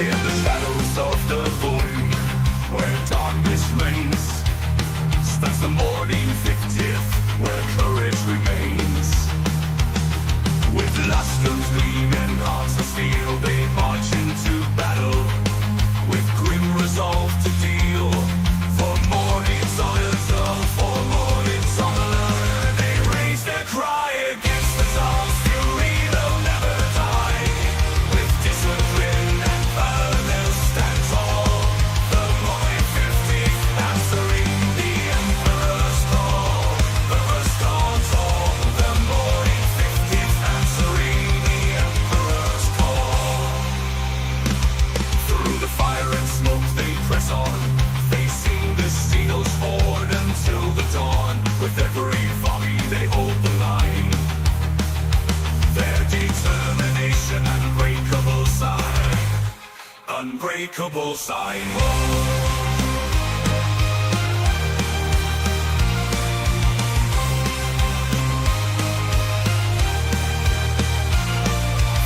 In the shadows of the void, where darkness reigns, stands the morning 50th, where courage remains. With lustrous gleam and hearts of steel, they march into battle, with grim resolve to deal. For Mordian's honor, for Mordian's honor, they raise their cry against the Tsar's fury. They'll never die. With discipline and valor, they'll stand tall. The Mordian 50th, answering the Emperor's call. The first dawn's all. The Mordian 50th, answering the Emperor's call. Through the fire and smoke, they press on, facing the Seagulls Ford until the dawn. With every volley, they hold the line. Their determination, unbreakable sign. Unbreakable sign.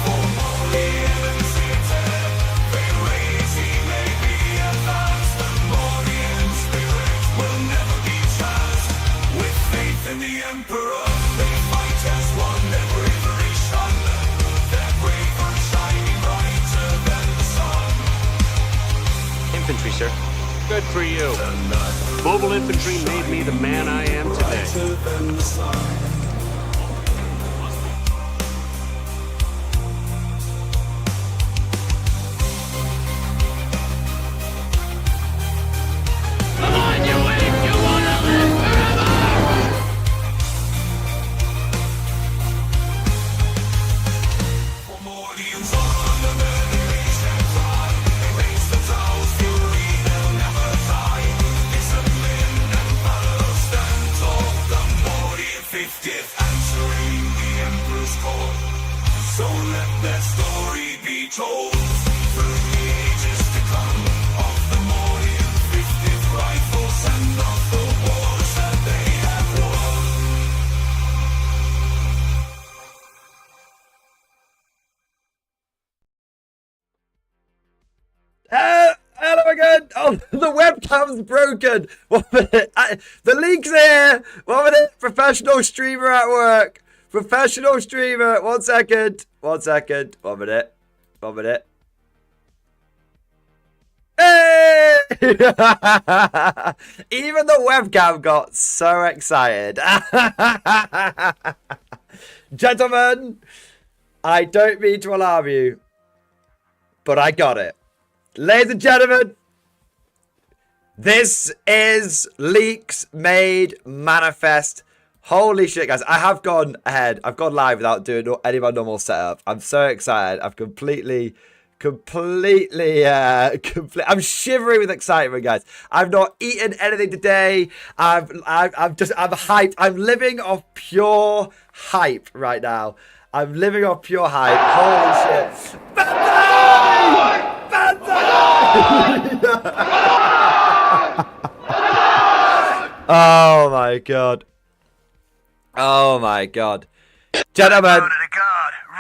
For Mordian and Satan, they raise, he may be advanced. The Mordian spirit will never be chased. With faith in the Emperor, they fight as one. Their bravery shone, their bravery shining brighter than the sun. Infantry, sir. Good for you. Mobile infantry made me the man I am today. Brighter than the sun. Come on, you win! You wanna live forever! For Mordian's honor, they raise their cry. They raise the Tsar's fury, they'll never die. Discipline and valor stand tall. The Mordian 50th, answering the Emperor's call. So let their story be told through the ages to come, of the Mordian 50th rifles and of the wars that they have won. Hello again. Oh, the webcam's broken. 1 minute. The link's here. 1 minute. Professional streamer at work. Professional streamer. 1 second. 1 second. 1 minute. 1 minute. Hey! Even the webcam got so excited. Gentlemen, I don't mean to alarm you, but I got it. Ladies and gentlemen, this is Leaks Made Manifest. Holy shit, guys. I have gone ahead. I've gone live without doing any of my normal setup. I'm so excited. I've completely, I'm shivering with excitement, guys. I've not eaten anything today. I'm hyped. I'm living off pure hype right now. I'm living off pure hype. Holy shit. Oh my god. Oh my god. Gentlemen,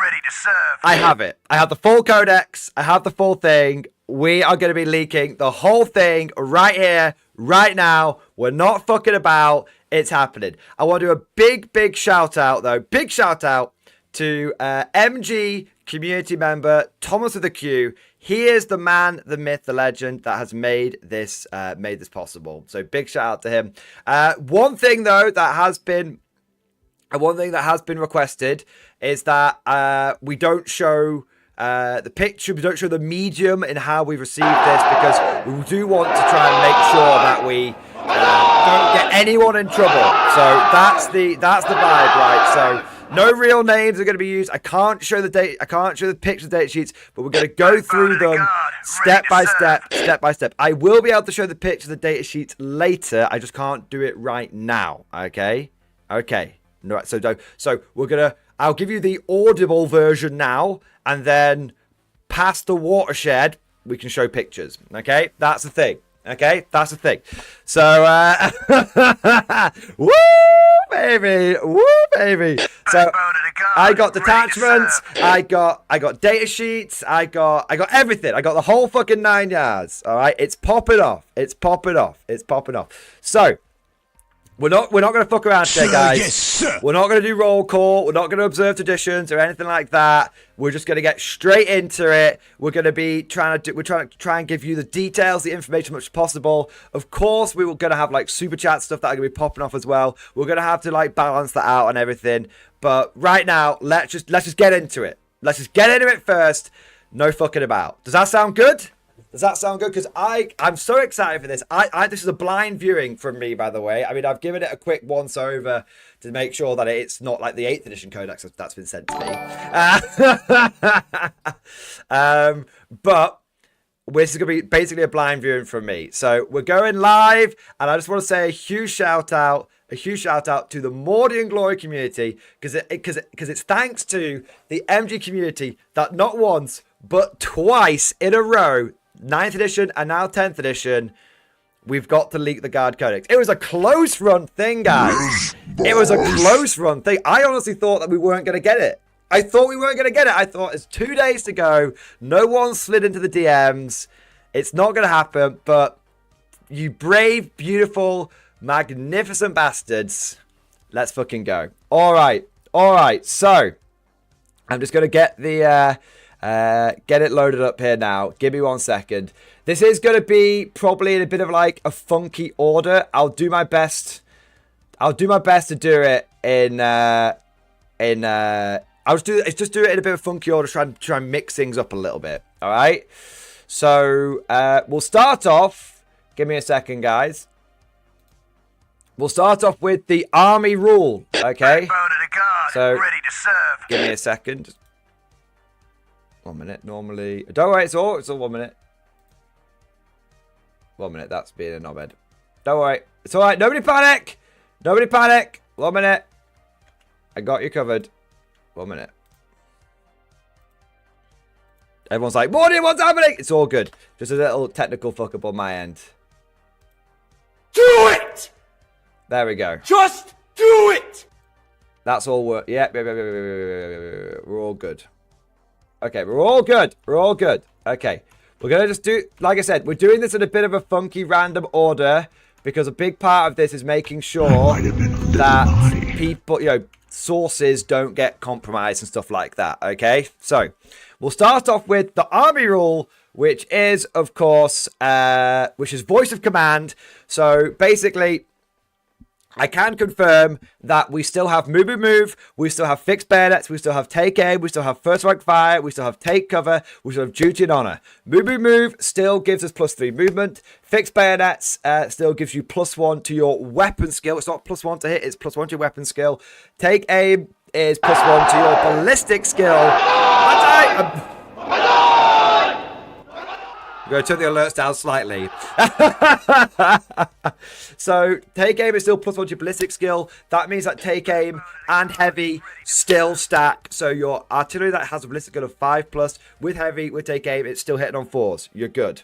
Ready to serve. I have it. I have the full codex. I have the full thing. We are going to be leaking the whole thing right here, right now. We're not fucking about. It's happening. I want to do a big shout out, though. Big shout out to MG community member Thomas with a Q. He is the man, the myth, the legend that has made this possible. So big shout out to him. One thing though that has been requested is that we don't show the picture, we don't show the medium in how we received this, because we do want to try and make sure that we don't get anyone in trouble. So that's the vibe, right? So no real names are going to be used. I can't show the date. I can't show the picture date sheets, but we're going to go through them step by step. I will be able to show the picture, the data sheets later. I just can't do it right now. Okay. No, so we're gonna. I'll give you the audible version now, and then past the watershed, we can show pictures. Okay, that's the thing. Okay, that's the thing. So, woo, baby. Woo, baby. So I got detachments. I got data sheets. I got everything. I got the whole fucking 9 yards. All right, it's popping off. It's popping off. It's popping off. So we're not going to fuck around today, guys. Yes, sir. We're not going to do roll call. We're not going to observe traditions or anything like that. We're just going to get straight into it. We're going to be trying to try and give you the details, the information as much as possible. Of course, we were going to have like super chat stuff that are going to be popping off as well. We're going to have to like balance that out and everything. But right now, let's just get into it. Let's just get into it first. No fucking about. Does that sound good? Does that sound good? Because I'm so excited for this. This is a blind viewing from me, by the way. I mean, I've given it a quick once over to make sure that it's not like the 8th edition codex that's been sent to me. But this is going to be basically a blind viewing from me. So we're going live, and I just want to say a huge shout out to the Mordian Glory community, because it's thanks to the MG community that not once but twice in a row, 9th edition and now 10th edition, we've got to leak the Guard Codex. It was a close run thing, guys. It was a close run thing. I honestly thought that we weren't going to get it. I thought it's 2 days to go. No one slid into the DMs. It's not going to happen, but you brave, beautiful, magnificent bastards. Let's fucking go. All right. So I'm just going to get the get it loaded up here now. Give me 1 second. This is going to be probably in a bit of like a funky order. I'll do my best to do it in I'll just do it in a bit of funky order, try and mix things up a little bit. All right. So we'll start off. Give me a second, guys. We'll start off with the army rule. Okay. So ready to serve. Give me a second. 1 minute. Normally, don't worry. It's all 1 minute. 1 minute. That's being a knobhead. Don't worry. It's all right. Nobody panic. 1 minute. I got you covered. 1 minute. Everyone's like, Mordian, what's happening? It's all good. Just a little technical fuck up on my end. Do it! There we go. Just do it! That's all work. Yeah, we're all good. Okay, we're all good. Okay. We're going to just do, like I said, we're doing this in a bit of a funky random order because a big part of this is making sure that people, sources don't get compromised and stuff like that. Okay. So we'll start off with the army rule, which is, of course, which is voice of command. So basically, I can confirm that we still have move, we still have fixed bayonets, we still have take aim, we still have first rank fire, we still have take cover, we still have duty and honor. Move still gives us +3 movement. Fixed bayonets still gives you +1 to your weapon skill. It's not +1 to hit, it's +1 to your weapon skill. Take aim is +1 to your ballistic skill. I'm going to turn the alerts down slightly. So, take aim is still +1 to your ballistic skill. That means that take aim and heavy still stack. So, your artillery that has a ballistic skill of 5+, with heavy, with take aim, it's still hitting on 4s. You're good.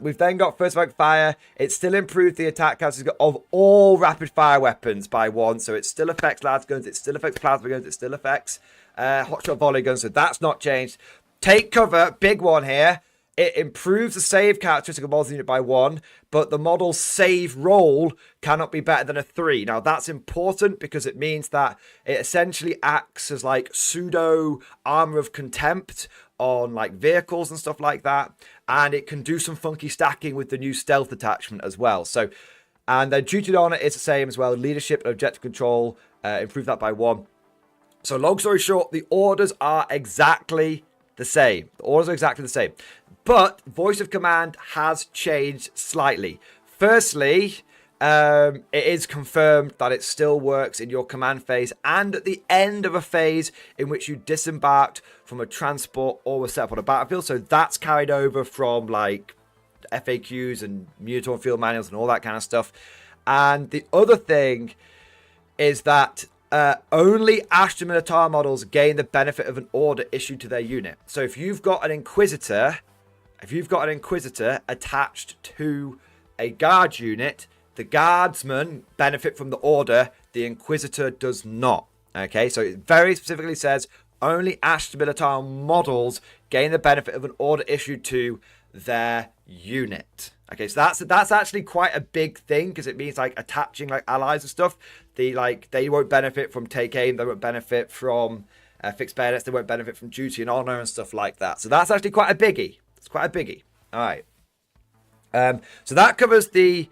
We've then got first rank fire. It still improved the attack counts of all rapid fire weapons by 1. So, it still affects las guns, it still affects plasma guns, it still affects hotshot volley guns. So, that's not changed. Take cover, big one here. It improves the save characteristic of models unit by 1, but the model's save roll cannot be better than a 3. Now, that's important because it means that it essentially acts as like pseudo armor of contempt on like vehicles and stuff like that. And it can do some funky stacking with the new stealth attachment as well. So, and then duty and honor is the same as well. Leadership and objective control, improve that by 1. So, long story short, the orders are exactly the same. The orders are exactly the same. But voice of command has changed slightly. Firstly, it is confirmed that it still works in your command phase and at the end of a phase in which you disembarked from a transport or were set up on a battlefield. So that's carried over from like FAQs and MILITARUM field manuals and all that kind of stuff. And the other thing is that only ASTRA MILITARUM models gain the benefit of an order issued to their unit. So if you've got an Inquisitor attached to a guard unit, The guardsman benefit from the order. The Inquisitor does not. Okay, so it very specifically says only ASTRA Militarum models gain the benefit of an order issued to their unit. Okay, so that's actually quite a big thing, because it means like attaching like allies and stuff. They won't benefit from take aim. They won't benefit from fixed bayonets. They won't benefit from duty and honor and stuff like that. So that's actually quite a biggie. It's quite a biggie. All right. So that covers the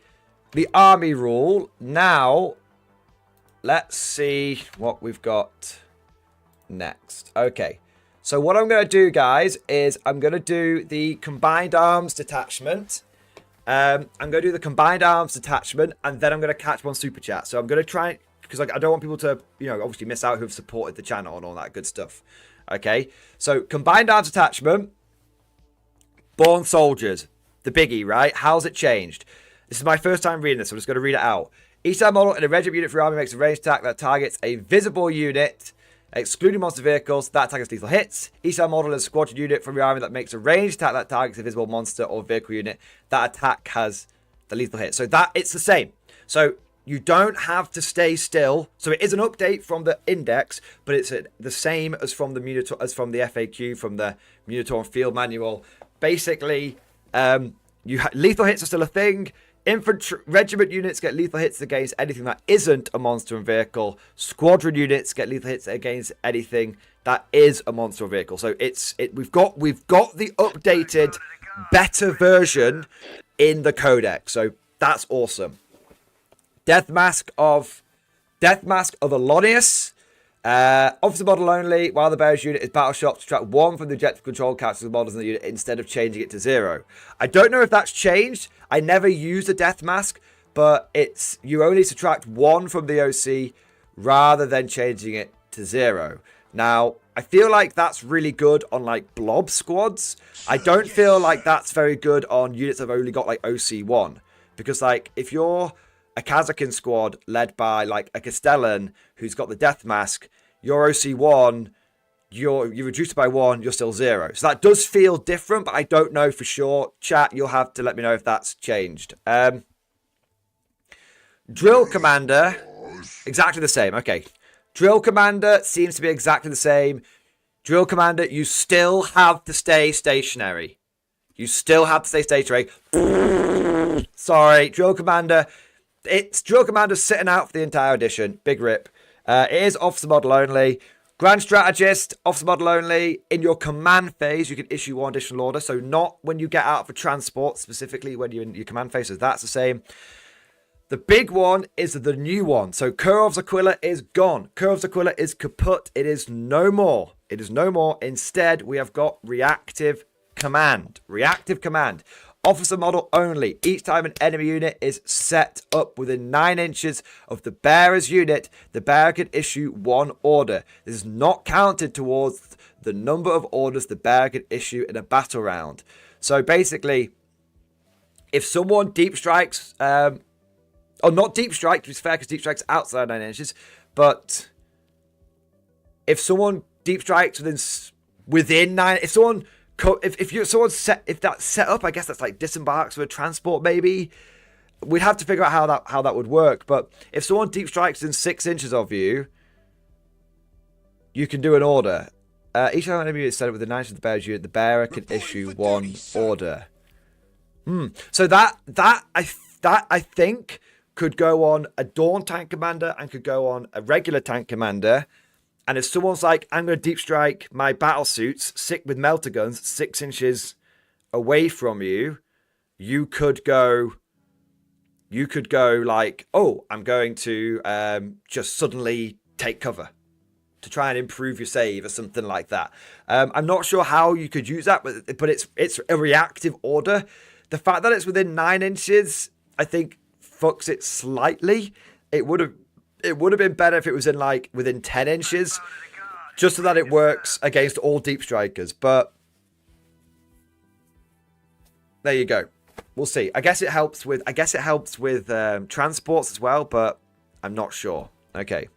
army rule. Now, let's see what we've got next. Okay. So what I'm going to do, guys, is I'm going to do the combined arms detachment. I'm going to do the combined arms detachment, and then I'm going to catch one super chat. So I'm going to try, because I don't want people to, obviously miss out who have supported the channel and all that good stuff. Okay. So combined arms detachment, born soldiers, the biggie, right? How's it changed? This is my first time reading this, so I'm just going to read it out. Each time model in a regiment unit for your army makes a ranged attack that targets a visible unit, excluding monster vehicles, that attack has lethal hits. Each time model is a squadron unit from your army that makes a ranged attack that targets a visible monster or vehicle unit, that attack has the lethal hit. So that it's the same. So you don't have to stay still. So it is an update from the index, but it's the same as from the FAQ, from the Munitorum Field Manual. Basically, lethal hits are still a thing. Infantry regiment units get lethal hits against anything that isn't a monster and vehicle. Squadron units get lethal hits against anything that is a monster or vehicle. So we've got the updated, better version in the codex. So that's awesome. Death Mask of Alonius. Officer model only. While the bearer's unit is battle shot, subtract 1 from the objective control captures the models in the unit instead of changing it to 0. I don't know if that's changed. I never used a death mask, but you only subtract 1 from the OC rather than changing it to 0. Now, I feel like that's really good on like blob squads. I don't feel like that's very good on units that have only got like OC1, because like if you're a Kazakin squad led by like a Castellan who's got the death mask, your OC1, you reduce it by 1, you're still 0. So that does feel different, but I don't know for sure. Chat, you'll have to let me know if that's changed. Drill Commander, exactly the same. Okay. Drill Commander seems to be exactly the same. Drill Commander, you still have to stay stationary. You still have to stay stationary. Sorry, Drill Commander. It's Drill Commander sitting out for the entire edition. Big rip. It is officer model only. Grand Strategist, officer model only. In your command phase, you can issue 1 additional order. So not when you get out for transport, specifically when you're in your command phase. So that's the same. The big one is the new one. So Kurov's Aquila is gone. Kurov's Aquila is kaput. It is no more. It is no more. Instead, we have got reactive command. Reactive command. Officer model only. Each time an enemy unit is set up within 9 inches of the bearer's unit, the bearer can issue 1 order. This is not counted towards the number of orders the bearer can issue in a battle round. So basically, if someone deep strikes, or not deep strike, to be fair, because deep strike's outside 9 inches, but if someone deep strikes within 9, if someone if that's set up, I guess that's like disembarks with a transport, maybe. We'd have to figure out how that would work. But if someone deep strikes in 6 inches of you, you can do an order. Each time an enemy is set up with the 9 inches of the bearer's unit, the bearer can issue 1 order. So that I think could go on a Dawn tank commander and could go on a regular tank commander. And if someone's like, I'm going to deep strike my battle suits sick with melter guns 6 inches away from you, you could go like, oh, I'm going to just suddenly take cover to try and improve your save or something like that. I'm not sure how you could use that, but it's a reactive order. The fact that it's within 9 inches, I think, fucks it slightly. It would have been better if it was within 10 inches, just so that it works against all deep strikers. But there you go. We'll see. I guess it helps with transports as well, but I'm not sure. Okay.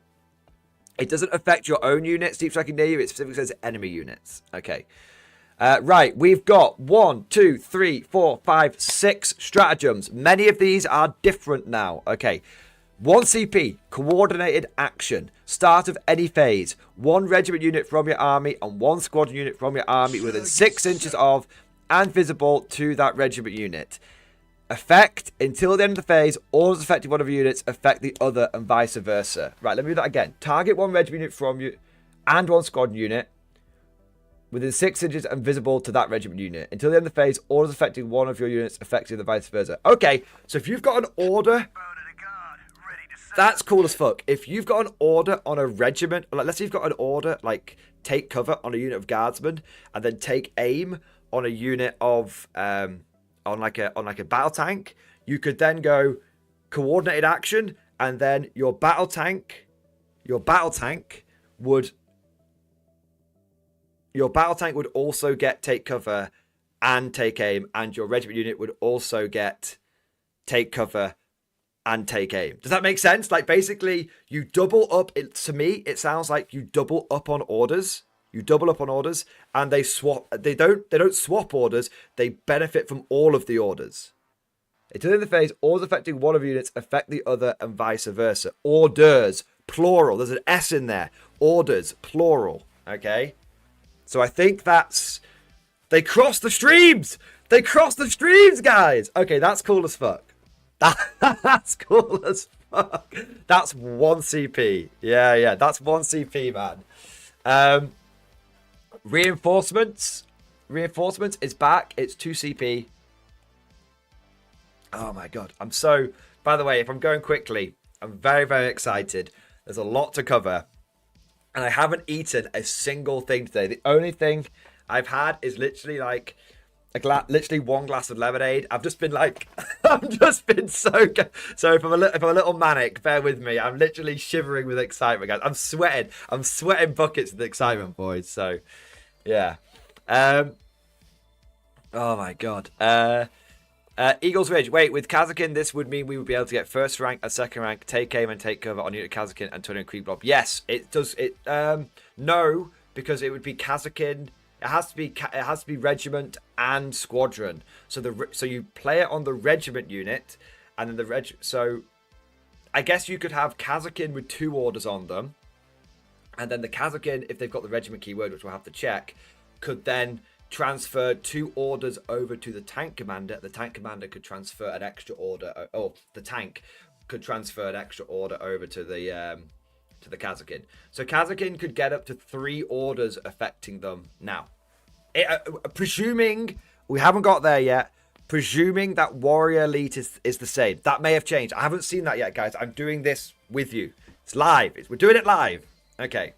It doesn't affect your own units deep striking near you. It specifically says enemy units. Okay. Right, we've got 1, 2, 3, 4, 5, 6 stratagems. Many of these are different now. Okay. 1 CP, coordinated action. Start of any phase. 1 regiment unit from your army and 1 squadron unit from your army within 6 inches of and visible to that regiment unit. Effect, until the end of the phase, orders affecting one of your units affect the other and vice versa. Right, let me do that again. Target 1 regiment unit from you and 1 squadron unit within 6 inches and visible to that regiment unit. Until the end of the phase, orders affecting one of your units affecting the vice versa. Okay, so if you've got an order... That's cool as fuck. If you've got an order on a regiment, like let's say you've got an order like take cover on a unit of guardsmen and then take aim on a unit of on like a battle tank, you could then go coordinated action and then your battle tank would also get take cover and take aim, and your regiment unit would also get take cover and take aim. Does that make sense? Like basically you double up. To me, it sounds like you double up on orders. You double up on orders and they swap. They don't swap orders. They benefit from all of the orders. Until the end of the phase, orders affecting one of your units affect the other and vice versa. Orders, plural. There's an S in there. Orders, plural. Okay. So I think that's... They cross the streams! They cross the streams, guys! Okay, that's cool as fuck. That's cool as fuck. That's 1 CP. Yeah, that's 1 CP, man. Reinforcements. Reinforcements is back. It's 2 CP. Oh my god. I'm so... By the way, if I'm going quickly, I'm very, very excited. There's a lot to cover. And I haven't eaten a single thing today. The only thing I've had is literally like... literally 1 glass of lemonade. I've just been like, I've just been so good. So if I'm a little manic, bear with me. I'm literally shivering with excitement, guys. I'm sweating buckets with excitement, boys. So, yeah. Oh my god. Eagles Ridge. Wait, with Kazakin, this would mean we would be able to get first rank and second rank, take aim and take cover on unit Kazakin and turn in creep blob. Yes, it does. No, because it would be Kazakin. It has to be regiment and squadron. So you play it on the regiment unit, and then So I guess you could have Kazakin with 2 orders on them, and then the Kazakin, if they've got the regiment keyword, which we'll have to check, could then transfer 2 orders over to the tank commander. The tank commander could transfer an extra order. Oh, the tank could transfer an extra order over to the Kazakin. So Kazakin could get up to 3 orders affecting them now. Presuming, we haven't got there yet, presuming that Warrior Elite is the same. That may have changed. I haven't seen that yet, guys. I'm doing this with you. It's live. We're doing it live. Okay.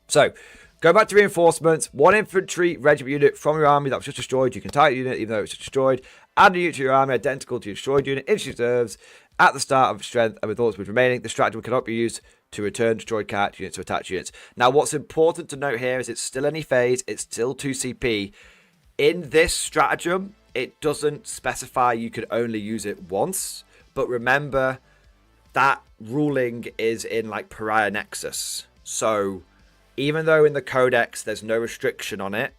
So, go back to reinforcements. 1 infantry regiment unit from your army that was just destroyed. You can target unit even though it's just destroyed. Add a unit to your army identical to your destroyed unit. Infantry reserves at the start of strength and with all with remaining. The stratagem cannot be used to return destroyed character units to attach units. Now, what's important to note here is it's still any phase. It's still 2 CP. In this stratagem, it doesn't specify you can only use it once. But remember, that ruling is in like Pariah Nexus. So, even though in the Codex there's no restriction on it,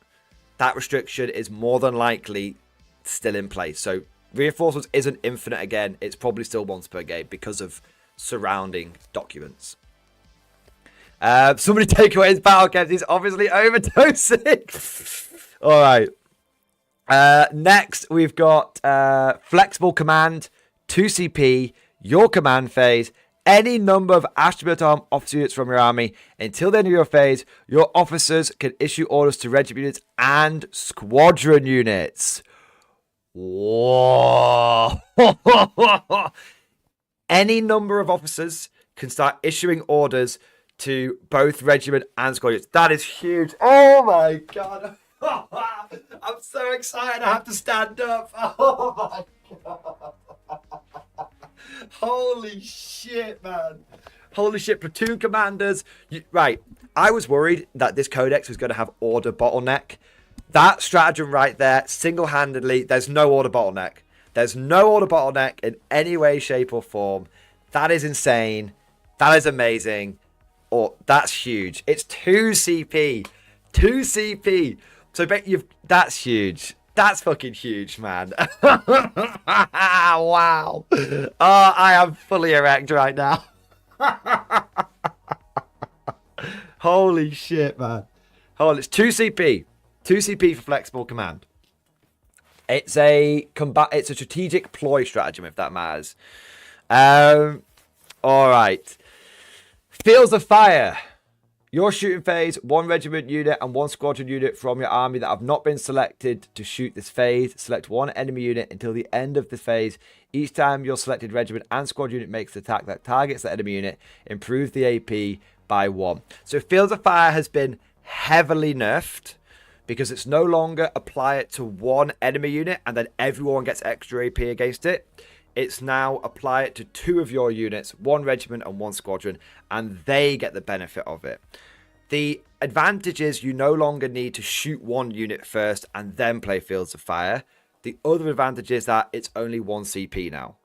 that restriction is more than likely still in place. So, reinforcements isn't infinite again. It's probably still once per game because of surrounding documents. Somebody take away his battle caps. He's obviously overdosing. All right. Next, we've got flexible command, 2 CP, your command phase, any number of ASTRA officer units from your army. Until the end of your phase, your officers can issue orders to regiment units and squadron units. Whoa. Any number of officers can start issuing orders to both regiment and squadron units. That is huge. Oh my god. I'm so excited I have to stand up. Oh my god. Holy shit, man. Holy shit. Platoon commanders. Right. I was worried that this codex was going to have order bottleneck. That stratagem right there, single-handedly, there's no order bottleneck. There's no order bottleneck in any way, shape, or form. That is insane. That is amazing. That's huge. It's 2 CP. 2 CP. So that's huge. That's fucking huge, man. Wow. Oh, I am fully erect right now. Holy shit, man. Hold on, it's 2CP. 2CP for flexible command. It's a strategic ploy stratagem, if that matters. All right. Fields of Fire. Your shooting phase, 1 regiment unit and 1 squadron unit from your army that have not been selected to shoot this phase. Select 1 enemy unit until the end of the phase. Each time your selected regiment and squad unit makes an attack that targets the enemy unit, improve the AP by 1. So Fields of Fire has been heavily nerfed because it's no longer apply it to 1 enemy unit and then everyone gets extra AP against it. It's now apply it to 2 of your units, 1 regiment and 1 squadron, and they get the benefit of it. The advantage is you no longer need to shoot 1 unit first and then play Fields of Fire. The other advantage is that it's only 1 CP now.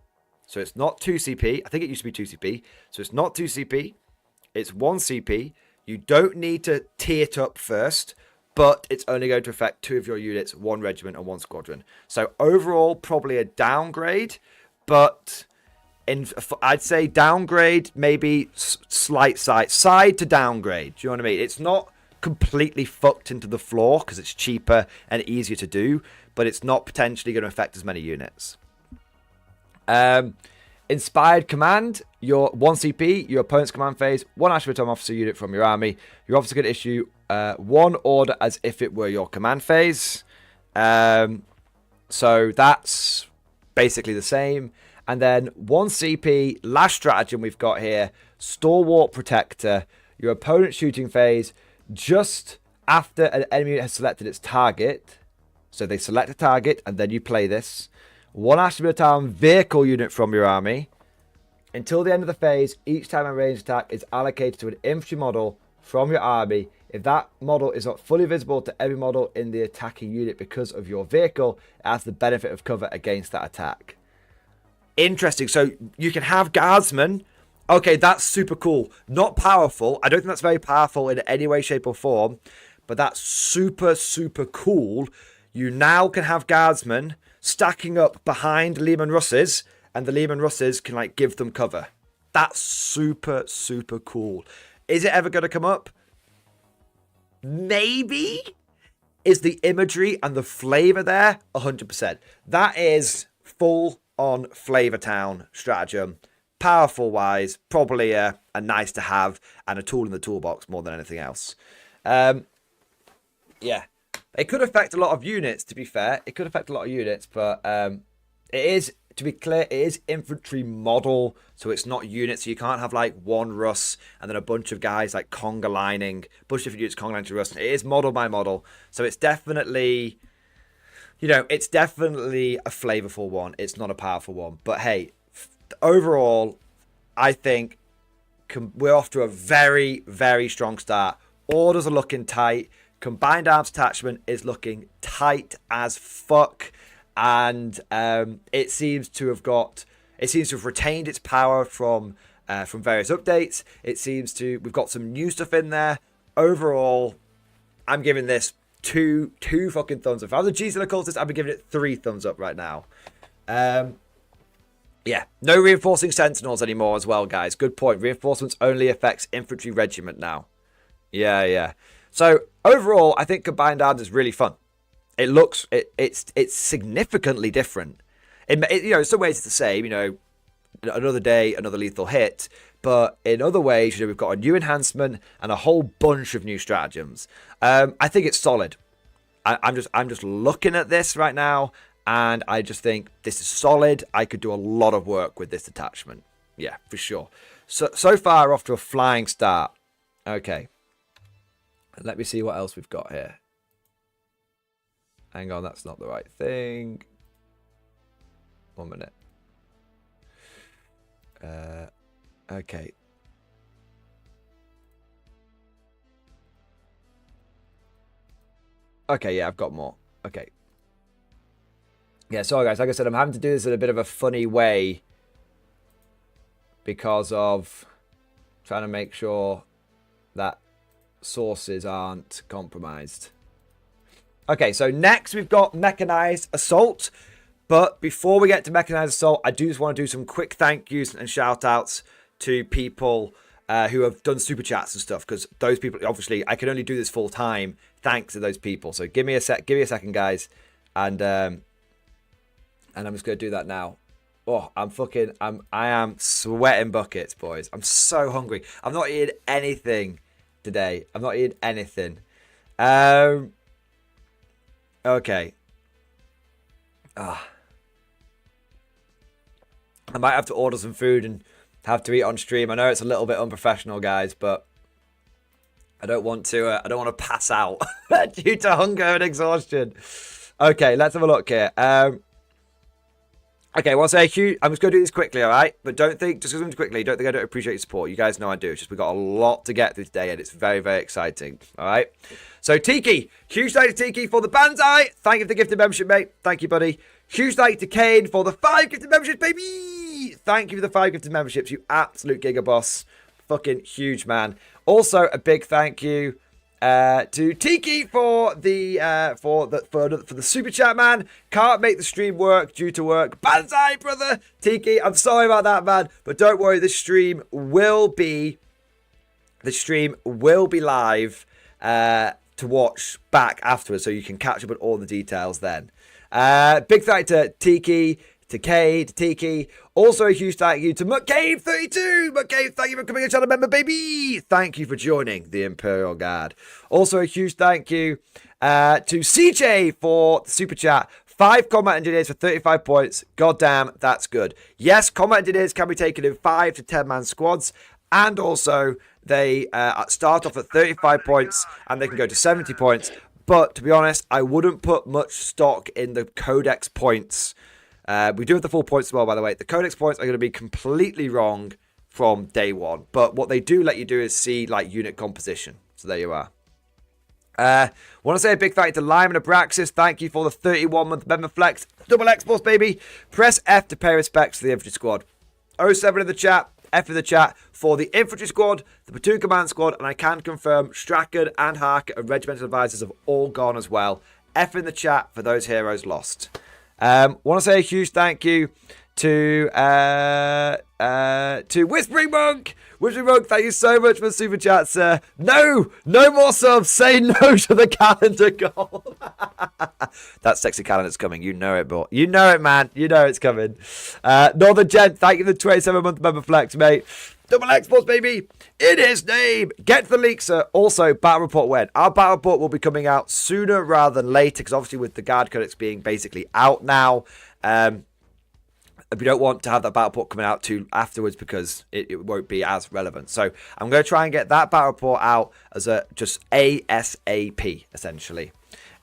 So it's not 2 CP. I think it used to be 2 CP. So it's not 2 CP. It's 1 CP. You don't need to tee it up first, but it's only going to affect 2 of your units, 1 regiment and 1 squadron. So overall, probably a downgrade. But I'd say downgrade, maybe slight side to downgrade. Do you know what I mean? It's not completely fucked into the floor because it's cheaper and easier to do, but it's not potentially going to affect as many units. Inspired Command, your 1 CP, your opponent's command phase, 1 Ashburton officer unit from your army. Your officer can issue 1 order as if it were your command phase. So that's basically the same. And then 1 CP, last stratagem we've got here, Stalwart Protector. Your opponent's shooting phase just after an enemy unit has selected its target. So they select a target and then you play this. 1 Ashburton vehicle unit from your army. Until the end of the phase, each time a ranged attack is allocated to an infantry model from your army. If that model is not fully visible to every model in the attacking unit because of your vehicle, it has the benefit of cover against that attack. Interesting. So you can have guardsmen. Okay, that's super cool. Not powerful. I don't think that's very powerful in any way, shape, or form. But that's super, super cool. You now can have guardsmen stacking up behind Lehman Russes, and the Lehman Russes can like give them cover. That's super, super cool. Is it ever going to come up? Maybe. Is the imagery and the flavor there? 100%. That is full on Flavor Town stratagem. Powerful wise, probably a nice to have and a tool in the toolbox more than anything else. Yeah. It could affect a lot of units, to be fair. It could affect a lot of units, but it is, to be clear, it is infantry model, so it's not units. So you can't have like 1 Russ and then a bunch of guys like conga lining, a bunch of different units conga lining to Russ. It is model by model, so it's definitely, you know, it's definitely a flavorful one. It's not a powerful one. But hey, overall, I think we're off to a very, very strong start. Orders are looking tight. Combined Arms Attachment is looking tight as fuck. And it seems to have retained its power from various updates. It seems to, we've got some new stuff in there. Overall, I'm giving this two fucking thumbs up. If I was a GC cultist, I'd be giving it 3 thumbs up right now. Yeah, no reinforcing sentinels anymore as well, guys. Good point. Reinforcements only affects infantry regiment now. Yeah. So overall, I think Combined Arms is really fun. It looks, it's significantly different. You know, in some ways it's the same. You know, another day, another lethal hit. But in other ways, you know, we've got a new enhancement and a whole bunch of new stratagems. I think it's solid. I'm just looking at this right now, and I just think this is solid. I could do a lot of work with this attachment. Yeah, for sure. So far, off to a flying start. Okay. Let me see what else we've got here. Hang on, that's not the right thing. 1 minute. Okay. Okay, yeah, I've got more. Okay. Yeah, sorry guys, like I said, I'm having to do this in a bit of a funny way because of trying to make sure that sources aren't compromised. Okay, so next we've got Mechanized Assault. But before we get to Mechanized Assault, I do just want to do some quick thank yous and shout outs to people who have done super chats and stuff, because those people, obviously, I can only do this full time thanks to those people. So give me a second, guys, and I'm just gonna do that now. Oh, I am sweating buckets, boys. I'm so hungry. I've not eaten anything today. I'm not eating anything. Okay. I might have to order some food and have to eat on stream. I know it's a little bit unprofessional, guys, but I don't want to pass out due to hunger and exhaustion. Okay, let's have a look here. Okay, well, I'm just going to do this quickly, all right? But don't think, just because I'm quickly, don't think I don't appreciate your support. You guys know I do. It's just we've got a lot to get through today, and it's very, very exciting, all right? So, Tiki, huge thank you to Tiki for the Banzai. Thank you for the gifted membership, mate. Thank you, buddy. Huge thank you to Kane for the 5 gifted memberships, baby. Thank you for the 5 gifted memberships, you absolute giga boss. Fucking huge, man. Also, a big thank you to Tiki for the super chat, man. Can't make the stream work due to work. Banzai, brother. Tiki, I'm sorry about that, man, but don't worry, the stream will be live to watch back afterwards, so you can catch up on all the details then. Big thank you to Tiki, to Kay, to Tiki. Also a huge thank you to McCabe32. McCabe, thank you for becoming a channel member, baby. Thank you for joining the Imperial Guard. Also a huge thank you to CJ for the super chat. 5 combat engineers for 35 points. God damn, that's good. Yes, combat engineers can be taken in 5 to 10 man squads, and also they start off at 35 points and they can go to 70 points. But to be honest, I wouldn't put much stock in the Codex points. We do have the full points as well, by the way. The Codex points are going to be completely wrong from day one. But what they do let you do is see, like, unit composition. So there you are. Want to say a big thank you to Lyman Abraxas. Thank you for the 31-month member flex. Double X-Force, baby. Press F to pay respects to the infantry squad. 07 in the chat. F in the chat for the infantry squad, the platoon command squad, and I can confirm Strachan and Harker and regimental advisors have all gone as well. F in the chat for those heroes lost. Want to say a huge thank you to Whispering Monk. Whispering Monk, thank you so much for super chat, sir. No more subs. Say no to the calendar goal. That sexy calendar's coming. You know it, boy. You know it, man. You know it's coming. Northern Gent, thank you for the 27-month member flex, mate. Double X-Force, baby. In his name. Get to the leak, sir. Also, battle report when? Our battle report will be coming out sooner rather than later, because obviously with the Guard Codex being basically out now, we don't want to have that battle report coming out too afterwards, because it won't be as relevant. So I'm going to try and get that battle report out as a just ASAP, essentially.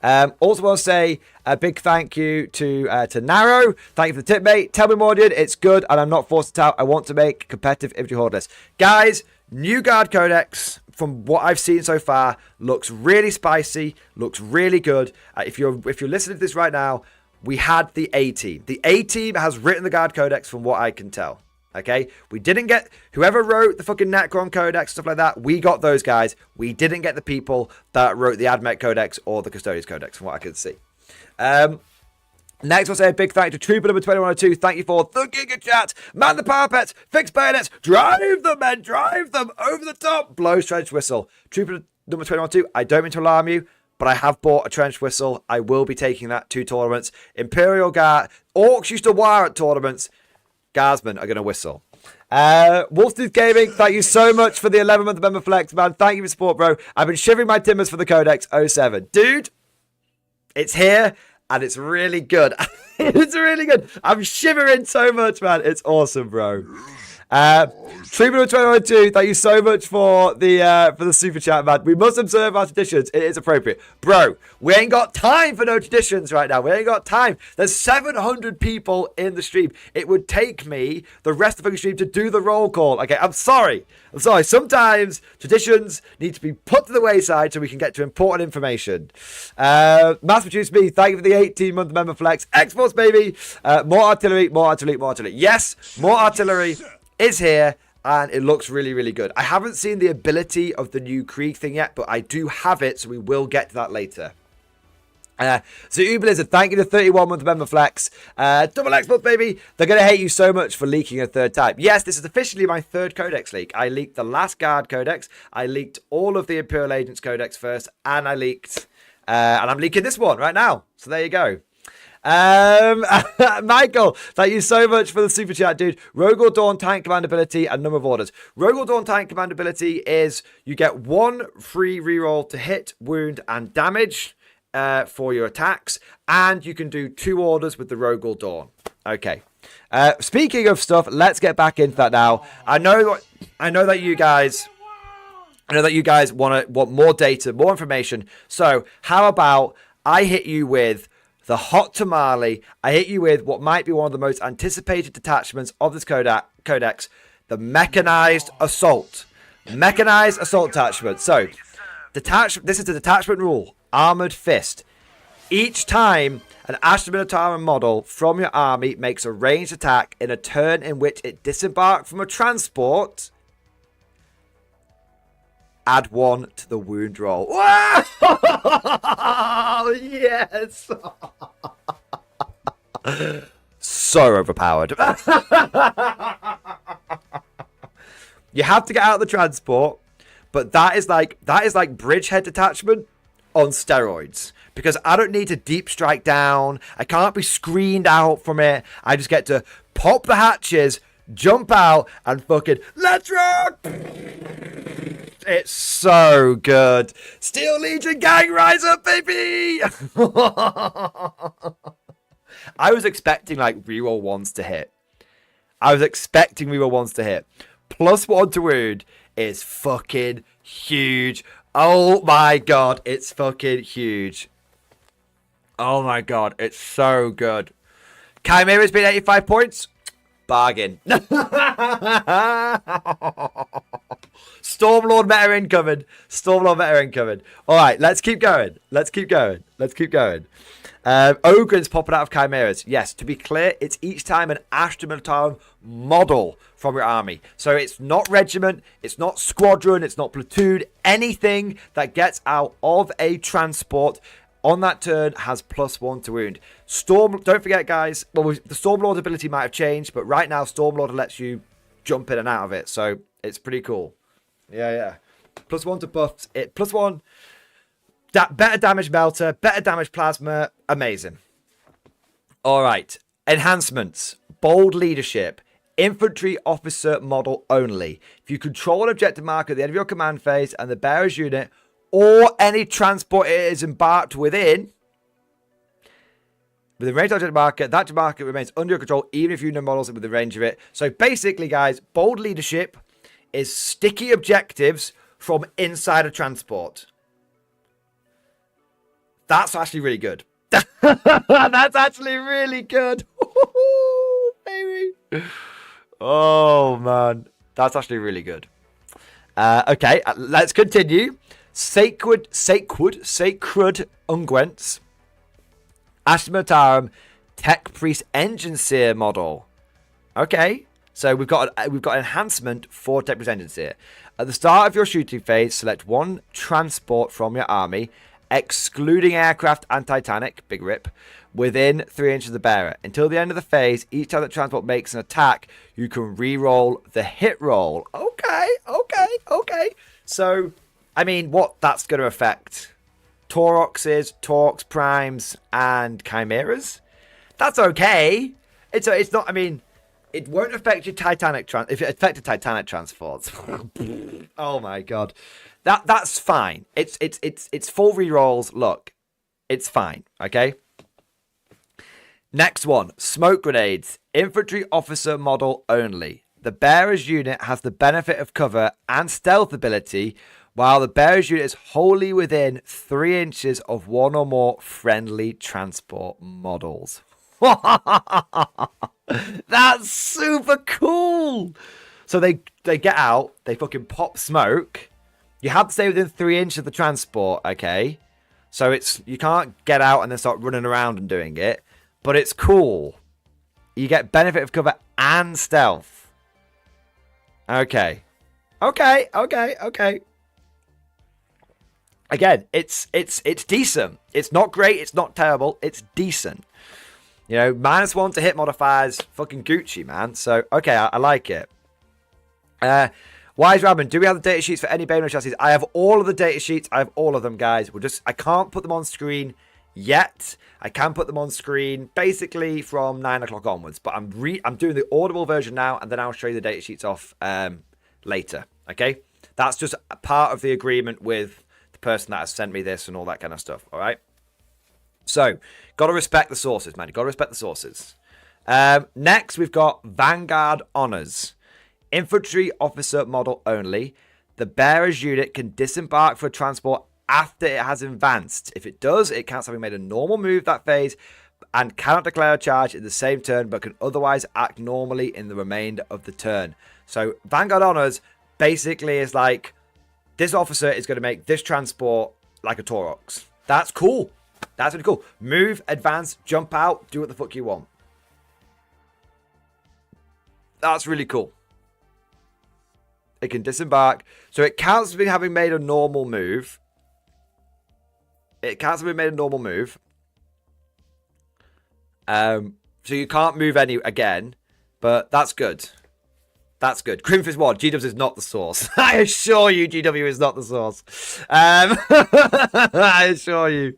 Also want to say a big thank you to Narrow. Thank you for the tip, mate. Tell me, Mordian, it's good and I'm not forced to tell. I want to make competitive infantry horde list. Guys, new Guard Codex, from what I've seen so far, looks really spicy, looks really good. If you're listening to this right now, we had the A-Team. The A-Team has written the Guard Codex from what I can tell. Okay? We didn't get... Whoever wrote the fucking Necron Codex, stuff like that, we got those guys. We didn't get the people that wrote the Admech Codex or the Custodians Codex, from what I can see. Next, I'll say a big thank you to Trooper number 2102. Thank you for the Giga Chat. Man the parapets. Fix bayonets. Drive them, men. Drive them over the top. Blows trench whistle. Trooper number 2102. I don't mean to alarm you, but I have bought a trench whistle. I will be taking that to tournaments. Imperial Guard. Orcs used to wire at tournaments. Guardsmen are going to whistle. Wolftooth Gaming, thank you so much for the 11-month member flex, man. Thank you for support, bro. I've been shivering my timbers for the Codex 07. Dude, it's here. And it's really good. It's really good. I'm shivering so much, man. It's awesome, bro. Trooper 2012, thank you so much for the super chat, man. We must observe our traditions. It is appropriate. Bro, we ain't got time for no traditions right now. We ain't got time. There's 700 people in the stream. It would take me the rest of the stream to do the roll call. Okay, I'm sorry. Sometimes traditions need to be put to the wayside so we can get to important information. Mass Produce Me, thank you for the 18-month member flex. X-Force, baby. More artillery, more artillery, more artillery. Yes, more artillery is here, and it looks really, really good. I haven't seen the ability of the new Krieg thing yet, but I do have it, so we will get to that later. So Blizzard, thank you to 31-month member Flex. Double X month, baby. They're going to hate you so much for leaking a third time. Yes, this is officially my third Codex leak. I leaked the last Guard Codex. I leaked all of the Imperial Agents Codex first. And I leaked... and I'm leaking this one right now. So there you go. Michael, thank you so much for the super chat, dude. Rogue or Dawn tank command ability and number of orders. Rogue or Dawn tank command ability is you get 1 free reroll to hit, wound, and damage. For your attacks, and you can do 2 orders with the Rogue or Dawn. Okay. Speaking of stuff, let's get back into that now. I know that you guys want more data, more information. So how about I hit you with the hot tamale? I hit you with what might be one of the most anticipated detachments of this codex, the mechanized assault. Mechanized assault detachment. So this is the detachment rule. Armored Fist. Each time an ASTRA MILITARUM model from your army makes a ranged attack in a turn in which it disembarked from a transport, add 1 to the wound roll. Wow! Yes! So overpowered. You have to get out of the transport, but that is like bridgehead detachment on steroids, because I don't need to deep strike down. I can't be screened out from it. I just get to pop the hatches, jump out, and fucking let's rock. It's so good. Steel Legion gang, rise up, baby. I was expecting like reroll 1s to hit. +1 to wound is fucking huge. Oh my god, it's fucking huge. Oh my god, it's so good. Chimera's been 85 points. Bargain. Stormlord meta incoming. Alright, let's keep going. Ogren's popping out of Chimeras. Yes, to be clear, it's each time an ASTRA MILITARUM model from your army. So it's not regiment, it's not squadron, it's not platoon. Anything that gets out of a transport on that turn has +1 to wound. Don't forget, guys, well, the Stormlord ability might have changed, but right now Stormlord lets you jump in and out of it. So it's pretty cool. Yeah. +1 to buffs. +1. Better damage melter, better damage plasma. Amazing. All right. Enhancements. Bold leadership. Infantry officer model only. If you control an objective marker at the end of your command phase and the bearer's unit or any transport it is embarked within a range objective marker, that marker remains under your control even if you know models within the range of it. So basically, guys, bold leadership is sticky objectives from inside a transport. That's actually really good. That's actually really good. Baby. Oh, man. That's actually really good. Okay, let's continue. Sacred Unguents. ASTRA MILITARUM Tech Priest Engine Seer model. Okay, so we've got enhancement for Tech Priest Engine Seer. At the start of your shooting phase, select 1 transport from your army, excluding aircraft and Titanic, big rip, within 3 inches of the bearer. Until the end of the phase, each time that transport makes an attack, you can re-roll the hit roll. Okay. So, I mean, what that's going to affect? Tauroxes, Torx Primes, and Chimeras? That's okay. It's not, I mean, it won't affect your Titanic if it affected Titanic transports. Oh my god. That's fine. It's full re-rolls. Look, it's fine. Okay. Next one, smoke grenades, infantry officer model only. The bearer's unit has the benefit of cover and stealth ability, while the bearer's unit is wholly within 3 inches of 1 or more friendly transport models. That's super cool. So they get out, they fucking pop smoke. You have to stay within 3 inches of the transport, okay? So you can't get out and then start running around and doing it. But it's cool. You get benefit of cover and stealth. Okay. again, it's decent. It's not great. It's not terrible. It's decent. You know, -1 to hit modifiers, fucking Gucci, man. So, okay, I like it. Wise Rabbin, do we have the data sheets for any Bayonet chassis? I have all of the data sheets. I have all of them, guys. I can't put them on screen yet. I can put them on screen basically from 9 o'clock onwards. But I'm doing the audible version now, and then I'll show you the data sheets off later. Okay? That's just a part of the agreement with the person that has sent me this and all that kind of stuff. All right? So, got to respect the sources, man. Got to respect the sources. Next, we've got Vanguard Honors. Infantry officer model only. The bearer's unit can disembark for a transport after it has advanced. If it does, it counts having made a normal move that phase and cannot declare a charge in the same turn, but can otherwise act normally in the remainder of the turn. So, Vanguard Honors basically is like, this officer is going to make this transport like a Taurox. That's cool. That's really cool. Move, advance, jump out, do what the fuck you want. That's really cool. It can disembark. So it counts as having made a normal move. It counts as having made a normal move. So you can't move any again. But that's good. That's good. Grimfist 1, GW is not the source. I assure you, GW is not the source. I assure you.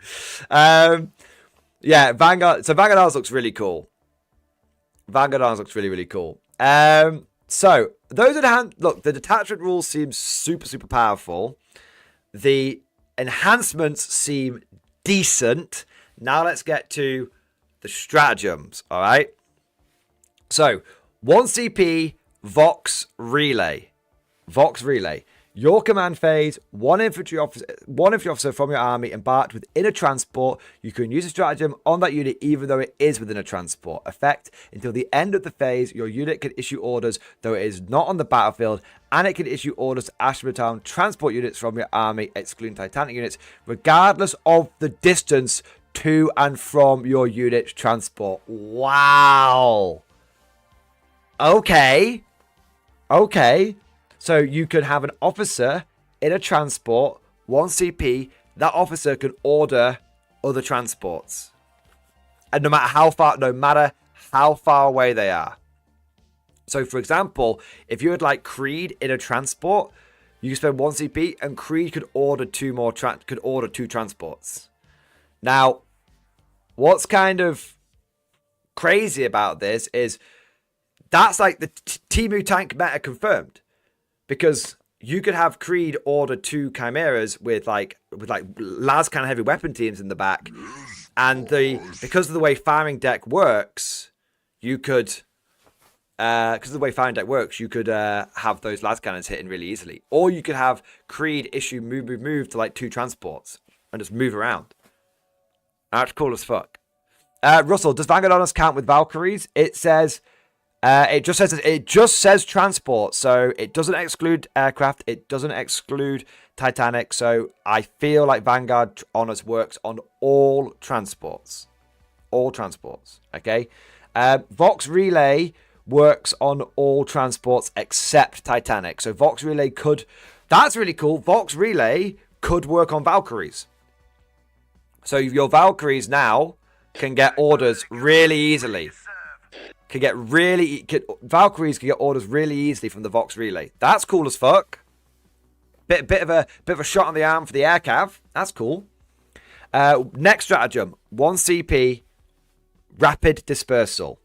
Yeah, Vanguard. So Vanguard Arms looks really cool. Vanguard Arms looks really, really cool. So those look, the detachment rules seem super, super powerful. The enhancements seem decent. Now let's get to the stratagems. All right. So 1 CP. Vox Relay. Vox Relay. Your command phase, one infantry officer from your army embarked within a transport. You can use a stratagem on that unit even though it is within a transport. Effect, until the end of the phase, your unit can issue orders though it is not on the battlefield, and it can issue orders to ASTRA transport units from your army, excluding Titanic units, regardless of the distance to and from your unit's transport. Wow. Okay. So you could have an officer in a transport, 1 CP. That officer can order other transports, and no matter how far away they are. So, for example, if you had like Creed in a transport, you could spend 1 CP, and Creed could order two transports. Now, what's kind of crazy about this is that's like the Temu tank meta confirmed, because you could have Creed order 2 Chimeras with like las kind of heavy weapon teams in the back, and because of the way firing deck works, you could have those las cannons hitting really easily, or you could have Creed issue move to like 2 transports and just move around. That's cool as fuck. Russell, does Vanguard Honors count with Valkyries? It says. It just says transport, so it doesn't exclude aircraft. It doesn't exclude Titanic. So I feel like Vanguard Honors works on all transports. Okay. Vox Relay works on all transports except Titanic. So Vox Relay could. That's really cool. Vox Relay could work on Valkyries. So your Valkyries now can get orders really easily. Valkyries can get orders really easily from the Vox Relay. That's cool as fuck. Bit of a shot on the arm for the air cav. That's cool. Next stratagem, 1 CP, rapid dispersal.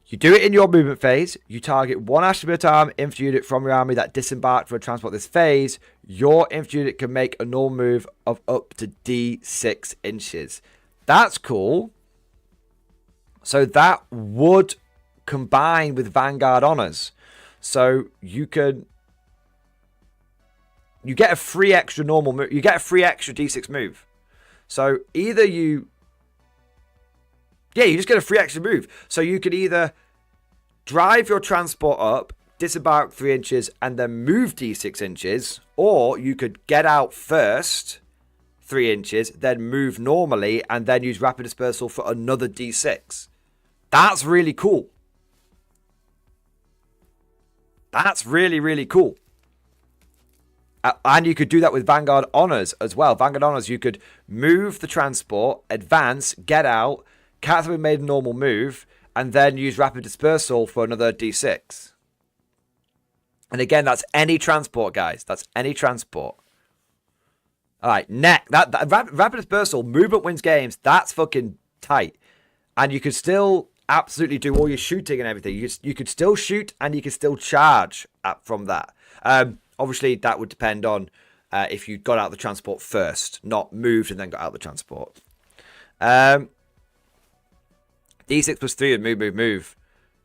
You do it in your movement phase. You target 1 ASTRA infantry unit from your army that disembarked for a transport this phase. Your infantry unit can make a normal move of up to D6 inches. That's cool. So that would combine with Vanguard Honors. So you get a free extra normal move. You get a free extra D6 move. So either you just get a free extra move. So you could either drive your transport up, disembark 3 inches, and then move D6 inches, or you could get out first 3 inches, then move normally, and then use rapid dispersal for another D6. That's really cool. That's really, really cool. And you could do that with Vanguard Honors as well. Vanguard Honors, you could move the transport, advance, get out, Catherine made a normal move, and then use Rapid Dispersal for another D6. And again, that's any transport, guys. That's any transport. All right, that Rapid Dispersal, movement wins games. That's fucking tight. And you could still absolutely do all your shooting and everything. You could still shoot and you could still charge from that. Obviously, that would depend on if you got out the transport first, not moved and then got out the transport. D6 plus 3 with move.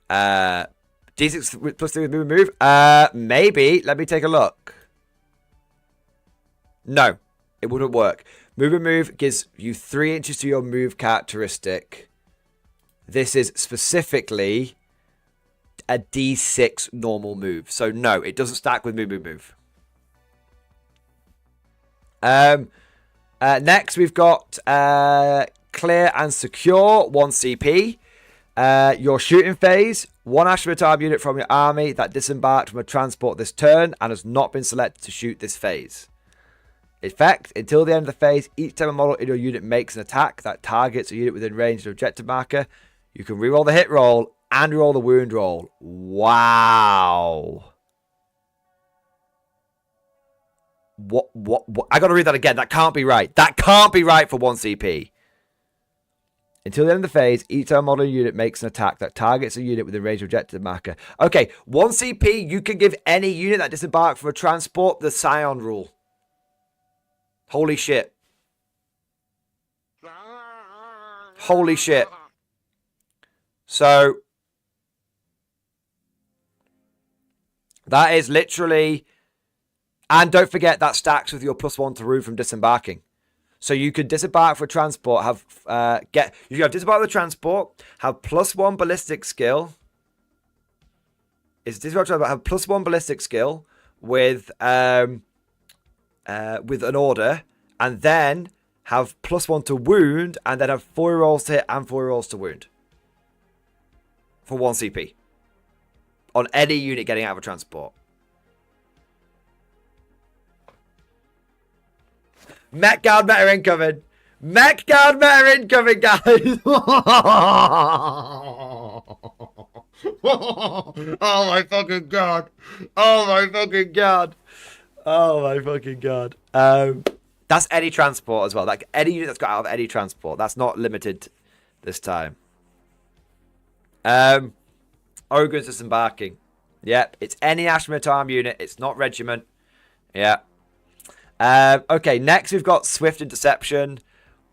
D6 plus 3 with move. Maybe. Let me take a look. No, it wouldn't work. Move gives you 3 inches to your move characteristic. This is specifically a D6 normal move. So no, it doesn't stack with move. Next we've got clear and secure, 1 CP. Your shooting phase, 1 ASTRA unit from your army that disembarked from a transport this turn and has not been selected to shoot this phase. Effect, until the end of the phase, each time a model in your unit makes an attack that targets a unit within range of the objective marker, you can reroll the hit roll and reroll the wound roll. Wow. What? I gotta read that again. That can't be right. That can't be right for 1 CP. Until the end of the phase, each time a model unit makes an attack that targets a unit within range of objective marker. Okay, 1 CP, you can give any unit that disembarked from a transport the Scion rule. Holy shit. Holy shit. So, that is literally... And don't forget that stacks with your +1 to room from disembarking. So you could disembark for transport, have disembark the transport, have +1 ballistic skill. It's disembark transport, have +1 ballistic skill with an order, and then have +1 to wound, and then have 4 rolls to hit and 4 rolls to wound. For 1 CP. On any unit getting out of a transport. Mech Guard meta incoming. Mech Guard meta incoming, guys. Oh my fucking god. Oh my fucking god. Oh my fucking god. That's any transport as well. Like any unit that's got out of any transport. That's not limited this time. Ogre's disembarking. Yep, it's any ASTRA unit. It's not regiment. Yeah. Okay, next we've got Swift Interception,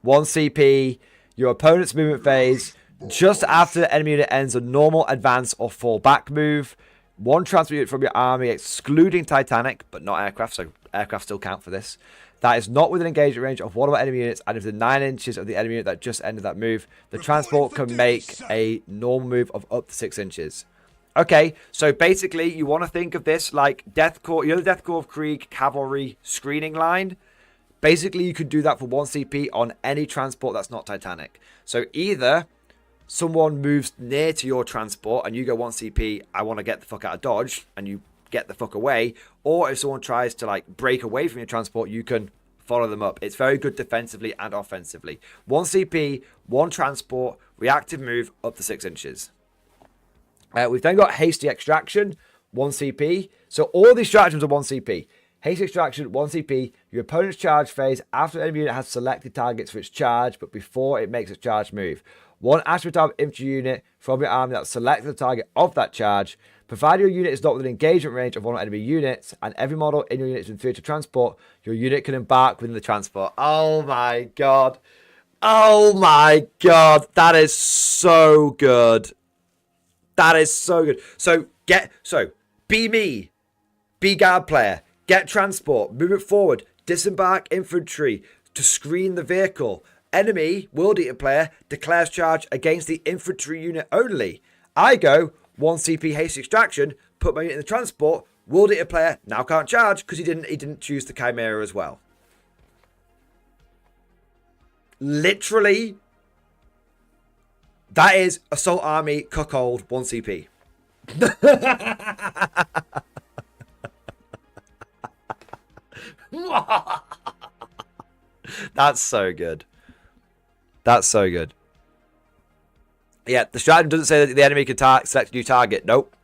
1 CP, your opponent's movement phase, just after the enemy unit ends a normal advance or fall back move, 1 transport unit from your army, excluding Titanic, but not aircraft, so aircraft still count for this, that is not within engagement range of one of our enemy units and is within 9 inches of the enemy unit that just ended that move. The transport can make a normal move of up to 6 inches. Okay, so basically you want to think of this like Death Corps, you know the Death Corps of Krieg cavalry screening line? Basically you could do that for 1 CP on any transport that's not Titanic. So either someone moves near to your transport and you go 1 CP, I want to get the fuck out of Dodge, and you get the fuck away, or if someone tries to like break away from your transport, you can follow them up. It's very good defensively and offensively. 1 CP, 1 transport, reactive move up to 6 inches. We've then got Hasty Extraction, 1 CP. So all these extractions are 1 CP. Hasty Extraction, 1 CP. Your opponent's charge phase after the enemy unit has selected targets for its charge, but before it makes its charge move. 1 ASTRA infantry unit from your army that selects the target of that charge. Provided your unit is not within engagement range of one of enemy units, and every model in your unit is inferior to transport, your unit can embark within the transport. Oh my god. Oh my god. That is so good. That is so good. So be me, be guard player, get transport, move it forward, disembark infantry to screen the vehicle. Enemy, World Eater player, declares charge against the infantry unit only. I go 1 CP haste extraction, put my unit in the transport. World Eater player now can't charge because he didn't choose the Chimera as well. Literally. That is Assault Army Cuckold 1 CP. That's so good. That's so good. Yeah, the stratagem doesn't say that the enemy can select a new target. Nope.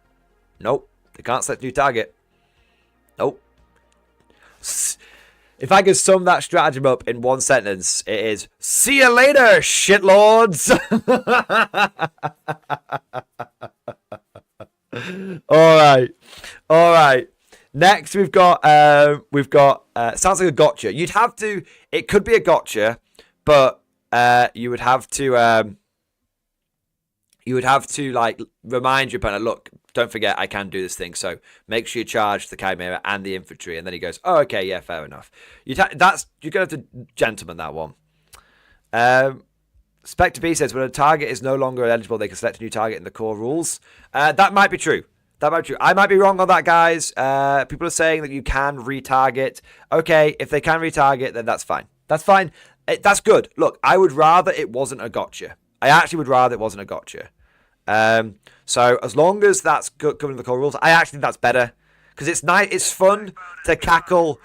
Nope. They can't select a new target. Nope. If I could sum that stratagem up in one sentence, it is, see you later, shitlords! Alright. Alright. Next, we've got, sounds like a gotcha. You'd have to, it could be a gotcha, but you would have to, like, remind your opponent, look, don't forget, I can do this thing, so make sure you charge the Chimera and the infantry. And then he goes, oh, okay, yeah, fair enough. You're going to have to gentleman that one. Spectre B says, when a target is no longer eligible, they can select a new target in the core rules. That might be true. That might be true. I might be wrong on that, guys. People are saying that you can retarget. Okay, if they can retarget, then that's fine. That's fine. That's good. Look, I would rather it wasn't a gotcha. I actually would rather it wasn't a gotcha. So as long as that's covering the core rules, I actually think that's better because it's nice. It's fun to cackle.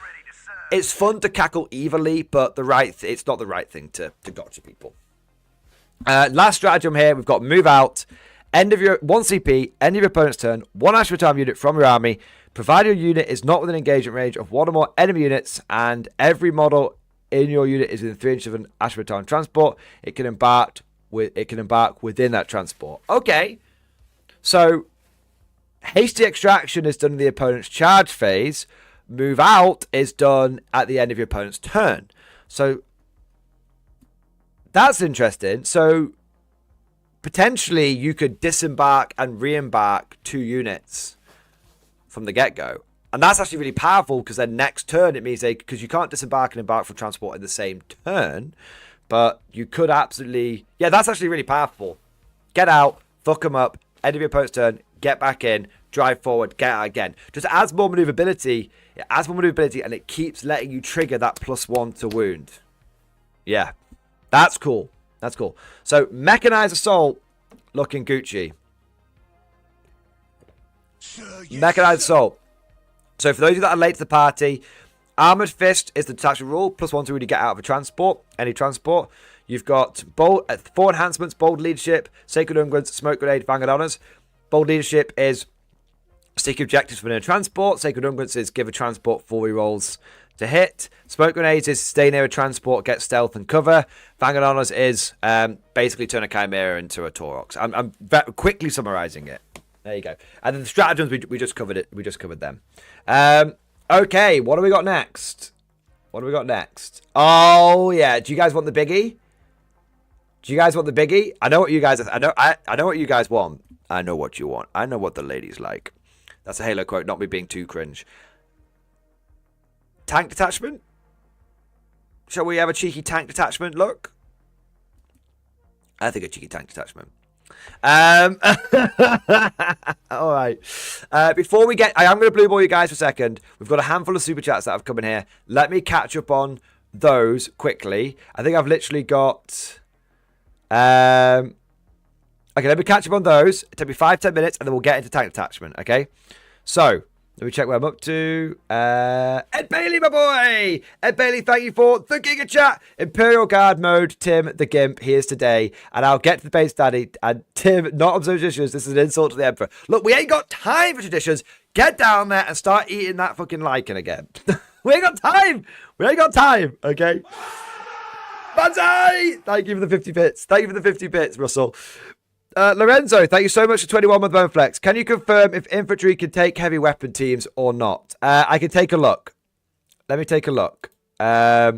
It's fun to cackle evilly, but it's not the right thing to gotcha people. Last stratagem here, we've got move out. End of your 1 CP, end of your opponent's turn, 1 Ashram unit from your army. Provided your unit is not within engagement range of 1 or more enemy units, and every model in your unit is within 3 inches of an Ashram transport, it can embark within that transport. Okay, so hasty extraction is done in the opponent's charge phase. Move out is done at the end of your opponent's turn. So that's interesting. So potentially you could disembark and re-embark 2 units from the get-go. And that's actually really powerful because then next turn it means because you can't disembark and embark from transport in the same turn. But you could absolutely... Yeah, that's actually really powerful. Get out, fuck them up, end of your opponent's turn, get back in, drive forward, get out again. Just adds more maneuverability. It adds more maneuverability and it keeps letting you trigger that +1 to wound. Yeah, that's cool. That's cool. So, Mechanized Assault looking Gucci. Mechanized Assault. So, for those of you that are late to the party... Armored Fist is the detachment rule, +1 to really get out of a transport, any transport. You've got 4 enhancements, Bold Leadership, Sacred Unguents, Smoke Grenade, Vanguard Honors. Bold Leadership is stick objectives within a transport. Sacred Unguents is give a transport 4 rerolls to hit. Smoke Grenades is stay near a transport, get stealth and cover. Vanguard Honors is basically turn a Chimera into a Taurox. I'm quickly summarizing it. There you go. And then the stratagems, we just covered it. We just covered them. Okay, what do we got next? What do we got next? Oh yeah, do you guys want the biggie? Do you guys want the biggie? I know what you guys. I know what you guys want. I know what you want. I know what the ladies like. That's a Halo quote, not me being too cringe. Tank detachment? Shall we have a cheeky tank detachment look? I think a cheeky tank detachment. All right. Before we get, I am going to blue ball you guys for a second. We've got a handful of super chats that have come in here. Let me catch up on those quickly. I think I've literally got. Okay, let me catch up on those. It'll take me 5-10 minutes, and then we'll get into tank detachment. Okay. So let me check where I'm up to. Ed Bailey, my boy! Ed Bailey, thank you for the Giga Chat. Imperial Guard mode, Tim the Gimp, he is today. And I'll get to the base daddy. And Tim, not observe traditions. This is an insult to the Emperor. Look, we ain't got time for traditions. Get down there and start eating that fucking lichen again. We ain't got time. We ain't got time, okay? Banzai! Thank you for the 50 bits. Thank you for the 50 bits, Russell. Lorenzo, thank you so much for 21 with Boneflex. Can you confirm if infantry can take heavy weapon teams or not? I can take a look. Let me take a look. Let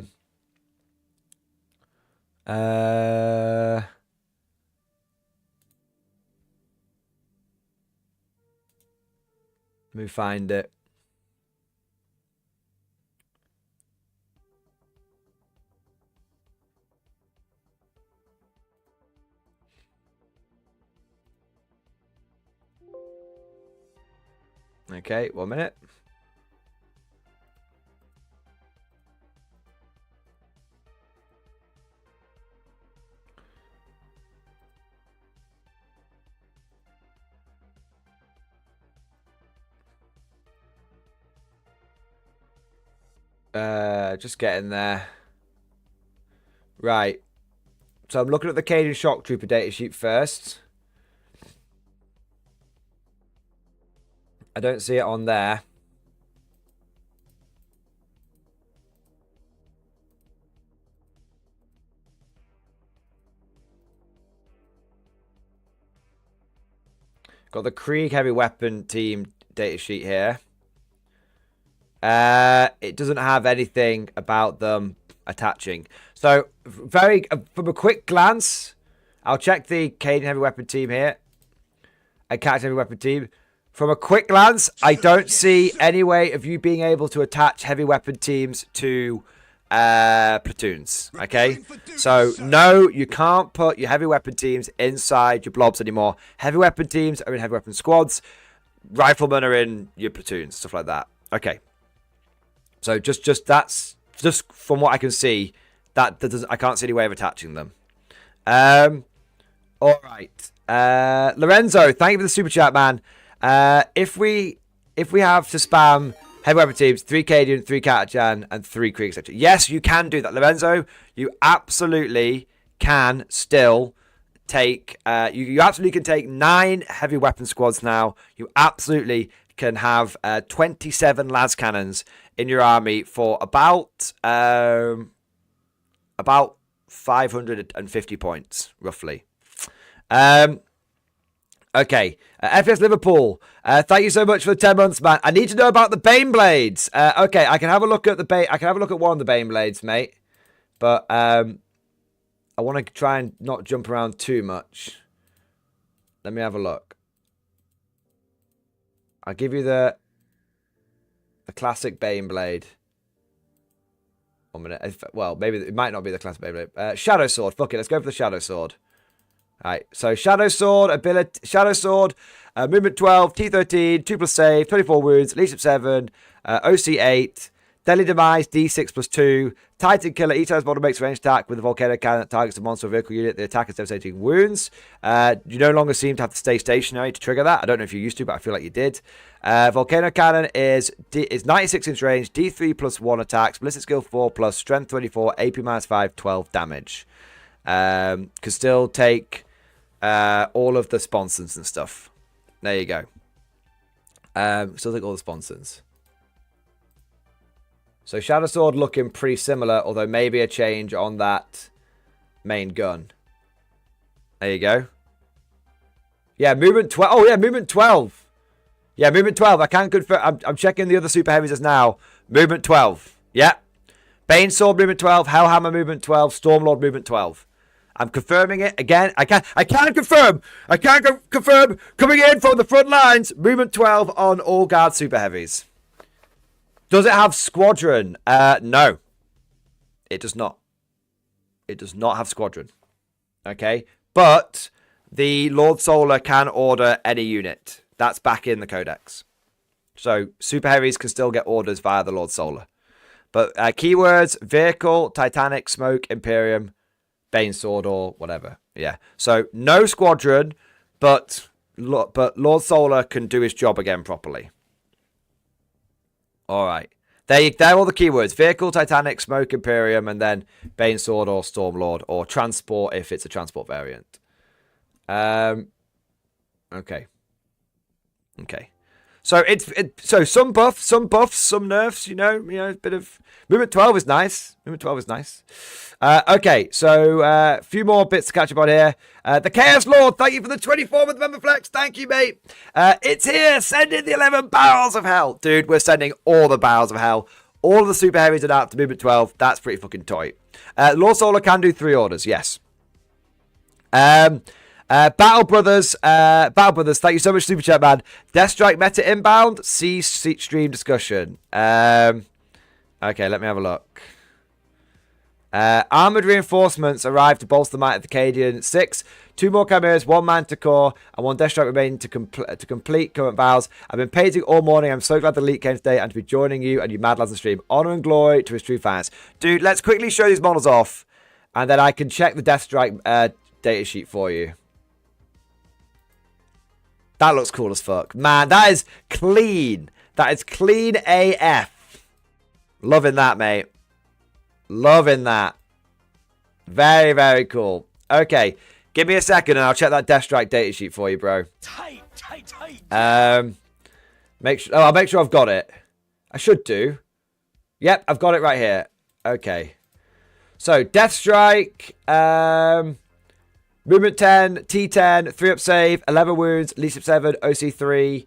me find it. Okay, 1 minute. Just getting there. Right. So I'm looking at the Cadian Shock Trooper datasheet first. I don't see it on there. Got the Krieg Heavy Weapon Team datasheet here. It doesn't have anything about them attaching. So, from a quick glance, I'll check the Cadian Heavy Weapon Team here. And Captain Heavy Weapon Team. From a quick glance, I don't see any way of you being able to attach heavy weapon teams to platoons. Okay? So, no, you can't put your heavy weapon teams inside your blobs anymore. Heavy weapon teams are in heavy weapon squads. Riflemen are in your platoons, stuff like that. Okay. So that's just from what I can see, that doesn't, I can't see any way of attaching them. All right. Lorenzo, thank you for the super chat, man. If we have to spam heavy weapon teams, 3 Cadian, 3 Katajan, and 3 Krieg, etc. Yes, you can do that, Lorenzo. You absolutely can still take. You absolutely can take 9 heavy weapon squads now. You absolutely can have 27 las cannons in your army for about 550 points, roughly. Okay, FS Liverpool, thank you so much for the 10 months, man. I need to know about the Bane Blades. Okay, I can have a look at I can have a look at one of the Bane Blades, mate. But I want to try and not jump around too much. Let me have a look. I'll give you the classic Bane Blade. 1 minute. Well, maybe it might not be the classic Bane Blade. Shadow Sword. Fuck it. Let's go for the Shadow Sword. Alright. So Shadow Sword ability. Shadow Sword. Movement 12. T13. 2+ save. 24 wounds. Leadership 7. OC 8. Deadly Demise. D6+2. Titan Killer. Each time this model makes a ranged attack with a volcano cannon that targets a monster or vehicle unit. The attack is devastating wounds. You no longer seem to have to stay stationary to trigger that. I don't know if you used to, but I feel like you did. Volcano Cannon is 96-inch range, D3+1 attacks, ballistic skill 4+, strength 24, AP -5, 12 damage. Can still take all of the sponsons and stuff. There you go. Still take all the sponsons. So Shadow Sword looking pretty similar, although maybe a change on that main gun. There you go. Yeah, movement 12. Oh, yeah, movement 12. Yeah, movement 12. I can't confirm. I'm checking the other super heavies as now. Movement 12. Yeah. Bane Sword movement 12. Hellhammer movement 12. Stormlord movement 12. I'm confirming it again. I can confirm. I can confirm. Coming in from the front lines. Movement 12 on all guard super heavies. Does it have squadron? No. It does not. It does not have squadron. Okay. But the Lord Solar can order any unit. That's back in the Codex. So super heavies can still get orders via the Lord Solar. But keywords, vehicle, Titanic, smoke, Imperium, Bane Sword, or whatever. Yeah. So no squadron, but Lord Solar can do his job again properly. All right. There are all the keywords. Vehicle, Titanic, smoke, Imperium, and then Bane Sword or Stormlord, or transport if it's a transport variant. Okay. Okay. So so some buffs, some nerfs, you know, a bit of movement 12 is nice. Movement 12 is nice. Okay, so a few more bits to catch up on here. The Chaos Lord, thank you for the 24th member flex. Thank you, mate. It's here. Send in the 11 barrels of hell. Dude, we're sending all the barrels of hell. All of the super heavies are out to movement 12. That's pretty fucking tight. Lord Solar can do 3 orders, yes. Battle Brothers, thank you so much, Super Chat, man. Death Strike meta inbound, see stream discussion. Okay, let me have a look. Armored reinforcements arrived to bolster the might of the Cadian. 6, 2 more chimeras, 1 Manticore, and 1 Death Strike remaining to complete current vows. I've been paging all morning. I'm so glad the leak came today and to be joining you and you mad lads on stream. Honor and glory to his true fans. Dude, let's quickly show these models off, and then I can check the Death Strike datasheet for you. That looks cool as fuck. Man, that is clean. That is clean AF. Loving that, mate. Loving that. Very, very cool. Okay, give me a second and I'll check that Death Strike datasheet for you, bro. Tight, tight, tight. Make sure. Oh, I'll make sure I've got it. I should do. Yep, I've got it right here. Okay. So Death Strike. Movement 10, T10, 3 up save, 11 wounds, least up 7, OC 3.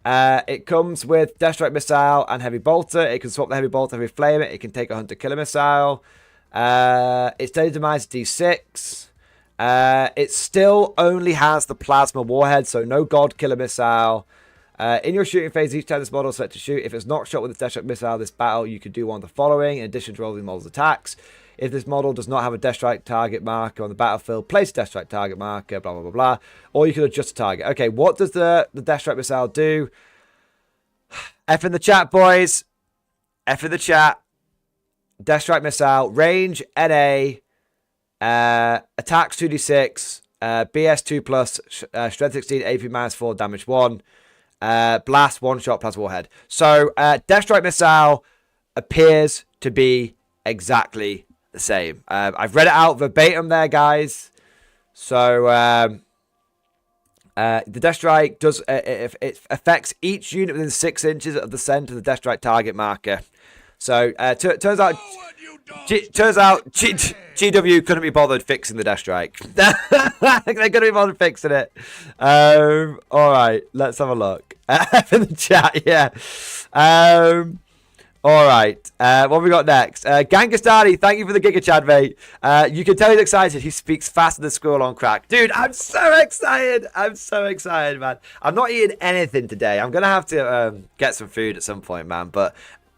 It comes with Death Strike Missile and Heavy Bolter. It can swap the Heavy Bolter, Heavy Flame. It can take a Hunter Killer Missile. Its daily demise is D6. It still only has the Plasma Warhead, so no God Killer Missile. In your shooting phase, each time this model is set to shoot, if it's not shot with its Death Strike Missile this battle, you could do one of the following, in addition to all the model's attacks. If this model does not have a Death Strike target marker on the battlefield, place a Death Strike target marker, blah, blah, blah, blah. Or you can adjust the target. Okay, what does the Death Strike Missile do? F in the chat, boys. F in the chat. Death Strike Missile. Range, NA. Attacks, 2d6. BS 2+. Strength 16, AP -4, damage 1. Blast, 1-shot, plus Warhead. So, Death Strike Missile appears to be exactly the same. I've read it out verbatim there, guys. So the Death Strike does it affects each unit within 6 inches of the center of the Death Strike target marker. So turns out GW couldn't be bothered fixing the Death Strike. They couldn't be bothered fixing it. All right, let's have a look in the chat. Yeah. All right, what have we got next? Gangastani, thank you for the Giga Chad, mate. You can tell he's excited. He speaks faster than Squirrel on Crack. Dude, I'm so excited. I'm so excited, man. I'm not eating anything today. I'm going to have to get some food at some point, man. But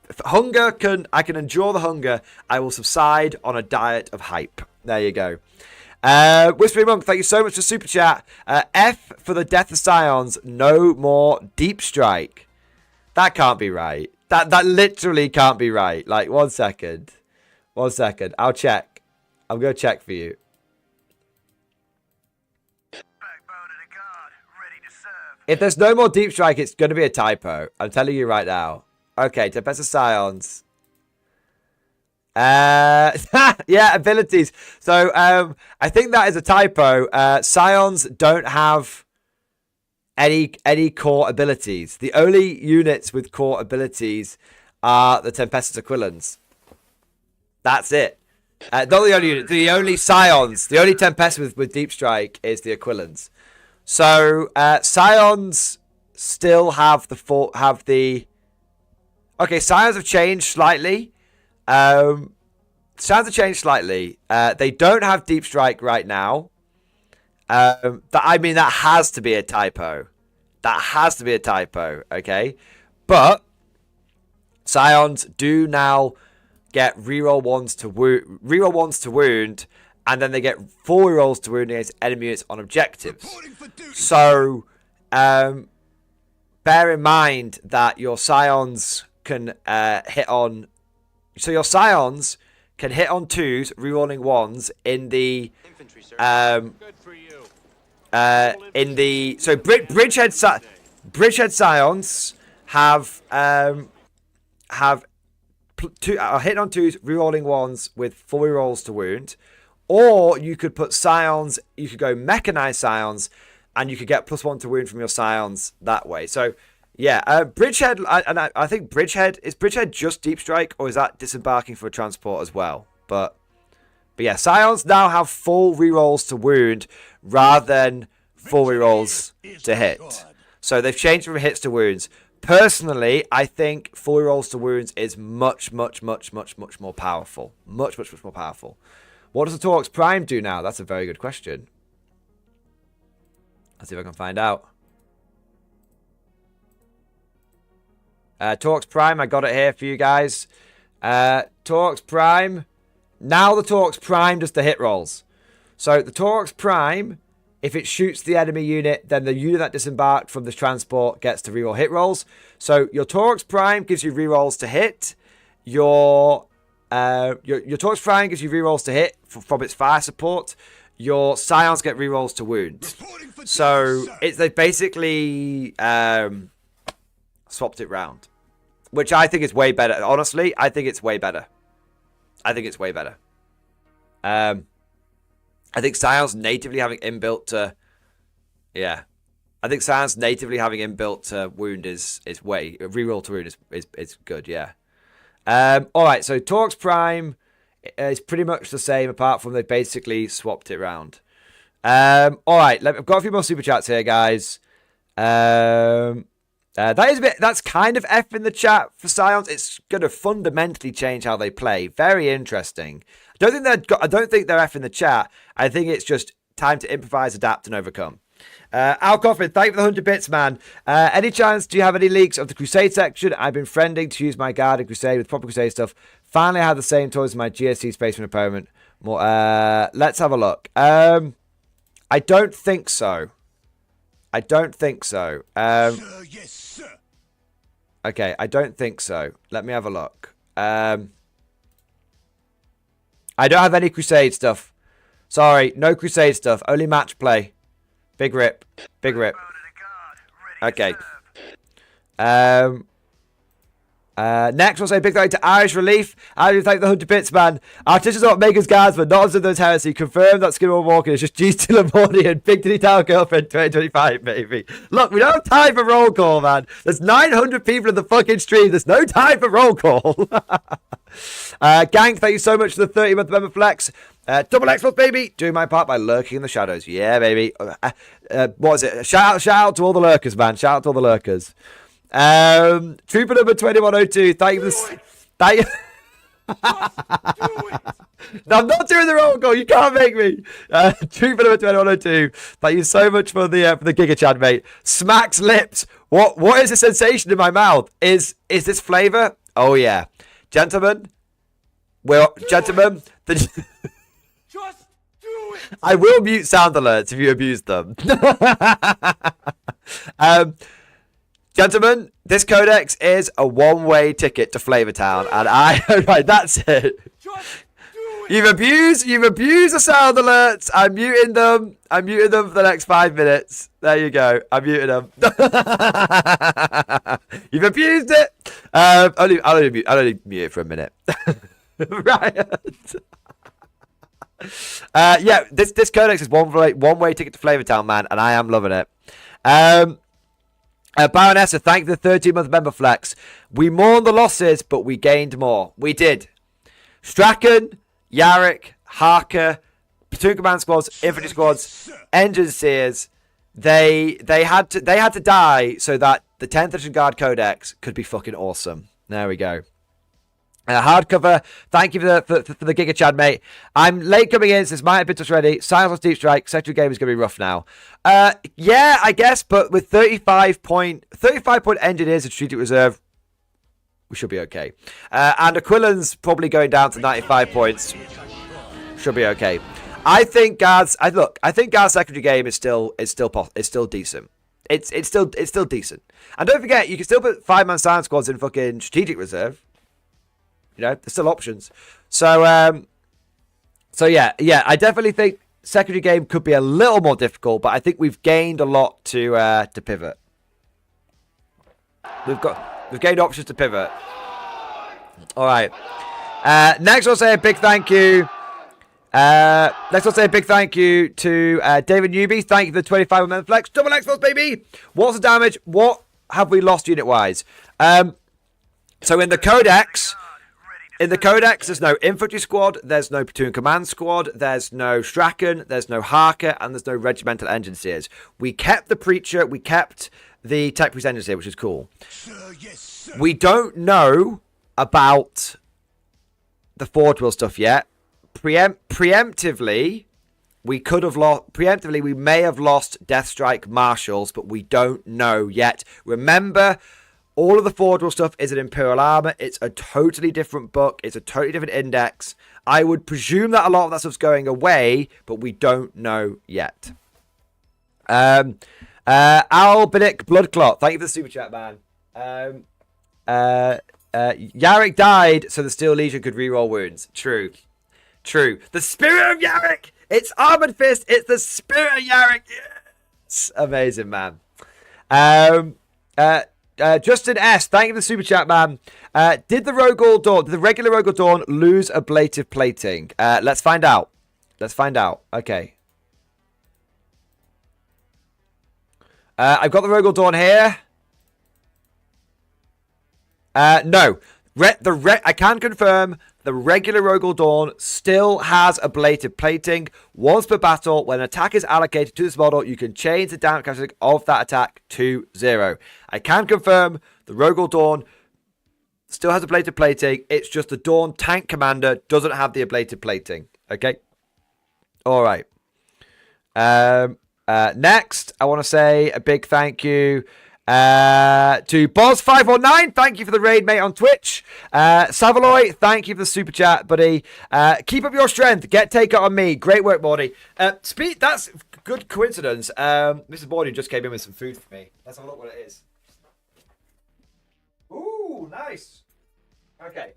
if I can endure the hunger. I will subside on a diet of hype. There you go. Whispering Monk, thank you so much for Super Chat. F for the Death of Scions. No more Deep Strike. That can't be right. That literally can't be right. Like, 1 second. 1 second. I'll check. I'm going to check for you. If there's no more Deep Strike, it's going to be a typo. I'm telling you right now. Okay, Tempest of Scions. Yeah, abilities. So, I think that is a typo. Scions don't have any core abilities. The only units with core abilities are the Tempestus Aquilans. That's it. Not the only unit. The only Scions. The only Tempest with Deep Strike is the Aquilans. So Scions still have the Okay, Scions have changed slightly. Scions have changed slightly. They don't have Deep Strike right now. That has to be a typo. That has to be a typo, okay? But Scions do now get reroll 1s to wound, and then they get 4 rerolls to wound against enemy units on objectives. So bear in mind that your Scions can hit on. So your Scions can hit on 2s, rerolling 1s in the Bridgehead Scions have hit on 2s, rerolling 1s with 4 rerolls to wound, or you could put Scions. You could go Mechanized Scions, and you could get +1 to wound from your Scions that way. So yeah, Bridgehead, I think Bridgehead is just Deep Strike, or is that disembarking for a transport as well? But yeah, Scions now have full rerolls to wound rather than 4 rerolls to hit. So they've changed from hits to wounds. Personally, I think 4 rerolls to wounds is much more powerful. Much more powerful. What does the Torx Prime do now? That's a very good question. Let's see if I can find out. Torx Prime, I got it here for you guys. Torx Prime. Now the Torx Prime does the hit rolls. So the Torx Prime, if it shoots the enemy unit, then the unit that disembarked from this transport gets to reroll hit rolls. So your Torx Prime gives you rerolls to hit. Your Torx Prime gives you rerolls to hit from its fire support. Your Scions get rerolls to wound. So they basically swapped it round. which I think is way better. Honestly, I think it's way better. I think it's way better. I think Science natively having inbuilt yeah. I think Science natively having inbuilt wound is way reroll to wound is good, yeah. Alright, so Torx Prime is pretty much the same apart from they basically swapped it around. Alright, I've got a few more super chats here, guys. That's kind of F in the chat for Science. It's going to fundamentally change how they play. Very interesting. I don't think they're F in the chat. I think it's just time to improvise, adapt, and overcome. Al Coffin, thank you for the 100 bits, man. Any chance do you have any leaks of the Crusade section? I've been friending to use my guard in Crusade with proper Crusade stuff. Finally, I have the same toys in my GSC space for an opponent. More. Let's have a look. I don't think so. I don't think so. Sir, yes, sir. Okay, I don't think so. Let me have a look. I don't have any Crusade stuff. Sorry, no Crusade stuff. Only match play. Big rip. Big rip. Okay. Next, we'll say big thank you to Irish Relief. I thank the 100 bits, man. Artists not Maker's Guardsman, not as of those heresy. Confirmed that Skinner Walker is just G still a Mordian. Big Diddy Tower Girlfriend 2025, maybe. Look, we don't have time for roll call, man. There's 900 people in the fucking stream. There's no time for roll call. Gang, thank you so much for the 30-month member flex. Double Xbox, baby. Doing my part by lurking in the shadows. Yeah, baby. What was it? Shout out to all the lurkers, man. Shout out to all the lurkers. Trooper number 2102. Thank you for the... No, I'm not doing the roll call. You can't make me. Trooper number 2102. Thank you so much for the Giga Chad, mate. Smacks lips. What is the sensation in my mouth? Is this flavor? Oh yeah, gentlemen. Gentlemen. Just do it. I will mute sound alerts if you abuse them. Gentlemen, this codex is a one-way ticket to Flavortown, and right, that's it. You've abused the sound alerts. I'm muting them. I'm muting them for the next 5 minutes. There you go. I'm muting them. You've abused it. I'll only mute it for a minute. Right. Yeah, this codex is one-way ticket to Flavortown, man, and I am loving it. Baronessa, thank you for the 13-month member flex. We mourned the losses, but we gained more. We did. Strachan, Yarrick, Harker, platoon command squads, infantry squads, engine seers, they had to die so that the 10th edition guard codex could be fucking awesome. There we go. Hardcover, thank you for the Giga Chad, mate. I'm late coming in, so this might have been just ready. Silence on Deep Strike, secondary game is going to be rough now. Yeah, I guess, but with 35 point engineers and strategic reserve, we should be okay. And Aquilans probably going down to 95 points. Should be okay. I think Guard's secondary game is still decent. It's still decent. And don't forget, you can still put 5-man silent squads in fucking strategic reserve. You know, there's still options. So yeah, I definitely think secondary game could be a little more difficult, but I think we've gained a lot to pivot. We've gained options to pivot. All right. Next, I'll say a big thank you. Next, I'll say a big thank you to David Newby. Thank you for the 25-month flex. Double Xbox, baby. What's the damage? What have we lost unit-wise? So in the Codex, there's no infantry squad, there's no platoon command squad, there's no Strachan, there's no Harker, and there's no regimental engine seers. We kept the Preacher, we kept the Tech Priest engine seer, which is cool. Sir, yes, sir. We don't know about the Forge Wheel stuff yet. Preemptively, we may have lost Deathstrike Marshals, but we don't know yet. Remember, all of the Forge Wheel stuff is an Imperial Armor. It's a totally different book. It's a totally different index. I would presume that a lot of that stuff's going away, but we don't know yet. Albinic Bloodclot, thank you for the super chat, man. Yarrick died so the Steel Legion could reroll wounds. True. The spirit of Yarrick! It's Armored Fist! It's the spirit of Yarrick! Yes! Amazing, man. Justin S, thank you for the super chat, man. Did the regular Rogol Dawn lose ablative plating? Let's find out. Let's find out. Okay. I've got the Rogol Dawn here. No. I can confirm the regular Rogol Dawn still has ablative plating. Once per battle, when an attack is allocated to this model, you can change the damage characteristic of that attack to 0. I can confirm the Rogol Dawn still has ablative plating. It's just the Dawn Tank Commander doesn't have the ablative plating. Okay? Alright. Next, I want to say a big thank you to Boz519, thank you for the raid, mate, on Twitch. Savaloy, thank you for the super chat, buddy. Keep up your strength. Get take out on me. Great work, Mordy. That's good coincidence. Mrs. Mordian just came in with some food for me. Let's have a look what it is. Ooh, nice. Okay.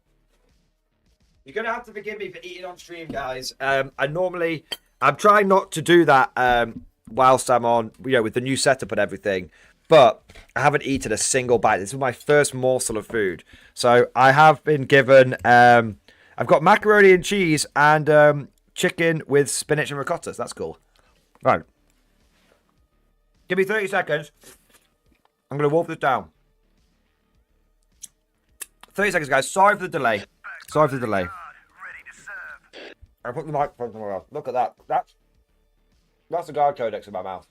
You're gonna have to forgive me for eating on stream, guys. I'm trying not to do that whilst I'm on, with the new setup and everything. But I haven't eaten a single bite. This is my first morsel of food. So I have been given, I've got macaroni and cheese and chicken with spinach and ricotta. So that's cool. Right. Give me 30 seconds. I'm going to wolf this down. 30 seconds, guys. Sorry for the delay. Sorry for the delay. I put the microphone somewhere else. Look at that. That's the guard codex in my mouth.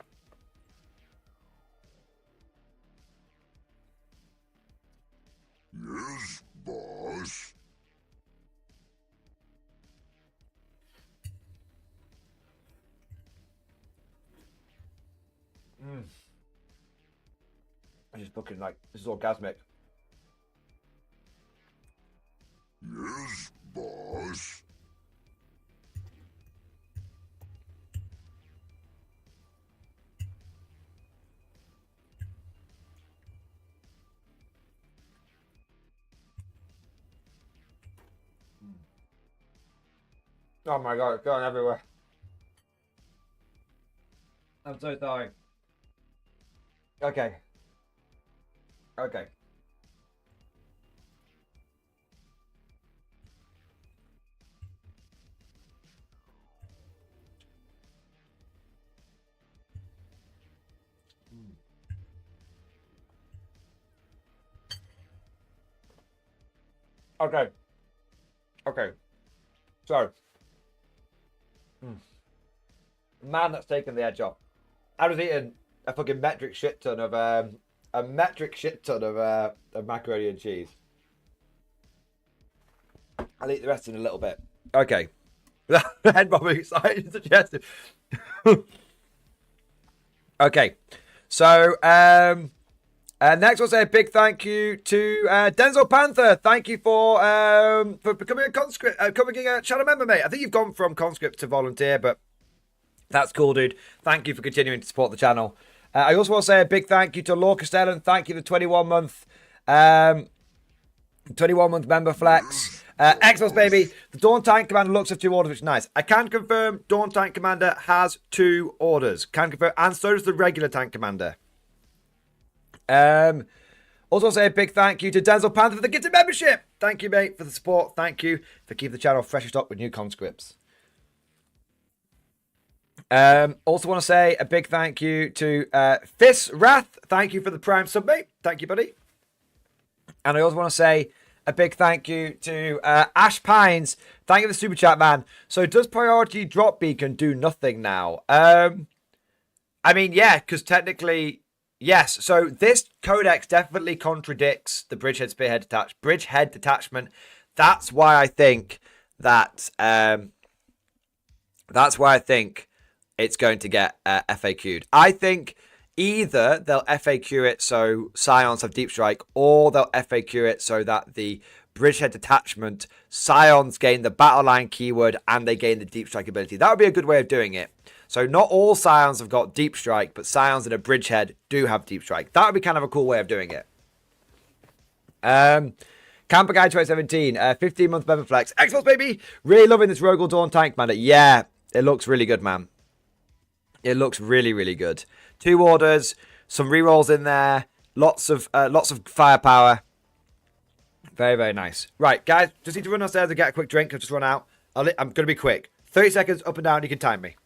Yes, boss. I'm just looking like this is orgasmic. Yes, boss. Oh my god, it's going everywhere. I'm so sorry. Okay. Okay. Okay. Okay. So. Man, that's taken the edge off. I was eating a fucking metric shit ton of macaroni and cheese. I'll eat the rest in a little bit. Okay. Head bobbing excited suggested. Okay. So next we'll say a big thank you to Denzel Panther. Thank you for becoming a conscript, becoming a channel member, mate. I think you've gone from conscript to volunteer, but that's cool, dude. Thank you for continuing to support the channel. I also want to say a big thank you to Law Castellan. Thank you for the 21-month member flex. Xbox, baby. The Dawn Tank Commander looks at 2 orders, which is nice. I can confirm Dawn Tank Commander has 2 orders. Can confirm, and so does the regular Tank Commander. Also say a big thank you to Denzel Panther for the gifted membership. Thank you, mate, for the support. Thank you for keeping the channel fresh stock with new conscripts. Also want to say a big thank you to Fis Wrath. Thank you for the Prime sub, mate. Thank you, buddy. And I also want to say a big thank you to Ash Pines. Thank you for the super chat, man. So does priority drop beacon do nothing now? I mean, yeah, because technically, yes. So this codex definitely contradicts the bridgehead spearhead bridgehead detachment. That's why I think that. That's why I think it's going to get FAQ'd. I think either they'll FAQ it so Scions have deep strike, or they'll FAQ it so that the bridgehead detachment Scions gain the battle line keyword and they gain the deep strike ability. That would be a good way of doing it. So not all Scions have got deep strike, but Scions and a bridgehead do have deep strike. That would be kind of a cool way of doing it. Camper Guy 2017, 15-month member flex. Xbox, baby! Really loving this Rogol Dawn Tank Commander. Yeah, it looks really good, man. It looks really, really good. 2 orders, some rerolls in there. Lots of firepower. Very, very nice. Right, guys, just need to run downstairs and get a quick drink. I've just run out. I'm going to be quick. 30 seconds up and down. You can time me.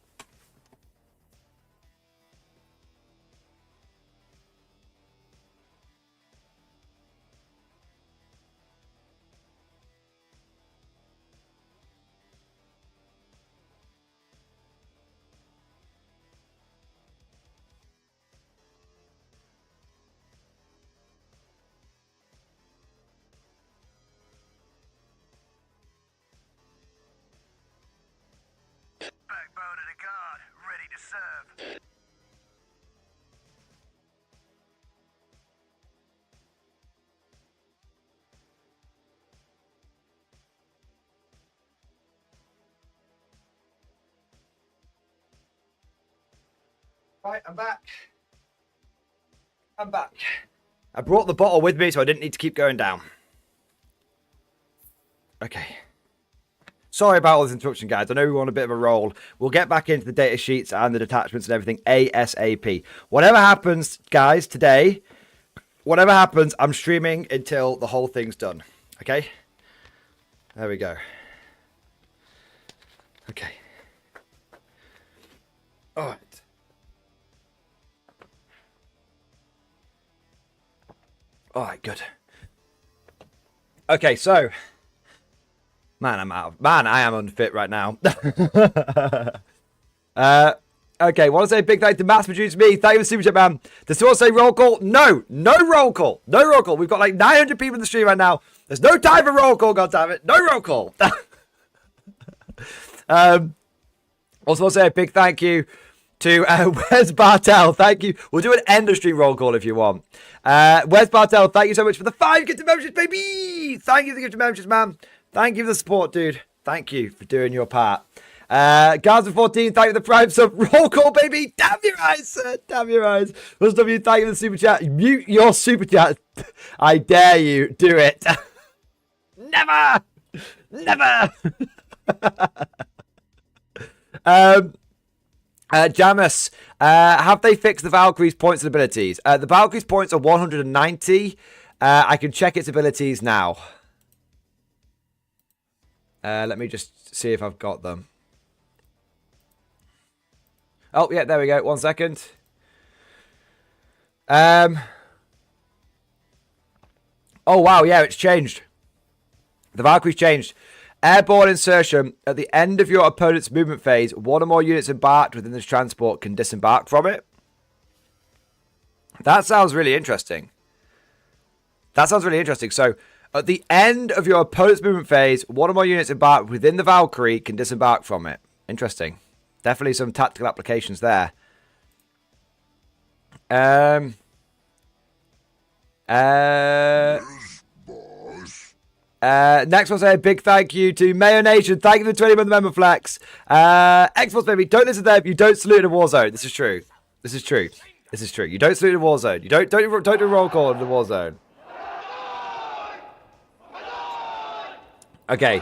Backbone of the guard, ready to serve. Right, I'm back. I'm back. I brought the bottle with me, so I didn't need to keep going down. Okay. Sorry about all this interruption, guys. I know we were on a bit of a roll. We'll get back into the data sheets and the detachments and everything ASAP. Whatever happens, guys, today, whatever happens, I'm streaming until the whole thing's done. Okay? There we go. Okay. All right. All right, good. Okay, so... Man, I am unfit right now. Okay, want to say a big thank you to Mass Produce Me. Thank you for Super Chat, man. Does someone say roll call? No, no roll call. No roll call. We've got like 900 people in the stream right now. There's no time for roll call, goddammit. No roll call. Also want to say a big thank you to Wes Bartel. Thank you. We'll do an end of stream roll call if you want. Wes Bartel, thank you so much for the 5 gifted memberships, baby. Thank you for the gifted memberships, man. Thank you for the support, dude. Thank you for doing your part. Gaza 14, thank you for the prime sub. Roll call, baby. Damn your eyes, sir. Damn your eyes. Most of you, thank you for the super chat. Mute your super chat. I dare you. Do it. Never. Never. Jamus, have they fixed the Valkyrie's points and abilities? The Valkyrie's points are 190. I can check its abilities now. Let me just see if I've got them. Oh, yeah, there we go. 1 second. Oh, wow, yeah, it's changed. The Valkyrie's changed. Airborne insertion. At the end of your opponent's movement phase, one or more units embarked within this transport can disembark from it. That sounds really interesting. That sounds really interesting. So, at the end of your opponent's movement phase, one or more units embarked within the Valkyrie can disembark from it. Interesting. Definitely some tactical applications there. Next one, say a big thank you to Mayo Nation. Thank you for the 20 month member flex. Xbox baby, don't listen to them. You don't salute in a war zone. This is true. This is true. This is true. You don't salute in a war zone. You don't do roll call in the war zone. Okay.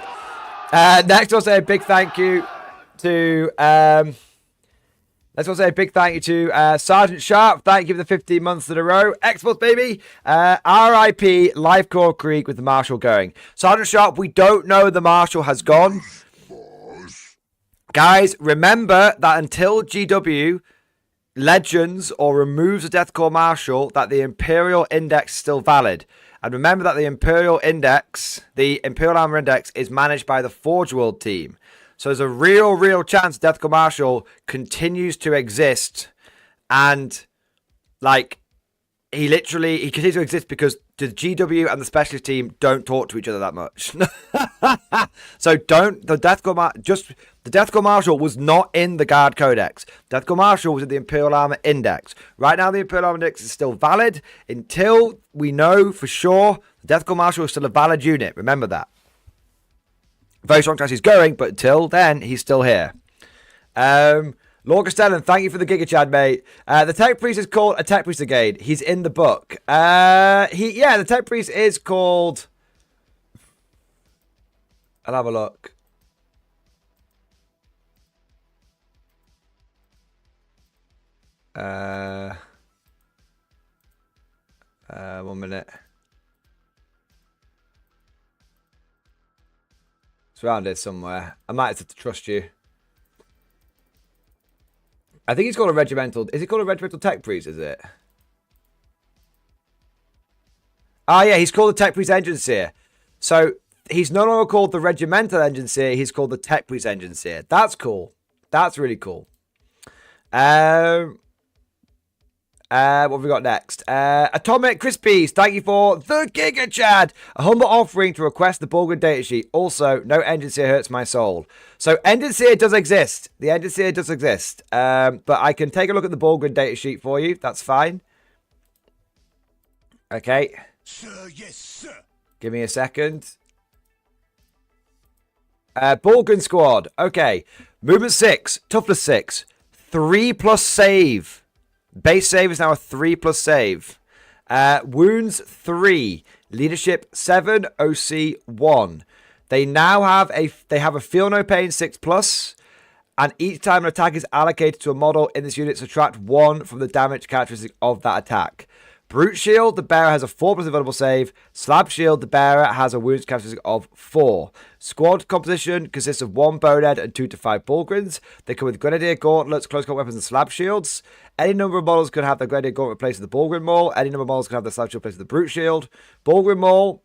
Next, I'll say a big thank you to Sergeant Sharp. Thank you for the 15 months in a row. Xbox baby. RIP Lifecore Creek with the Marshal going. Sergeant Sharp, we don't know the Marshal has gone. Guys, remember that until GW legends or removes a Deathcore Marshal, that the Imperial Index is still valid. And remember that the Imperial Index, the Imperial Armor Index, is managed by the Forge World team. So there's a real chance Deathcore Marshal continues to exist. And, like, he continues to exist because the GW and the Specialist team don't talk to each other that much. So the Deathcore Marshal was not in the Guard Codex. Deathcore Marshal was in the Imperial Armor Index. Right now, the Imperial Armor Index is still valid until we know for sure the Deathcore Marshal is still a valid unit. Remember that. Very strong chance he's going, but until then, he's still here. Lord Castellan, thank you for the Giga Chad, mate. The Tech Priest is called a Tech Priest again. He's in the book. The Tech Priest is called... I'll have a look. 1 minute. It's around here somewhere. I might have to trust you. I think he's called a regimental. Is it called a regimental tech priest? Is it? Ah, yeah, he's called the tech priest engine seer. So he's no longer called the regimental engine seer. He's called the tech priest engine seer. That's cool. That's really cool. What have we got next? Atomic Crispies, thank you for the Giga Chad. A humble offering to request the Bulgarian datasheet. Also, no engine seer hurts my soul. So engine seer does exist. The engine seer does exist. But I can take a look at the Bulgarian datasheet for you. That's fine. Okay. Sir, yes, sir. Give me a second. Bulgarian squad. Okay. Movement 6. Toughness 6. 3+ save. Base save is now a 3+ save. Wounds 3. Leadership 7. OC 1. They now have a feel no pain 6+. And each time an attack is allocated to a model in this unit, subtract 1 from the damage characteristic of that attack. Brute Shield, the bearer has a 4+ available save. Slab Shield, the bearer has a wounds characteristic of 4. Squad composition consists of 1 Bonehead and 2 to 5 Bulgarians. They come with Grenadier Gauntlets, Close Combat Weapons, and Slab Shields. Any number of models can have the Grenadier Gauntlet replaced with the Bulgarian Maul. Any number of models can have the Slab Shield replaced with the Brute Shield. Bulgarian Maul,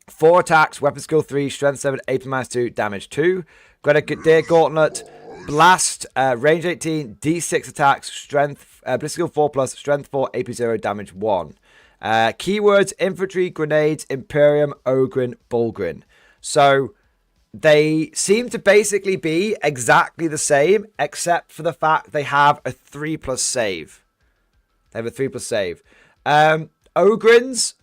4 attacks, Weapon Skill 3, Strength 7, AP-2, Damage 2. Grenadier Gauntlet, Blast, range 18, D6 attacks, strength, Skill 4+, strength 4, AP 0, damage 1. Keywords, infantry, grenades, Imperium, Ogrin, Bulgrin. So they seem to basically be exactly the same, except for the fact they have a 3+ save. They have a 3+ save. Ogrins,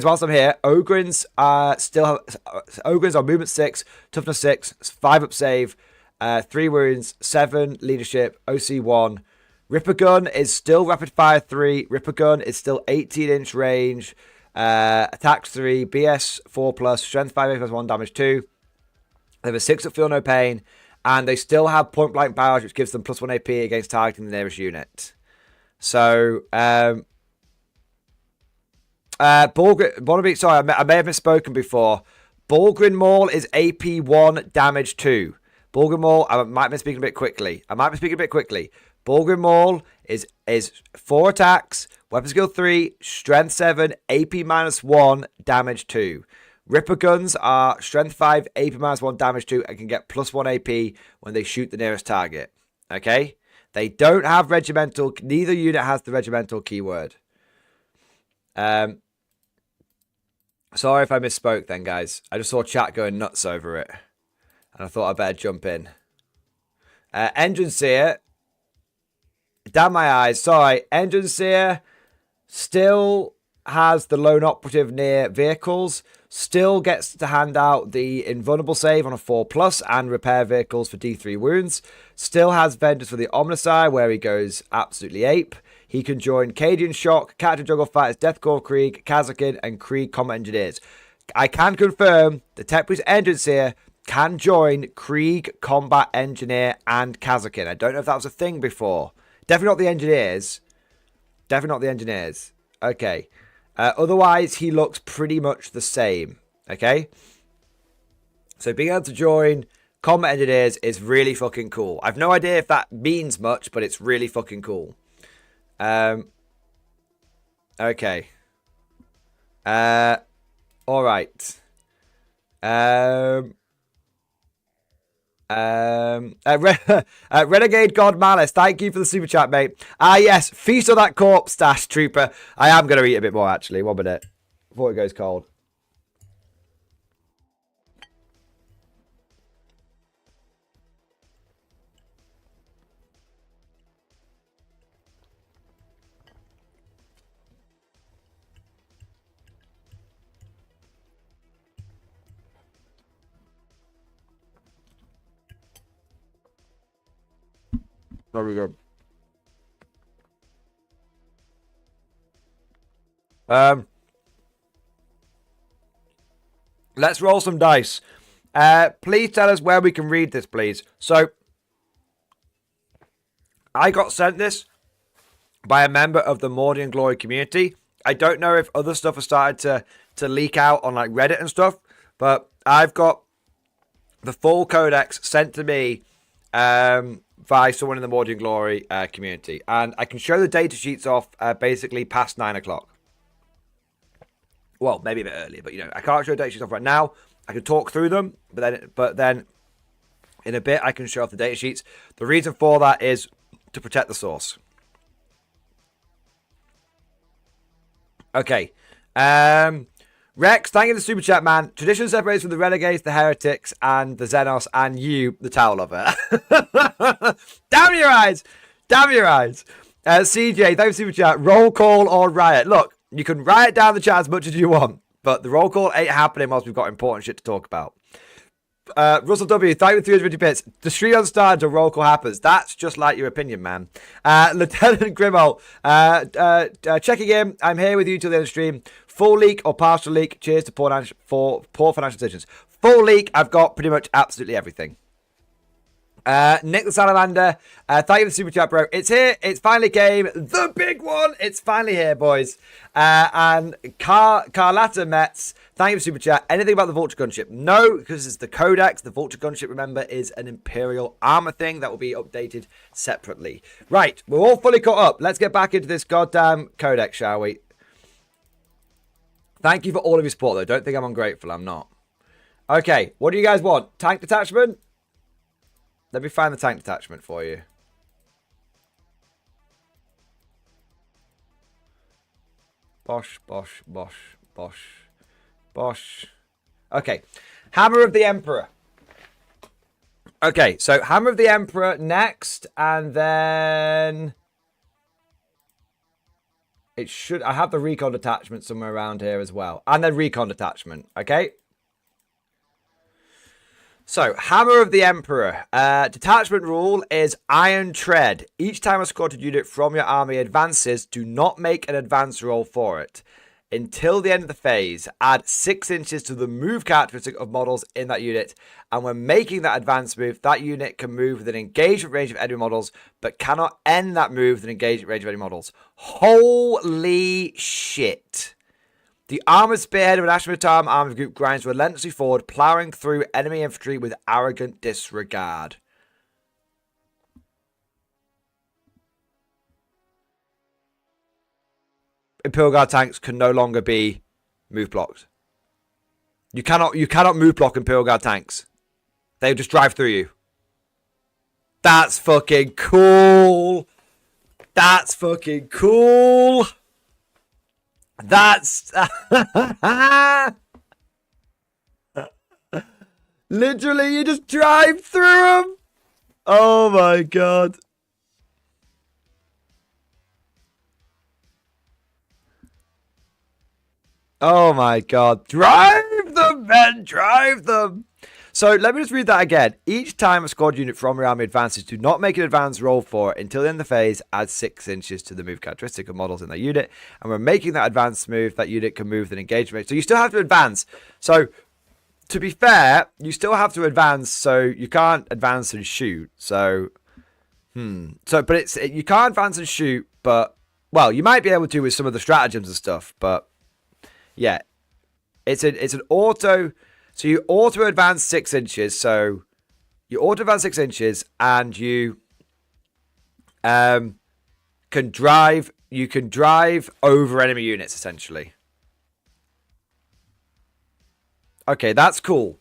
whilst I'm here, Ogrins Ogrins are movement 6, toughness 6, 5 save, 3 wounds, 7 leadership, OC 1. Ripper Gun is still rapid fire 3. Ripper Gun is still 18-inch range. Attacks 3, BS 4+, strength 5, AP 1, damage 2. They have a 6 feel no pain. And they still have point blank barrage, which gives them +1 AP against targeting the nearest unit. So, sorry, I may have misspoken before. Bulgrin Maul is AP 1, damage 2. Bulgrin Maul, I might be speaking a bit quickly. Bulgrin Maul is 4 attacks, Weapon Skill 3, Strength 7, AP -1, damage 2. Ripper Guns are Strength 5, AP -1, damage 2, and can get +1 AP when they shoot the nearest target. Okay? They don't have regimental, neither unit has the regimental keyword. Sorry if I misspoke then, guys. I just saw chat going nuts over it. And I thought I'd better jump in. Engine Seer. Damn my eyes. Sorry. Engine Seer still has the lone operative near vehicles. Still gets to hand out the invulnerable save on a 4+ and repair vehicles for D3 wounds. Still has Vendors for the Omnicide where he goes absolutely ape. He can join Cadian Shock, Captain Juggle Fighters, Deathcore Krieg, Kazakin, and Krieg Combat Engineers. I can confirm the Tech Priest Engine Seer can join Krieg, Combat Engineer, and Kazakin. I don't know if that was a thing before. Definitely not the Engineers. Okay. Otherwise, he looks pretty much the same. Okay? So being able to join Combat Engineers is really fucking cool. I've no idea if that means much, but it's really fucking cool. Okay. Alright. Renegade God Malice, thank you for the super chat, mate. Yes, feast on that corpse, Stash Trooper. I am going to eat a bit more, actually. 1 minute. Before it goes cold. Very good. Let's roll some dice. Please tell us where we can read this, please. So, I got sent this by a member of the Mordian Glory community. I don't know if other stuff has started to leak out on like Reddit and stuff, but I've got the full codex sent to me by someone in the Mordian Glory community, and I can show the data sheets off basically past 9 o'clock. Well, maybe a bit earlier, but you know, I can't show data sheets off right now. I can talk through them, but then in a bit I can show off the data sheets. The reason for that is to protect the source. Okay. Rex, thank you for the super chat, man. Tradition separates from the renegades, the heretics, and the Xenos, and you, the towel lover. Damn your eyes! Damn your eyes! CJ, thank you for the super chat. Roll call or riot. Look, you can riot down the chat as much as you want, but the roll call ain't happening whilst we've got important shit to talk about. Russell W, thank you for 350 bits. The stream doesn't start until roll call happens. That's just like your opinion, man. Lieutenant Grimmo, checking in. I'm here with you till the end of the stream. Full leak or partial leak? Cheers to poor financial decisions. Full leak, I've got pretty much absolutely everything. Nick the Salamander, thank you for the super chat, bro. It's here. It's finally came. The big one. It's finally here, boys. And Carlata Metz, thank you for super chat. Anything about the Vulture gunship? No, because it's the Codex. The Vulture gunship, remember, is an Imperial armor thing that will be updated separately. Right, we're all fully caught up. Let's get back into this goddamn Codex, shall we? Thank you for all of your support, though. Don't think I'm ungrateful. I'm not. Okay, what do you guys want? Tank detachment? Let me find the tank detachment for you. Bosh, bosh, bosh, bosh, bosh. Okay. Hammer of the Emperor. Okay, so Hammer of the Emperor next, and then it should... I have the recon detachment somewhere around here as well. And then recon detachment, okay? So, Hammer of the Emperor. Detachment rule is Iron Tread. Each time a squadron unit from your army advances, do not make an advance roll for it. Until the end of the phase, add 6 inches to the move characteristic of models in that unit. And when making that advance move, that unit can move within engagement range of enemy models, but cannot end that move within engagement range of enemy models. Holy shit. The armored spearhead of an MILITARUM armored group grinds relentlessly forward, plowing through enemy infantry with arrogant disregard. Imperial Guard tanks can no longer be move blocked. You cannot move block Imperial Guard tanks. They'll just drive through you. That's fucking cool. That's fucking cool. That's literally, you just drive through them. Oh my god. Oh my god. Drive them, men, drive them. So let me just read that again. Each time a squad unit from your army advances, do not make an advance roll for it until the end of the phase. Add 6 inches to the move characteristic of models in that unit. And when making that advance move, that unit can move with an engagement. So you still have to advance. So to be fair, you still have to advance. So you can't advance and shoot. So, but you can't advance and shoot. But, well, you might be able to with some of the stratagems and stuff. But, yeah, it's an auto... So you auto advance 6 inches. So you auto advance 6 inches, and you can drive. You can drive over enemy units essentially. Okay, that's cool.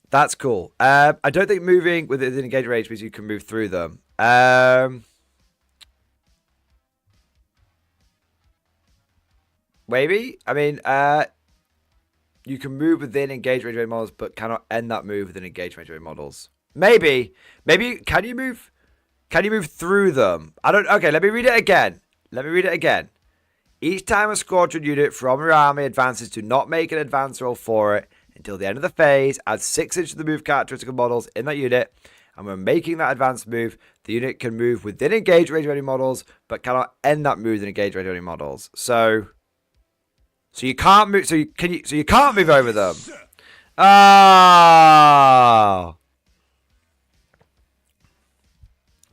That's cool. I don't think moving within engagement range means you can move through them. Maybe. I mean, you can move within engaged range of models, but cannot end that move within engaged range of models. Maybe. Can you move? Can you move through them? I don't. Okay, let me read it again. Each time a squadron unit from your army advances, do not make an advance roll for it until the end of the phase. Add 6 inches to the move characteristic of models in that unit. And when making that advance move, the unit can move within engaged range of any models, but cannot end that move within engaged range of any models. So you can't move. So you can't move over them. Ah.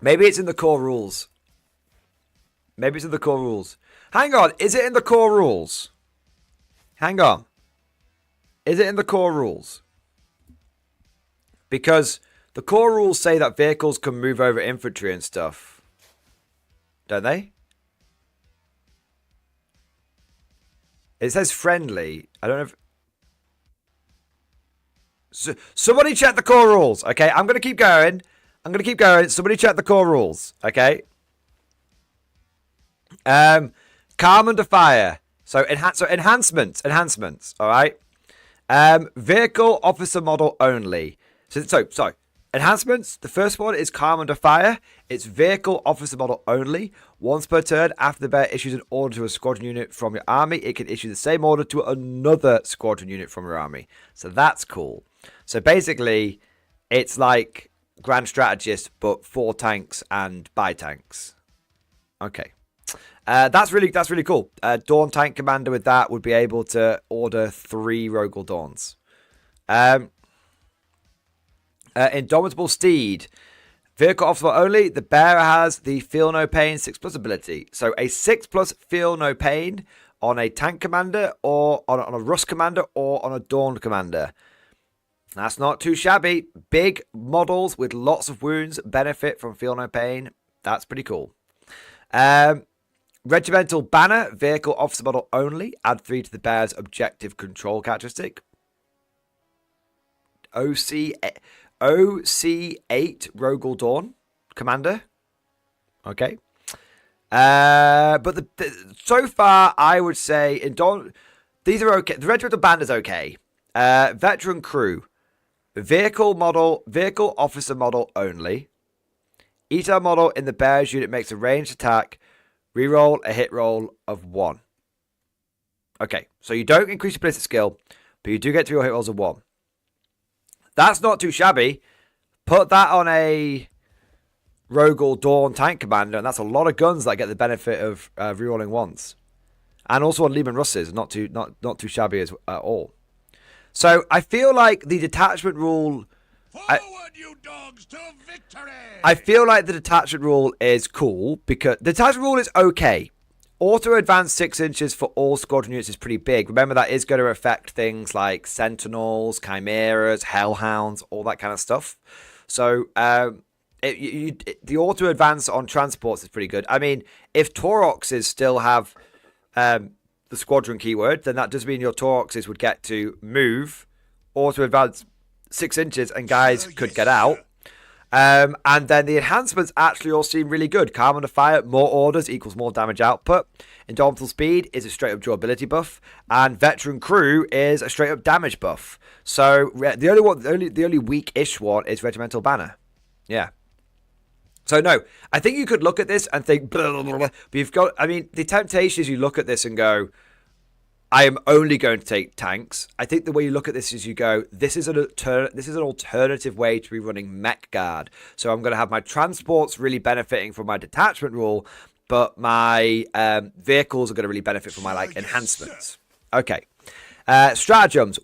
Maybe it's in the core rules. Maybe it's in the core rules. Hang on, is it in the core rules? Hang on. Is it in the core rules? Because the core rules say that vehicles can move over infantry and stuff. Don't they? It says friendly. I don't know if... somebody check the core rules, okay? I'm going to keep going. Somebody check the core rules, okay? Calm under fire. So enhancements, all right? Vehicle officer model only. So enhancements, the first one is calm under fire. It's vehicle officer model only. Once per turn, after the bear issues an order to a squadron unit from your army, it can issue the same order to another squadron unit from your army. So that's cool. So basically, it's like Grand Strategist, but 4 tanks and by tanks. Okay. That's really cool. Dawn Tank Commander with that would be able to order 3 Rogal Dawns. Indomitable Steed. Vehicle officer only. The bearer has the Feel No Pain 6+ ability. So a 6+ Feel No Pain on a Tank Commander or on a Rust Commander or on a Dawn Commander. That's not too shabby. Big models with lots of wounds benefit from Feel No Pain. That's pretty cool. Regimental Banner, vehicle officer model only. Add 3 to the bearer's objective control characteristic. OC8 Rogal Dawn Commander. Okay. But so far, I would say in Dawn, these are okay. The Regimental Banner is okay. Veteran Crew. Vehicle officer model only. ETA model in the bearer's unit makes a ranged attack. Reroll a hit roll of 1. Okay, so you don't increase your ballistic skill, but you do get 3 hit rolls of 1. That's not too shabby. Put that on a Rogal Dawn Tank Commander, and that's a lot of guns that get the benefit of rerolling 1s. And also on Lehman Russes, not too shabby at all. So I feel like the detachment rule... Forward, you dogs, to victory! I feel like the detachment rule is cool because the detachment rule is okay. Auto advance 6 inches for all squadron units is pretty big. Remember, that is going to affect things like Sentinels, Chimeras, Hellhounds, all that kind of stuff. So the auto advance on transports is pretty good. I mean, if Tauroxes still have the squadron keyword, then that does mean your Tauroxes would get to move, auto advance 6 inches, and guys could get out. And then the enhancements actually all seem really good. Calm under fire, more orders equals more damage output. Indomitable Speed is a straight up durability buff, and Veteran Crew is a straight up damage buff. So the only weak-ish one is Regimental Banner. Yeah. So no, I think you could look at this and think, blah, blah, blah, blah. But you've got, I mean, the temptation is you look at this and go, I am only going to take tanks. I think the way you look at this is you go, this is an alternative way to be running Mech Guard. So I'm going to have my transports really benefiting from my detachment rule, but my vehicles are going to really benefit from my like enhancements. Okay. Stratagems.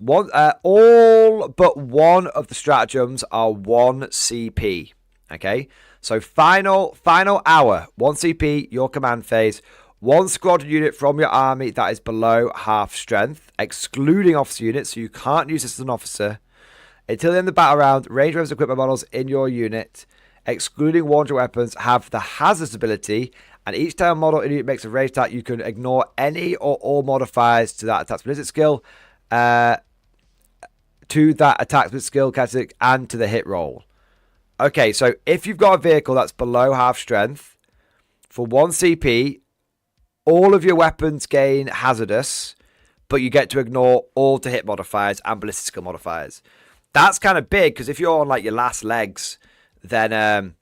All but one of the stratagems are 1 CP. Okay. So final hour, 1 CP, your command phase. 1 squadron unit from your army that is below half strength, excluding officer units, so you can't use this as an officer. Until the end of the battle round, range weapons equipment models in your unit, excluding warranted weapons, have the hazards ability, and each time a model in your unit makes a ranged attack, you can ignore any or all modifiers to that attack's ballistic skill, category, and to the hit roll. Okay, so if you've got a vehicle that's below half strength, for 1 CP, all of your weapons gain hazardous, but you get to ignore all to hit modifiers and ballistic skill modifiers. That's kind of big, because if you're on like your last legs, then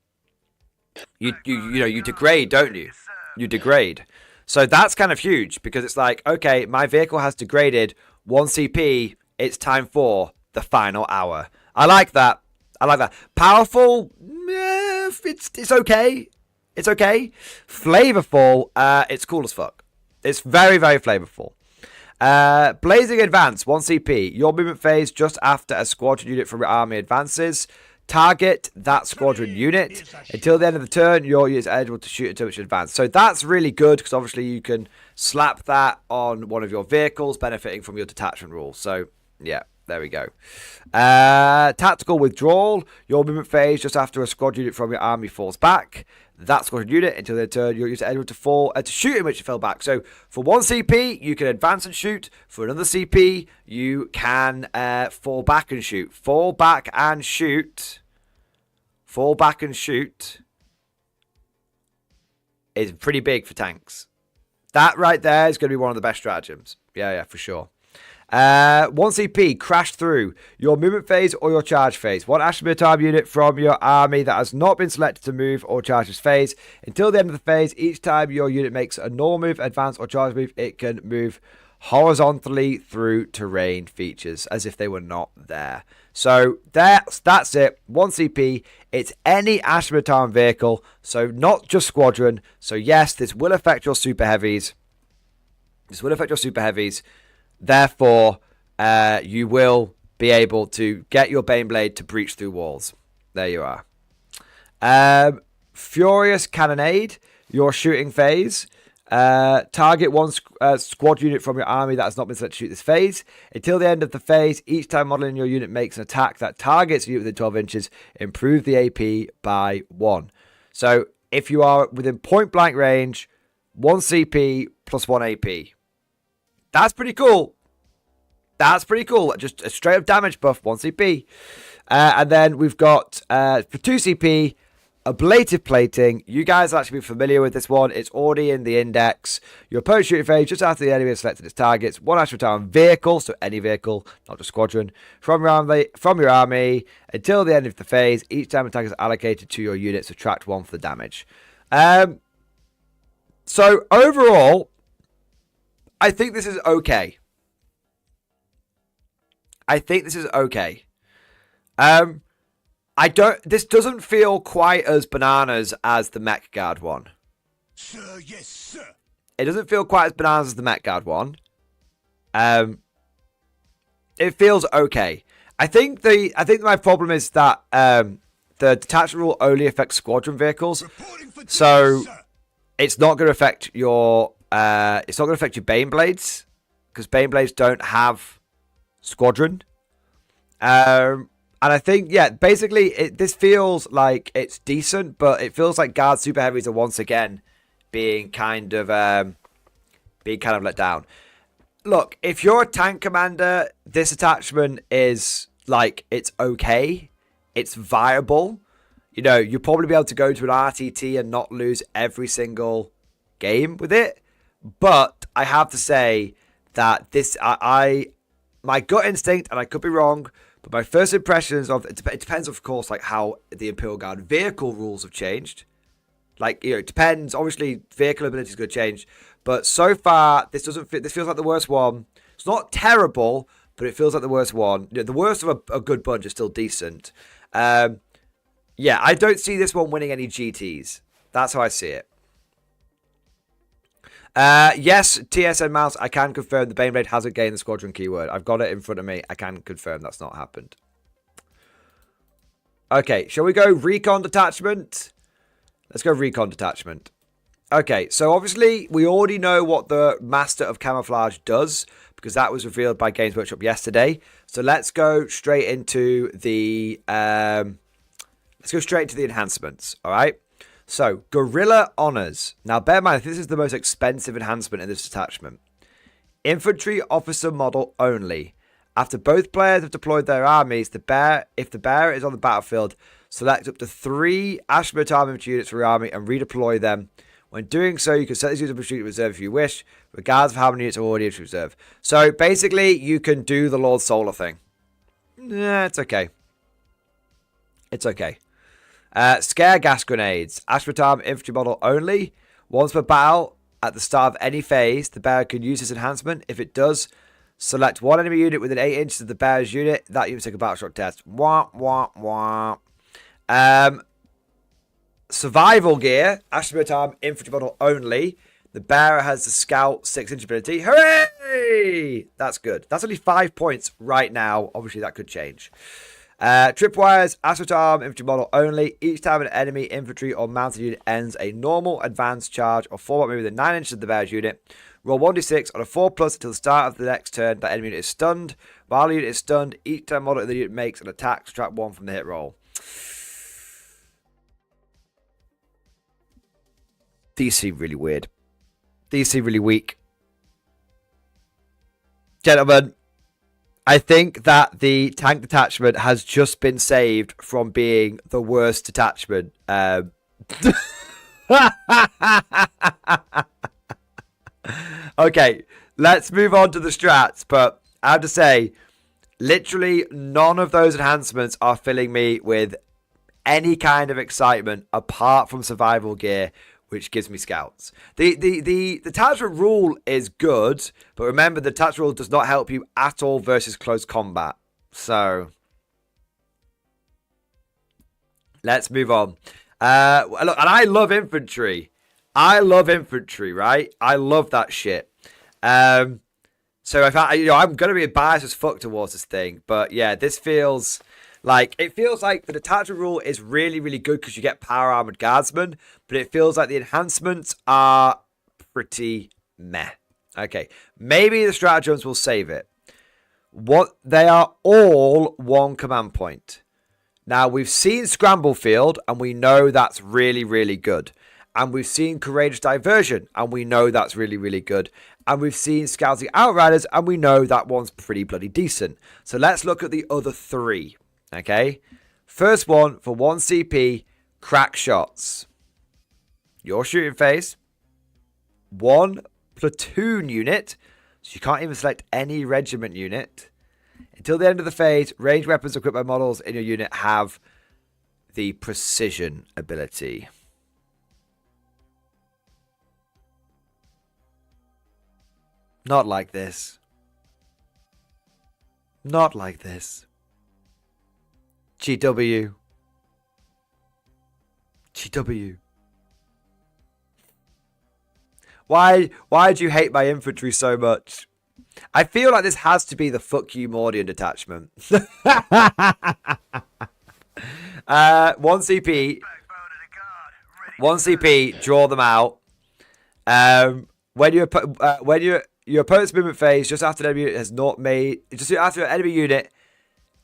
you degrade, don't you? You degrade. So that's kind of huge, because it's like, okay, my vehicle has degraded 1 CP, it's time for the final hour. I like that. Powerful, it's okay. It's okay. Flavorful, it's cool as fuck. It's very, very flavorful. Blazing Advance, 1 CP. Your movement phase just after a squadron unit from your army advances. target that squadron unit. Until the end of the turn, your unit is eligible to shoot until it's advanced. So that's really good, because obviously you can slap that on one of your vehicles, benefiting from your detachment rule. So, yeah, there we go. Tactical withdrawal. Your movement phase just after a squad unit from your army falls back. That squadron unit, until their turn, your unit is eligible to fall to shoot in which it fell back. So for 1 CP, you can advance and shoot. For another CP, you can fall back and shoot. Fall back and shoot. Fall back and shoot is pretty big for tanks. That right there is going to be one of the best stratagems. Yeah, for sure. 1 CP, crash through your movement phase or your charge phase. 1 ASTRA unit from your army that has not been selected to move or charge this phase. Until the end of the phase, each time your unit makes a normal move, advance, or charge move, it can move horizontally through terrain features as if they were not there. So that's it. 1 CP. It's any ASTRA vehicle, so not just squadron. So yes, this will affect your super heavies. Therefore, you will be able to get your Baneblade to breach through walls. There you are. Furious Cannonade, your shooting phase. Target 1 squad unit from your army that has not been selected to shoot this phase. Until the end of the phase, each time modeling your unit makes an attack that targets a unit within 12 inches, improve the AP by 1. So, if you are within point blank range, 1 CP plus 1 AP. That's pretty cool. Just a straight up damage buff, 1 CP. And then we've got, for 2 CP, Ablative Plating. You guys will actually be familiar with this one. It's already in the index. Your opponent's shooting phase just after the enemy has selected its targets. 1 ASTRA vehicle, so any vehicle, not just squadron, from your army until the end of the phase. Each time attack is allocated to your unit, subtract 1 for the damage. So overall, I think this is okay. This doesn't feel quite as bananas as the Mech Guard one. Sir, yes, sir. It doesn't feel quite as bananas as the Mech Guard one. It feels okay. I think my problem is that the detachment rule only affects squadron vehicles. So it's not going to affect your Baneblades, because Baneblades don't have squadron. And I think, yeah, basically this feels like it's decent, but it feels like Guard Super Heavies are once again being kind of let down. Look, if you're a tank commander, this attachment is like, it's okay, it's viable. You know, you'll probably be able to go to an RTT and not lose every single game with it. But I have to say that this, my gut instinct, and I could be wrong, but my first impressions of it depends, of course, like how the Imperial Guard vehicle rules have changed. Like, you know, it depends. Obviously, vehicle abilities could change, but so far this feels like the worst one. It's not terrible, but it feels like the worst one. You know, the worst of a good bunch is still decent. Yeah, I don't see this one winning any GTs. That's how I see it. Yes, TSN Mouse, I can confirm the Baneblade hasn't gained the squadron keyword. I've got it in front of me. I can confirm that's not happened. Okay, shall we go Recon Detachment? Let's go Recon Detachment. Okay, so obviously we already know what the Master of Camouflage does, because that was revealed by Games Workshop yesterday. So let's go straight into the enhancements, all right? So, Guerrilla Honors. Now, bear in mind, this is the most expensive enhancement in this attachment. Infantry Officer Model only. After both players have deployed their armies, if the bearer is on the battlefield, select up to 3 ASTRA infantry units for your army and redeploy them. When doing so, you can set this unit up to reserve if you wish, regardless of how many units are already in reserve. So, basically, you can do the Lord Solar thing. Yeah, it's okay. It's okay. Scare gas grenades. ASTRA infantry model only. Once per battle, at the start of any phase, the bearer can use this enhancement. If it does, select one enemy unit within 8 inches of the bearer's unit. That unit take a battle shock test. Wah, wah, wah. Survival gear. ASTRA infantry model only. The bearer has the scout 6-inch ability. Hooray! That's good. That's only 5 points right now. Obviously, that could change. Tripwires, ASTRA infantry model only. Each time an enemy infantry or mounted unit ends a normal advanced charge or forward move within 9 inches of the bear's unit, roll 1d6 on a 4+ until the start of the next turn. That enemy unit is stunned. While the unit is stunned, each time model of the unit makes an attack, subtract 1 from the hit roll. These seem really weird. These seem really weak. Gentlemen, I think that the tank detachment has just been saved from being the worst detachment. Okay, let's move on to the strats. But I have to say, literally none of those enhancements are filling me with any kind of excitement apart from survival gear, which gives me scouts. The detachment rule is good, but remember the detachment rule does not help you at all versus close combat. So let's move on. Look, and I love infantry. I love infantry, right? I love that shit. So if I'm gonna be biased as fuck towards this thing, but yeah, this feels like the detachment rule is really, really good because you get power armored guardsmen, but it feels like the enhancements are pretty meh. Okay, maybe the stratagems will save it. They are all one command point. Now we've seen Scramble Field, and we know that's really, really good. And we've seen Courageous Diversion, and we know that's really, really good. And we've seen Scouting Outriders, and we know that one's pretty bloody decent. So let's look at the other three. Okay, first one for 1 CP, crack shots. Your shooting phase, 1 platoon unit, so you can't even select any regiment unit. Until the end of the phase, ranged weapons equipped by models in your unit have the precision ability. Not like this. Not like this. GW. GW. Why do you hate my infantry so much? I feel like this has to be the fuck you Mordian detachment. 1 CP. 1 CP, draw them out. When your opponent's movement phase just after an enemy unit has not made, just after an enemy unit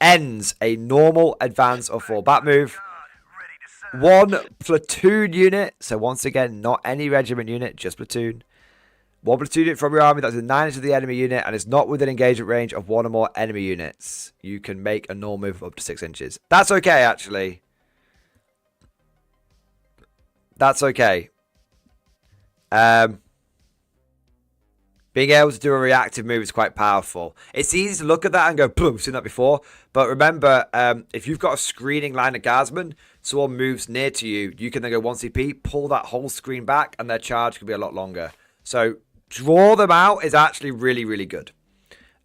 ends a normal advance or fall back move. 1 platoon unit, so once again, not any regiment unit, just platoon. 1 platoon unit from your army that's within 9 inches of the enemy unit and is not within engagement range of 1 or more enemy units. You can make a normal move up to 6 inches. That's okay, actually. That's okay. Being able to do a reactive move is quite powerful. It's easy to look at that and go, boom, we've seen that before. But remember, if you've got a screening line of guardsmen, someone moves near to you, you can then go 1 CP, pull that whole screen back, and their charge can be a lot longer. So draw them out is actually really, really good.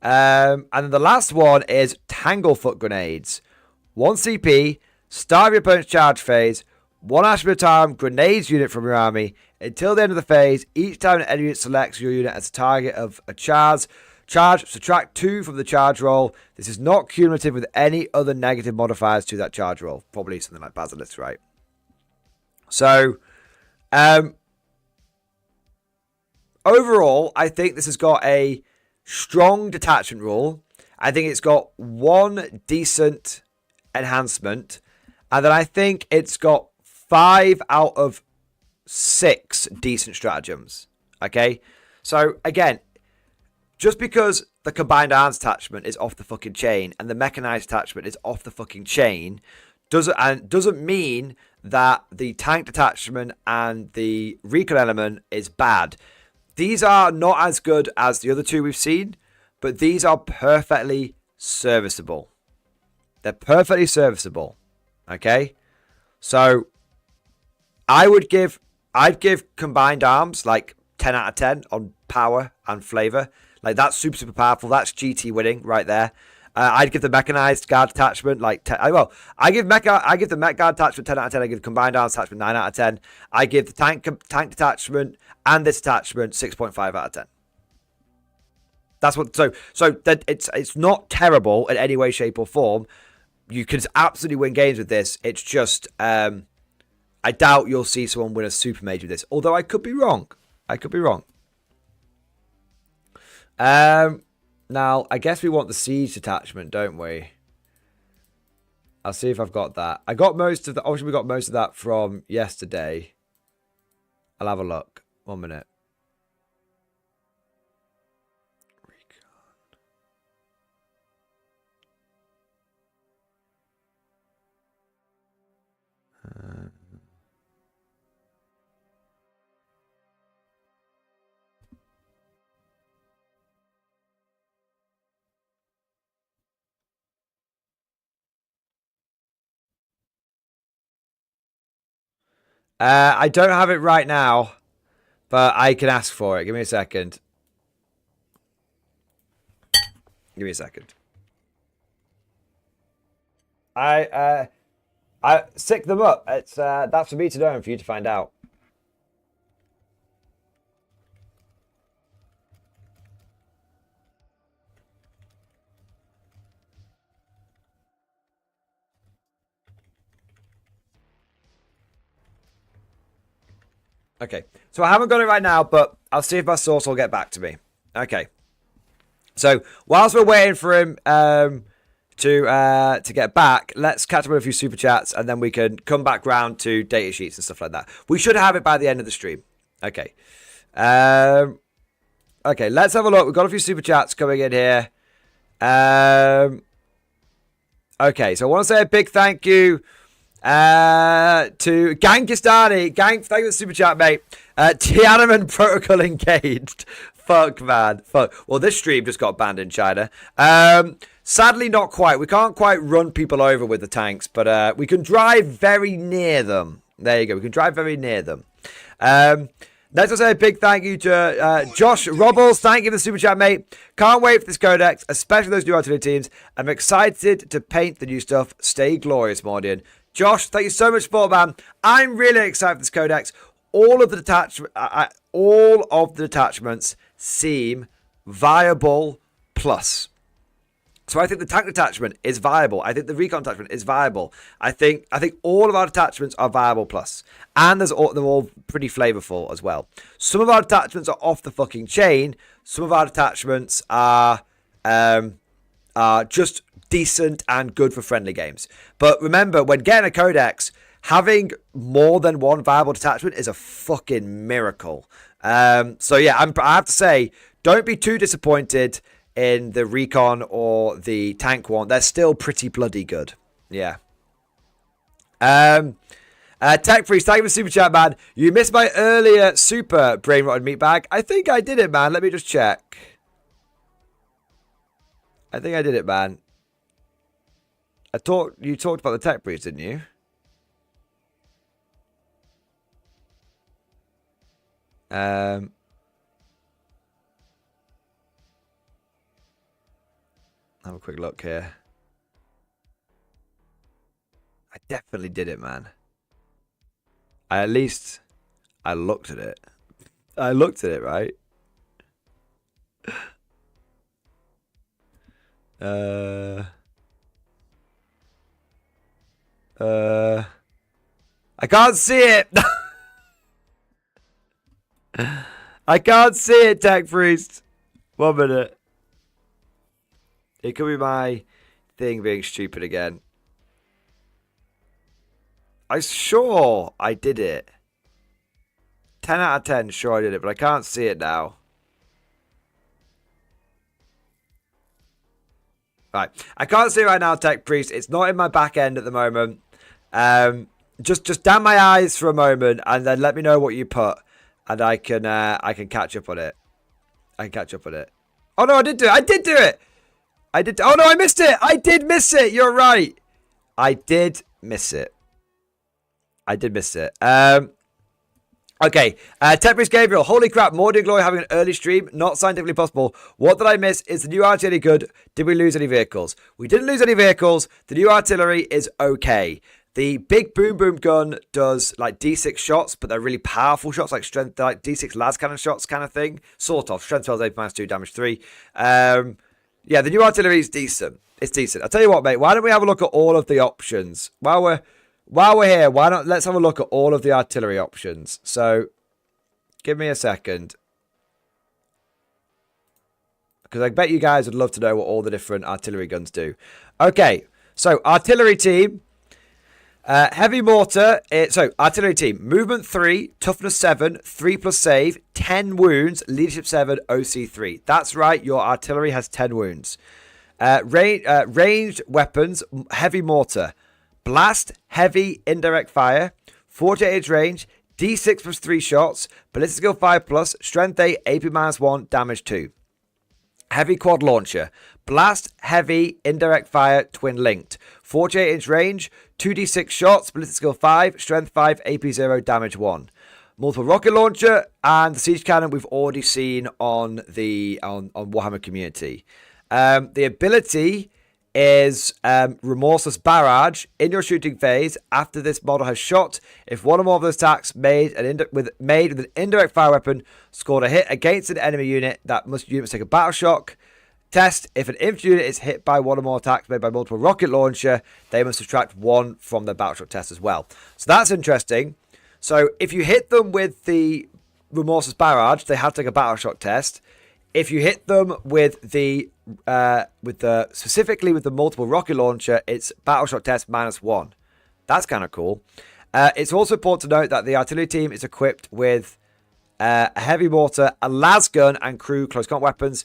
And then the last one is Tanglefoot Grenades. 1 CP, start of your opponent's charge phase, 1 action at a time, grenades unit from your army. Until the end of the phase, each time an enemy unit selects your unit as a target of a charge, subtract 2 from the charge roll. This is not cumulative with any other negative modifiers to that charge roll. Probably something like Basilisk, right? So, overall, I think this has got a strong detachment rule. I think it's got 1 decent enhancement. And then I think it's got 5 out of 6 decent stratagems. Okay, so again, just because the combined arms attachment is off the fucking chain and the mechanized attachment is off the fucking chain doesn't mean that the tank detachment and the recon element is bad. These are not as good as the other 2 we've seen, but these are perfectly serviceable. They're perfectly serviceable. Okay, so I'd give combined arms like 10 out of 10 on power and flavor. Like that's super, super powerful. That's GT winning right there. I'd give the mechanized guard attachment like 10. I give the mech guard attachment 10 out of 10. I give the combined arms attachment 9 out of 10. I give the tank detachment and this attachment 6.5 out of 10. That's what. So that it's not terrible in any way, shape, or form. you can absolutely win games with this. It's just I doubt you'll see someone win a super mage with this. Although I could be wrong. I could be wrong. Now I guess we want the siege detachment, don't we? I'll see if I've got that. I got most of the. Obviously, we got most of that from yesterday. I'll have a look. 1 minute. I don't have it right now, but I can ask for it. Give me a second. Give me a second. I sick them up. It's that's for me to know and for you to find out. Okay, so I haven't got it right now, but I'll see if my source will get back to me. Okay. So whilst we're waiting for him to get back, let's catch up with a few super chats, and then we can come back round to data sheets and stuff like that. We should have it by the end of the stream. Okay. Okay, let's have a look. We've got a few super chats coming in here. Okay, so I want to say a big thank you to Gankistani. Gank, thank you for the super chat, mate. Tiananmen Protocol engaged. Fuck, man. Fuck. Well, this stream just got banned in China. Sadly, not quite. We can't quite run people over with the tanks, but we can drive very near them. There you go. We can drive very near them. Let's also say a big thank you to Josh Robbles. Thank you for the super chat, mate. Can't wait for this codex, especially those new artillery teams. I'm excited to paint the new stuff. Stay glorious, Mordian. Josh, thank you so much for it, man. I'm really excited for this codex. All of the detachments seem viable plus. So I think the tank detachment is viable. I think the recon detachment is viable. I think all of our detachments are viable plus. And they're all pretty flavorful as well. Some of our detachments are off the fucking chain. Some of our detachments are just decent and good for friendly games. But remember, when getting a codex, having more than one viable detachment is a fucking miracle. So yeah, I have to say, don't be too disappointed in the recon or the tank one. They're still pretty bloody good. Yeah. Tech Priest, thank you for super chat, man. You missed my earlier super brain rotted meat bag. I think I did it, man. Let me just check. I think I did it, man. You talked about the Tech Priest, didn't you? Have a quick look here. I definitely did it, man. I looked at it. I looked at it, right? I can't see it. I can't see it, Tech Priest. 1 minute. It could be my thing being stupid again. I'm sure I did it. 10 out of 10, sure I did it, but I can't see it now. Right. I can't see it right now, Tech Priest. It's not in my back end at the moment. Just damn my eyes for a moment and then let me know what you put. And I can catch up on it. I can catch up on it. Oh no, I did do it. I did do it. Oh no, I missed it. I did miss it. You're right. I did miss it. Okay. Temporary Gabriel. Holy crap. Mordian Glory having an early stream. Not scientifically possible. What did I miss? Is the new artillery good? Did we lose any vehicles? We didn't lose any vehicles. The new artillery is okay. The big boom boom gun does like D6 shots, but they're really powerful shots, like strength, like D6 las cannon shots kind of thing. Sort of. Strength 12, 8 -2, damage 3. Yeah, the new artillery is decent. It's decent. I'll tell you what, mate. Why don't we have a look at all of the options? While we're here, why not let's have a look at all of the artillery options. So, give me a second. Because I bet you guys would love to know what all the different artillery guns do. Okay, so artillery team. Heavy mortar. So, artillery team. Movement 3, toughness 7, 3 plus save, 10 wounds, leadership 7, OC 3. That's right, your artillery has 10 wounds. Ranged weapons, heavy mortar. Blast, heavy, indirect fire, 48 inch range, D6 plus 3 shots, ballistic skill 5 plus, strength 8, AP minus 1, damage 2. Heavy quad launcher, blast, heavy, indirect fire, twin linked, 48 inch range, 2d6 shots, ballistic skill 5, strength 5, AP 0, damage 1. Multiple rocket launcher, and the siege cannon we've already seen on the on Warhammer Community. The ability is Remorseless Barrage. In your shooting phase, after this model has shot, if one or more of those attacks made with an indirect fire weapon scored a hit against an enemy unit, that unit must take a battle shock test. If an infantry unit is hit by one or more attacks made by multiple rocket launcher, they must subtract 1 from their battle shock test as well. So that's interesting. So if you hit them with the Remorseless Barrage, they have to take a battle shock test. If you hit them with the specifically with the multiple rocket launcher, it's battle shock test -1. That's kind of cool. It's also important to note that the artillery team is equipped with a heavy mortar, a las gun, and crew close combat weapons.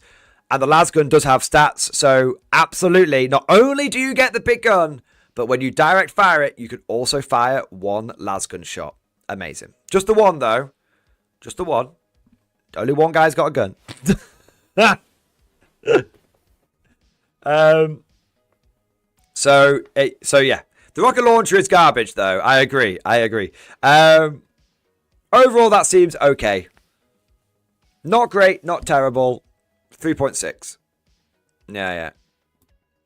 And the las gun does have stats, so absolutely, not only do you get the big gun, but when you direct fire it, you can also fire 1 las gun shot. Amazing. Just the one though. Just the one. Only one guy's got a gun. So yeah, the rocket launcher is garbage though. I agree. Overall, that seems okay. Not great, not terrible. 3.6. Yeah.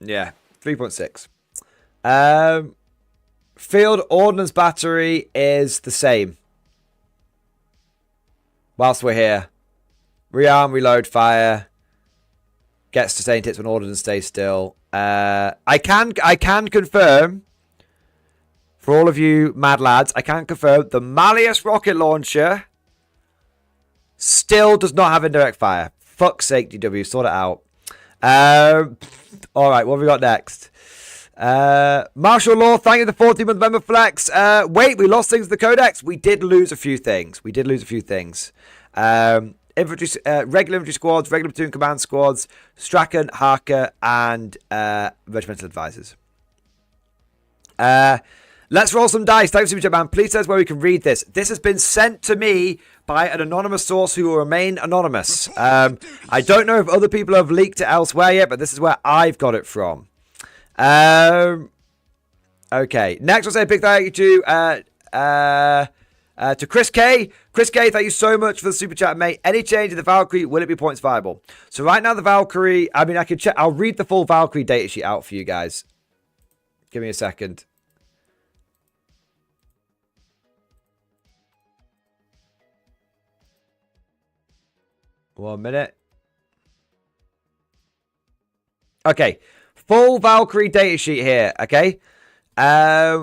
3.6. Field ordnance battery is the same. Whilst we're here, rearm, reload, fire. Gets sustained hits when ordnance stays still. I can confirm, for all of you mad lads, I can confirm the Malleus rocket launcher still does not have indirect fire. Fuck's sake, DW, sort it out. All right, what have we got next? Martial law, thank you for the 14-month member flex. Wait, we lost things to the Codex. We did lose a few things. Infantry, regular infantry squads, regular platoon command squads, Strachan, Harker, and regimental advisors. Let's roll some dice. Thanks, Super Man. Please tell us where we can read this. This has been sent to me by an anonymous source who will remain anonymous. I don't know if other people have leaked it elsewhere yet, but this is where I've got it from. Okay. Next, I'll say a big thank you to Chris K. Chris K, thank you so much for the super chat, mate. Any change in the Valkyrie, will it be points viable? So right now the Valkyrie, I mean, I can check. I'll read the full Valkyrie datasheet out for you guys. Give me a second. One minute. Okay. Full Valkyrie datasheet here, okay?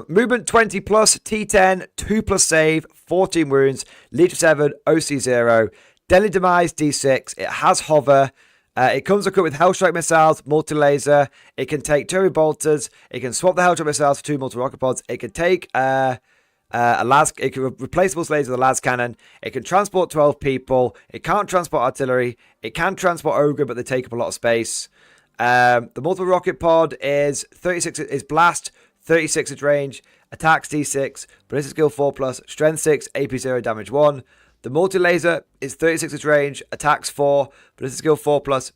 Movement 20 plus, T10, 2 plus save, 14 wounds, leadership 7, OC 0, deadly demise D6. It has hover. It comes equipped with Hellstrike missiles, multi-laser. It can take turret bolters. It can swap the Hellstrike missiles for 2 multi-rocket pods. It can take it can replace the laser with a las cannon. It can transport 12 people. It can't transport artillery. It can transport ogre, but they take up a lot of space. The multiple rocket pod is 36 is blast, 36 inch range, attacks D6, ballistic skill 4 plus, strength 6, AP 0, damage 1. The multi laser is 36 inch range, attacks 4, ballistic skill 4 plus,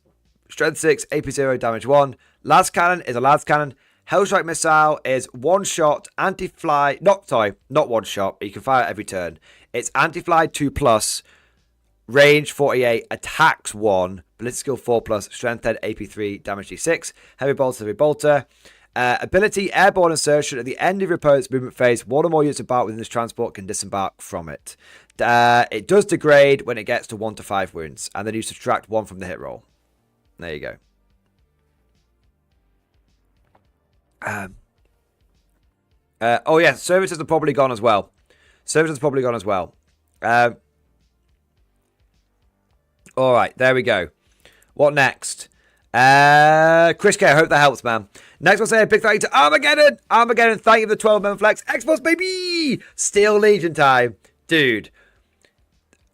strength 6, AP 0, damage 1. Las cannon is a las cannon. Hellstrike missile is one shot, anti-fly, not one shot, but you can fire it every turn. It's anti-fly 2 plus, range 48, attacks 1, ballistic skill 4 plus, strength 10, AP 3, damage D6. Heavy bolter. Ability, airborne insertion. At the end of your opponent's movement phase, one or more units embarked within this transport can disembark from it. It does degrade when it gets to 1 to 5 wounds, and then you subtract 1 from the hit roll. There you go. Oh yeah, services are probably gone as well. Services are probably gone as well. All right, there we go. What next? Chris K, I hope that helps, man. Next, I'll say a big thank you to Armageddon. Armageddon, thank you for the 12-member flex. Xbox, baby! Steel Legion time. Dude.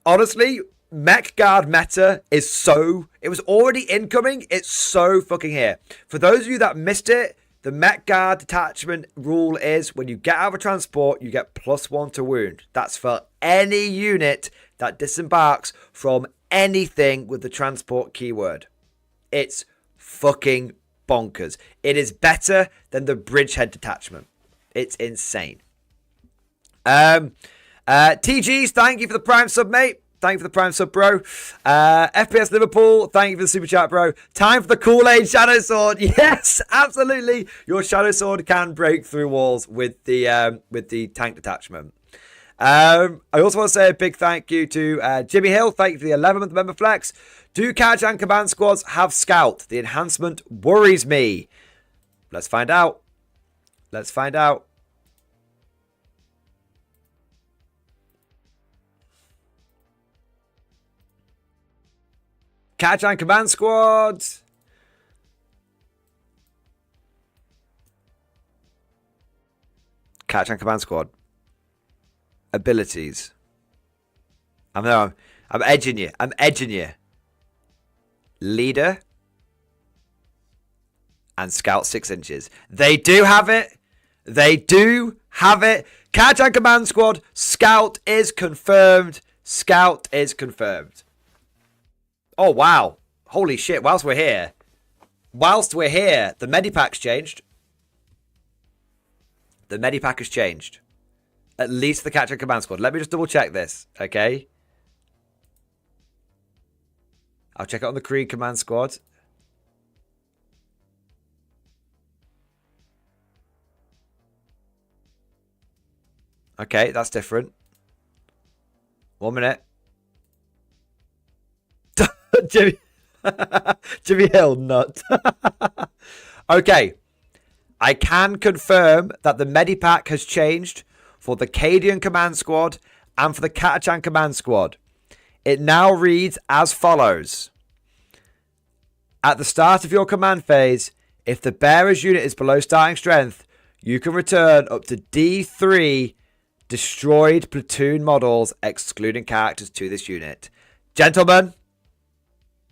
Honestly, Mech Guard meta is so... It was already incoming. It's so fucking here. For those of you that missed it, the Mech Guard detachment rule is when you get out of a transport, you get +1 to wound. That's for any unit that disembarks from anything with the transport keyword. It's fucking bonkers. It is better than the Bridgehead detachment. It's insane. TGs, thank you for the Prime sub, mate. Thank you for the Prime sub, bro. FPS Liverpool, thank you for the super chat, bro. Time for the Kool-Aid Shadow Sword. Yes, absolutely. Your Shadow Sword can break through walls with the tank detachment. I also want to say a big thank you to Jimmy Hill. Thank you for the 11th member flex. Do Kajan command squads have Scout? The enhancement worries me. Let's find out. Let's find out. Kajan command squad. Kajan command squad. Abilities. I'm edging you. I'm edging you. Leader and Scout 6 inches. They do have it. They do have it. Kajan command squad. Scout is confirmed. Scout is confirmed. Oh wow. Holy shit. Whilst we're here, the Medipack's changed. The Medipack has changed. At least the Kajan command squad. Let me just double check this, okay? I'll check it on the Krieg command squad. Okay, that's different. 1 minute. Jimmy Hill, nut. Okay. I can confirm that the Medipack has changed for the Cadian command squad and for the Katachan command squad. It now reads as follows. At the start of your command phase, if the bearer's unit is below starting strength, you can return up to D3 destroyed platoon models, excluding characters, to this unit. Gentlemen,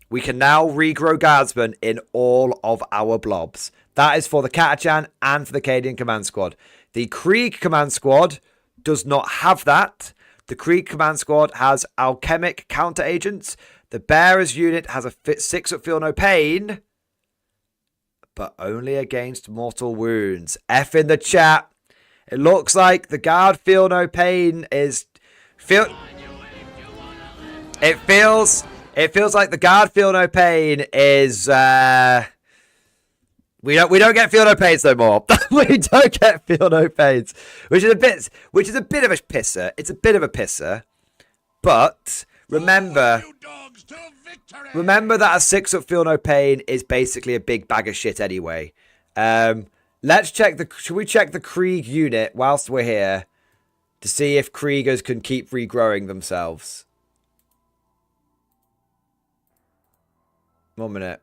we can now regrow guardsmen in all of our blobs. That is for the Katachan and for the Cadian command squad. The Krieg command squad does not have that. The Krieg command squad has alchemic counter agents. The bearer's unit has a 6 up feel no pain, but only against mortal wounds. F in the chat. It looks like the guard feel no pain is It feels like the guard feel no pain is we don't get feel no pains no more. We don't get feel no pains, which is a bit of a pisser. It's a bit of a pisser, but remember that a 6 up feel no pain is basically a big bag of shit anyway. Let's check should we check the Krieg unit whilst we're here to see if Kriegers can keep regrowing themselves? 1 minute.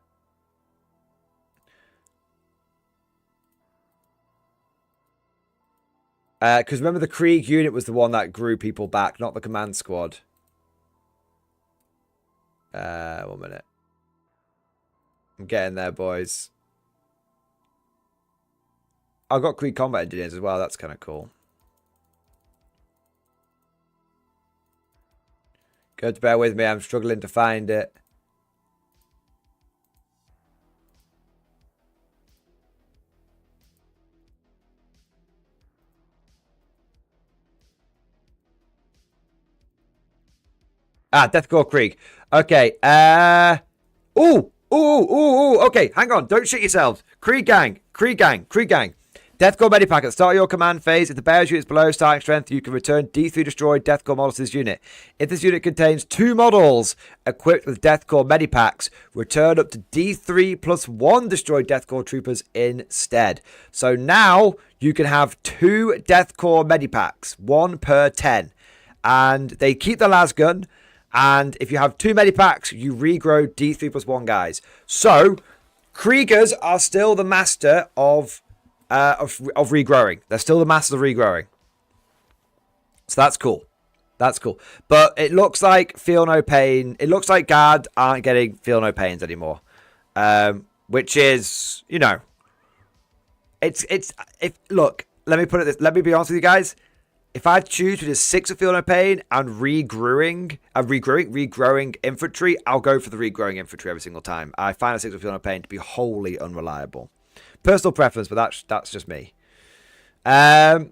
Because remember, the Krieg unit was the one that grew people back, not the command squad. 1 minute. I'm getting there, boys. I've got Krieg combat engineers as well. That's kind of cool. Good, bear with me. I'm struggling to find it. Deathcore Krieg. Okay. Okay, hang on. Don't shit yourselves. Krieg gang. Deathcore Medipack. At the start of your command phase, if the bear's unit is below starting strength, you can return D3 destroyed Deathcore models to this unit. If this unit contains 2 models equipped with Deathcore Medipacks, return up to D3 plus 1 destroyed Deathcore troopers instead. So now you can have 2 Deathcore Medipacks, 1 per 10. And they keep the las gun. And if you have 2 Medipacks, you regrow D3 plus 1 guys. So Kriegers are still the master of regrowing. They're still the masters of regrowing. So that's cool. That's cool. But it looks like Feel No Pain. It looks like Guard aren't getting Feel No Pains anymore. Which is, you know, look, let me put it this. Let me be honest with you guys. If I choose between 6 of Feel No Pain and regrowing infantry, I'll go for the regrowing infantry every single time. I find a 6 of Feel No Pain to be wholly unreliable. Personal preference, but that's just me. Next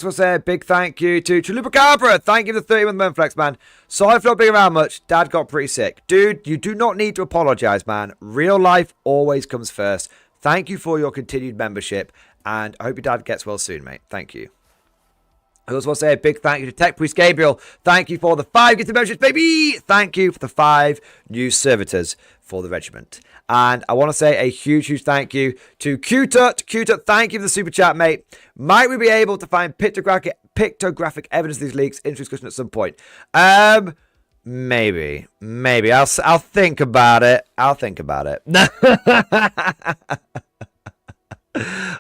we'll say a big thank you to Chulupacabra. Thank you for the 30-month Menflex, man. Sorry for not being around much. Dad got pretty sick. Dude, you do not need to apologize, man. Real life always comes first. Thank you for your continued membership. And I hope your dad gets well soon, mate. Thank you. I also want to say a big thank you to Tech Priest Gabriel. Thank you for the 5 gifted memberships, baby. Thank you for the 5 new servitors for the regiment. And I want to say a huge thank you to Q-Tut. Q-Tut, thank you for the super chat, mate. Might we be able to find pictographic evidence of these leaks in discussion at some point? Maybe. I'll think about it. I'll think about it.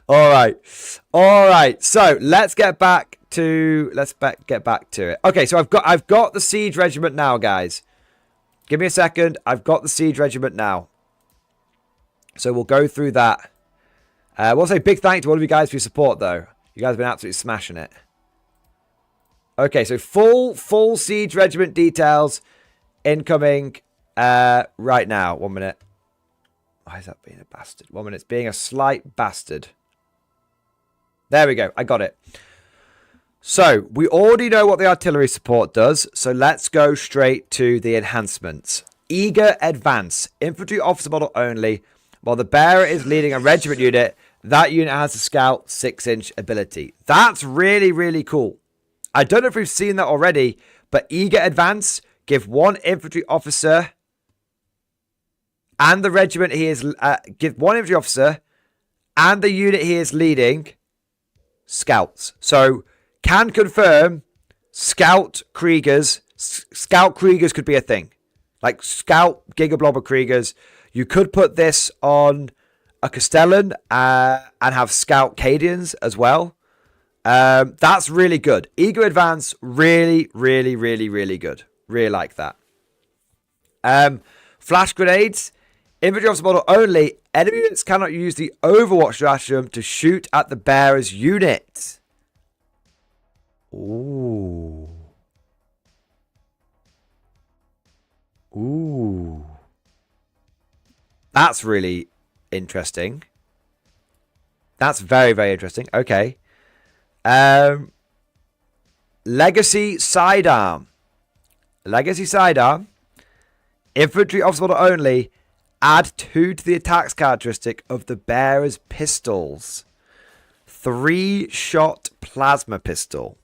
All right. So let's get back to it. Okay, so I've got the siege regiment now, guys. Give me a second. I've got the siege regiment now. So we'll go through that. We'll say big thank you to all of you guys for your support, though. You guys have been absolutely smashing it. Okay, so full siege regiment details incoming right now. 1 minute. Why is that being a bastard? 1 minute. It's being a slight bastard. There we go. I got it. So, we already know what the artillery support does. So, let's go straight to the enhancements. Eager Advance. Infantry officer model only. While the bearer is leading a regiment unit, that unit has a scout 6-inch ability. That's really cool. I don't know if we've seen that already, but Eager Advance, give 1 infantry officer and the regiment he is give 1 infantry officer and the unit he is leading scouts. So can confirm scout Kriegers could be a thing. Like scout Gigablobber Kriegers. You could put this on a Castellan and have scout Cadians as well. That's really good. Eager Advance, really good. Really like that. Flash grenades. Infantry officer model only. Enemy units cannot use the Overwatch stratagem to shoot at the bearer's unit. Ooh. That's really interesting. That's very interesting. Okay. Legacy sidearm. Infantry officer model only. Add 2 to the attacks characteristic of the bearer's pistols. 3-shot plasma pistol.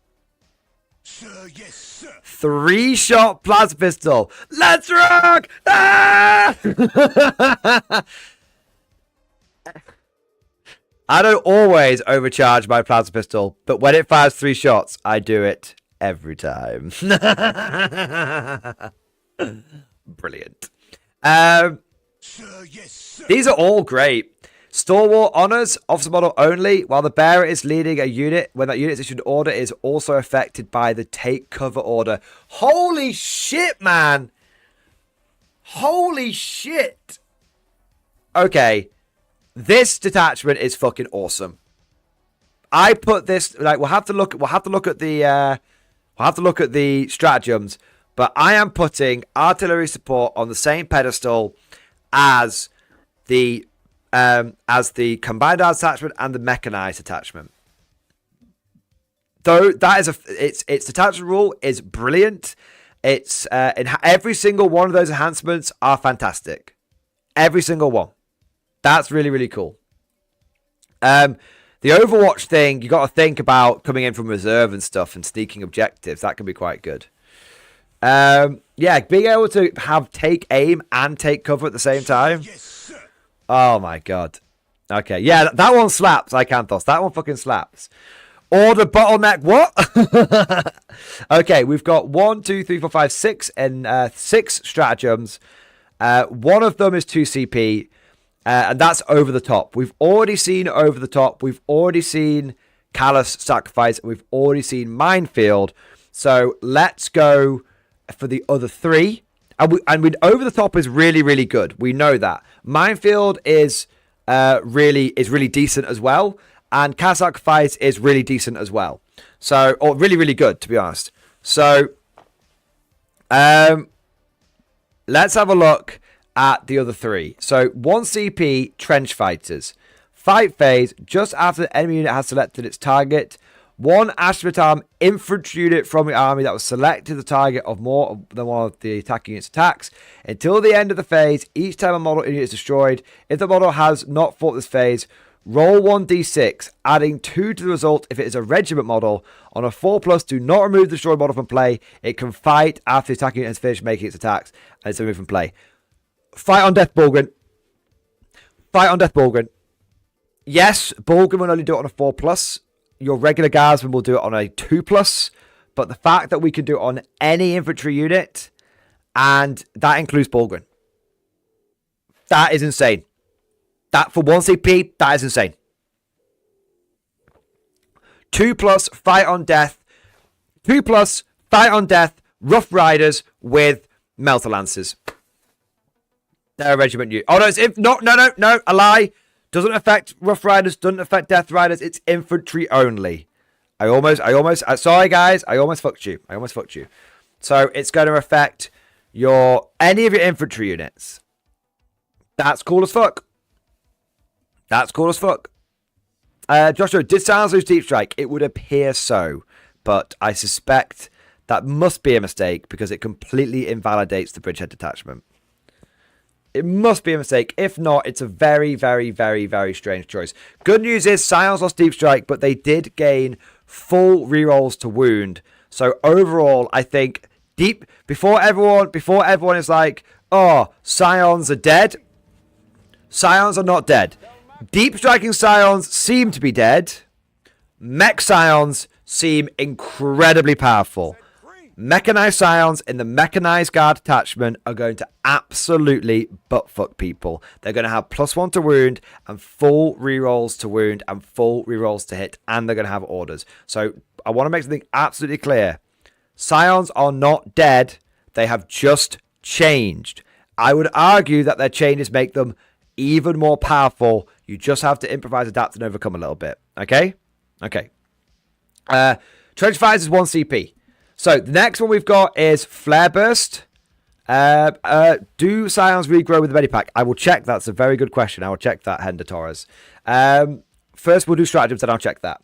Sir, yes, sir. 3-shot plasma pistol. Let's rock! Ah! I don't always overcharge my plasma pistol, but when it fires 3 shots, I do it every time. Brilliant. Sir, yes, sir. These are all great. Stalwart honors, officer model only, while the bearer is leading a unit. When that unit's issued order is also affected by the take cover order. Holy shit, man. Holy shit. Okay. This detachment is fucking awesome. I put this like we'll have to look at the stratagems, but I am putting artillery support on the same pedestal as the combined arms attachment and the mechanized attachment. Though that is its detachment rule is brilliant. It's in every single one of those enhancements are fantastic. Every single one. That's really cool. The Overwatch thing, you got to think about coming in from reserve and stuff and sneaking objectives. That can be quite good. Yeah, being able to take aim and take cover at the same time. Oh my god. Okay, yeah, that one slaps, Icanthos. That one fucking slaps. Order bottleneck, what? Okay, we've got 1, 2, 3, 4, 5, 6, and 6 stratagems. One of them is 2 CP, and that's over the top. We've already seen over the top. We've already seen Callous Sacrifice. We've already seen Minefield. So let's go for the other 3. And over the top is really, really good. We know that. Minefield is really decent as well. And Callous Sacrifice is really decent as well. So, or really, really good, to be honest. So, let's have a look at the other 3. So, 1 CP, Trench Fighters. Fight phase, just after the enemy unit has selected its target. 1 ASTRA infantry unit from your army that was selected the target of more than one of the attacking unit's attacks. Until the end of the phase, each time a model unit is destroyed, if the model has not fought this phase, roll 1d6, adding 2 to the result if it is a regiment model. On a 4+, do not remove the destroyed model from play. It can fight after the attacking unit has finished making its attacks, and it's removed from play. Fight on Death Bulgrin. Fight on Death Bulgrin. Yes, Bulgrin will only do it on a 4+. Your regular guardsmen will do it on a 2+. But the fact that we can do it on any infantry unit, and that includes Bulgrin, that is insane. That for 1 CP, that is insane. 2+, fight on death. 2+, fight on death. Rough Riders with Melter Lancers. They're a regiment unit. Oh no, no, a lie. Doesn't affect Rough Riders. Doesn't affect Death Riders. It's infantry only. Sorry guys, I almost fucked you. So it's going to affect any of your infantry units. That's cool as fuck. Joshua, did Silence lose Deep Strike? It would appear so, but I suspect that must be a mistake because it completely invalidates the Bridgehead detachment. It must be a mistake. If not, it's a very, very, very, very strange choice. Good news is Silence lost Deep Strike, but they did gain full rerolls to wound. So overall, I think before everyone is like, oh, Scions are dead. Scions are not dead. Deep striking Scions seem to be dead. Mech Scions seem incredibly powerful. Mechanized Scions in the Mechanized Guard attachment are going to absolutely buttfuck people. They're going to have +1 to wound and full rerolls to wound and full rerolls to hit, and they're going to have orders. So I want to make something absolutely clear. Scions are not dead. They have just changed. I would argue that their changes make them even more powerful. You just have to improvise, adapt, and overcome a little bit. Okay? Okay. Trench Fighters is 1 CP. So the next one we've got is Flare Burst. Do Scions regrow with the Medipack? I will check. That's a very good question. I will check that, Hender Torres. First, we'll do stratagems, then I'll check that.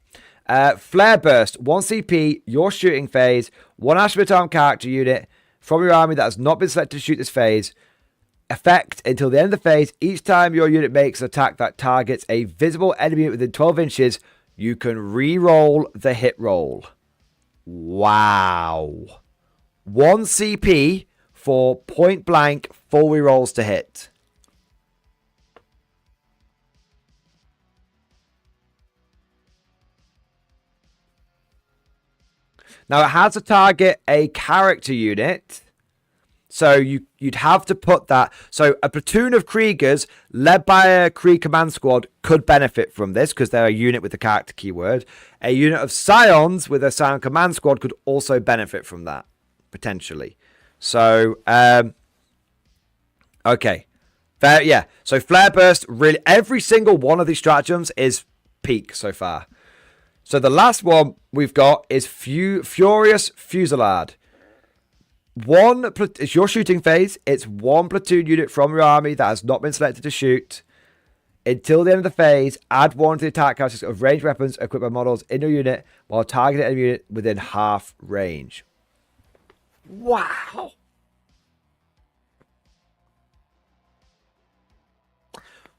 Flare Burst, 1 CP, your shooting phase, 1 Ashmitarm character unit from your army that has not been selected to shoot this phase. Effect until the end of the phase. Each time your unit makes an attack that targets a visible enemy within 12 inches, you can re-roll the hit roll. Wow. 1 CP for point blank full rerolls to hit. Now it has to target a character unit. So you'd have to put that. So a platoon of Kriegers led by a Krieg command squad could benefit from this because they're a unit with the character keyword. A unit of Scions with a Scion command squad could also benefit from that, potentially. So, okay. Yeah, so Flare Burst, really, every single one of these stratagems is peak so far. So the last one we've got is Furious Fusillade. It's your shooting phase. It's 1 platoon unit from your army that has not been selected to shoot. Until the end of the phase, add 1 to the attack characteristics of ranged weapons equipped by models in your unit while targeting enemy unit within half range. Wow.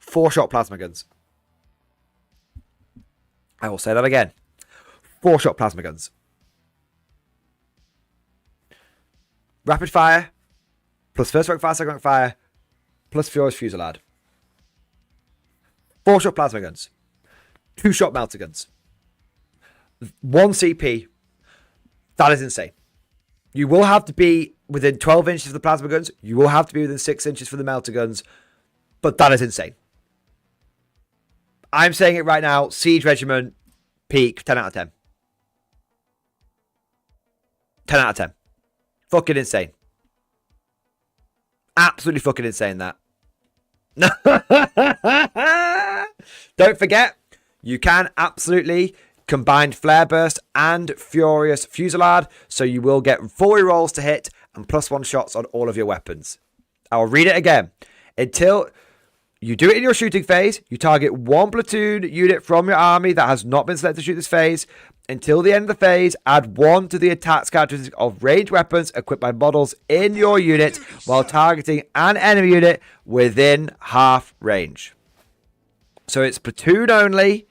4-shot plasma guns. I will say that again. 4-shot plasma guns. Rapid fire, plus first rank fire, second rank fire, plus Furious Fusillade. 4-shot plasma guns. 2-shot melter guns. 1 CP. That is insane. You will have to be within 12 inches of the plasma guns. You will have to be within 6 inches for the melter guns. But that is insane. I'm saying it right now. Siege Regiment, peak, 10 out of 10. 10 out of 10. Fucking insane. Absolutely fucking insane, that. Don't forget, you can absolutely combine Flare Burst and Furious Fusillade, so you will get 4 rolls to hit and +1 shots on all of your weapons. I'll read it again. Until you do it in your shooting phase, you target 1 platoon unit from your army that has not been selected to shoot this phase. Until the end of the phase, add 1 to the attack characteristic of ranged weapons equipped by models in your unit while targeting an enemy unit within half range. So it's platoon only.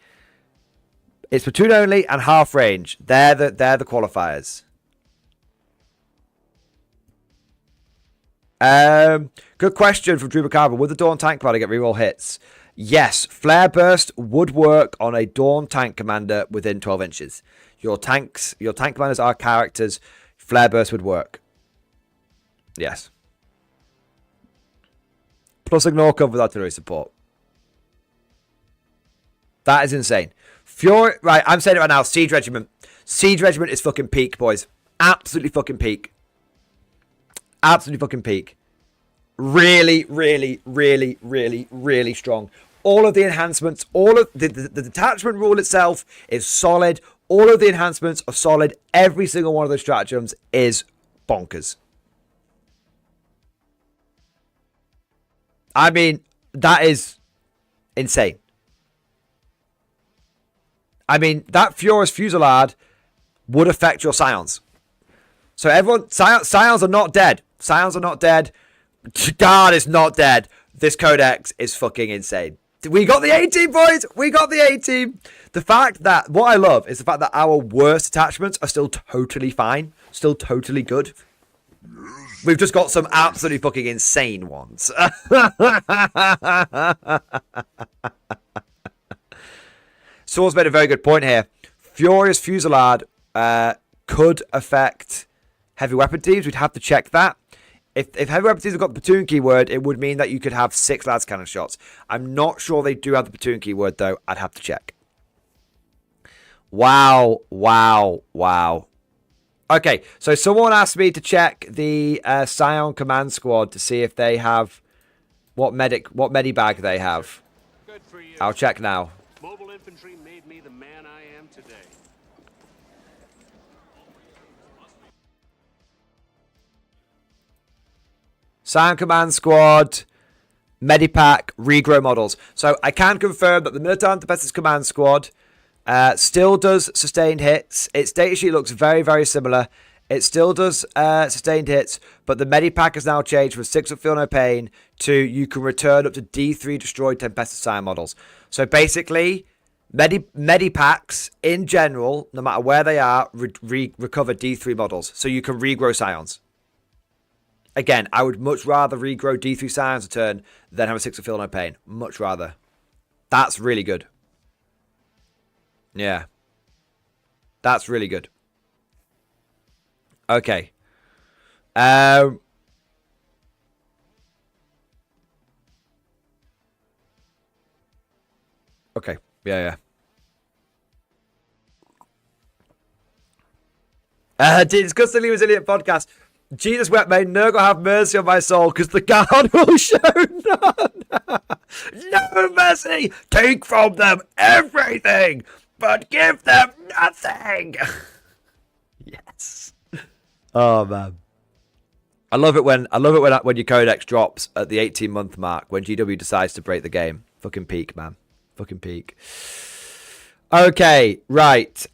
It's platoon only and half range. They're the qualifiers. Good question from Drew McCarver. Would the Dawn Tank Commander get reroll hits? Yes, Flare Burst would work on a Dawn Tank Commander within 12 inches. Your tank commanders are characters. Flare Burst would work. Yes. Plus ignore cover with artillery support. That is insane. Fury, right, I'm saying it right now. Siege Regiment. Siege Regiment is fucking peak, boys. Absolutely fucking peak. Absolutely fucking peak. Really, really, really, really, really strong. All of the enhancements, all of the detachment rule itself is solid. All of the enhancements are solid. Every single one of those stratagems is bonkers. I mean, that is insane. I mean, that Furious Fusillade would affect your Scions. So everyone, Scions are not dead. Scions are not dead. God is not dead. This Codex is fucking insane. We got the A-team, boys. We got the A-team. The fact that, what I love is the fact that our worst attachments are still totally fine. Still totally good. We've just got some absolutely fucking insane ones. Saul's made a very good point here. Furious Fusillade could affect heavy weapon teams. We'd have to check that. If heavy weapon teams have got the platoon keyword, it would mean that you could have 6 lads cannon shots. I'm not sure they do have the platoon keyword, though. I'd have to check. Wow. Okay, so someone asked me to check the Scion Command Squad to see if they have what medibag they have. Good for you. I'll check now. Mobile infantry made me the man I am today. Scion Command Squad, Medipack, Regrow models. So I can confirm that the Militarum Tempestus Command Squad still does sustained hits. Its data sheet looks very, very similar. It still does sustained hits, but the Medipack has now changed from 6 up Feel No Pain to you can return up to D3 destroyed Tempestus Scion models. So basically, Medipacks in general, no matter where they are, recover D3 models. So you can regrow Scions. Again, I would much rather regrow D3 Scions a turn than have a 6 of Feel No Pain. Much rather. That's really good. Yeah. That's really good. Okay. Okay. Yeah. Disgustingly Resilient Podcast. Jesus wept, may Nurgle have mercy on my soul, because the guard will show none. No mercy. Take from them everything, but give them nothing. Yes. Oh man. I love it when your codex drops at the 18-month mark when GW decides to break the game. Fucking peak, man. Fucking peak. Okay, right.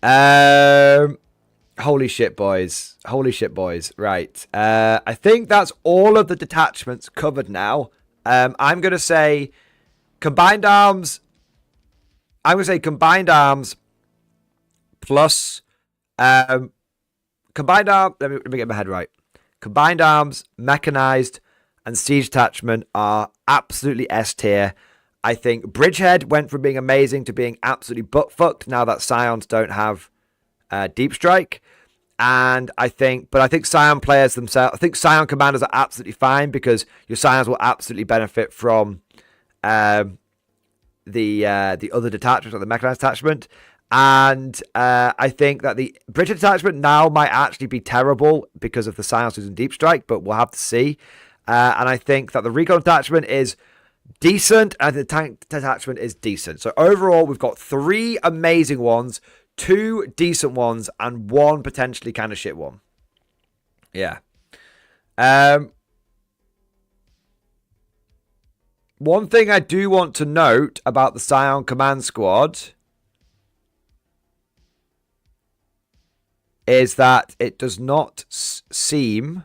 Holy shit, boys. Right. I think that's all of the detachments covered now. I'm going to say combined arms. plus combined arm. Let me get my head right. Combined arms, mechanized, and siege attachment are absolutely S tier. I think Bridgehead went from being amazing to being absolutely butt fucked now that Scions don't have Deep Strike. And I think Scion players themselves, I think Scion commanders are absolutely fine because your Scions will absolutely benefit from the other detachment or the mechanized attachment. And I think that the Bridgehead detachment now might actually be terrible because of the Scions losing Deep Strike, but we'll have to see. And I think that the recon attachment is decent and the tank detachment is decent. So overall, we've got 3 amazing ones, 2 decent ones, and 1 potentially kind of shit one. Yeah. One thing I do want to note about the Scion Command Squad is that it does not seem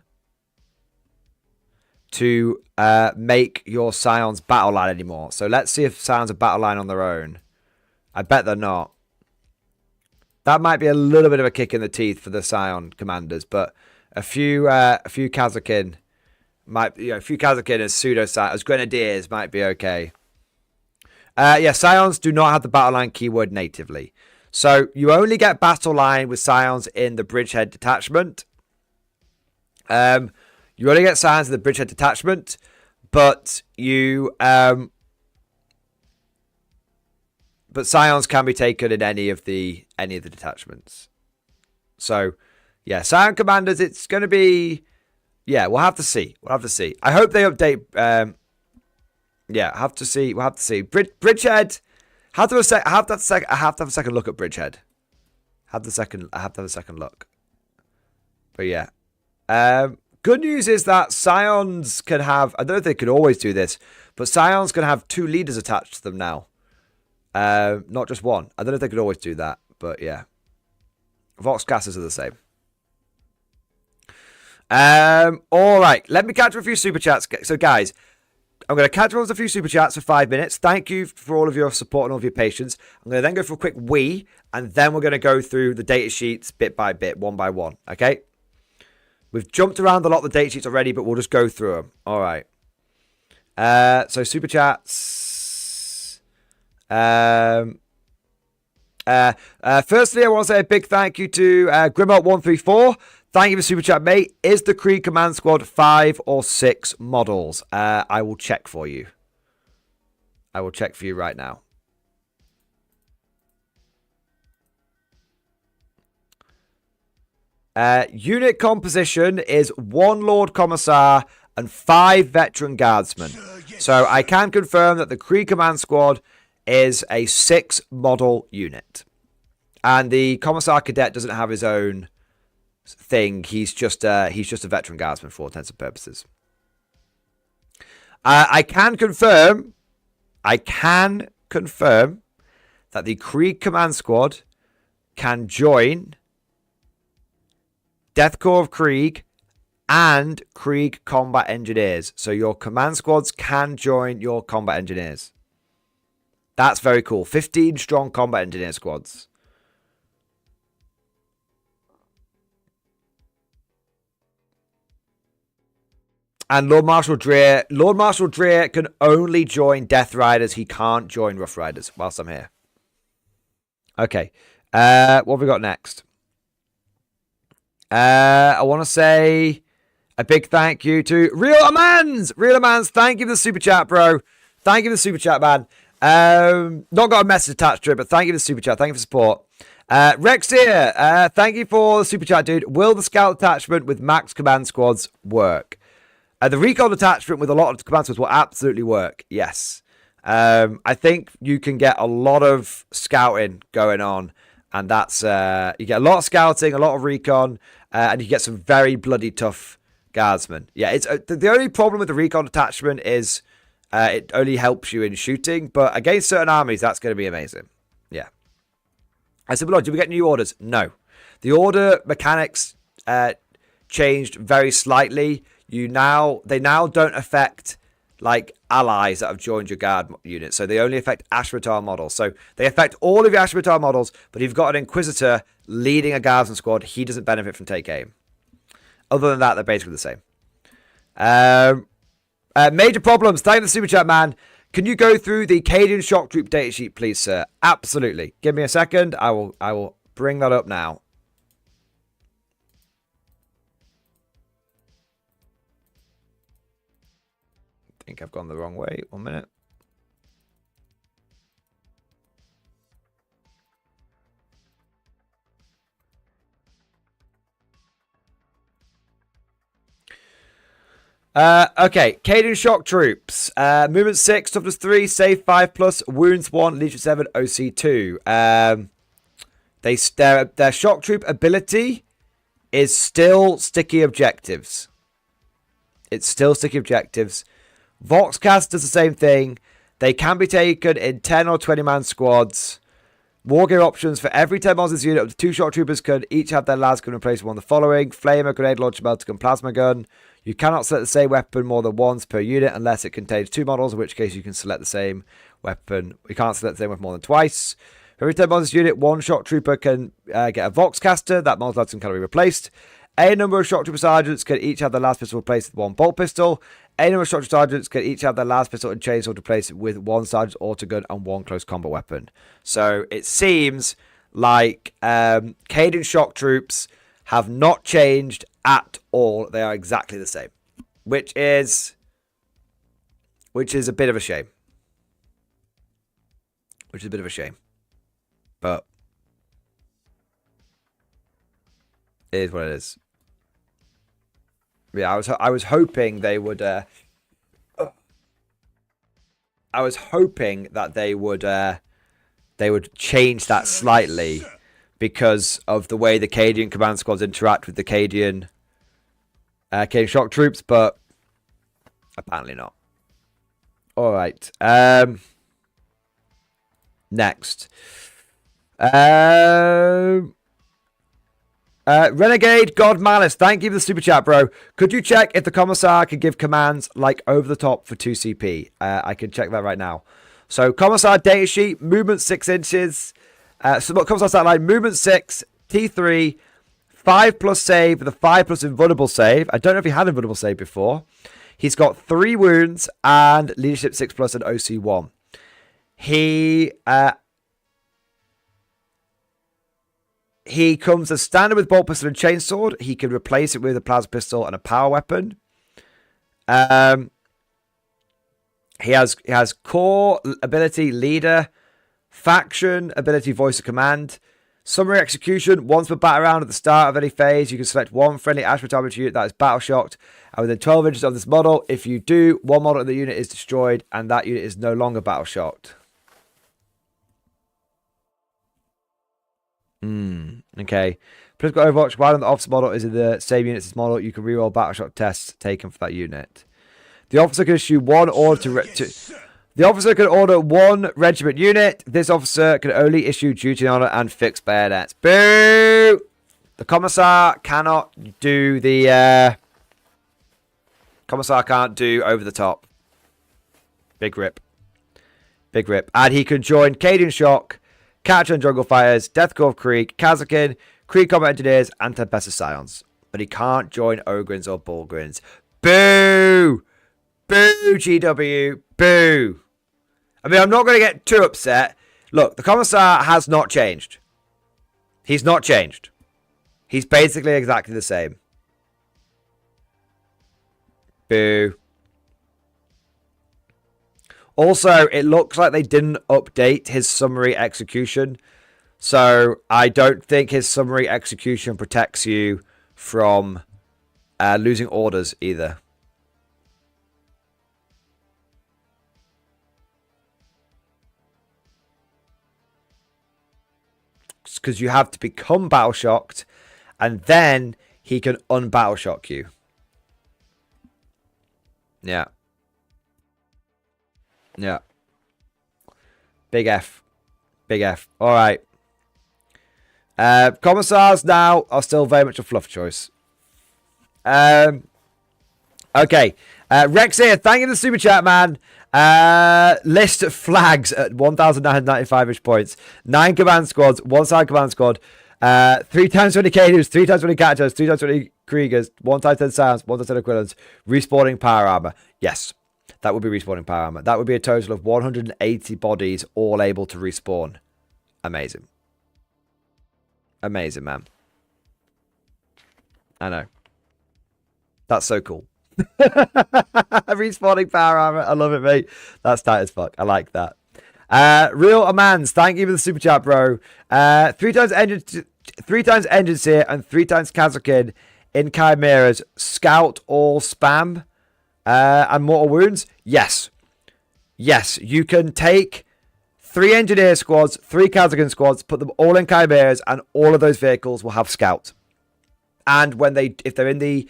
to make your Scions battle line anymore. So let's see if Scions are battle line on their own. I bet they're not. That might be a little bit of a kick in the teeth for the Scion commanders, but a few Kazakin might, a few Kazakin as pseudo as grenadiers might be okay. Yeah, Scions do not have the battle line keyword natively. So you only get battle line with Scions in the Bridgehead detachment. You only get Scions in the Bridgehead detachment, but but Scions can be taken in any of the detachments. So yeah, Scion commanders, it's going to be, yeah, we'll have to see. We'll have to see. I hope they update. Yeah, have to see. We'll have to see. Bridgehead. I have to have a second look at Bridgehead. I have to have a second look. But yeah. Good news is that Scions can have, I don't know if they could always do this, but Scions can have 2 leaders attached to them now. Not just 1. I don't know if they could always do that, but yeah. Voxcasters are the same. All right, let me catch up a few super chats. So guys, I'm going to catch up with a few super chats for 5 minutes. Thank you for all of your support and all of your patience. I'm going to then go for a quick wee, and then we're going to go through the data sheets bit by bit, one by one. Okay? We've jumped around a lot of the data sheets already, but we'll just go through them. All right. So super chats. Firstly, I want to say a big thank you to Grimalt134. Thank you for super chat, mate. Is the Krieg Command Squad 5 or 6 models? I will check for you. I will check for you right now. Unit composition is 1 Lord Commissar and 5 Veteran Guardsmen. So I can confirm that the Krieg Command Squad is a 6 model unit. And the Commissar Cadet doesn't have his own thing. He's just a Veteran Guardsman for all intents and purposes. I can confirm that the Krieg Command Squad can join Death Corps of Krieg and Krieg Combat Engineers. So your command squads can join your combat engineers. That's very cool. 15 strong combat engineer squads. And Lord Marshal Dreer can only join Death Riders. He can't join Rough Riders whilst I'm here. Okay. What have we got next? I want to say a big thank you to Real Amans. Real Amans, thank you for the super chat, bro. Thank you for the super chat, man. Not got a message attached to it, but thank you for the super chat. Thank you for support. Rex here. Thank you for the super chat, dude. Will the scout attachment with max command squads work? The recon attachment with a lot of command squads will absolutely work. Yes. I think you can get a lot of scouting going on. And that's, you get a lot of scouting, a lot of recon, and you get some very bloody tough guardsmen. Yeah, it's the only problem with the recon attachment is it only helps you in shooting, but against certain armies, that's going to be amazing. Yeah. I said, Lord, did we get new orders? No. The order mechanics changed very slightly. They now don't affect like allies that have joined your guard unit. So they only affect ASTRA models. So they affect all of your ASTRA models, but if you've got an Inquisitor leading a Guardsman squad, he doesn't benefit from take aim. Other than that, they're basically the same. Major problems. Thank you for the super chat, man. Can you go through the Cadian Shock Troop datasheet, please, sir? Absolutely. Give me a second. I will bring that up now. I think I've gone the wrong way. 1 minute. Okay, Cadian Shock Troops. Movement 6, toughness 3, save 5+, wounds 1, leadership 7, OC 2. Their Shock Troop ability is still sticky objectives. It's still sticky objectives. Voxcast does the same thing. They can be taken in 10 or 20-man squads. Wargear options for every 10 models in this unit, up to 2 shock troopers could each have their las gun replaced with one of the following: flamer, grenade launcher, melter gun, plasma gun. You cannot select the same weapon more than once per unit unless it contains 2 models, in which case you can select the same weapon. You can't select the same weapon more than twice. For every 10 models in this unit, 1 shock trooper can get a Voxcaster. That model can be replaced. A number of shock trooper sergeants can each have their last pistol replaced with 1 bolt pistol. A number of shock trooper sergeants can each have their last pistol and chainsaw replaced with 1 sergeant's autogun and 1 close combat weapon. So it seems like Cadian shock troops have not changed at all. They are exactly the same, which is a bit of a shame. Which is a bit of a shame, but it is what it is. Yeah, I was hoping they would. I was hoping that they would change that slightly because of the way the Cadian command squads interact with the Cadian shock troops, but apparently not. All right. Next. Renegade God Malice, thank you for the super chat, bro. Could you check if the Commissar can give commands like over the top for 2 CP? I can check that right now. So Commissar datasheet, movement 6 inches. Commissar stat line, movement 6, T3, 5+ save with a 5+ invulnerable save. I don't know if he had invulnerable save before. He's got 3 wounds and leadership 6+ and OC 1. He comes as standard with bolt pistol and chainsword. He can replace it with a plasma pistol and a power weapon. He has core ability leader, faction ability voice of command, summary execution. Once per battle round at the start of any phase, you can select 1 friendly ASTRA target unit that is battle shocked, and within 12 inches of this model, if you do, 1 model of the unit is destroyed, and that unit is no longer battle shocked. Okay. Political Overwatch, while the officer model is in the same unit as this model, you can reroll battleshock tests taken for that unit. The officer can issue 1 order the officer can order 1 regiment unit. This officer can only issue duty and honor and fixed bayonets. Boo! The Commissar cannot do the Commissar can't do over the top. Big rip. Big rip. And he can join Cadian Shock, Catcher and Jungle Fires, Death Corps Krieg, Kazakin, Krieg Combat Engineers, and Tempestus Scions. But he can't join Ogrins or Bullgrins. Boo! Boo, GW. Boo! I mean, I'm not going to get too upset. Look, the Commissar has not changed. He's not changed. He's basically exactly the same. Boo. Also, it looks like they didn't update his summary execution. So, I don't think his summary execution protects you from losing orders either. Because you have to become battle shocked, and then he can unbattle shock you. Yeah. Yeah. Big F. Big F. All right. Commissars now are still very much a fluff choice. Okay. Rex here, thank you for the super chat, man. List flags at 1,995-ish points. 9 command squads, 1 side command squad. 3 times 20 Cados, 3 times 20 Catchers, 3 times 20 Kriegers, 1 times 10 Sounds, 1 times 10 Equivalents. Respawning power armor. Yes, that would be respawning power armor. That would be a total of 180 bodies, all able to respawn. Amazing. Amazing, man. I know. That's so cool. Respawning power armor. I love it, mate. That's tight as fuck. I like that. Real Amans, thank you for the super chat, bro. 3 times engine seer and 3 times Kazakin in Chimeras. Scout all spam and mortal wounds. Yes. Yes, you can take 3 engineer squads, 3 Kazakin squads, put them all in Chimeras, and all of those vehicles will have scout. And when if they're in the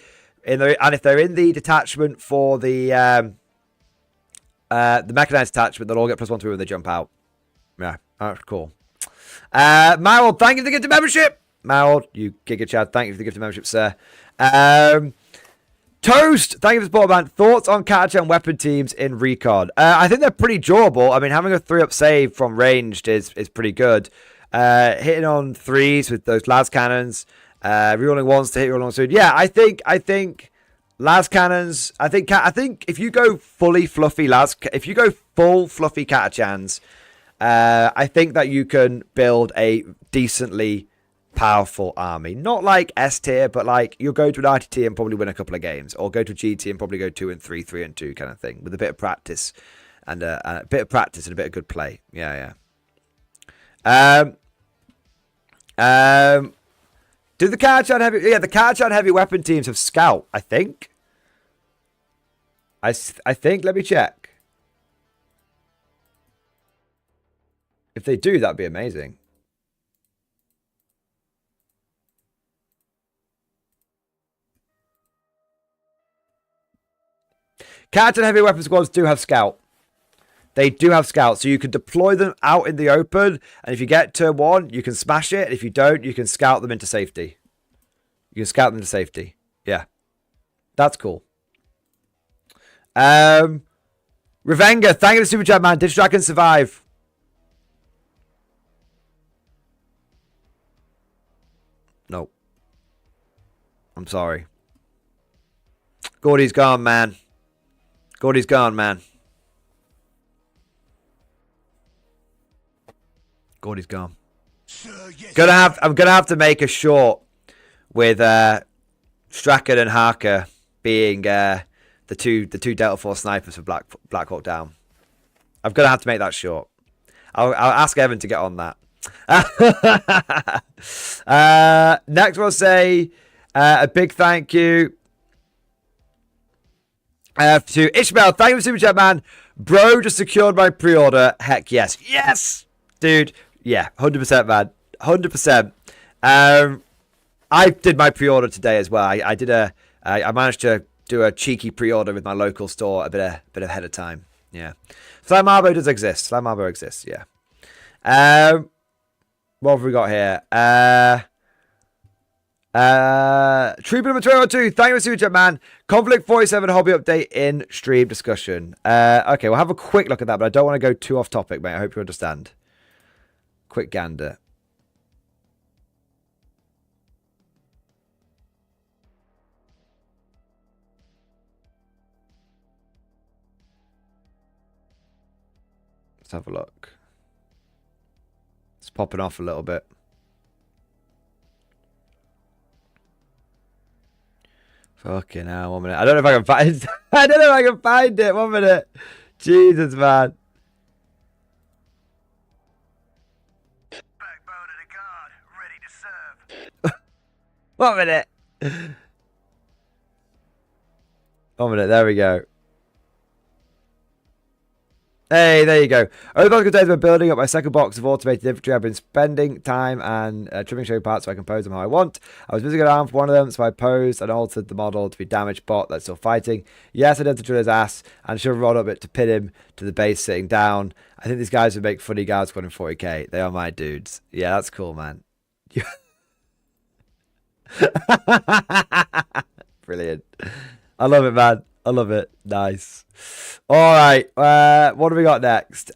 detachment for the mechanized detachment, they'll all get +1/+3 when they jump out. Yeah, that's cool. Marold, thank you for the gift of membership. Marold, you Giga Chad, thank you for the gift of membership, sir. Toast, thank you for the support, man. Thoughts on catcher and weapon teams in Recon? I think they're pretty durable. I mean, having a 3-up save from ranged is pretty good. Hitting on 3s with those las cannons, rerolling 1s to hit rerolling 1s. Yeah, I think las cannons. I think if you go fully fluffy if you go full fluffy catachans, I think that you can build a decently powerful army. Not like S tier, but like you'll go to an RTT and probably win a couple of games, or go to GT and probably go 2 and 3, 3 and 2 kind of thing, with a bit of practice and a bit of practice and a bit of good play. Yeah. Do the Catachan heavy? Yeah, the Catachan heavy weapon teams have scout. I think. I think. Let me check. If they do, that'd be amazing. Catachan heavy weapon squads do have scout. They do have scouts, so you can deploy them out in the open, and if you get turn 1, you can smash it. If you don't, you can scout them into safety. You can scout them to safety. Yeah. That's cool. Revenga, thank you for the super chat, man. Did Dragon survive? Nope. I'm sorry. Gordy's gone, man. Gordy's gone, man. Gordy's gone. I'm gonna have to make a short with Strachan and Harker being the two Delta Force snipers for Black Hawk Down. I'm gonna have to make that short. I'll ask Evan to get on that. Next, we'll say a big thank you to Ishmael. Thank you for super chat, man. Bro, just secured my pre-order. Heck yes, yes, dude. Yeah, 100%, man. 100%. I did my pre-order today as well. I managed to do a cheeky pre-order with my local store a bit ahead of time. Yeah. Slam Marbo does exist. Slam Marbo exists, yeah. What have we got here? Trooper number 202. Thank you for super chat, man. Conflict 47 hobby update in stream discussion. Okay, we'll have a quick look at that, but I don't want to go too off topic, mate. I hope you understand. Quick gander. Let's have a look. It's popping off a little bit. Fucking hell, 1 minute. I don't know if I can find it. I don't know if I can find it. 1 minute. Jesus, man. Backbone of the guard, ready to serve. 1 minute. 1 minute. There we go. Hey, there you go. Over the last days, I've been building up my second box of automated infantry. I've been spending time and trimming showing parts so I can pose them how I want. I was busy going around for one of them, so I posed and altered the model to be damaged bot that's still fighting. Yes, I did to drill his ass and should have rolled up it to pin him to the base sitting down. I think these guys would make funny guards squad in 40k. They are my dudes. Yeah, that's cool, man. Brilliant. I love it, man. I love it. Nice. All right. What do we got next?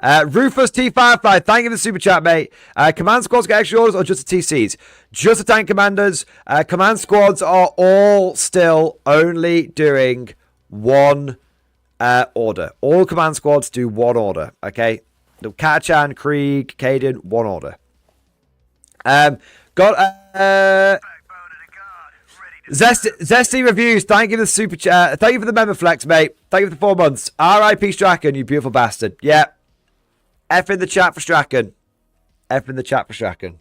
Rufus T Firefly, thank you for the super chat, mate. Command squads get extra orders or just the TCs? Just the tank commanders. Command squads are all still only doing one order. All command squads do one order. Okay. Katachan, Krieg, Caden, one order. Zesty Reviews, thank you for the super chat. Thank you for the member flex, mate. Thank you for the 4 months. R.I.P. Strachan, you beautiful bastard. Yeah. F in the chat for Strachan. F in the chat for Strachan.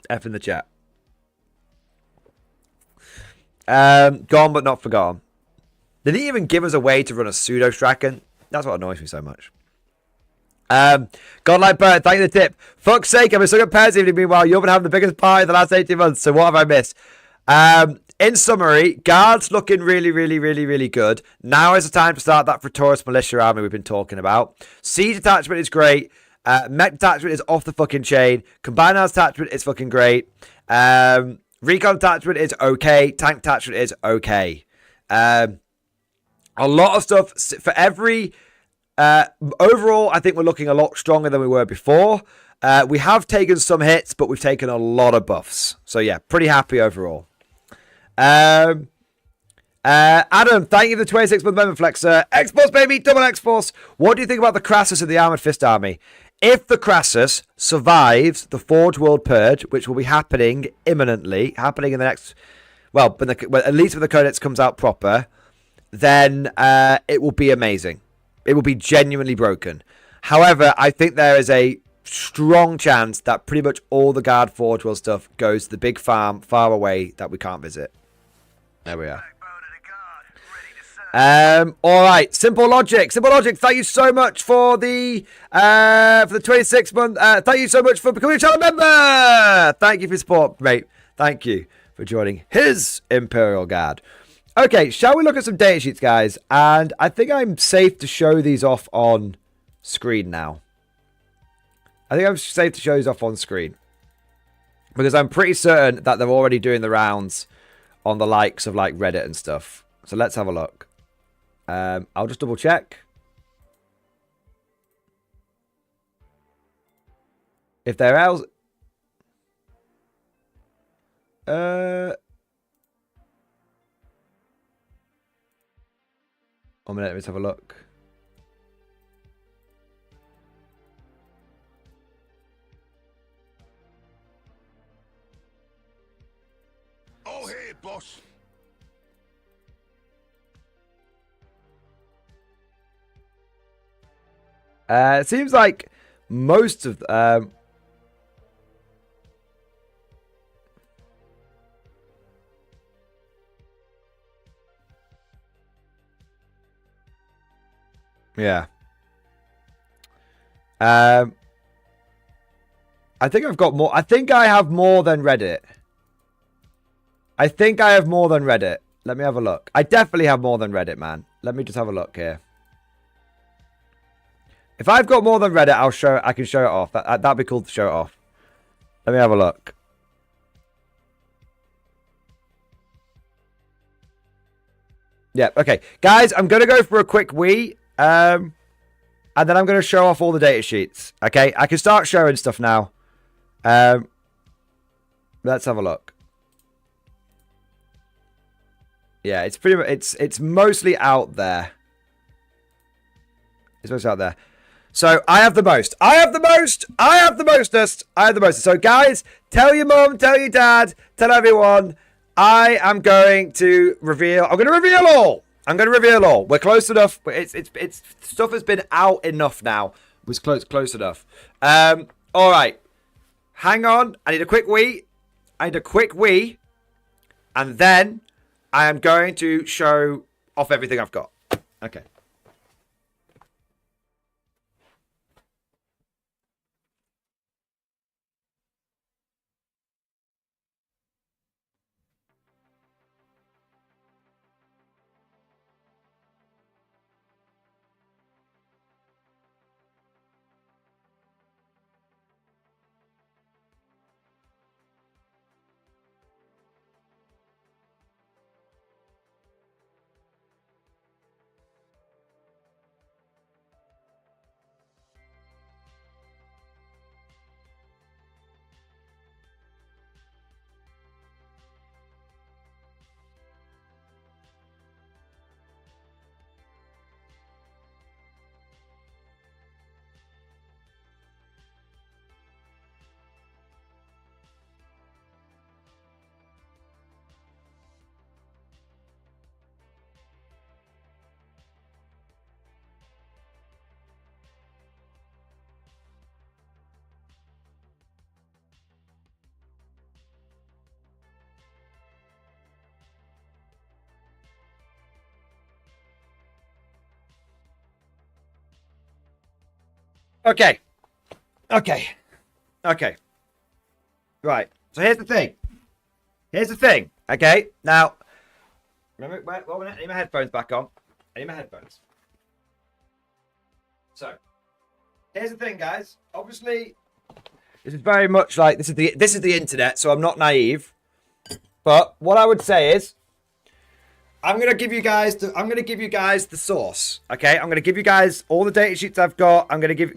F in the chat. Gone but not forgotten. They didn't even give us a way to run a pseudo Strachan. That's what annoys me so much. Godlike Bird, thank you for the tip. Fuck's sake, I've been so competitive. Meanwhile, you've been having the biggest party in the last 18 months. So what have I missed? In summary, guards looking really, really, really, really good. Now is the time to start that Praetorius militia army we've been talking about. Siege detachment is great. Mech detachment is off the fucking chain. Combined arms detachment is fucking great. Recon detachment is okay. Tank detachment is okay. A lot of stuff for every... overall, I think we're looking a lot stronger than we were before. We have taken some hits, but we've taken a lot of buffs. So yeah, pretty happy overall. Adam, thank you for the 26-month member flexer. X-Force, baby, double X-Force. What do you think about the Crassus of the Armoured Fist Army? If the Crassus survives the Forge World Purge, which will be happening imminently, happening in the next... Well, at least when the Codex comes out proper, then it will be amazing. It will be genuinely broken. However, I think there is a strong chance that pretty much all the Guard Forge World stuff goes to the big farm far away that we can't visit. There we are. All right. Simple Logic. Simple Logic, thank you so much for the 26 month. Thank you so much for becoming a channel member. Thank you for your support, mate. Thank you for joining his Imperial Guard. Okay, shall we look at some data sheets, guys? And I think I'm safe to show these off on screen now. I think I'm safe to show these off on screen. Because I'm pretty certain that they're already doing the rounds on the likes of like Reddit and stuff. So let's have a look. I'll just double check. If they're else... 1 minute, let's have a look. Oh, hey, boss. It seems like most of... yeah. I think I've got more. I think I have more than Reddit. I think I have more than Reddit. Let me have a look. I definitely have more than Reddit, man. Let me just have a look here. If I've got more than Reddit, I'll show. I can show it off. That'd be cool to show it off. Let me have a look. Yeah. Okay, guys. I'm gonna go for a quick wee. And then I'm going to show off all the data sheets. Okay, I can start showing stuff now. Let's have a look. Yeah, it's pretty much it's mostly out there. It's mostly out there. So I have the most. I have the most. I have the mostest. I have the most. So guys, tell your mum, tell your dad, tell everyone. I am going to reveal. I'm going to reveal all. I'm going to reveal all. We're close enough. It's stuff has been out enough now. It was close enough. All right. Hang on. I need a quick wee. And then I am going to show off everything I've got. Okay. Okay. Okay. Okay. Right. So here's the thing. Here's the thing. Okay. Now, remember, wait, 1 minute. I need my headphones back on. I need my headphones. So, here's the thing, guys. Obviously, this is very much like this is the internet, so I'm not naive. But what I would say is, I'm gonna give you guys the source. Okay, I'm gonna give you guys all the data sheets I've got. I'm gonna give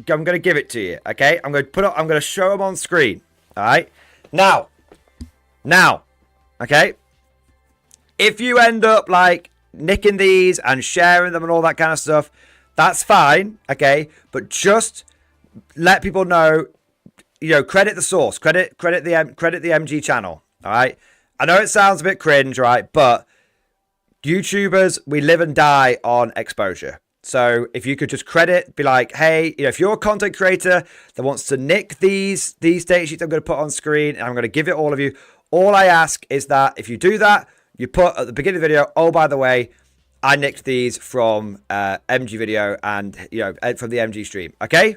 it to you. Okay, I'm gonna show them on screen. All right, now, okay. If you end up like nicking these and sharing them and all that kind of stuff, that's fine. Okay, but just let people know. You know, credit the source. Credit the MG channel. All right. I know it sounds a bit cringe, right? But YouTubers, we live and die on exposure. So if you could just credit, be like, hey, you know, if you're a content creator that wants to nick these data sheets I'm going to put on screen, and I'm going to give it all of you, all I ask is that if you do that, you put at the beginning of the video, oh, by the way, I nicked these from MG video and, you know, from the MG stream. Okay?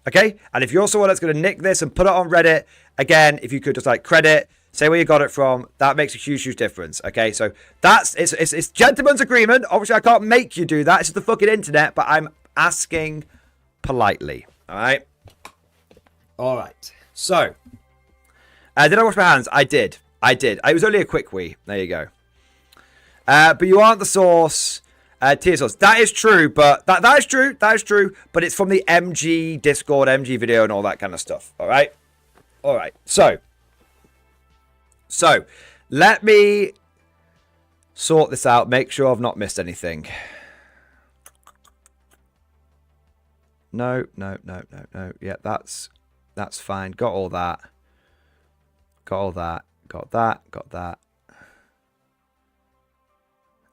Okay? And if you're someone that's going to nick this and put it on Reddit, again, if you could just like credit, say where you got it from, that makes a huge, huge difference. Okay, so it's gentleman's agreement. Obviously, I can't make you do that. It's just the fucking internet, but I'm asking politely. All right. All right. So, did I wash my hands? I did. It was only a quick wee. There you go. But you aren't the source. Tier source. That is true, but that is true. That is true. But it's from the MG Discord, MG video, and all that kind of stuff. All right. All right. So, let me sort this out. Make sure I've not missed anything. No. Yeah, that's fine. Got all that. Got that.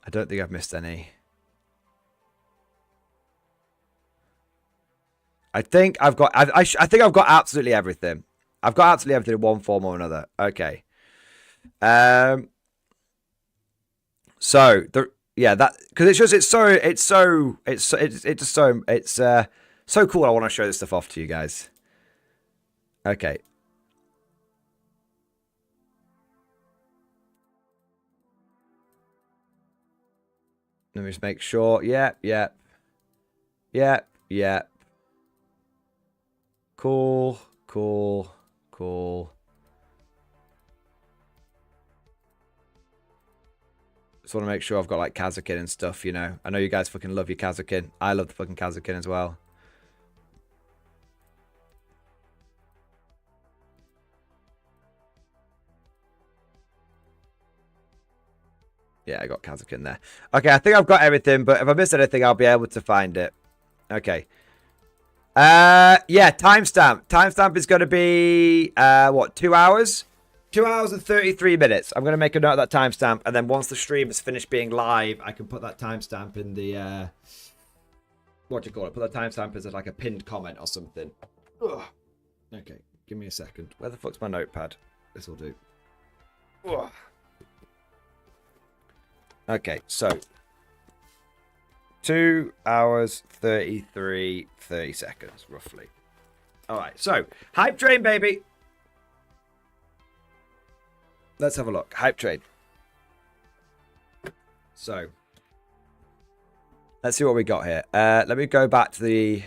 I don't think I've missed any. I think I've got absolutely everything. I've got absolutely everything in one form or another. Okay. So that because it's so cool. I want to show this stuff off to you guys. Okay. Let me just make sure. Yeah. Cool. Just want to make sure I've got like Kazakin and stuff, you know. I know you guys fucking love your Kazakin. I love the fucking Kazakin as well. Yeah, I got Kazakin there. Okay, I think I've got everything, but if I miss anything, I'll be able to find it. Okay. Yeah, timestamp. Timestamp is going to be, what, 2 hours? 2 hours and 33 minutes. I'm going to make a note of that timestamp, and then once the stream is finished being live, I can put that timestamp in the, what do you call it? Put that timestamp as like a pinned comment or something. Ugh. Okay, give me a second. Where the fuck's my notepad? This will do. Ugh. Okay, so 2 hours 30 seconds roughly. All right, so hype train, baby. Let's have a look. Hype train. So let's see what we got here. Let me go back to the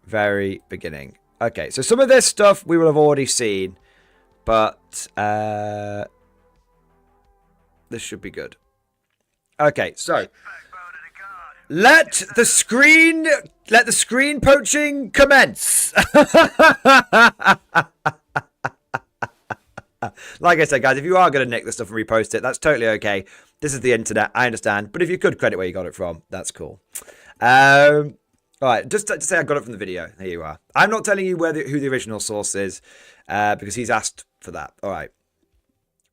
very beginning. Okay, so some of this stuff we will have already seen, but this should be good. Okay, so let the screen poaching commence. Like I said, guys, if you are going to nick this stuff and repost it, that's totally okay. This is the internet, I understand. But if you could credit where you got it from, that's cool. All right, just to say I got it from the video. Here you are. I'm not telling you who the original source is because he's asked for that. All right.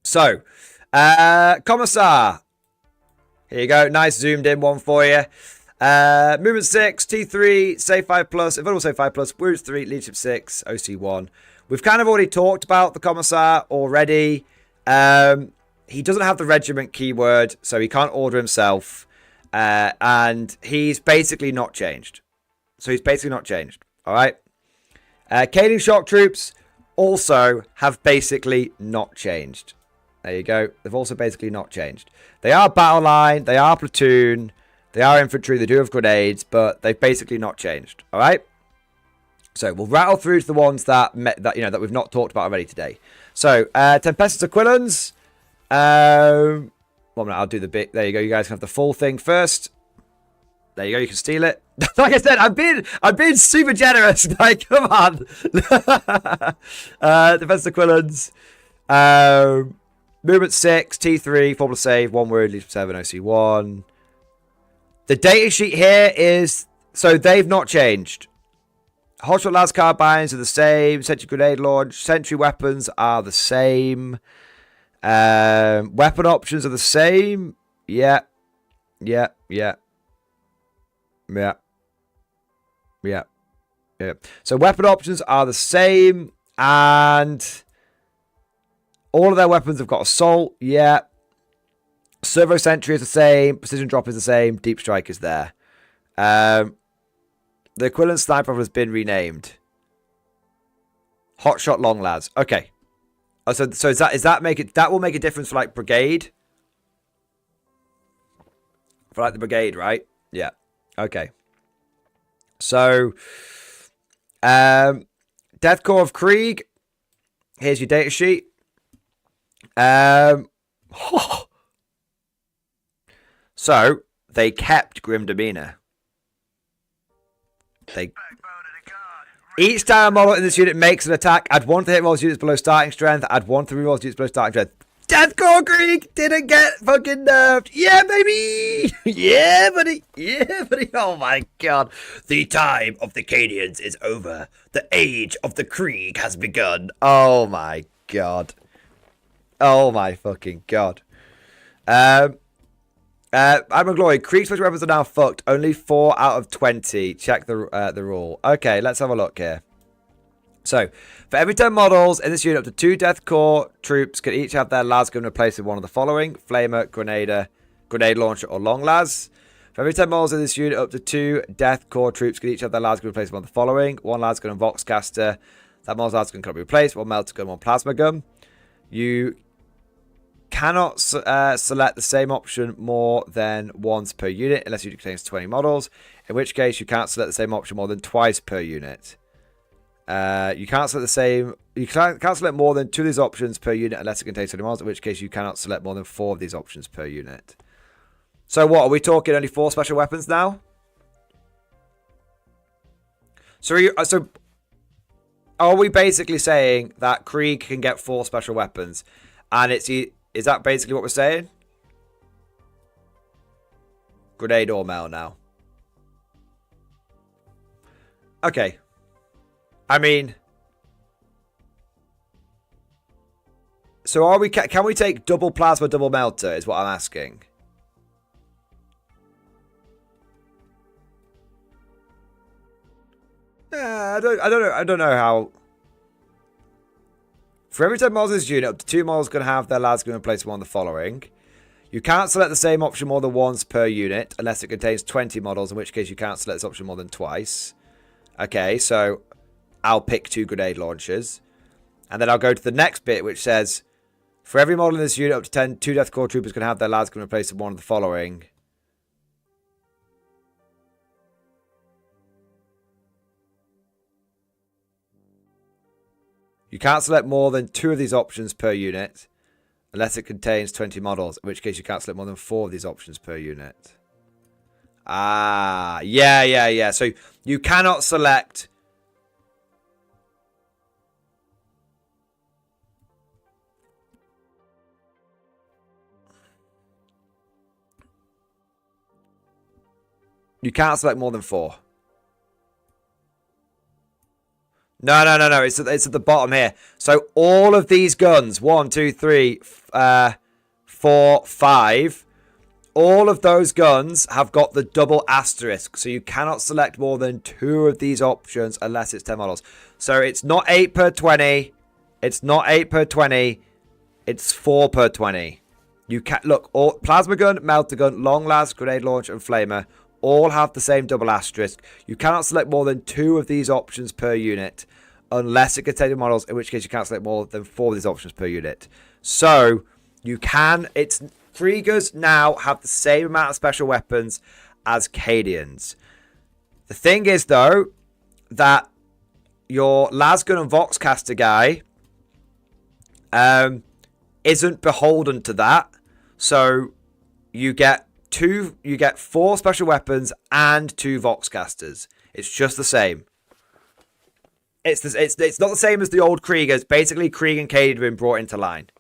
So, Commissar. Here you go. Nice zoomed in one for you. Movement 6, T3, Save 5 Plus, Available Save 5 Plus, Wounds 3, Leadership 6, OC 1. We've kind of already talked about the Commissar already. He doesn't have the regiment keyword, so he can't order himself. And he's basically not changed. So he's basically not changed. All right. Cadian shock troops also have basically not changed. There you go. They've also basically not changed. They are battle line. They are platoon. They are infantry. They do have grenades, but they've basically not changed. All right. So we'll rattle through to the ones that we've not talked about already today. So Tempestus Aquilans. One minute, I'll do the bit. There you go. You guys can have the full thing first. There you go. You can steal it. Like I said, I'm being super generous. Like, come on. Defense Aquilans. Movement 6, T3, 4+ save, 1 word, leads 7, OC1. The data sheet here is, so they've not changed. Hotshot las carbines are the same. Sentry grenade launch. Sentry weapons are the same. Weapon options are the same. Yeah. So weapon options are the same, and all of their weapons have got assault. Yeah. Servo sentry is the same. Precision drop is the same. Deep strike is there. The equivalent sniper has been renamed. Hotshot long lads. Okay. Oh, so is that make it, that will make a difference for like brigade? For like the brigade, right? Yeah. Okay. So, Death Corps of Krieg. Here's your data sheet. So, they kept Grim Demeanor. Each time a model in this unit makes an attack, add 1 to hit rolls units below starting strength, add 1 to rerolls units below starting strength. Death Corps Krieg didn't get fucking nerfed. Yeah, baby. Yeah, buddy. Yeah, buddy. Oh, my God. The time of the Cadians is over. The age of the Krieg has begun. Oh, my God. Oh, my fucking God. I'm a glory. Krieg special weapons are now fucked. Only 4 out of 20. Check the rule. Okay, let's have a look here. So, for every 10 models in this unit, up to 2 Death Corps troops can each have their lasgun replaced with one of the following: Flamer, Grenade Launcher, or Long Las. For every 10 models in this unit, up to 2 Death Corps troops can each have their lasgun replaced with one of the following: 1 lasgun and Voxcaster. That model's lasgun cannot be replaced. 1 melter gun, 1 plasma gun. You cannot select the same option more than once per unit unless it contains 20 models, in which case you can't select the same option more than twice per unit. You can't select the same. You can't select more than 2 of these options per unit unless it contains 20 models, in which case you cannot select more than 4 of these options per unit. So what, are we talking only 4 special weapons now? So are we basically saying that Krieg can get 4 special weapons, and is that basically what we're saying? Grenade or Mel now. Okay. I mean, so are we? Can we take double plasma, double melter? Is what I'm asking. I don't know how. For every 10 models in this unit, up to 2 models can have their lasgun replaced with one of the following. You can't select the same option more than once per unit unless it contains 20 models, in which case you can't select this option more than twice. Okay, so I'll pick 2 grenade launchers. And then I'll go to the next bit, which says, for every model in this unit, up to 2 Death Corps troopers can have their lasgun replaced with one of the following. You can't select more than 2 of these options per unit unless it contains 20 models, in which case you can't select more than 4 of these options per unit. Ah, yeah. So you cannot select... You can't select more than 4. No. It's at the bottom here. So all of these guns, 1, 2, 3, 4, 5, all of those guns have got the double asterisk. So you cannot select more than 2 of these options unless it's 10 models. So it's not 8 per 20. It's not 8 per 20. It's 4 per 20. You can look, all plasma gun, melter gun, long last, grenade launcher, and flamer all have the same double asterisk. You cannot select more than 2 of these options per unit unless it contains models, in which case you can't select more than 4 of these options per unit. So you can, Kriegers now have the same amount of special weapons as Cadians. The thing is, though, that your Lasgun and Voxcaster guy isn't beholden to that. So you get 4 special weapons and 2 Voxcasters. It's just the same. It's not the same as the old Kriegers. Basically, Krieg and Cade have been brought into line.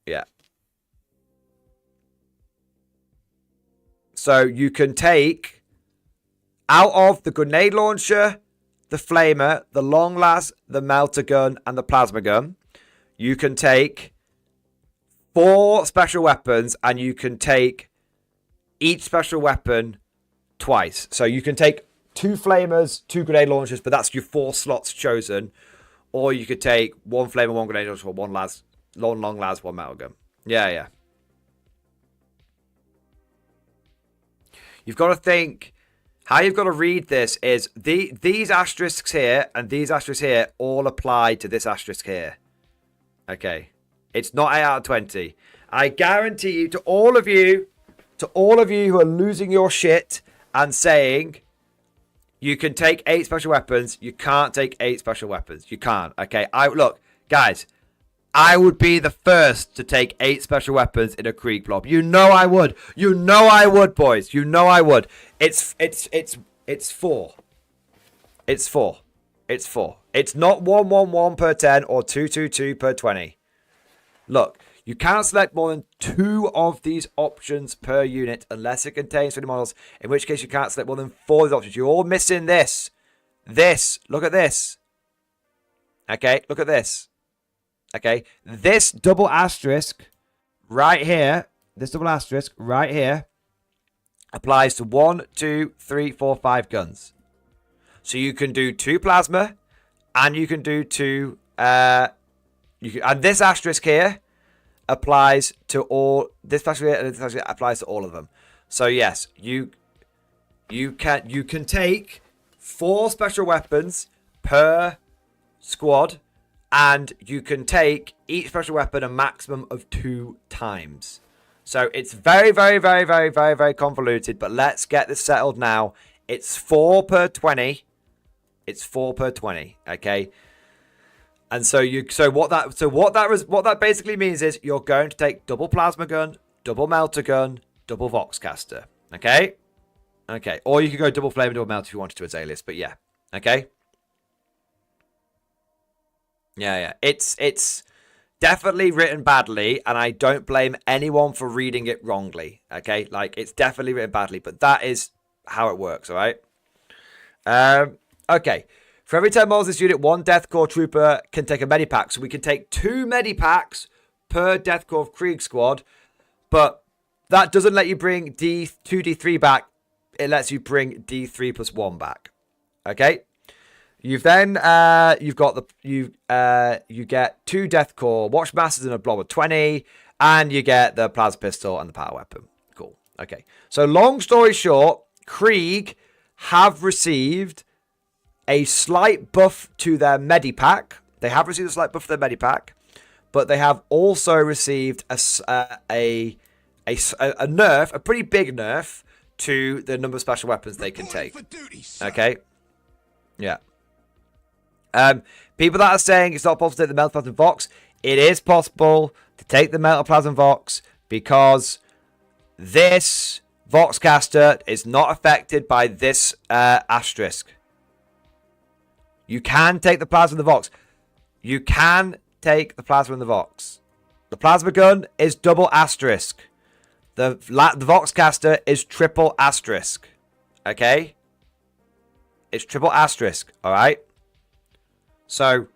Yeah. So you can take out of the grenade launcher, the flamer, the long las, the melter gun, and the plasma gun. You can take 4 special weapons, and you can take each special weapon twice. So you can take 2 flamers, 2 grenade launchers, but that's your 4 slots chosen. Or you could take 1 flamer, 1 grenade launcher, 1 las, long las, 1 metal gun. Yeah. You've got to think, how you've got to read this is these asterisks here and these asterisks here all apply to this asterisk here. Okay. It's not 8 out of 20. I guarantee you, to all of you who are losing your shit and saying you can take 8 special weapons, you can't take 8 special weapons. You can't. Okay. Look, guys, I would be the first to take 8 special weapons in a Krieg blob. You know I would. You know I would, boys. You know I would. It's 4. It's 4. It's not 111 per 10 or 222 per 20. Look, you can't select more than 2 of these options per unit unless it contains 20 models, in which case you can't select more than 4 of these options. You're all missing this. Look at this. Okay, look at this. Okay, this double asterisk right here, applies to 1, 2, 3, 4, 5 guns. So you can do 2 plasma, and you can do 2. And this asterisk here applies to all. This asterisk applies to all of them. So yes, you can take 4 special weapons per squad. And you can take each special weapon a maximum of 2 times. So it's very, very, very, very, very, very convoluted. But let's get this settled now. It's 4 per 20. It's 4 per 20. Okay. And so what that basically means is you're going to take double plasma gun, double melter gun, double Voxcaster. Okay. Okay. Or you could go double flame and double melter if you wanted to as alias. But yeah. Okay. Yeah. It's definitely written badly, and I don't blame anyone for reading it wrongly. Okay, like it's definitely written badly, but that is how it works. All right. Okay. For every 10 models this unit, 1 Death Corps trooper can take a medipack. So we can take 2 medipacks per Death Corps Krieg squad, but that doesn't let you bring D3 back. It lets you bring D3 plus 1 back. Okay. You get 2 Death Corps Watchmasters and a blob of 20, and you get the plasma pistol and the power weapon. Cool. Okay. So long story short, Krieg have received a slight buff to their medipack. They have received a slight buff to their medipack, but they have also received a nerf, a pretty big nerf to the number of special weapons they can take. Okay. Yeah. People that are saying it's not possible to take the Metal Plasma Vox, it is possible to take the Metal Plasma Vox because this Voxcaster is not affected by this asterisk. You can take the Plasma and the Vox. You can take the Plasma and the Vox. The Plasma Gun is double asterisk. The Voxcaster is triple asterisk. Okay? It's triple asterisk, alright? So,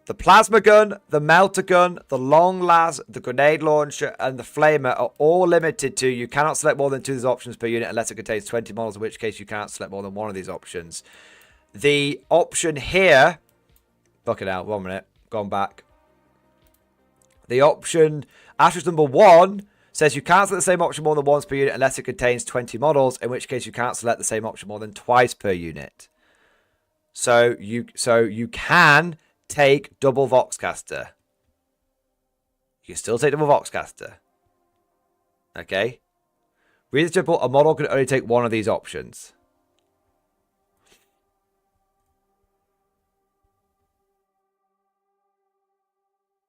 the Plasma Gun, the Melter Gun, the Long Las, the Grenade Launcher, and the Flamer are all limited to you cannot select more than 2 of these options per unit unless it contains 20 models, in which case you cannot select more than 1 of these options. The option here... Fuck it out, 1 minute. Gone back. The option, asterisk number 1, says you can't select the same option more than once per unit unless it contains 20 models, in which case you can't select the same option more than twice per unit. So you can take double Voxcaster. You can still take double Voxcaster. Okay? Reason simple, a model can only take one of these options.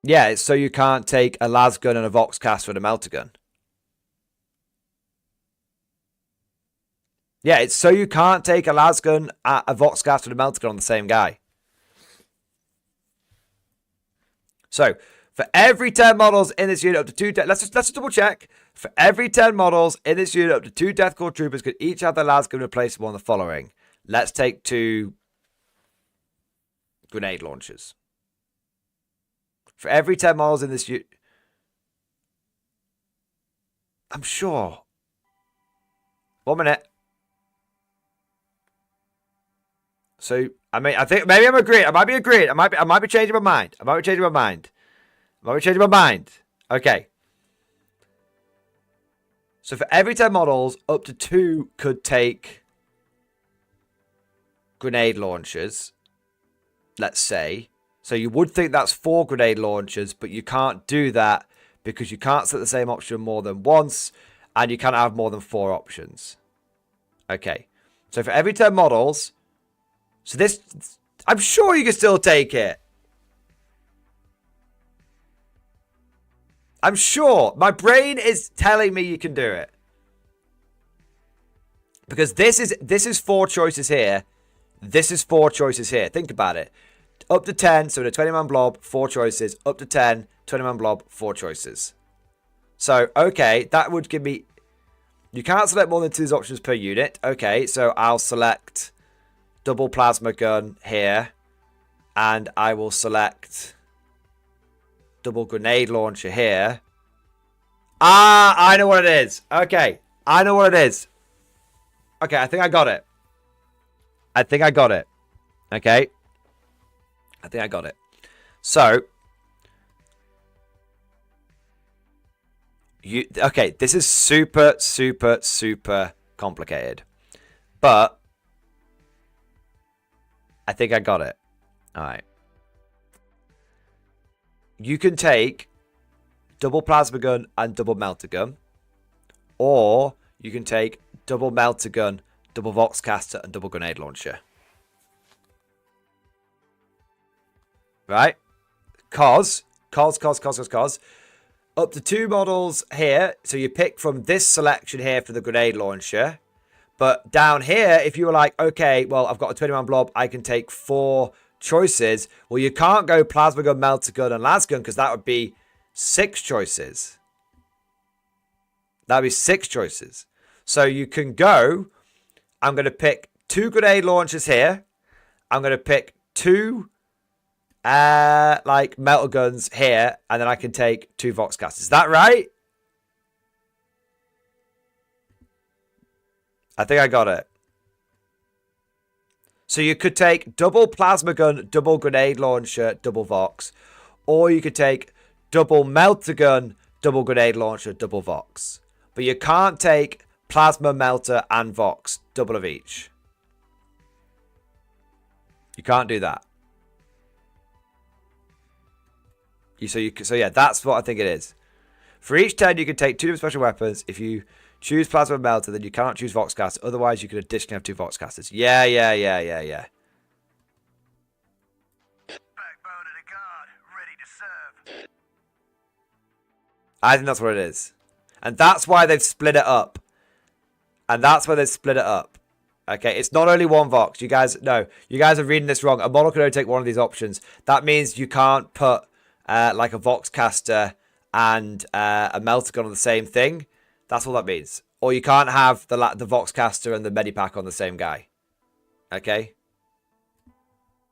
Yeah, it's so you can't take a lasgun and a Voxcaster and a melter gun. Yeah, it's so you can't take a lasgun, a Voxcaster, and a melter gun on the same guy. So, for every 10 models in this unit up to 2... Let's just double check. For every 10 models in this unit up to 2 Death Corps troopers could each have their lasgun replaced with one of the following. Let's take 2 grenade launchers. For every 10 models in this unit... I'm sure. 1 minute. So, I mean, I think maybe I'm agreeing. I might be agreeing. I might be changing my mind. I might be changing my mind. Okay. So for every 10 models, up to 2 could take grenade launchers. Let's say. So you would think that's 4 grenade launchers, but you can't do that because you can't set the same option more than once, and you can't have more than 4 options. Okay. So for every 10 models... So this, I'm sure you can still take it. I'm sure. My brain is telling me you can do it. Because this is 4 choices here. This is 4 choices here. Think about it. Up to 10, so in a 20-man blob, 4 choices. Up to 10, 20-man blob, 4 choices. So, okay, that would give me... You can't select more than 2 options per unit. Okay, so I'll select... double plasma gun here, and I will select double grenade launcher here. Ah, I know what it is. Okay, I know what it is. Okay, I think I got it. Okay, I think I got it. So, okay, this is super, super, super complicated, but I think I got it. All right. You can take double plasma gun and double melter gun, or you can take double melter gun, double Voxcaster, and double grenade launcher. Right? Cause up to 2 models here. So you pick from this selection here for the grenade launcher. But down here, if you were like, okay, well, I've got a 20-man blob, I can take 4 choices. Well, you can't go plasma gun, melter gun, and las gun because that would be 6 choices. That would be 6 choices. So you can go, I'm going to pick 2 grenade launchers here. I'm going to pick 2 like melter guns here, and then I can take 2 Voxcasters. Is that right? I think I got it. So you could take double plasma gun, double grenade launcher, double Vox. Or you could take double melter gun, double grenade launcher, double Vox. But you can't take plasma, melter, and Vox. Double of each. You can't do that. So yeah, that's what I think it is. For each 10, you can take 2 special weapons. If you choose plasma melter, then you cannot choose Voxcaster. Otherwise, you could additionally have 2 Voxcasters. Yeah. Backbone of the guard, ready to serve. I think that's what it is. And that's why they've split it up. Okay, it's not only 1 Vox. You guys are reading this wrong. A model can only take 1 of these options. That means you can't put like a Voxcaster and a melter gun on the same thing. That's all that means. Or you can't have the Voxcaster and the Medipack on the same guy. Okay?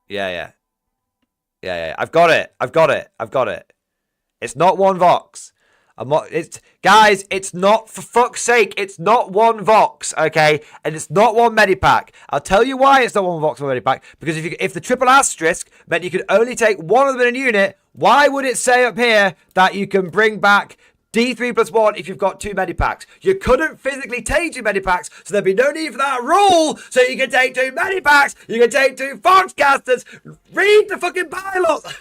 Yeah. I've got it. It's not 1 Vox. Guys, it's not, for fuck's sake, it's not 1 Vox, okay? And it's not 1 Medipack. I'll tell you why it's not 1 Vox or Medipack. Because if the triple asterisk meant you could only take 1 of them in a unit, why would it say up here that you can bring back D3 plus 1 if you've got 2 medipacks. You couldn't physically take 2 medipacks, so there'd be no need for that rule. So you can take 2 medipacks, you can take 2 Foxcasters. Read the fucking bylaws.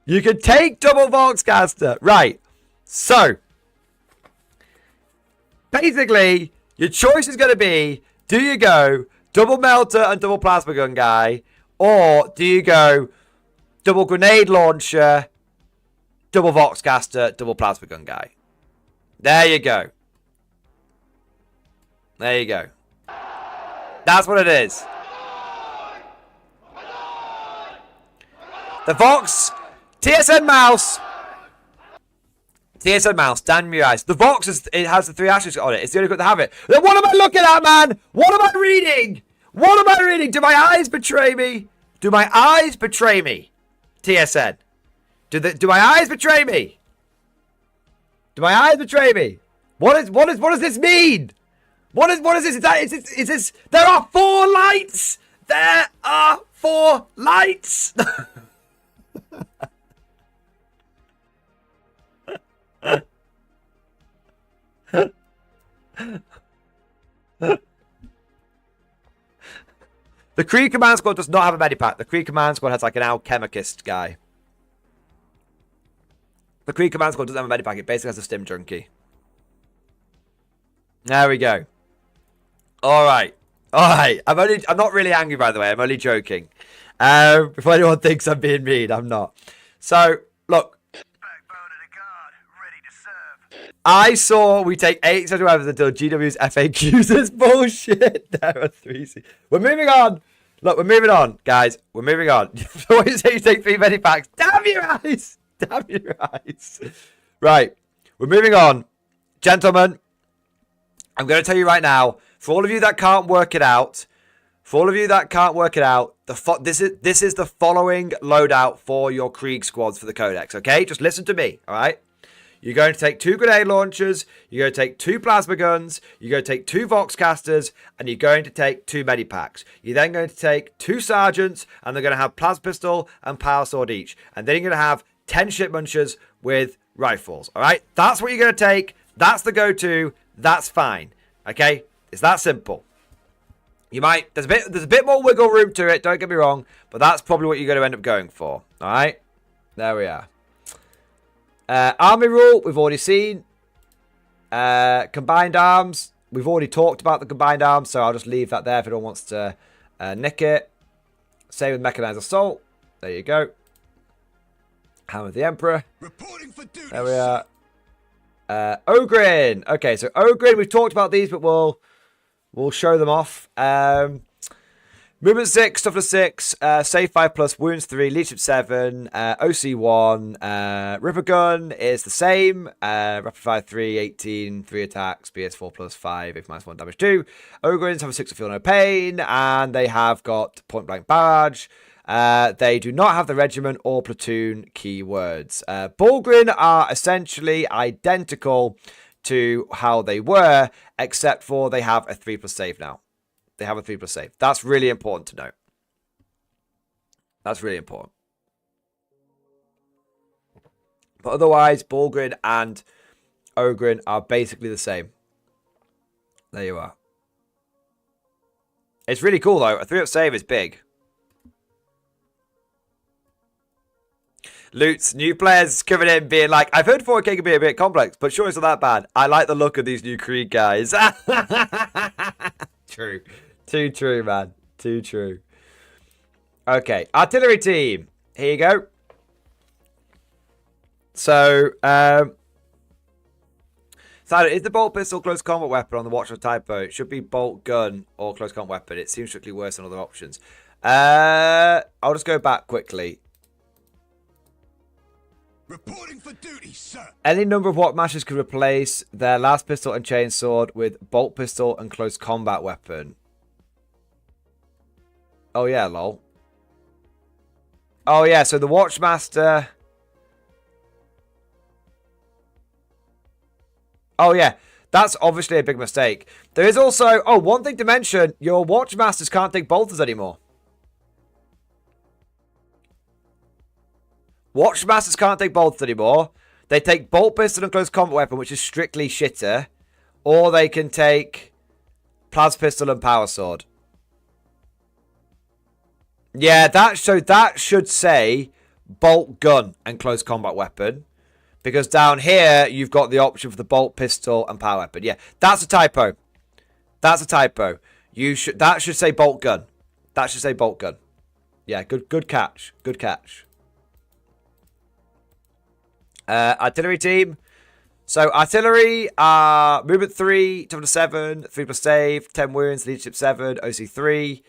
You can take double Foxcaster. Right. So, basically, your choice is going to be, do you go double melter and double plasma gun guy, or do you go double grenade launcher, double Voxcaster, double plasma gun guy? There you go. There you go. That's what it is. The Vox, TSN mouse. TSN mouse, damn your eyes. The Vox, it has the 3 asterisks on it. It's the only good to have it. Then what am I looking at, man? What am I reading? What am I reading? Do my eyes betray me? Do my eyes betray me? TSN. Do my eyes betray me? Do my eyes betray me? What does this mean? What is this? Is this? There are 4 lights. There are 4 lights. The Kree Command Squad does not have a medipack. The Kree Command Squad has like an alchemist guy. The Kree Command Squad doesn't have a medipack. It basically has a stim junkie. There we go. All right. I'm not really angry, by the way. I'm only joking. Before anyone thinks I'm being mean, I'm not. So look. I saw we take 8 central weapons until GW's FAQs. This bullshit. There are 3. We're moving on. Look, we're moving on, guys. We're moving on. What you say? You take 3 medipacks. Damn your eyes. Damn your eyes. Right. We're moving on. Gentlemen, I'm going to tell you right now, for all of you that can't work it out, this is the following loadout for your Krieg squads for the Codex, okay? Just listen to me, all right? You're going to take 2 grenade launchers, you're going to take 2 plasma guns, you're going to take 2 Voxcasters, and you're going to take 2 medipacks. You're then going to take 2 sergeants, and they're going to have plasma pistol and power sword each. And then you're going to have 10 ship munchers with rifles, all right? That's what you're going to take. That's the go-to. That's fine, okay? It's that simple. There's a bit more wiggle room to it, don't get me wrong, but that's probably what you're going to end up going for, all right? There we are. Army rule, we've already seen. Combined arms, we've already talked about the combined arms, so I'll just leave that there if anyone wants to nick it. Same with mechanized assault. There you go. Hammer of the Emperor. Reporting for duty. There we are. Ogrin. Okay, so Ogrin, we've talked about these, but we'll show them off. Movement 6, toughness 6, save 5+, wounds 3, leadership 7, OC 1, Ripper Gun is the same, rapid fire 3, 18, 3 attacks, BS 4+5, if -1 damage 2. Ogrins have a 6 to feel no pain, and they have got point blank barrage. They do not have the regiment or platoon keywords. Bulgrin are essentially identical to how they were, except for they have a 3+ save now. They have a 3+ save. That's really important to note. That's really important. But otherwise, Bulgrin and Ogrin are basically the same. There you are. It's really cool, though. A 3+ save is big. Loots, new players coming in being like, I've heard 4K can be a bit complex, but sure it's not that bad. I like the look of these new Krieg guys. True. Too true, man. Too true. Okay, artillery team. Here you go. So, Simon, is the bolt pistol close combat weapon on the Watch of typo? It should be bolt gun or close combat weapon. It seems strictly worse than other options. I'll just go back quickly. Reporting for duty, sir. Any number of Watt mashers could replace their last pistol and chainsword with bolt pistol and close combat weapon. Oh yeah, lol. Oh yeah, so the Watchmaster. Oh yeah, that's obviously a big mistake. There is also, oh, one thing to mention, your Watchmasters can't take bolters anymore. Watchmasters can't take bolts anymore. They take bolt pistol and close combat weapon, which is strictly shitter. Or they can take plas pistol and power sword. Yeah, that should say bolt gun and close combat weapon. Because down here, you've got the option for the bolt pistol and power weapon. Yeah, that's a typo. That's a typo. That should say bolt gun. That should say bolt gun. Yeah, good catch. Good catch. Artillery team. So artillery are movement 3, toughness 7, 3 plus save, 10 wounds, leadership 7, OC 3.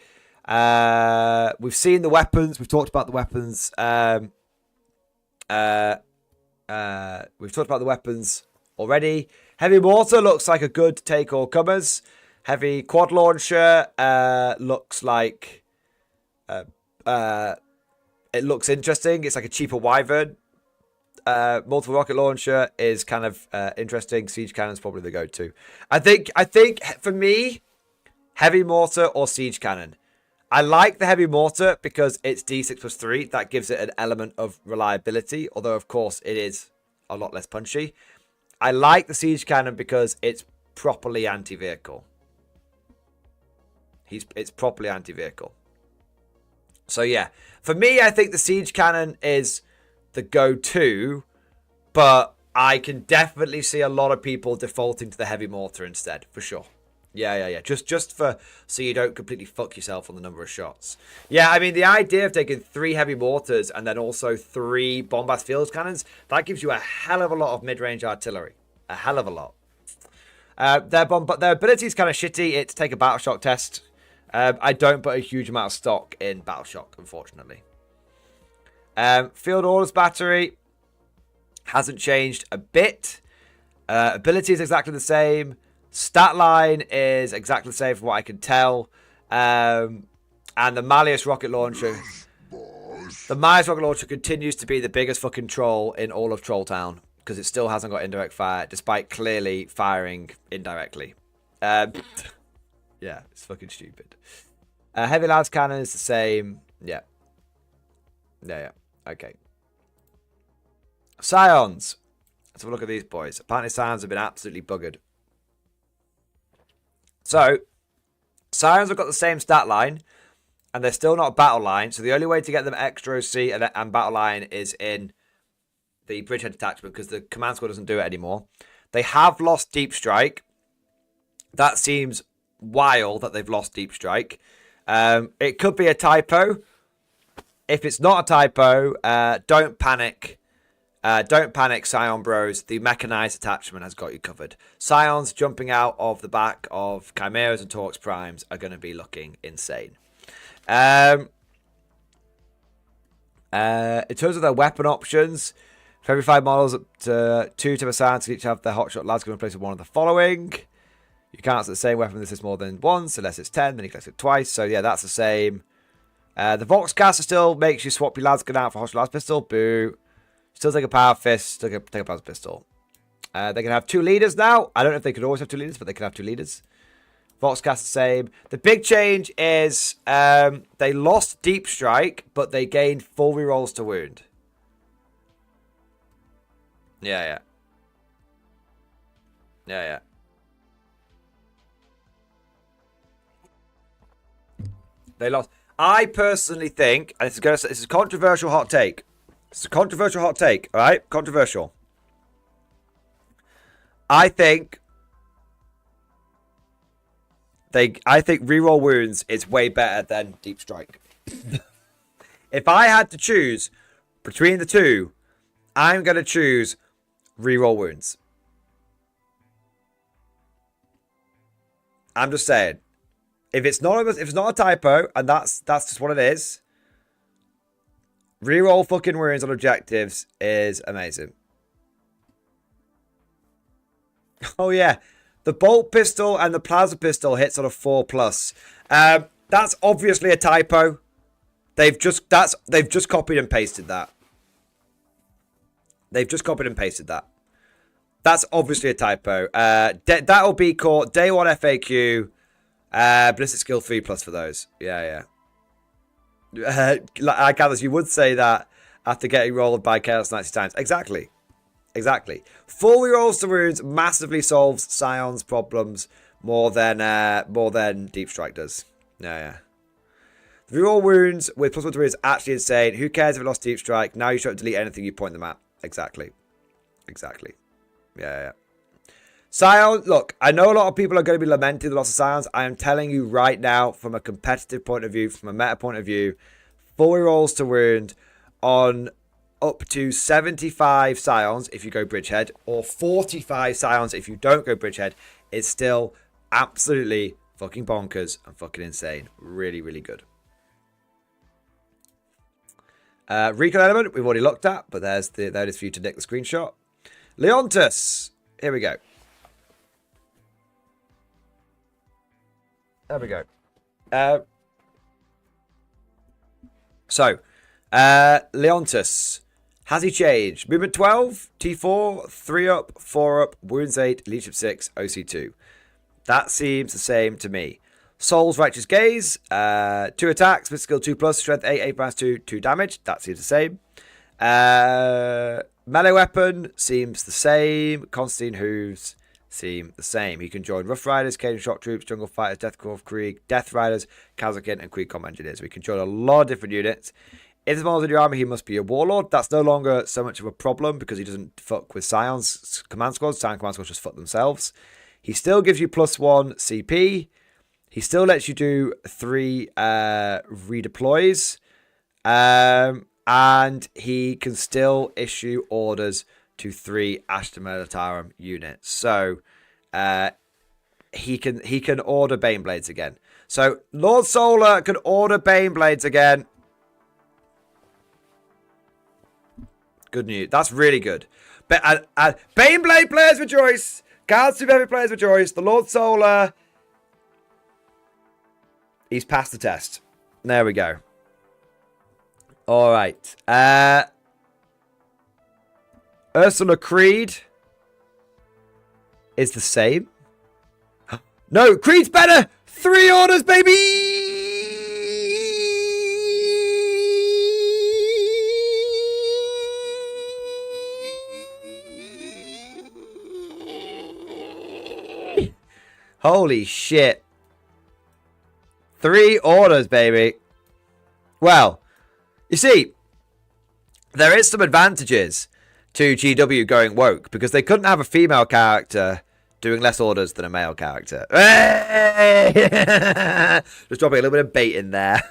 We've seen the weapons. We've talked about the weapons. We've talked about the weapons already. Heavy mortar looks like a good take all comers. Heavy quad launcher looks like it looks interesting. It's like a cheaper wyvern. Multiple rocket launcher is kind of interesting. Siege cannon's probably the go-to. I think for me, heavy mortar or siege cannon. I like the heavy mortar because it's D6 plus 3. That gives it an element of reliability, although of course it is a lot less punchy. I like the siege cannon because it's properly anti-vehicle. It's properly anti-vehicle. So yeah, for me, I think the siege cannon is the go-to, but I can definitely see a lot of people defaulting to the heavy mortar instead, for sure. Yeah. Just for so you don't completely fuck yourself on the number of shots. Yeah, I mean, the idea of taking 3 heavy mortars and then also 3 bombast field cannons, that gives you a hell of a lot of mid-range artillery. A hell of a lot. Their ability is kind of shitty. It's take a battle shock test. I don't put a huge amount of stock in battle shock, unfortunately. Field orders battery hasn't changed a bit. Ability is exactly the same. Stat line is exactly the same from what I can tell. And the Malleus rocket launcher. The Malleus rocket launcher continues to be the biggest fucking troll in all of Trolltown. Because it still hasn't got indirect fire, despite clearly firing indirectly. Yeah, it's fucking stupid. Heavy las cannon is the same. Yeah. Okay. Scions. Let's have a look at these boys. Apparently Scions have been absolutely buggered. So, Scions have got the same stat line, and they're still not battle line, so the only way to get them extra OC and battle line is in the bridgehead detachment, because the command squad doesn't do it anymore. They have lost deep strike. That seems wild that they've lost deep strike. It could be a typo. If it's not a typo, don't panic. Don't panic, Scion bros. The mechanized attachment has got you covered. Scions jumping out of the back of Chimeras and Torx Primes are going to be looking insane. In terms of their weapon options, for every 5 models, up to 2 type of Scions each have their hotshot lads going to replace with one of the following. You can't set the same weapon. This is more than once, unless it's 10. Then you can set it twice. So yeah, that's the same. The Voxcaster still makes you swap your lasgun out for hotshot las pistol. Boo. Still take a power fist. Still take a plasma pistol. They can have 2 leaders now. I don't know if they could always have 2 leaders, but they can have 2 leaders. Voxcaster same. The big change is they lost deep strike, but they gained full rerolls to wound. Yeah. They lost. I personally think, and this is a controversial hot take. It's a controversial hot take, all right? Controversial. I think reroll wounds is way better than deep strike. If I had to choose between the two, I'm going to choose reroll wounds. I'm just saying. If it's not a typo, and that's just what it is, reroll fucking wounds on objectives is amazing. Oh yeah, the bolt pistol and the plasma pistol hits on a 4+. That's obviously a typo. They've just copied and pasted that. That's obviously a typo. That'll be called day 1 FAQ. Ballistic skill 3+ for those. Yeah. I gather you would say that after getting rolled by Chaos 90 times. Exactly. Exactly. 4 rerolls to wounds massively solves Scion's problems more than Deep Strike does. Yeah. The reroll wounds with +1 to wounds is actually insane. Who cares if it lost Deep Strike? Now you should delete anything you point them at. Exactly. Yeah. Scion, look, I know a lot of people are going to be lamenting the loss of Scions. I am telling you right now, from a competitive point of view, from a meta point of view, 4 rerolls to wound on up to 75 Scions if you go Bridgehead, or 45 Scions if you don't go Bridgehead, is still absolutely fucking bonkers and fucking insane. Really, really good. Recon element, we've already looked at, but there it is for you to nick the screenshot. Leontus, here we go. There we go. Leontus. Has he changed? Movement 12, T4, 3 up, 4 up, Wounds 8, Leadership 6, OC2. That seems the same to me. Soul's Righteous Gaze, 2 attacks, with skill 2+, strength 8, 8 minus 2, 2 damage. That seems the same. Melee weapon seems the same. Constantine Hooves seem the same. He can join Rough Riders, Cajun Shock Troops, Jungle Fighters, Deathcore Krieg, Death Riders, Kazakin, and Krieg Combat Engineers. We can join a lot of different units. If there's models in your army, he must be a Warlord. That's no longer so much of a problem because he doesn't fuck with Scion's command squads. Scion command squads just fuck themselves. He still gives you +1 CP. He still lets you do 3 redeploys. And he can still issue orders to 3 ASTRA Militarum units. So he can order Baneblades again. So Lord Solar can order Baneblades again. Good news. That's really good. But Baneblade players rejoice. Guards Super Heavy players rejoice. The Lord Solar, he's passed the test. There we go. All right. Ursula Creed is the same. No, Creed's better. 3 orders, baby. Holy shit. 3 orders, baby. Well, you see, there is some advantages to GW going woke because they couldn't have a female character doing less orders than a male character. Just dropping a little bit of bait in there.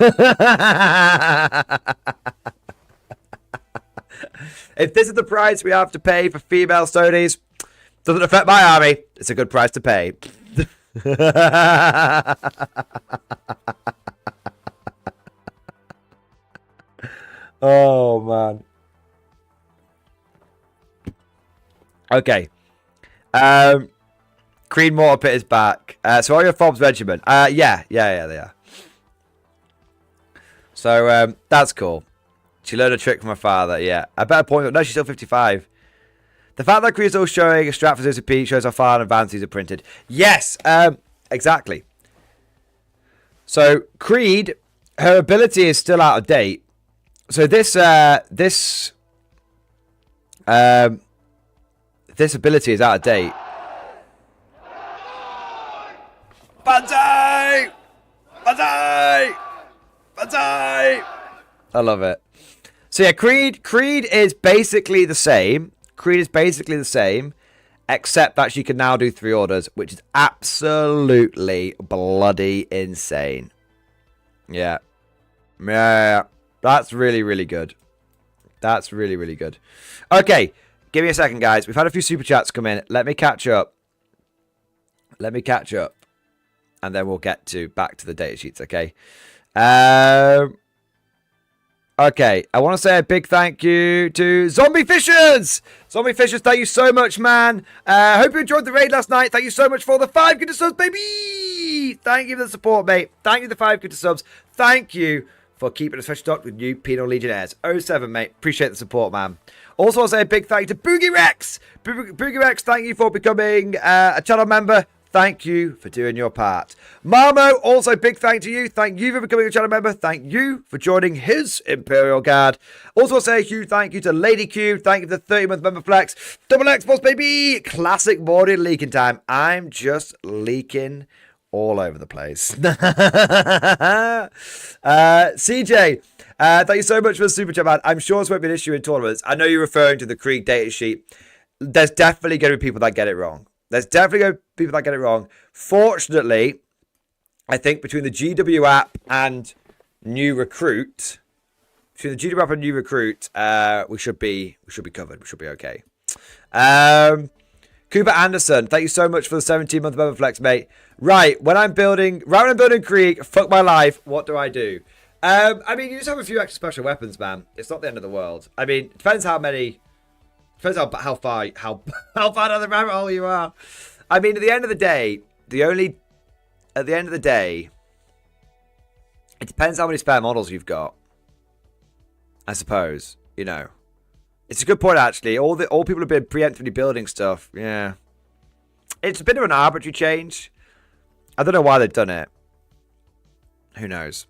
If this is the price we have to pay for female Stonies, doesn't affect my army. It's a good price to pay. Oh man. Okay. Creed Mortar Pit is back. So are your Fob's regiment? Yeah, they are. So that's cool. She learned a trick from her father. Yeah, I better point out. No, she's still 55. The fact that Creed's still showing a strat for ZCP shows how far in advance these are printed. Yes, exactly. So Creed, her ability is still out of date. So this ability is out of date. Banzai! Banzai! Banzai! I love it. So yeah, Creed is basically the same. Except that she can now do 3 orders, which is absolutely bloody insane. Yeah. That's really, really good. That's really, really good. Okay, give me a second, guys. We've had a few super chats come in. Let me catch up. And then we'll get back to the data sheets, okay? Okay, I want to say a big thank you to Zombie Fishers! Zombie Fishers, thank you so much, man. Hope you enjoyed the raid last night. Thank you so much for the 5 good subs, baby! Thank you for the support, mate. Thank you for the 5 good subs. Thank you for keeping us fresh stocked with new Penal Legionnaires. 07, mate. Appreciate the support, man. Also, I'll say a big thank you to Boogie Rex. Boogie Rex, thank you for becoming a channel member. Thank you for doing your part. Marmo, also big thank to you. Thank you for becoming a channel member. Thank you for joining his Imperial Guard. Also say a huge thank you to Lady Q. Thank you for the 30-month member flex. Double X boss, baby. Classic Mordian leaking time. I'm just leaking all over the place. CJ, thank you so much for the super chat, man. I'm sure this won't be an issue in tournaments. I know you're referring to the Krieg data sheet. There's definitely going to be people that get it wrong. There's definitely going to be people that get it wrong. Fortunately, I think between the GW app and New Recruit, we should be covered. We should be okay. Cooper Anderson, thank you so much for the 17-month member flex, mate. Right, when I'm building Krieg, fuck my life, what do I do? I mean, you just have a few extra special weapons, man. It's not the end of the world. I mean, it depends how many. Depends how far down the rabbit hole you are. I mean, at the end of the day, it depends how many spare models you've got. I suppose, you know. It's a good point, actually. All people have been preemptively building stuff. Yeah, it's a bit of an arbitrary change. I don't know why they've done it. Who knows?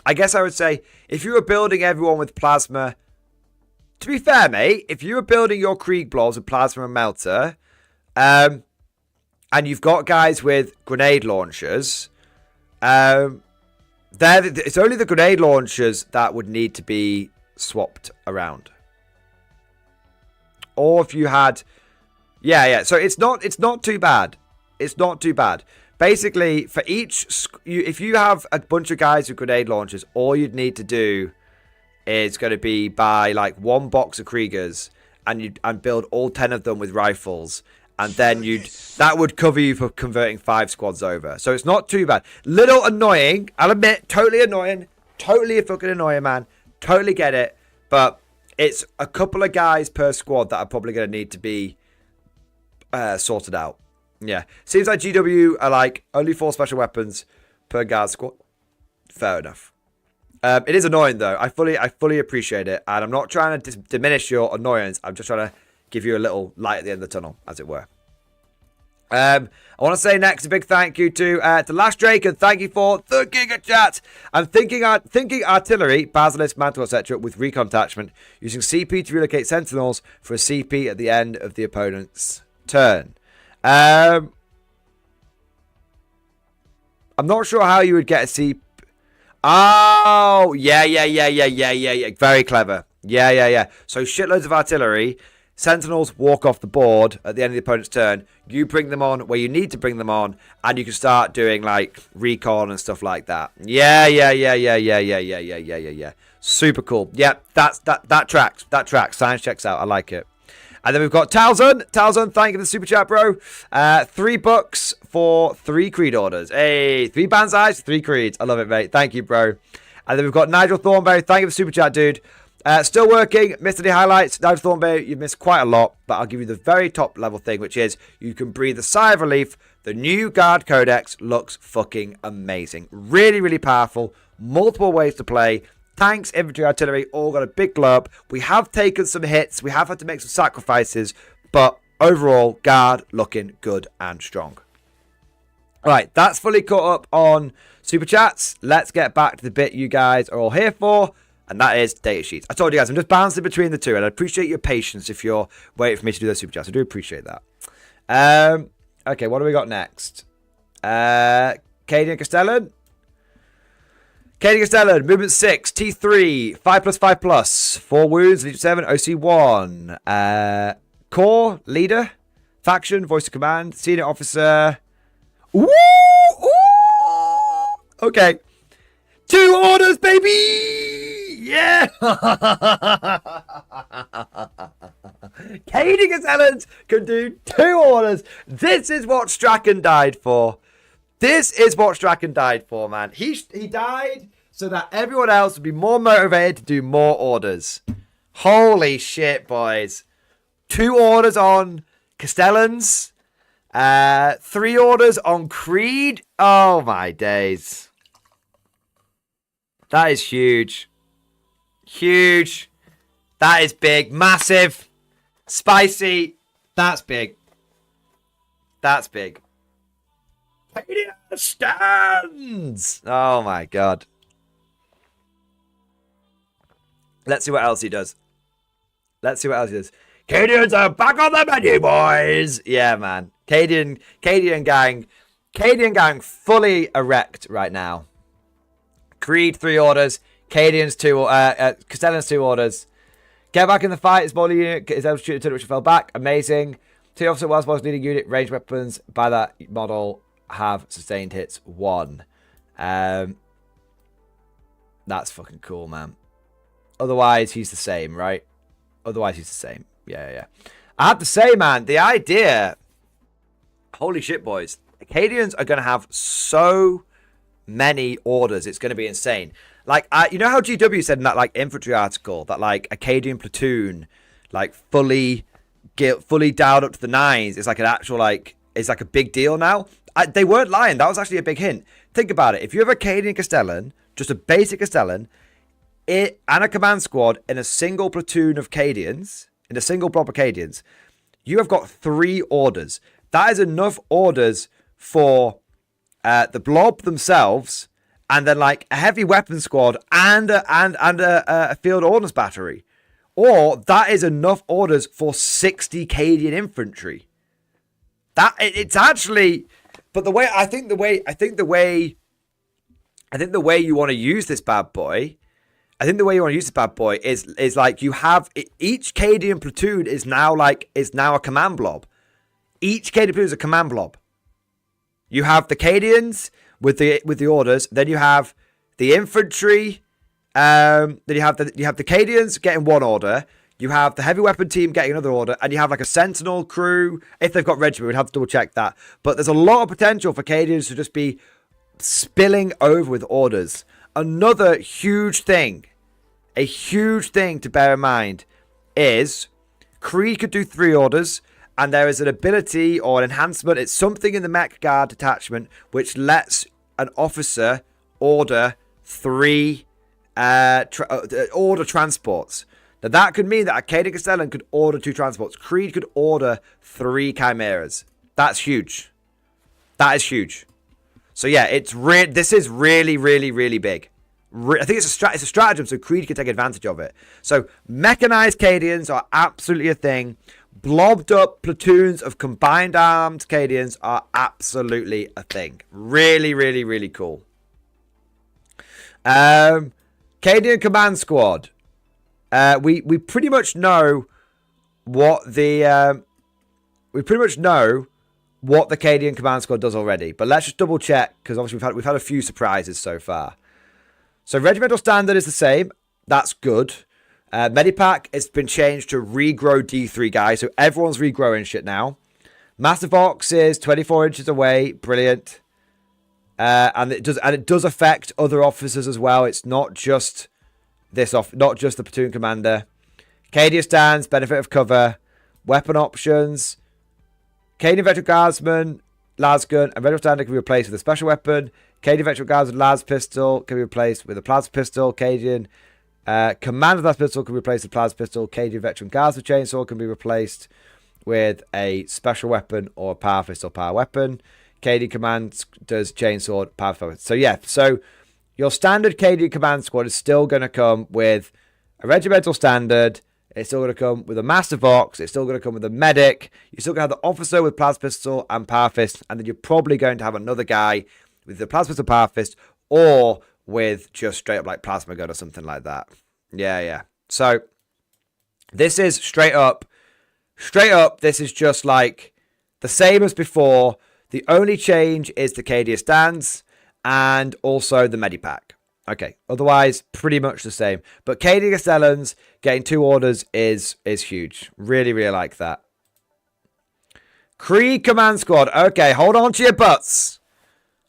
I guess I would say, if you were building everyone with plasma, to be fair, mate, if you were building your Krieg blobs with plasma and melter, and you've got guys with grenade launchers, it's only the grenade launchers that would need to be swapped around. Or if you had, yeah. So it's not too bad. It's not too bad. Basically, for each, if you have a bunch of guys with grenade launchers, all you'd need to do is going to be buy like one box of Kriegers and build all 10 of them with rifles, and then that would cover you for converting 5 squads over. So it's not too bad. Little annoying, I'll admit, totally annoying, totally fucking annoying, man. Totally get it, but it's a couple of guys per squad that are probably going to need to be sorted out. Yeah, seems like GW are like only 4 special weapons per guard squad. Fair enough. It is annoying though. I fully appreciate it, and I'm not trying to diminish your annoyance. I'm just trying to give you a little light at the end of the tunnel, as it were. I want to say next a big thank you to Last Drake, and thank you for the Giga Chat. I'm thinking artillery, basilisk, mantle, etc. with recon attachment, using CP to relocate sentinels for a CP at the end of the opponent's turn. I'm not sure how you would get a CP. Oh, yeah. Very clever. Yeah. So shitloads of artillery. Sentinels walk off the board at the end of the opponent's turn. You bring them on where you need to bring them on, and you can start doing like recon and stuff like that. Yeah. Super cool. Yep, that tracks. That tracks. Science checks out. I like it. And then we've got Talzun. Talzun, thank you for the super chat, bro. $3 for 3 creed orders. Hey, 3 Banzais, 3 creeds. I love it, mate. Thank you, bro. And then we've got Nigel Thornberry. Thank you for the super chat, dude. Still working. Missed any highlights? Nigel Thornberry, you've missed quite a lot, but I'll give you the very top level thing, which is you can breathe a sigh of relief. The new Guard Codex looks fucking amazing. Really, really powerful. Multiple ways to play. Tanks, infantry, artillery, all got a big glow. We have taken some hits. We have had to make some sacrifices. But overall, Guard looking good and strong. All right, that's fully caught up on Super Chats. Let's get back to the bit you guys are all here for. And that is data sheets. I told you guys, I'm just bouncing between the two. And I appreciate your patience if you're waiting for me to do those Super Chats. I do appreciate that. Okay, what do we got next? Cadian Castellan. Cadian Castellan, movement 6, T3, 5+5+, 4 wounds, Legion 7, OC1. Core, leader, faction, voice of command, senior officer. Ooh! Okay. 2 orders, baby! Yeah! Cadian Castellan can do 2 orders. This is what Strachan died for. This is what Strachan died for, man. He died so that everyone else would be more motivated to do more orders. Holy shit, boys. 2 orders on Castellans. 3 orders on Creed. Oh, my days. That is huge. Huge. That is big. Massive. Spicy. That's big. That's big. Cadian stands! Oh my god. Let's see what else he does. Let's see what else he does. Cadians are back on the menu, boys! Yeah, man. Cadian gang fully erect right now. Creed 3 orders. Cadians 2, Castellans 2 orders. Get back in the fight. His body unit is able to shoot until which fell back. Amazing. 2 officer was leading unit. Ranged weapons by that model have sustained hits 1. That's fucking cool, man. Otherwise, he's the same, right? Otherwise, he's the same. Yeah. I have to say, man, the idea... Holy shit, boys. Acadians are going to have so many orders. It's going to be insane. Like, you know how GW said in that, like, infantry article that, like, Acadian platoon, like, fully dialed up to the 9s is, like, an actual, like, it's, like, a big deal now? They weren't lying. That was actually a big hint. Think about it. If you have a Acadian Castellan, just a basic Castellan, and a command squad in a single platoon of Cadians, in a single blob of Cadians, you have got 3 orders. That is enough orders for the blob themselves, and then like a heavy weapon squad and a field ordnance battery, or that is enough orders for 60 Cadian infantry. That it's actually, but the way you want to use this bad boy. I think the way you want to use this bad boy is like you have each Cadian platoon is now a command blob. Each Cadian platoon is a command blob. You have the Cadians with the orders, then you have the infantry, then you have the Cadians getting 1 order. You have the heavy weapon team getting another order, and you have like a sentinel crew if they've got regiment. We'd have to double check that. But there's a lot of potential for Cadians to just be spilling over with orders. Another huge thing, a huge thing to bear in mind is Creed could do 3 orders, and there is an ability or an enhancement. It's something in the mech guard detachment which lets an officer order 3 order transports. Now that could mean that Acadian Castellan could order 2 transports. Creed could order 3 chimeras. That's huge. That is huge. So yeah, this is really, really, really big. I think it's a stratagem, so Creed can take advantage of it. So mechanized Cadians are absolutely a thing. Blobbed up platoons of combined armed Cadians are absolutely a thing. Really, really, really cool. Cadian Command Squad. We pretty much know what the Cadian Command Squad does already, but let's just double check because obviously we've had a few surprises so far. So regimental standard is the same. That's good. Medipack has been changed to regrow D3 guys, so everyone's regrowing shit now. Master Vox is 24 inches away. Brilliant. And it does affect other officers as well. It's not just not just the platoon commander. Cadia stands, benefit of cover, weapon options. Cadian Veteran Guardsman, Lasgun, and Red Standard can be replaced with a special weapon. Cadian Veteran Guardsman, Las Pistol can be replaced with a Plasma Pistol. Cadian Commander Las Pistol can be replaced with a Plasma Pistol. Cadian Veteran Guardsman Chainsaw can be replaced with a special weapon or a Power Fist or Power Weapon. Cadian Command does Chainsaw, Power Fist. So yeah, so your standard Cadian Command Squad is still going to come with a Regimental Standard. It's still going to come with a Master Vox. It's still going to come with a Medic. You're still going to have the Officer with Plasma Pistol and Power Fist. And then you're probably going to have another guy with the Plasma Pistol, Power Fist, or with just straight up like Plasma Gun or something like that. Yeah. So this is straight up, this is just like the same as before. The only change is the Cadia stands and also the Medipack. Okay, otherwise pretty much the same. But Cadia Castellans getting 2 orders is huge. Really, really like that. Creed Command Squad. Okay, hold on to your butts.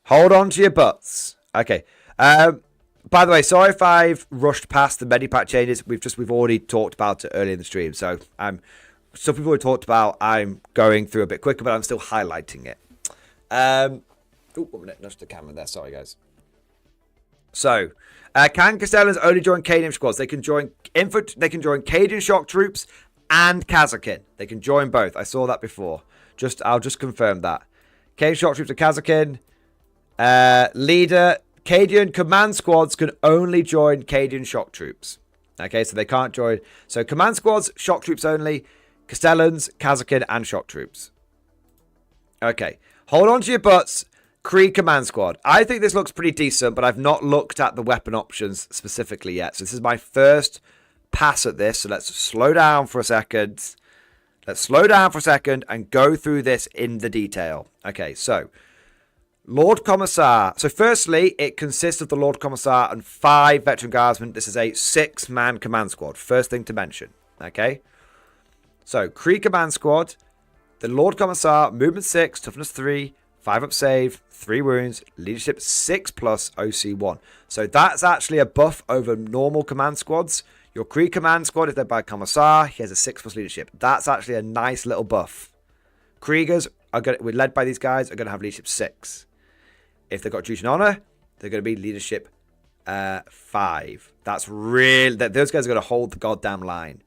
Hold on to your butts. Okay. By the way, sorry if I've rushed past the Medipack changes. We've already talked about it earlier in the stream. So some people have talked about. I'm going through a bit quicker, but I'm still highlighting it. 1 minute, nudge the camera there. Sorry, guys. So, can Castellans only join Cadian squads? They can join Cadian shock troops and Kazakin. They can join both. I saw that before. I'll just confirm that. Cadian shock troops are Kazakin. Leader, Cadian command squads can only join Cadian shock troops. Okay, so they can't join. So command squads, shock troops only. Castellans, Kazakin, and shock troops. Okay, hold on to your butts. Krieg command squad. I think this looks pretty decent, but I've not looked at the weapon options specifically yet. So this is my first pass at this. So let's slow down for a second. Let's slow down for a second and go through this in the detail. Okay, so Lord Commissar. So firstly, it consists of the Lord Commissar and 5 veteran guardsmen. This is a 6-man command squad. First thing to mention. Okay. So Krieg command squad. The Lord Commissar, movement 6, toughness 3, 5 up save, 3 wounds, leadership 6+, OC 1. So that's actually a buff over normal command squads. Your Krieg command squad is led by Commissar. He has a 6+ leadership. That's actually a nice little buff. Kriegers we're led by these guys, are going to have leadership 6. If they've got duty and honor, they're going to be leadership 5. That's real. Those guys are going to hold the goddamn line.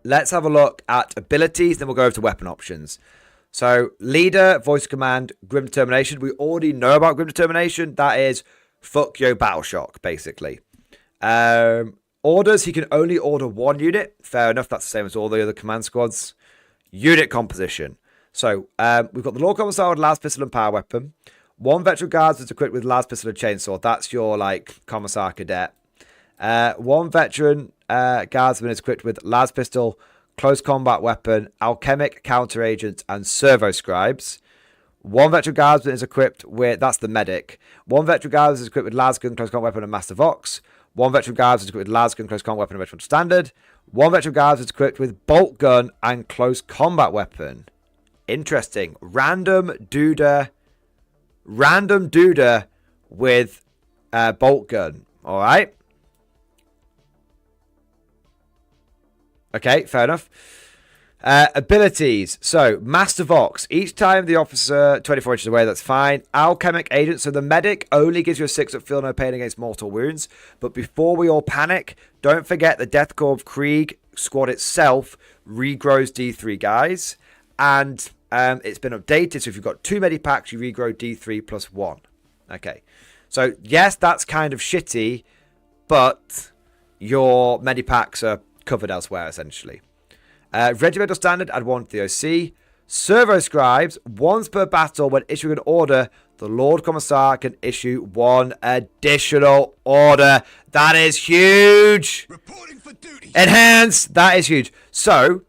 Let's have a look at abilities, then we'll go over to weapon options. So, leader, voice of command, grim determination. We already know about grim determination. That is, fuck your battle shock, basically. Orders, he can only order 1 unit. Fair enough, that's the same as all the other command squads. Unit composition. So, we've got the Lord Commissar with las pistol and power weapon. 1 veteran guards is equipped with las pistol and chainsaw. That's your, like, Commissar cadet. 1 veteran guardsman is equipped with las pistol, close combat weapon, alchemic counter agent, and servo scribes. 1 veteran guardsman is equipped with, that's the medic. 1 veteran guardsman is equipped with las gun, close combat weapon, and master vox. 1 veteran guardsman is equipped with las gun, close combat weapon, and veteran standard. 1 veteran guardsman is equipped with bolt gun and close combat weapon. Interesting. Random duder with bolt gun. All right. Okay, fair enough. Abilities. So, Master Vox. Each time the officer 24 inches away, that's fine. Alchemic Agent. So, the medic only gives you a 6 up feel no pain against mortal wounds. But before we all panic, don't forget the Death Corps of Krieg squad itself regrows D3, guys. And it's been updated. So, if you've got 2 medipacks, you regrow D3 plus 1. Okay. So, yes, that's kind of shitty. But your medipacks are covered elsewhere, essentially. Regimental standard, add 1 to the OC. Servo scribes, once per battle when issuing an order, the Lord Commissar can issue 1 additional order. That is huge. Reporting for duty. Enhance, that is huge. So,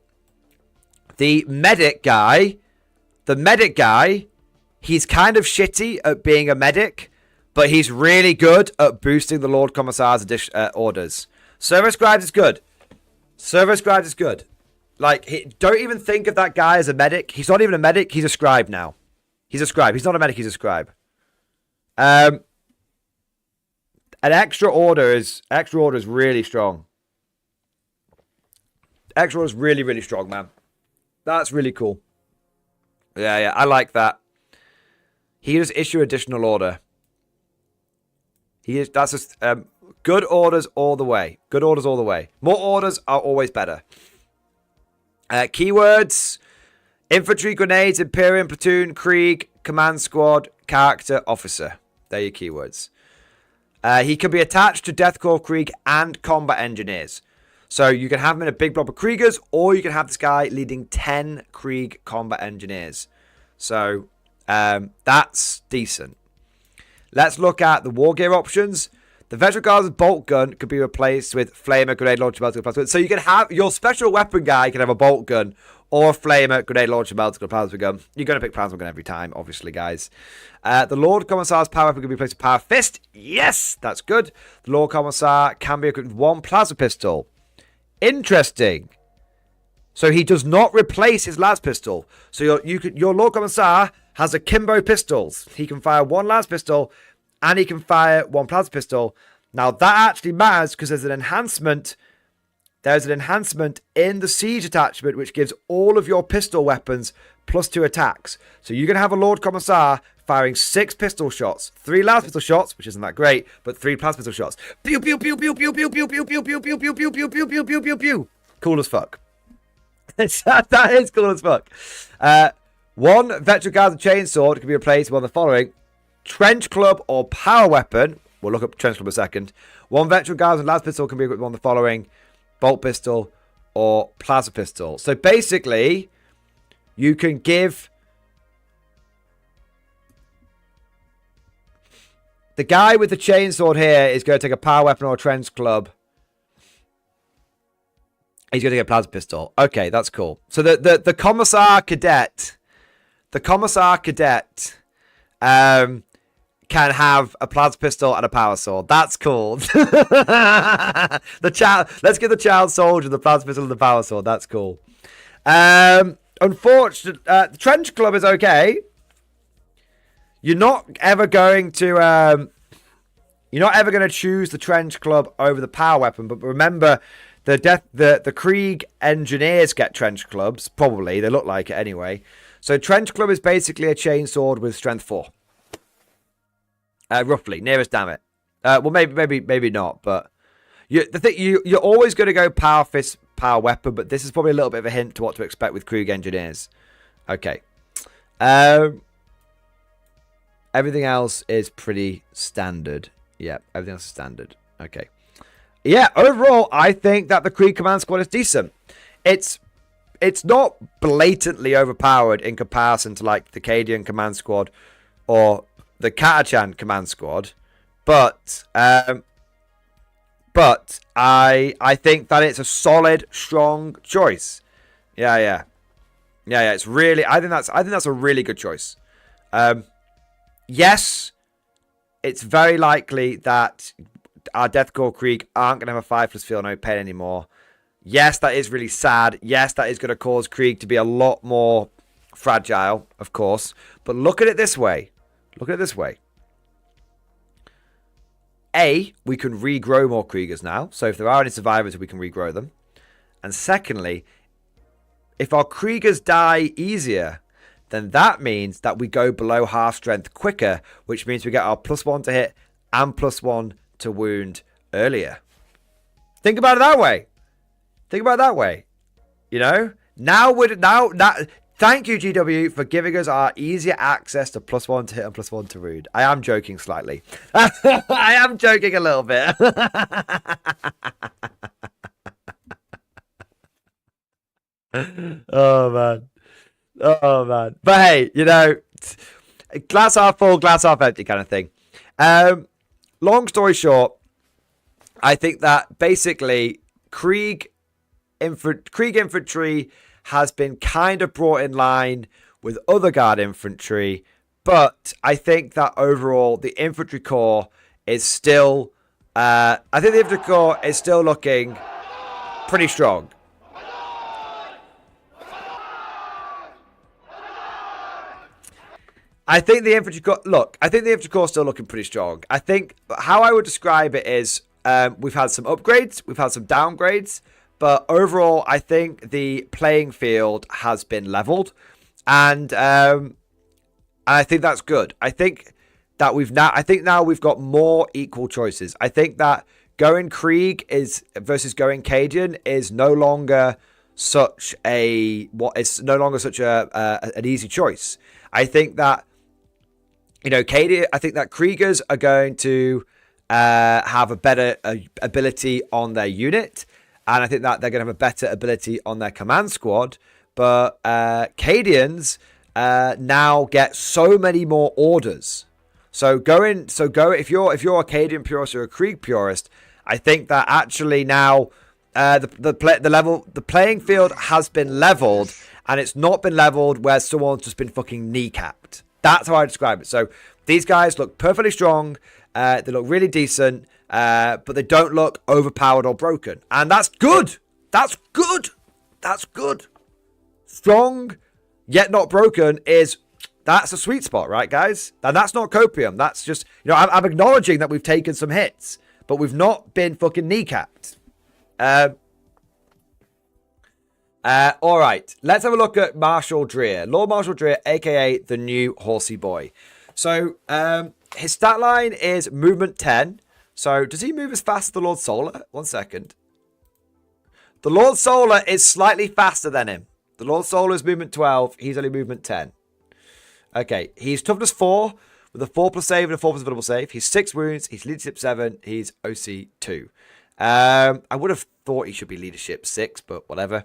the medic guy, he's kind of shitty at being a medic, but he's really good at boosting the Lord Commissar's orders. Servo scribes is good. Servo scribes is good. Like, don't even think of that guy as a medic. He's not even a medic. He's a scribe now. He's a scribe. He's not a medic. He's a scribe. An extra order is really strong. Extra order is really, really strong, man. That's really cool. Yeah, I like that. He just issue additional order. That's just good orders all the way. Good orders all the way. More orders are always better. Keywords: infantry, grenades, Imperium, platoon, Krieg, command squad, character, officer. They're your keywords. He can be attached to Death Corps Krieg and combat engineers. So you can have him in a big blob of Kriegers, or you can have this guy leading 10 Krieg combat engineers. So that's decent. Let's look at the war gear options. The veteran guard's bolt gun could be replaced with flamer, grenade launcher, multiple plasma gun. So you can have your special weapon guy can have a bolt gun or a flamer, grenade launcher, multiple plasma gun. You're going to pick plasma gun every time, obviously, guys. The Lord Commissar's power weapon can be replaced with power fist. Yes, that's good. The Lord Commissar can be equipped with 1 plasma pistol. Interesting. So he does not replace his las pistol. So your Lord Commissar has akimbo pistols. He can fire 1 las pistol and he can fire 1 plasma pistol. Now that actually matters because there's an enhancement. There's an enhancement in the siege attachment which gives all of your pistol weapons +2 attacks. So you can have a Lord Commissar firing 6 pistol shots, 3 las pistol shots, which isn't that great, but 3 plasma pistol shots. Pew pew pew pew pew pew pew pew pew pew pew pew pew pew pew pew pew pew pew pew. Cool as fuck. That is cool as fuck. One veteran guard's chainsword can be replaced with one of the following: trench club or power weapon. We'll look up trench club in a second. One veteran guard's las pistol can be equipped with one of the following: bolt pistol or plasma pistol. So basically, you can give the guy with the chainsword here is going to take a power weapon or a trench club. He's going to get a plasma pistol. Okay, that's cool. So the Commissar Cadet, can have a plasma pistol and a power sword. That's cool. Let's give the child soldier the plasma pistol and the power sword. That's cool. Unfortunately, the trench club is okay. You're not ever going to choose the trench club over the power weapon. But remember, the Krieg engineers get trench clubs. Probably they look like it anyway. So trench club is basically a chainsword with strength 4. Roughly, nearest damn it. Well, maybe not. But you're always going to go power fist, power weapon. But this is probably a little bit of a hint to what to expect with Krieg engineers. Okay. Everything else is pretty standard. Yeah, everything else is standard. Okay. Yeah, overall, I think that the Krieg Command Squad is decent. It's not blatantly overpowered in comparison to like the Cadian Command Squad or the Katachan Command Squad, but I think that it's a solid, strong choice. Yeah. It's really, I think that's a really good choice. Yes, it's very likely that our Deathcore Krieg aren't going to have a 5+ feel no pain anymore. Yes, that is really sad. Yes, that is going to cause Krieg to be a lot more fragile, of course. But look at it this way. A, we can regrow more Kriegers now. So if there are any survivors, we can regrow them. And secondly, if our Kriegers die easier, then that means that we go below half strength quicker, which means we get our +1 to hit and +1 to wound earlier. Think about it that way. You know? Thank you, GW, for giving us our easier access to +1 to hit and +1 to wound. I am joking slightly. I am joking a little bit. Oh, man. But hey, you know, glass half full, glass half empty kind of thing. Long story short, I think that basically Krieg infantry has been kind of brought in line with other guard infantry, but I think that overall the infantry corps is still looking pretty strong. I think the infantry corps is still looking pretty strong. I think how I would describe it is we've had some upgrades, we've had some downgrades, but overall I think the playing field has been leveled, and I think that's good. I think now we've got more equal choices. I think that going Krieg versus going Cadian is no longer such an easy choice. I think that, you know, I think that Kriegers are going to have a better ability on their unit, and I think that they're going to have a better ability on their command squad. But Cadians now get so many more orders. So if you're a Cadian purist or a Krieg purist, I think that actually now the playing field has been leveled, and it's not been leveled where someone's just been fucking kneecapped. That's how I describe it. So these guys look perfectly strong. They look really decent, but they don't look overpowered or broken. And that's good. That's good. Strong, yet not broken that's a sweet spot, right, guys? And that's not copium. That's just, you know, I'm acknowledging that we've taken some hits, but we've not been fucking kneecapped. All right, let's have a look at Marshal Dreer. Lord Marshal Dreer, a.k.a. the new horsey boy. So his stat line is movement 10. So does he move as fast as the Lord Solar? 1 second. The Lord Solar is slightly faster than him. The Lord Solar is movement 12. He's only movement 10. Okay, he's toughness 4 with a 4+ save and a 4+ available save. He's 6 wounds. He's leadership 7. He's OC 2. I would have thought he should be leadership 6, but whatever.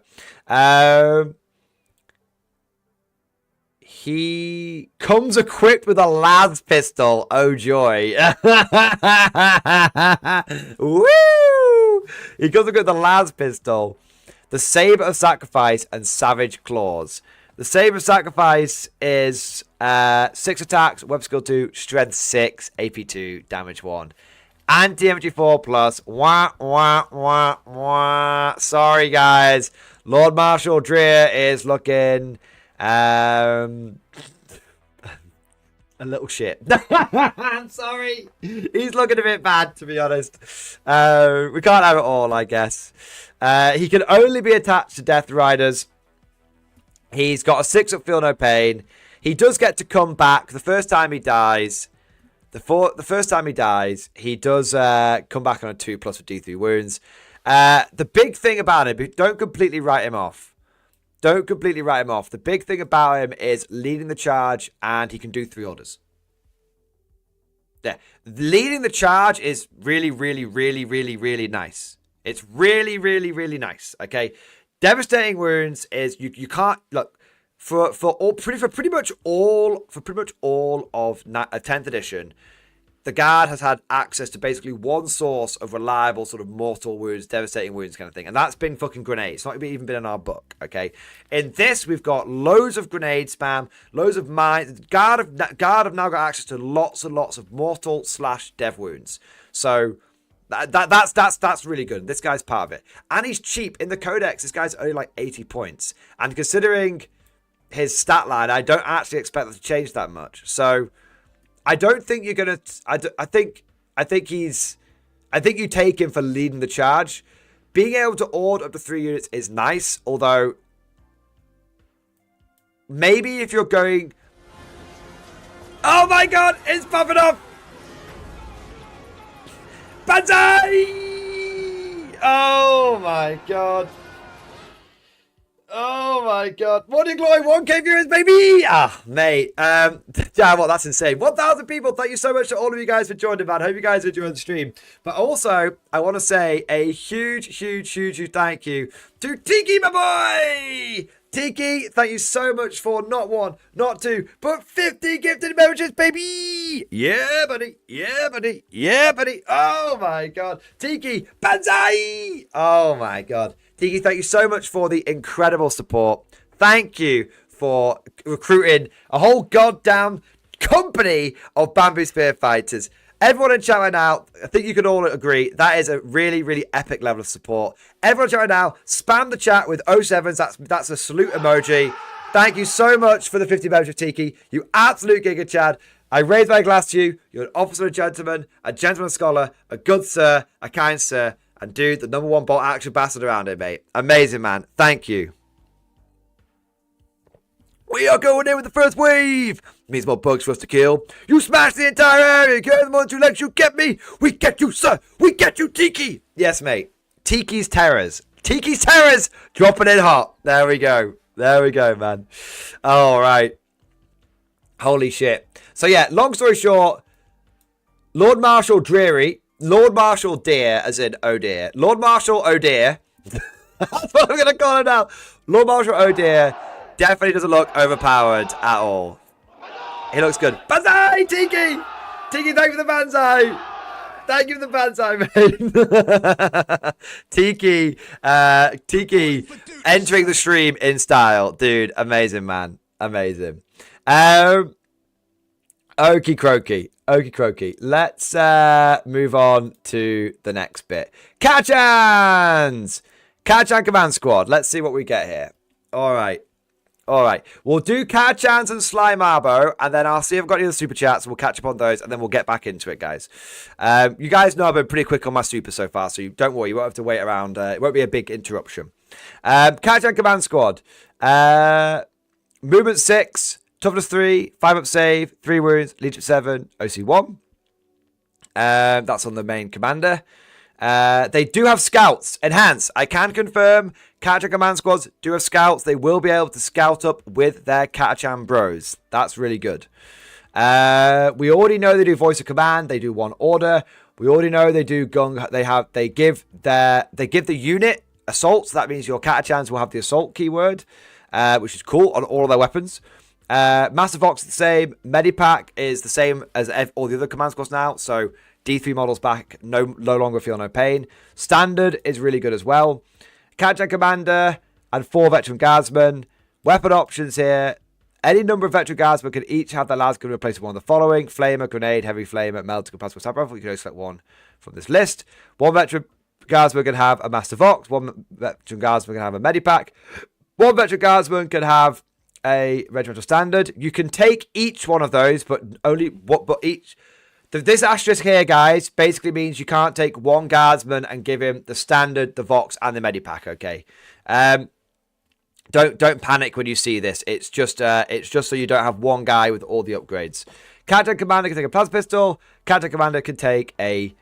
He comes equipped with a las pistol. Oh, joy. Woo! He comes equipped with a las pistol, the Saber of Sacrifice, and Savage Claws. The Saber of Sacrifice is 6 attacks, web skill 2, strength 6, AP 2, damage 1. Anti-MG4 plus. Wah, wah, wah, wah. Sorry, guys. Lord Marshal Dreer is looking a little shit. I'm sorry. He's looking a bit bad, to be honest. We can't have it all, I guess. He can only be attached to Death Riders. He's got a 6-up Feel No Pain. He does get to come back the first time he dies. The first time he dies, he does come back on a 2+ with D3 wounds. The big thing about him, don't completely write him off. Don't completely write him off. The big thing about him is leading the charge, and he can do 3 orders. Yeah, leading the charge is really, really, really, really, really nice. It's really, really, really nice. Okay, devastating wounds is you can't look for pretty much all of 10th edition. The guard has had access to basically one source of reliable sort of mortal wounds, devastating wounds kind of thing. And that's been fucking grenades. It's not even been in our book, okay? In this, we've got loads of grenade spam, loads of mines. Guard have now got access to lots and lots of mortal / dev wounds. So that's really good. This guy's part of it. And he's cheap. In the Codex, this guy's only like 80 points. And considering his stat line, I don't actually expect that to change that much. So I don't think you're gonna. I think you take him for leading the charge. Being able to order up to 3 units is nice, although maybe if you're going. Oh my god, it's popping up! Banzai! Oh my god. Oh my god. Morning Glory, 1K viewers, baby! Ah, mate. Yeah, well, that's insane. 1,000 people. Thank you so much to all of you guys for joining, man. Hope you guys enjoyed the stream. But also, I want to say a huge thank you to Tiki, my boy! Tiki, thank you so much for not 1, not 2, but 50 gifted memberships, baby! Yeah, buddy. Yeah, buddy. Yeah, buddy. Oh my god. Tiki, banzai! Oh my god. Tiki, thank you so much for the incredible support. Thank you for recruiting a whole goddamn company of Bamboo Spear fighters. Everyone in chat right now, I think you can all agree, that is a really, really epic level of support. Everyone in chat right now, spam the chat with 07s. That's a salute emoji. Thank you so much for the 50 members of Tiki. You absolute giga Chad. I raise my glass to you. You're an officer and a gentleman scholar, a good sir, a kind sir. And dude, the #1 bolt action bastard around here, mate. Amazing, man. Thank you. We are going in with the first wave. Means more bugs for us to kill. You smash the entire area. Carry them on 2 legs. You get me. We get you, sir. We get you, Tiki. Yes, mate. Tiki's Terrors. Tiki's Terrors. Dropping in hot. There we go. There we go, man. All right. Holy shit. So, yeah, long story short, Lord Marshal Dreary. Lord Marshal Deer, as in oh dear. Lord Marshal O'Dear. That's what I'm going to call him now. Lord Marshal O'Dear definitely doesn't look overpowered at all. He looks good. Banzai, Tiki! Tiki, thank you for the banzai. Thank you for the banzai, mate. Tiki entering the stream in style. Dude, amazing, man. Amazing. Okie croaky. Okie croaky. Let's move on to the next bit. Kachans! Kachan Command Squad. Let's see what we get here. All right. All right. We'll do Kachans and Slime Arbo, and then I'll see if I've got any other super chats. We'll catch up on those, and then we'll get back into it, guys. You guys know I've been pretty quick on my super so far, so don't worry. You won't have to wait around. It won't be a big interruption. Kachan Command Squad. Movement 6. Toughness 3, 5-up save, 3 wounds, leadership 7, OC 1. That's on the main commander. They do have scouts. Enhance. I can confirm Catachan command squads do have scouts. They will be able to scout up with their Catachan bros. That's really good. We already know they do voice of command. They do one order. We already know they do gung. They give the unit assault. So that means your Catachans will have the assault keyword, which is cool on all of their weapons. Master Vox is the same. Medipack is the same as all the other command squads now. So D3 models back, no longer feel no pain. Standard is really good as well. Catachan Commander and 4 Veteran Guardsmen. Weapon options here. Any number of Veteran Guardsmen can each have their las gun replaced with one of the following: Flamer, Grenade, Heavy Flamer, Melter, Compatible Sniper Rifle. You can only select one from this list. 1 Veteran Guardsman can have a Master Vox. 1 Veteran Guardsman can have a Medipack. 1 Veteran Guardsman can have a Regimental Standard. You can take each one of those, but each. This asterisk here, guys, basically means you can't take 1 Guardsman and give him the Standard, the Vox, and the Medipack. Okay. Don't panic when you see this. It's just so you don't have 1 guy with all the upgrades. Catachan Commander can take a Plasma Pistol. Catachan Commander can take a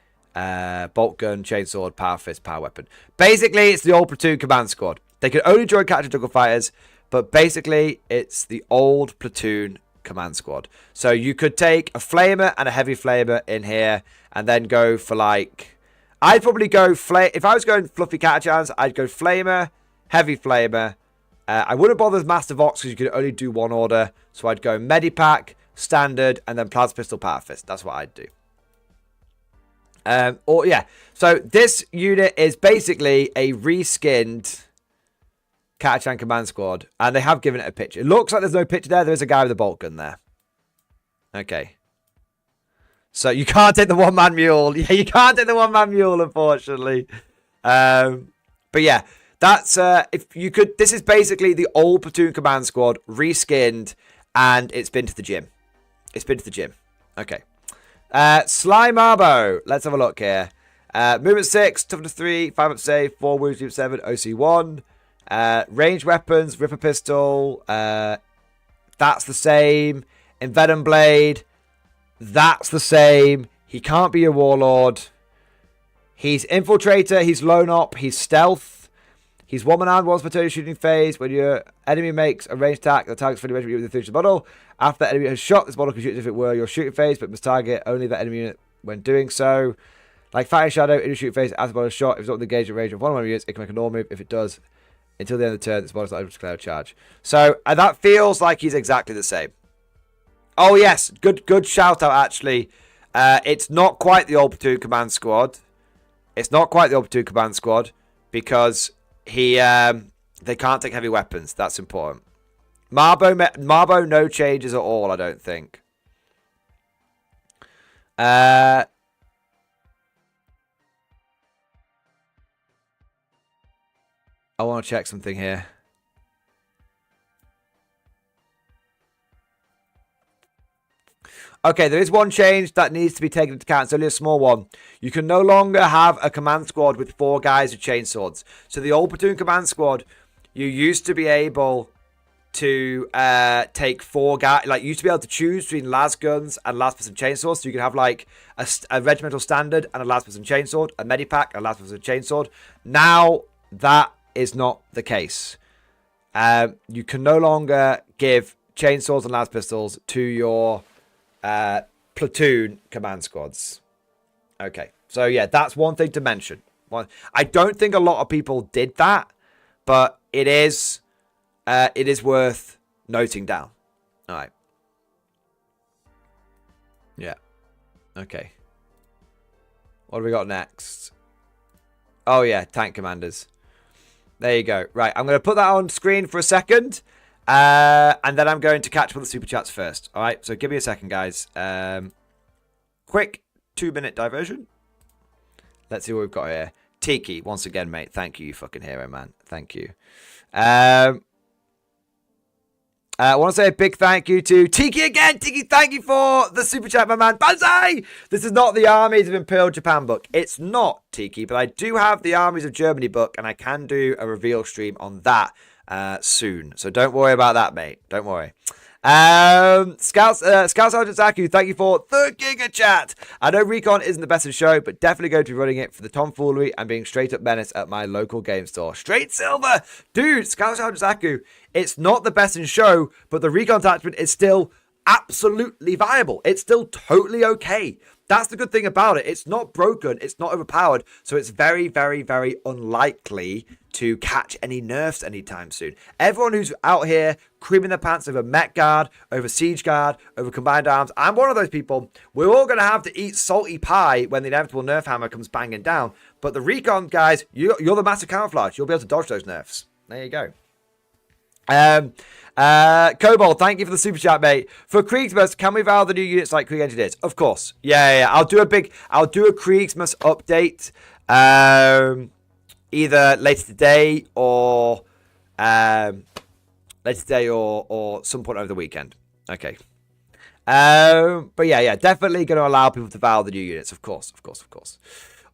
Bolt Gun, Chainsword, Power Fist, Power Weapon. Basically, it's the old Platoon Command Squad. They can only join Catachan Jungle Fighters, but basically, it's the old Platoon Command Squad. So you could take a Flamer and a Heavy Flamer in here, and then go for like... I'd probably go... If I was going Fluffy Catachans, I'd go Flamer, Heavy Flamer. I wouldn't bother with Master Vox because you could only do 1 order. So I'd go Medipack, Standard, and then Plasma Pistol, Power Fist. That's what I'd do. So this unit is basically a reskinned Catachan Command Squad. And they have given it a picture. It looks like there's no picture there. There is a guy with a bolt gun there. Okay. So you can't take the one-man mule. Yeah, you can't take the one-man mule, unfortunately. But yeah. That's, if you could, this is basically the old Platoon Command Squad reskinned, and it's been to the gym. It's been to the gym. Okay. Sly Marbo. Let's have a look here. Movement 6, toughness 3, 5 up save, 4 wounds, 7, OC 1. Range weapons, Ripper Pistol. That's the same. Envenom Blade. That's the same. He can't be a Warlord. He's Infiltrator. He's Lone Op. He's Stealth. He's 1-man armed, 1 spontaneous shooting phase. When your enemy makes a ranged attack, the target's fully measured with the 3 model. After the enemy has shot, this model can shoot as if it were your shooting phase, but must target only that enemy unit when doing so. Like Fighting Shadow, in your shooting phase, as the model is shot, if it's not engaged in range of 1 of my units, it can make a normal move. If it does, until the end of the turn, this model is not able to declare a charge. So, that feels like he's exactly the same. Oh, yes. Good shout out, actually. It's not quite the old Platoon Command Squad. It's not quite the old Platoon Command Squad because... they can't take heavy weapons. That's important. Marbo, no changes at all, I don't think. I want to check something here. Okay, there is one change that needs to be taken into account. It's only a small one. You can no longer have a command squad with 4 guys with chainswords. So the old Platoon Command Squad, you used to be able to take 4 guys. Like, you used to be able to choose between las guns and las person chainswords. So you could have like a Regimental Standard and a las person chainsword, a Medipack and a las person chainsword. Now that is not the case. You can no longer give chainswords and las pistols to your Platoon Command Squads. Okay, so yeah, that's one thing to mention. I don't think a lot of people did that, but it is worth noting down. All right. Yeah. Okay. What do we got next? Oh yeah, tank commanders. There you go. Right, I'm going to put that on screen for a second. And then I'm going to catch up with the super chats first. All right, so give me a second, guys. Quick 2-minute diversion. Let's see what we've got here. Tiki, once again, mate. Thank you, you fucking hero, man. Thank you. I want to say a big thank you to Tiki again. Tiki, thank you for the super chat, my man. Banzai! This is not the Armies of Imperial Japan book. It's not, Tiki, but I do have the Armies of Germany book, and I can do a reveal stream on that soon. So don't worry about that, mate. Don't worry. Scout Sergeant Zaku, thank you for the Giga Chat. I know Recon isn't the best in the show, but definitely going to be running it for the tomfoolery and being straight up menace at my local game store. Straight silver! Dude, Scout Sergeant Zaku, it's not the best in the show, but the Recon attachment is still absolutely viable. It's still totally okay. That's the good thing about it. It's not broken. It's not overpowered. So it's very, very, very unlikely to catch any nerfs anytime soon. Everyone who's out here creaming their pants over Met Guard, over Siege Guard, over Combined Arms, I'm one of those people. We're all going to have to eat salty pie when the inevitable nerf hammer comes banging down. But the Recon guys, you're the massive camouflage. You'll be able to dodge those nerfs. There you go. Kobold, thank you for the super chat, mate. For Kriegsmas, can we vow the new units like Krieg Engineers? Of course. Yeah. I'll do a Kriegsmas update, either later today or some point over the weekend. Okay. But yeah, definitely going to allow people to vow the new units. Of course.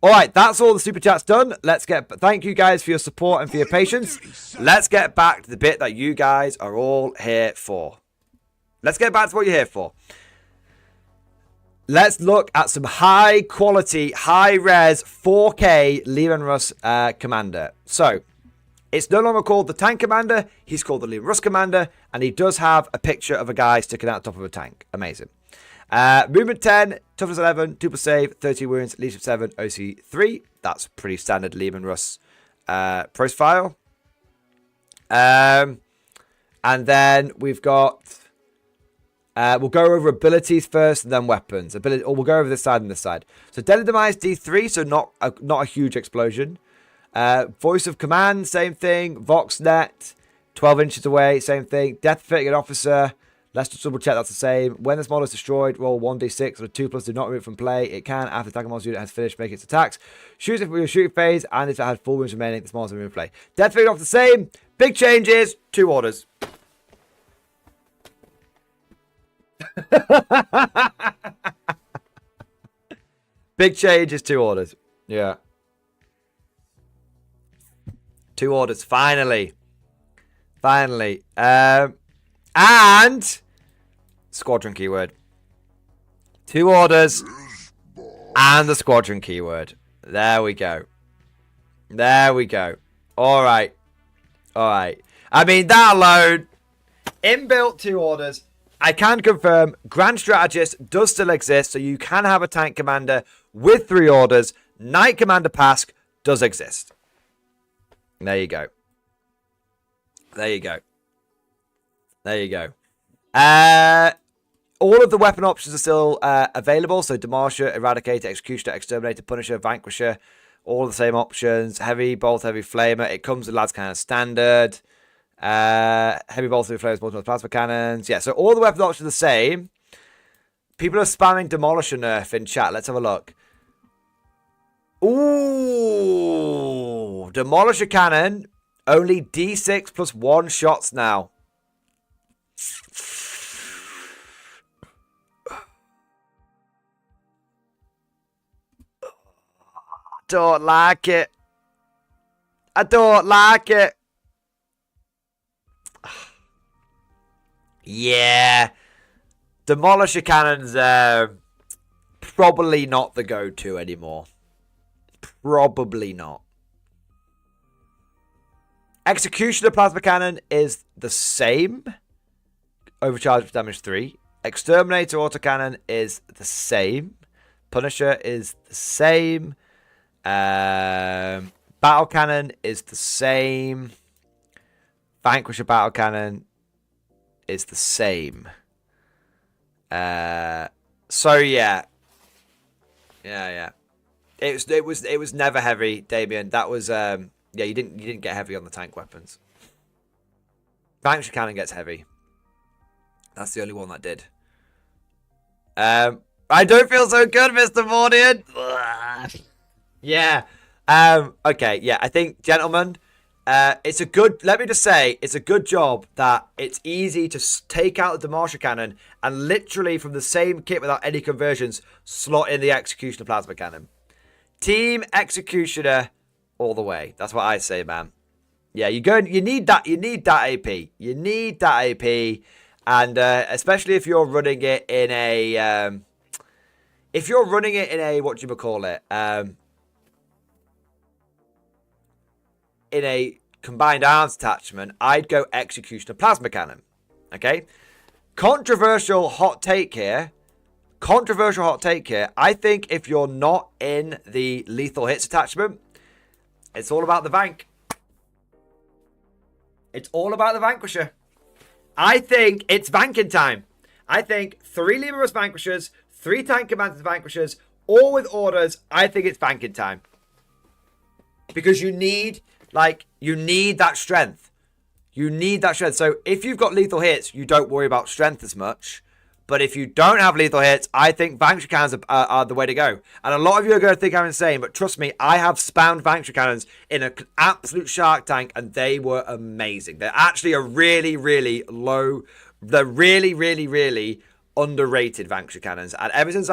All right, that's all the super chats done. Thank you guys for your support and for your patience. Let's get back to the bit that you guys are all here for. Let's get back to what you're here for. Let's look at some high quality, high res 4K Leland Russ Commander. So, it's no longer called the Tank Commander. He's called the Leland Russ Commander, and he does have a picture of a guy sticking out the top of a tank. Amazing. Movement 10, toughness 11, 2+ save, 30 wounds, leadership 7, OC 3. That's pretty standard Lehman Russ profile. And then we've got, we'll go over abilities first and then weapons. We'll go over this side and this side. So Deadly Demise D3, so not a huge explosion. Voice of Command, same thing. VoxNet, 12 inches away, same thing. Death Fitting Officer. Let's just double check that's the same. When this model is destroyed, roll 1d6 or a 2+, do not remove from play. It can, after the attacking monster unit has finished making its attacks. Shoots if your shooting phase, and if it had full wounds remaining, this monster will remove from play. Death Figure off the same. Big changes, 2 orders. Big change is 2 orders. Yeah. 2 orders, finally. And squadron keyword. 2 orders and the squadron keyword. There we go. All right. I mean, that alone, inbuilt 2 orders. I can confirm Grand Strategist does still exist, so you can have a tank commander with 3 orders. Knight Commander Pask does exist. There you go. All of the weapon options are still available. So Demolisher, Eradicator, Executioner, Exterminator, Punisher, Vanquisher, all the same options. Heavy Bolt, Heavy Flamer. It comes with lads kind of standard. Heavy Bolt, Heavy Flamers, multiple plasma cannons. Yeah, so all the weapon options are the same. People are spamming Demolisher nerf in chat. Let's have a look. Ooh, Demolisher cannon. Only D6 + 1 shots now. Don't like it. I don't like it. Yeah. Demolisher cannons probably not the go-to anymore. Probably not. Executioner Plasma Cannon is the same. Overcharge for damage 3. Exterminator Autocannon is the same. Punisher is the same. Battle Cannon is the same. Vanquisher Battle Cannon is the same. So yeah. It was never heavy, Damien. That was yeah, you didn't get heavy on the tank weapons. Vanquisher Cannon gets heavy. That's the only one that did. I don't feel so good, Mr. Mordian. Yeah. Okay, yeah, I think, gentlemen, it's a good, let me just say, it's a good job that it's easy to take out the Demolisher Cannon and literally from the same kit without any conversions, slot in the Executioner Plasma Cannon. Team Executioner all the way. That's what I say, man. Yeah, you need that AP. You need that AP. And especially if you're running it in a... what do you call it? In a combined arms attachment, I'd go Executioner Plasma Cannon. Okay? Controversial hot take here. I think if you're not in the lethal hits attachment, it's all about the Vank. It's all about the Vanquisher. I think it's Vanking time. I think 3 Leman Vanquishers, 3 Tank Commanders Vanquishers, all with orders. I think it's Vanking time. Because you need that strength. You need that strength. So if you've got lethal hits, you don't worry about strength as much. But if you don't have lethal hits, I think Vanquisher Cannons are the way to go. And a lot of you are going to think I'm insane, but trust me, I have spammed Vanquisher Cannons in an absolute shark tank, and they were amazing. They're actually a really, really low... They're really, really, really underrated Vanquisher Cannons. And ever since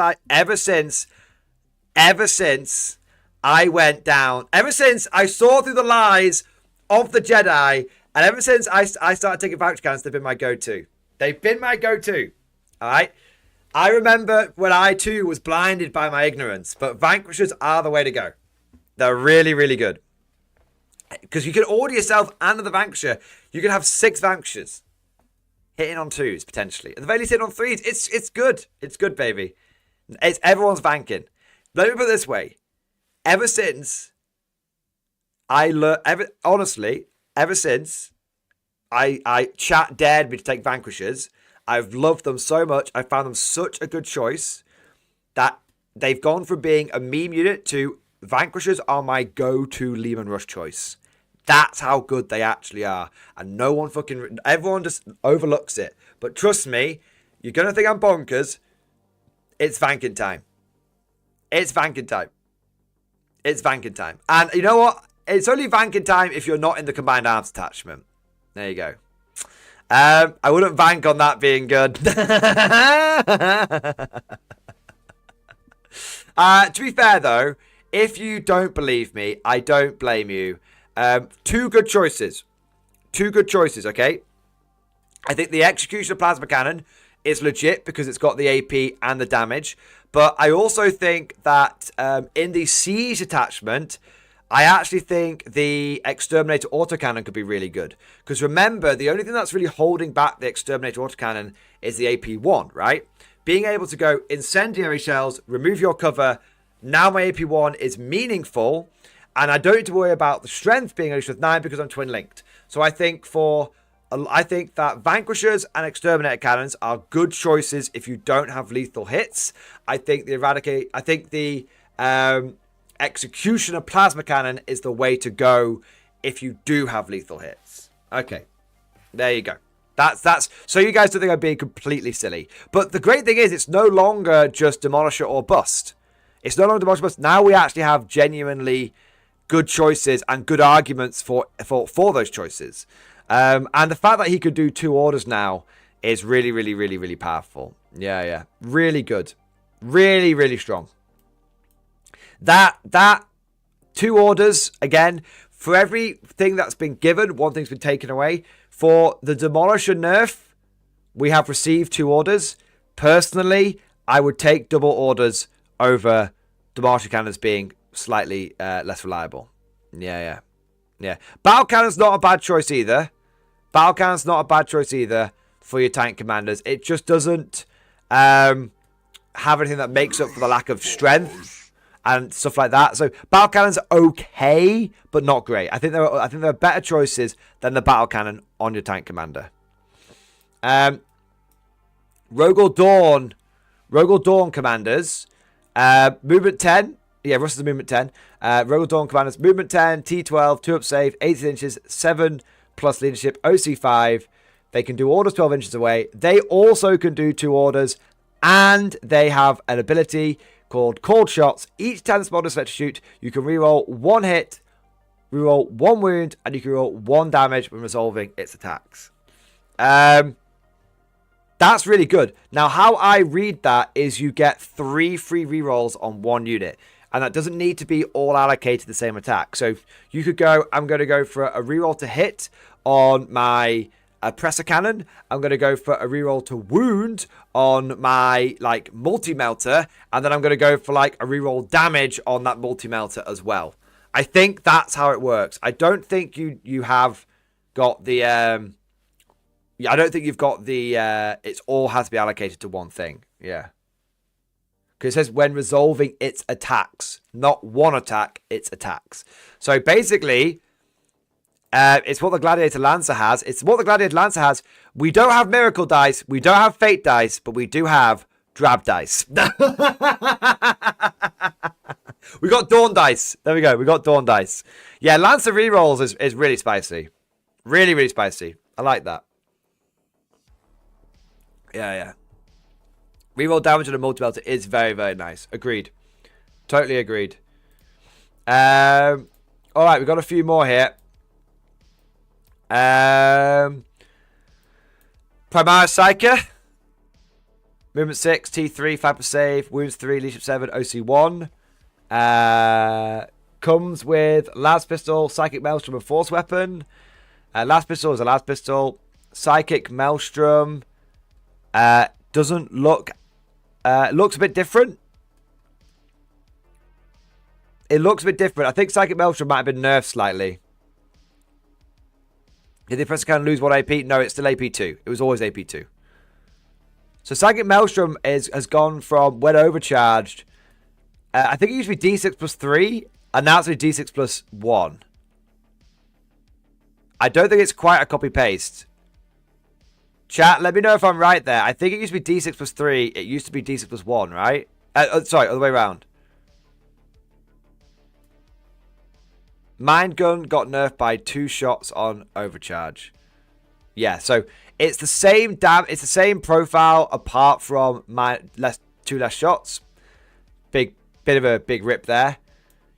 I went down... Ever since I saw through the lies of the Jedi, and ever since I started taking Vanquisher Cannons, they've been my go-to. They've been my go-to. All right. I remember when I too was blinded by my ignorance, but Vanquishers are the way to go. They're really, really good. Because you can order yourself and the Vanquisher. You can have 6 Vanquishers hitting on 2s potentially. At the very least, hitting on 3s. It's good. It's good, baby. It's everyone's vanking. Let me put it this way. Ever since ever since chat dared me to take Vanquishers, I've loved them so much. I found them such a good choice that they've gone from being a meme unit to Vanquishers are my go-to Leman Rush choice. That's how good they actually are. And everyone just overlooks it. But trust me, you're going to think I'm bonkers. It's Vanking time. It's Vanking time. It's Vanking time. And you know what? It's only Vanking time if you're not in the combined arms attachment. There you go. I wouldn't bank on that being good. To be fair, though, if you don't believe me, I don't blame you. 2 good choices. 2 good choices, okay? I think the Executioner Plasma Cannon is legit because it's got the AP and the damage. But I also think that in the Siege attachment... I actually think the Exterminator Autocannon could be really good. Because remember, the only thing that's really holding back the Exterminator Autocannon is the AP1, right? Being able to go Incendiary Shells, remove your cover. Now my AP1 is meaningful. And I don't need to worry about the strength being unleashed with 9 because I'm twin linked. So I think that Vanquishers and Exterminator Cannons are good choices if you don't have lethal hits. I think the Executioner Plasma Cannon is the way to go if you do have lethal hits. Okay, there you go. That's so you guys don't think I'm being completely silly. But the great thing is it's no longer just Demolisher or Bust. It's no longer Demolisher or Bust. Now we actually have genuinely good choices and good arguments for those choices. And the fact that he could do 2 orders now is really, really, really, really powerful. Yeah. Really good. Really, really strong. That 2 orders, again, for everything that's been given, one thing's been taken away. For the Demolisher nerf, we have received 2 orders. Personally, I would take double orders over Demolisher Cannons being slightly less reliable. Yeah. Battle Cannon's not a bad choice either. For your tank commanders. It just doesn't have anything that makes up for the lack of strength and stuff like that. So Battle Cannon's okay, but not great. I think there are better choices than the Battle Cannon on your tank commander. Rogel Dawn commanders. Movement 10. Yeah, Russell's movement 10. Rogel Dawn commanders. Movement 10, T12, 2 up save, 18 inches, 7 plus leadership, OC5. They can do orders 12 inches away. They also can do 2 orders. And they have an ability called Cold Shots. Each time this model is set to shoot, you can reroll 1 hit, reroll 1 wound, and you can roll 1 damage when resolving its attacks. That's really good. Now, how I read that is you get 3 free rerolls on 1 unit. And that doesn't need to be all allocated the same attack. So you could go, I'm going to go for a reroll to hit on my a presser cannon. I'm going to go for a reroll to wound on my, like, multi-melter. And then I'm going to go for, like, a reroll damage on that multi-melter as well. I think that's how it works. I don't think you have got the... I don't think you've got the... it's all has to be allocated to one thing. Yeah. Because it says when resolving its attacks. Not one attack, its attacks. So basically, it's what the Gladiator Lancer has. It's what the Gladiator Lancer has. We don't have Miracle Dice. We don't have Fate Dice. But we do have Drab Dice. We got Dawn Dice. There we go. We got Dawn Dice. Yeah, Lancer rerolls is really spicy. Really, really spicy. I like that. Yeah. Reroll damage on a multi-melter is very, very nice. Agreed. Totally agreed. Alright, we've got a few more here. Primaris Psyker. Movement 6, T3, 5% save, Wounds 3, Leadership 7, OC 1. Comes with Las Pistol, Psychic Maelstrom, and Force Weapon. Las Pistol is a Las Pistol. Psychic Maelstrom doesn't look... looks a bit different. It looks a bit different. I think Psychic Maelstrom might have been nerfed slightly. Did the Presser Cannon lose 1 AP? No, it's still AP2. It was always AP2. So Psychic Maelstrom has gone from, when overcharged, I think it used to be D6 plus 3, and now it's D6 plus 1. I don't think it's quite a copy-paste. Chat, let me know if I'm right there. I think it used to be D6 plus 3. It used to be D6 plus 1, right? Sorry, other way around. Mind Gun got nerfed by 2 shots on overcharge. Yeah, so it's the same it's the same profile apart from 2 less shots. Bit of a big rip there.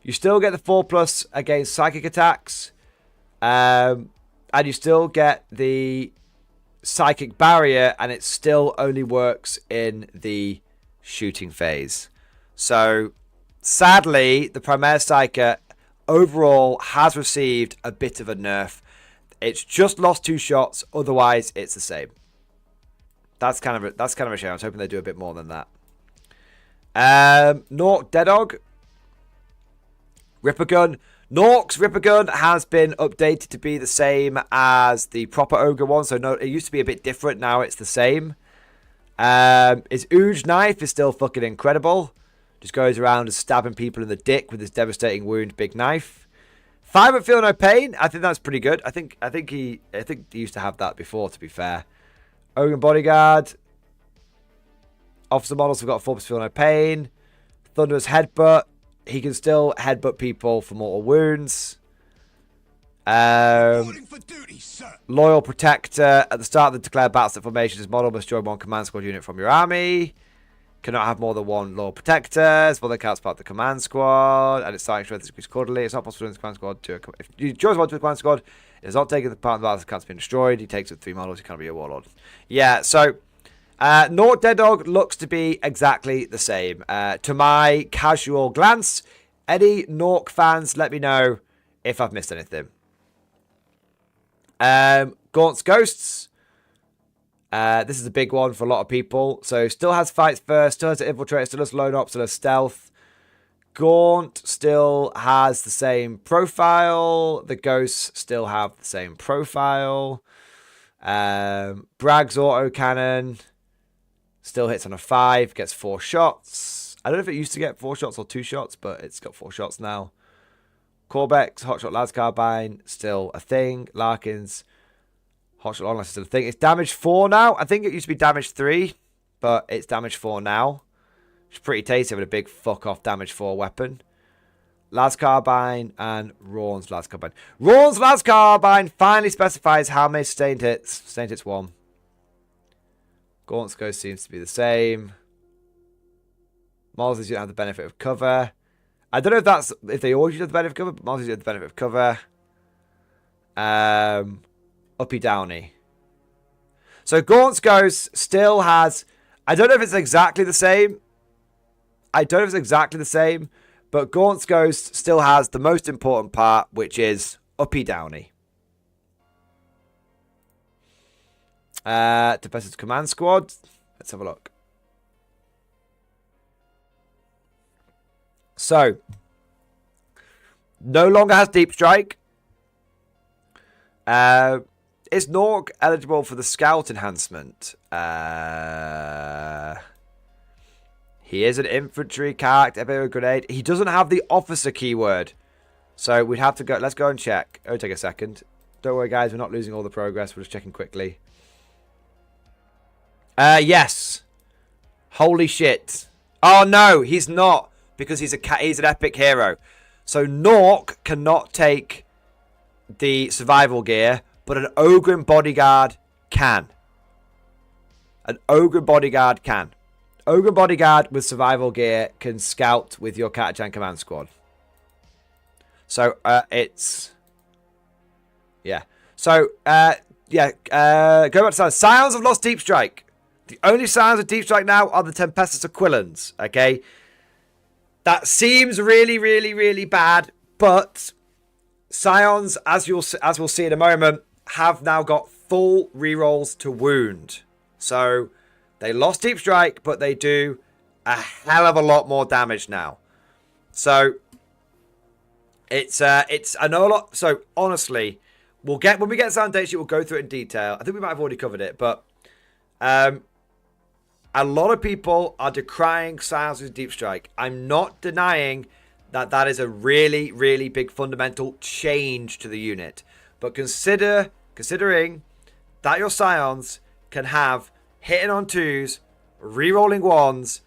You still get the 4+ against psychic attacks. And you still get the psychic barrier, and it still only works in the shooting phase. So sadly, the Primaris Psyker overall has received a bit of a nerf. It's just lost 2 shots, otherwise it's the same. That's kind of a shame. I was hoping they'd do a bit more than that. Nork Dead Dog. Ripper Gun. Nork's Ripper Gun has been updated to be the same as the proper Ogre one. So no, it used to be a bit different. Now it's the same. His Ooge Knife is still fucking incredible. Just goes around and stabbing people in the dick with his devastating wound big knife. 5 but feel no pain. I think that's pretty good. I think he used to have that before, to be fair. Ogre Bodyguard. Officer models have got 4 but feel no pain. Thunderous Headbutt. He can still headbutt people for mortal wounds. For duty, sir. Loyal Protector. At the start of the declared battle formation, this model must join 1 command squad unit from your army. Cannot have more than 1 Loyal Protector. Well, they can't part of the command squad. And its starting strength is increased quarterly. It's not possible in the command squad to... If you join 1 to the command squad, it is not taking the part of the battle, can't be destroyed. He takes with 3 models. He can't be a warlord. Yeah, so... Nork Dead Dog looks to be exactly the same. To my casual glance, any Nork fans, let me know if I've missed anything. Gaunt's Ghosts. This is a big one for a lot of people. So still has fights first, still has infiltrate, still has lone ops, still has stealth. Gaunt still has the same profile. The Ghosts still have the same profile. Bragg's autocannon. Still hits on a 5, gets 4 shots. I don't know if it used to get 4 shots or 2 shots, but it's got 4 shots now. Corbex, Hotshot Las Carbine, still a thing. Larkins, Hotshot Long Lance is still a thing. It's damage 4 now. I think it used to be damage 3, but it's damage 4 now. It's pretty tasty having a big fuck off damage 4 weapon. Las Carbine and Rawn's Las Carbine. Rawn's Las Carbine finally specifies how many sustained hits. Sustained hits 1. Gaunt's Ghost seems to be the same. Mols don't have the benefit of cover. I don't know if they always have the benefit of cover, but Mols have the benefit of cover. Uppy Downy. So Gaunt's Ghost still has... I don't know if it's exactly the same. But Gaunt's Ghost still has the most important part, which is Uppy Downy. Tempestus Command Squad. Let's have a look. So, no longer has Deep Strike. Is Nork eligible for the Scout enhancement? He is an infantry character, grenade. He doesn't have the officer keyword. So we'd have to go. Let's go and check. It'll take a second. Don't worry, guys. We're not losing all the progress. We're just checking quickly. Yes. Holy shit. Oh, no. He's not. Because he's an epic hero. So Nork cannot take the survival gear. But an Ogren bodyguard can. An Ogren bodyguard can. Ogre Bodyguard with survival gear can scout with your Catachan command squad. So, it's... Yeah. So, go back to Scions. Scions have lost Deep Strike. The only Scions of Deep Strike now are the Tempestus Aquilans, okay? That seems really, really, really bad, but Scions, as we'll see in a moment, have now got full rerolls to wound. So... They lost Deep Strike, but they do a hell of a lot more damage now. So it's I know a lot. So honestly, when we get Sound Data Sheet, we'll go through it in detail. I think we might have already covered it, but a lot of people are decrying Scions with Deep Strike. I'm not denying that is a really, really big fundamental change to the unit. But considering that your Scions can have hitting on 2s, rerolling 1s,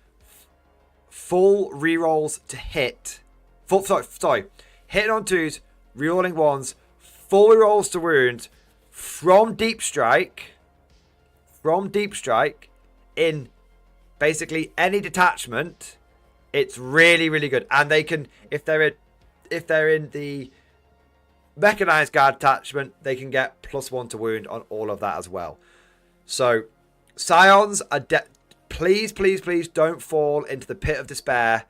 full rerolls to hit. Hitting on 2s, rerolling 1s, full rerolls to wound from Deep Strike. In basically any detachment. It's really, really good. And they can, if they're in the mechanized guard detachment, they can get +1 to wound on all of that as well. So Scions are please, please, please don't fall into the pit of despair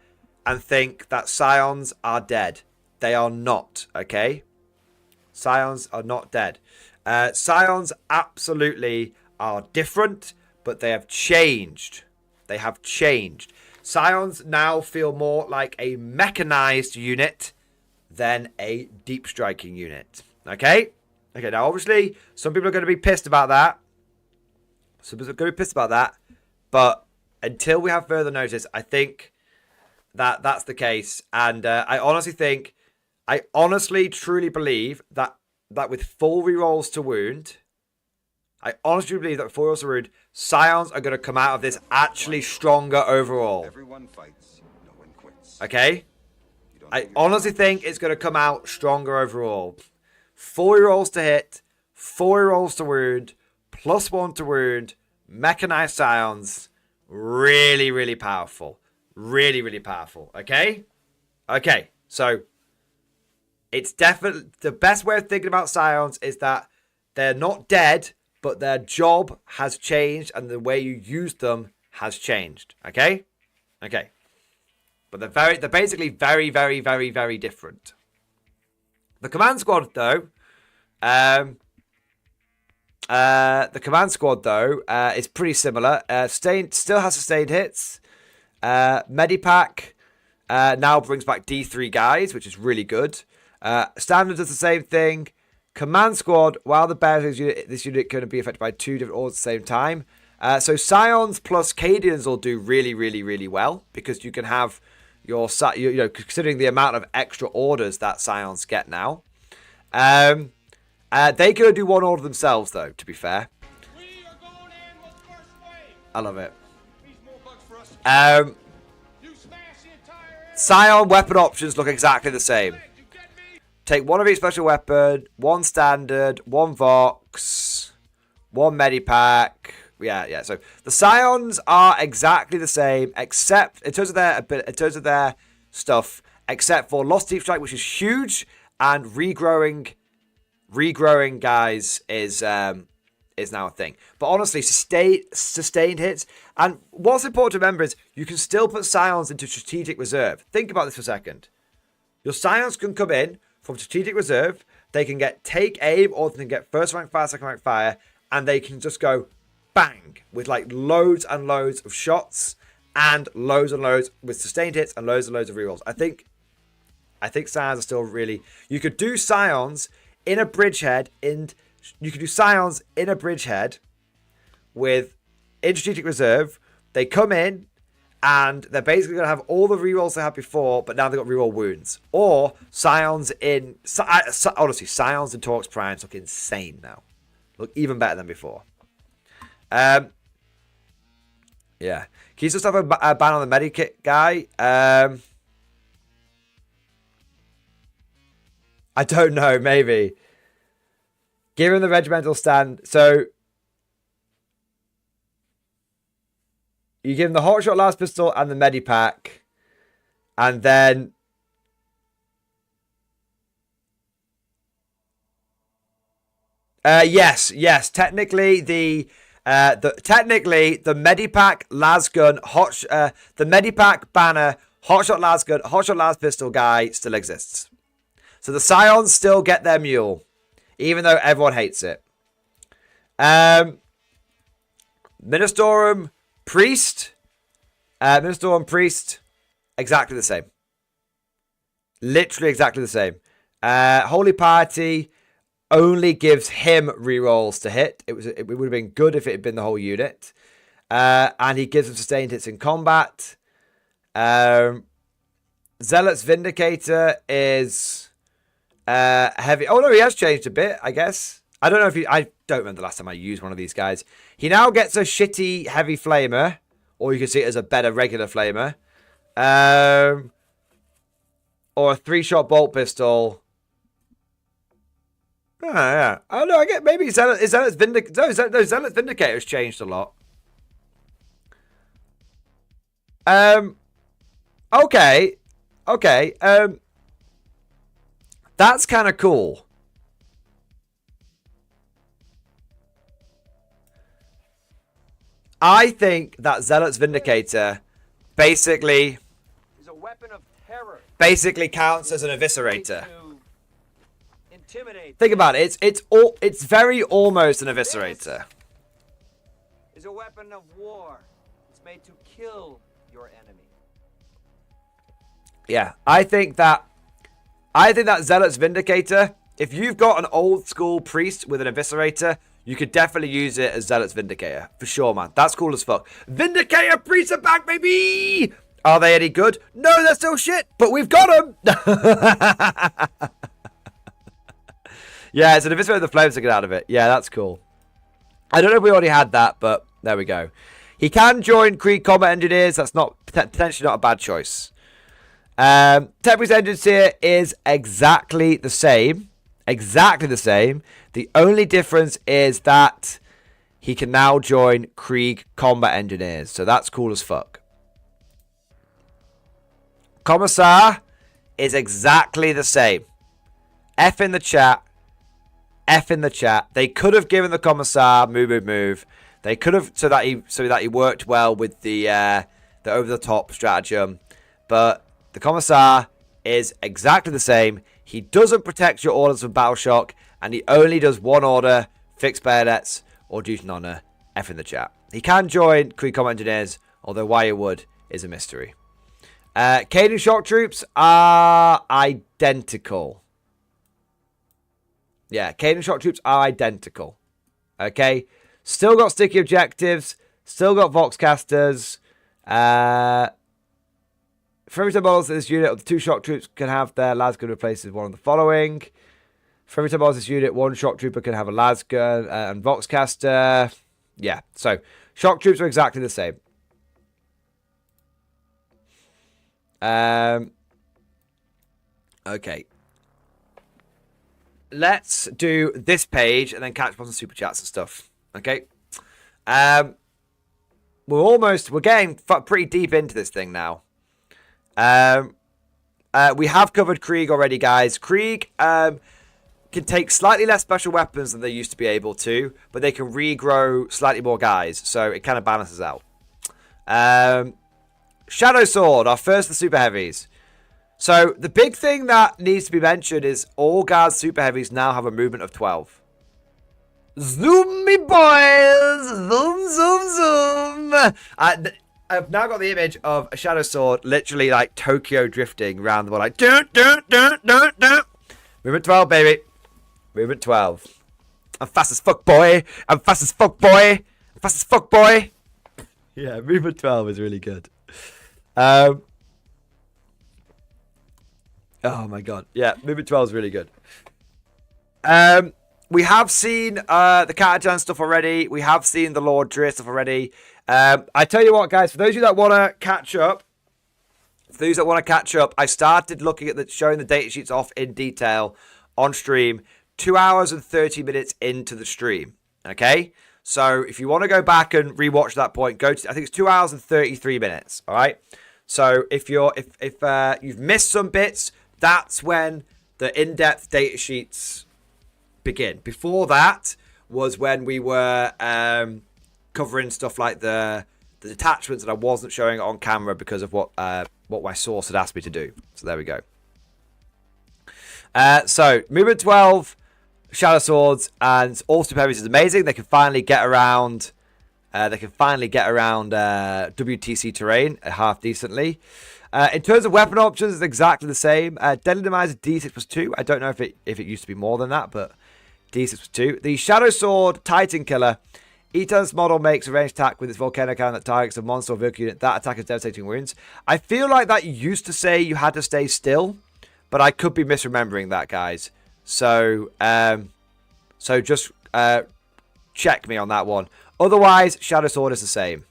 and think that Scions are dead. They are not, okay? Scions are not dead. Scions absolutely are different, but they have changed. They have changed. Scions now feel more like a mechanized unit than a deep striking unit, okay? Okay, now obviously some people are going to be pissed about that. So we're going to be pissed about that. But until we have further notice, I think that that's the case. And I honestly, truly believe that with full rerolls to wound, Scions are going to come out of this actually stronger overall. Everyone fights, no one quits. Okay? I honestly think it's going to come out stronger overall. Full rerolls to hit, full rerolls to wound, +1 to wound, mechanized Scions, really, really powerful. Really, really powerful. Okay? Okay, so it's definitely the best way of thinking about Scions is that they're not dead, but their job has changed and the way you use them has changed. Okay? Okay. But they're basically very, very, very, very different. The command squad, though, is pretty similar. Still has sustained hits. Medipack now brings back D3 guys, which is really good. Standard does the same thing. Command squad, while the bears unit, this unit can be affected by 2 different orders at the same time. So Scions plus Cadians will do really, really, really well because you can have your, considering the amount of extra orders that Scions get now. They can do 1 order themselves, though, to be fair. I love it. Scion weapon options look exactly the same. Take 1 of each special weapon, 1 standard, 1 Vox, 1 Medipack. Yeah. So the Scions are exactly the same, except in terms of their stuff, except for Lost Deep Strike, which is huge, and regrowing guys is now a thing. But honestly, sustained hits, and what's important to remember is you can still put Scions into strategic reserve. Think about this for a second. Your Scions can come in from strategic reserve. They can get take aim, or they can get first rank fire, second rank fire, and they can just go bang with like loads and loads of shots and loads with sustained hits and loads of rerolls. I think Scions are still really... You could do Scions in a bridgehead, with in strategic reserve. They come in and they're basically going to have all the rerolls they had before, but now they've got reroll wounds. Or Scions in... Honestly, Scions in Torx Primes look insane now. Look even better than before. Yeah. Can you still have a ban on the medikit guy? I don't know, maybe. Give him the regimental stand. So, you give him the hotshot last pistol and the medipack. And then... yes. Technically, the medipack, lasgun, the medipack banner, hotshot lasgun, hotshot last pistol guy still exists. So the Scions still get their mule, even though everyone hates it. Ministorum Priest, exactly the same. Literally exactly the same. Holy Piety only gives him rerolls to hit. It would have been good if it had been the whole unit. And he gives him sustained hits in combat. Zealot's Vindicator is heavy. Oh no, he has changed a bit, I guess. I don't know if I don't remember the last time I used one of these guys. He now gets a shitty heavy flamer, or you can see it as a better regular flamer. Or a 3-shot bolt pistol. Oh, yeah. Oh, no, I get maybe Zealot's Vindicator. No, Zealot's Vindicator has changed a lot. Okay. That's kind of cool. I think that Zealot's Vindicator basically is a weapon of terror. Basically counts as an eviscerator. Intimidate. Think about it. It's very almost an eviscerator. Is a weapon of war. It's made to kill your enemy. Yeah, I think that Zealot's Vindicator, if you've got an old school priest with an eviscerator, you could definitely use it as Zealot's Vindicator. For sure, man. That's cool as fuck. Vindicator priests are back, baby! Are they any good? No, they're still shit, but we've got them! Yeah, it's an eviscerator with the flames to get out of it. Yeah, that's cool. I don't know if we already had that, but there we go. He can join Krieg Combat Engineers. That's potentially not a bad choice. Temporary Engine Seer is exactly the same. Exactly the same. The only difference is that he can now join Krieg Combat Engineers. So that's cool as fuck. Commissar is exactly the same. F in the chat. F in the chat. They could have given the Commissar move. They could have so that he worked well with the over the top stratagem. But the Commissar is exactly the same. He doesn't protect your orders from battle shock, and he only does one order, fixed bayonets, or duty and honor. F in the chat. He can join Krieg Combat Engineers, although why he would is a mystery. Caden shock troops are identical. Yeah, Caden shock troops are identical. Okay, still got sticky objectives, still got Voxcasters. For every time models in this unit of the 2 shock troops can have their lasgun replaced with one of the following. For every time models in this unit, 1 shock trooper can have a lasgun and Voxcaster. Yeah, so shock troops are exactly the same. Okay. Let's do this page and then catch up on some super chats and stuff. Okay. We're getting pretty deep into this thing now. We have covered Krieg already, guys. Krieg can take slightly less special weapons than they used to be able to, but they can regrow slightly more guys, so it kind of balances out. Shadow Sword, our first of the super heavies. So the big thing that needs to be mentioned is all guards super heavies now have a movement of 12. Zoom me boys! Zoom, zoom, zoom! I've now got the image of a Shadow Sword literally like Tokyo drifting around the world like dun, dun, dun, dun, dun. Movement 12, baby. Movement 12. I'm fast as fuck, boy. I'm fast as fuck, boy. I'm fast as fuck, boy. Yeah, movement 12 is really good. Oh my god. Yeah, movement 12 is really good. We have seen the Catajan stuff already. We have seen the Lord Dre stuff already. I tell you what, guys, for those of you that want to catch up, I started looking at showing the data sheets off in detail on stream 2 hours and 30 minutes into the stream. Okay, so if you want to go back and rewatch that point, go to, I think it's 2 hours and 33 minutes. All right. So if you've missed some bits, that's when the in-depth data sheets begin. Before that was when we were covering stuff like the detachments that I wasn't showing on camera because of what my source had asked me to do. So there we go. So movement 12, Shadow Swords and all super heavies is amazing. They can finally get around. WTC terrain half decently. In terms of weapon options, it's exactly the same. Deadly Demise is D6 plus 2. I don't know if it used to be more than that, but D6 plus 2. The Shadow Sword Titan Killer. Each of this model makes a ranged attack with its volcano cannon that targets a monster or vehicle unit. That attack has devastating wounds. I feel like that used to say you had to stay still, but I could be misremembering that, guys. So, just check me on that one. Otherwise, Shadow Sword is the same.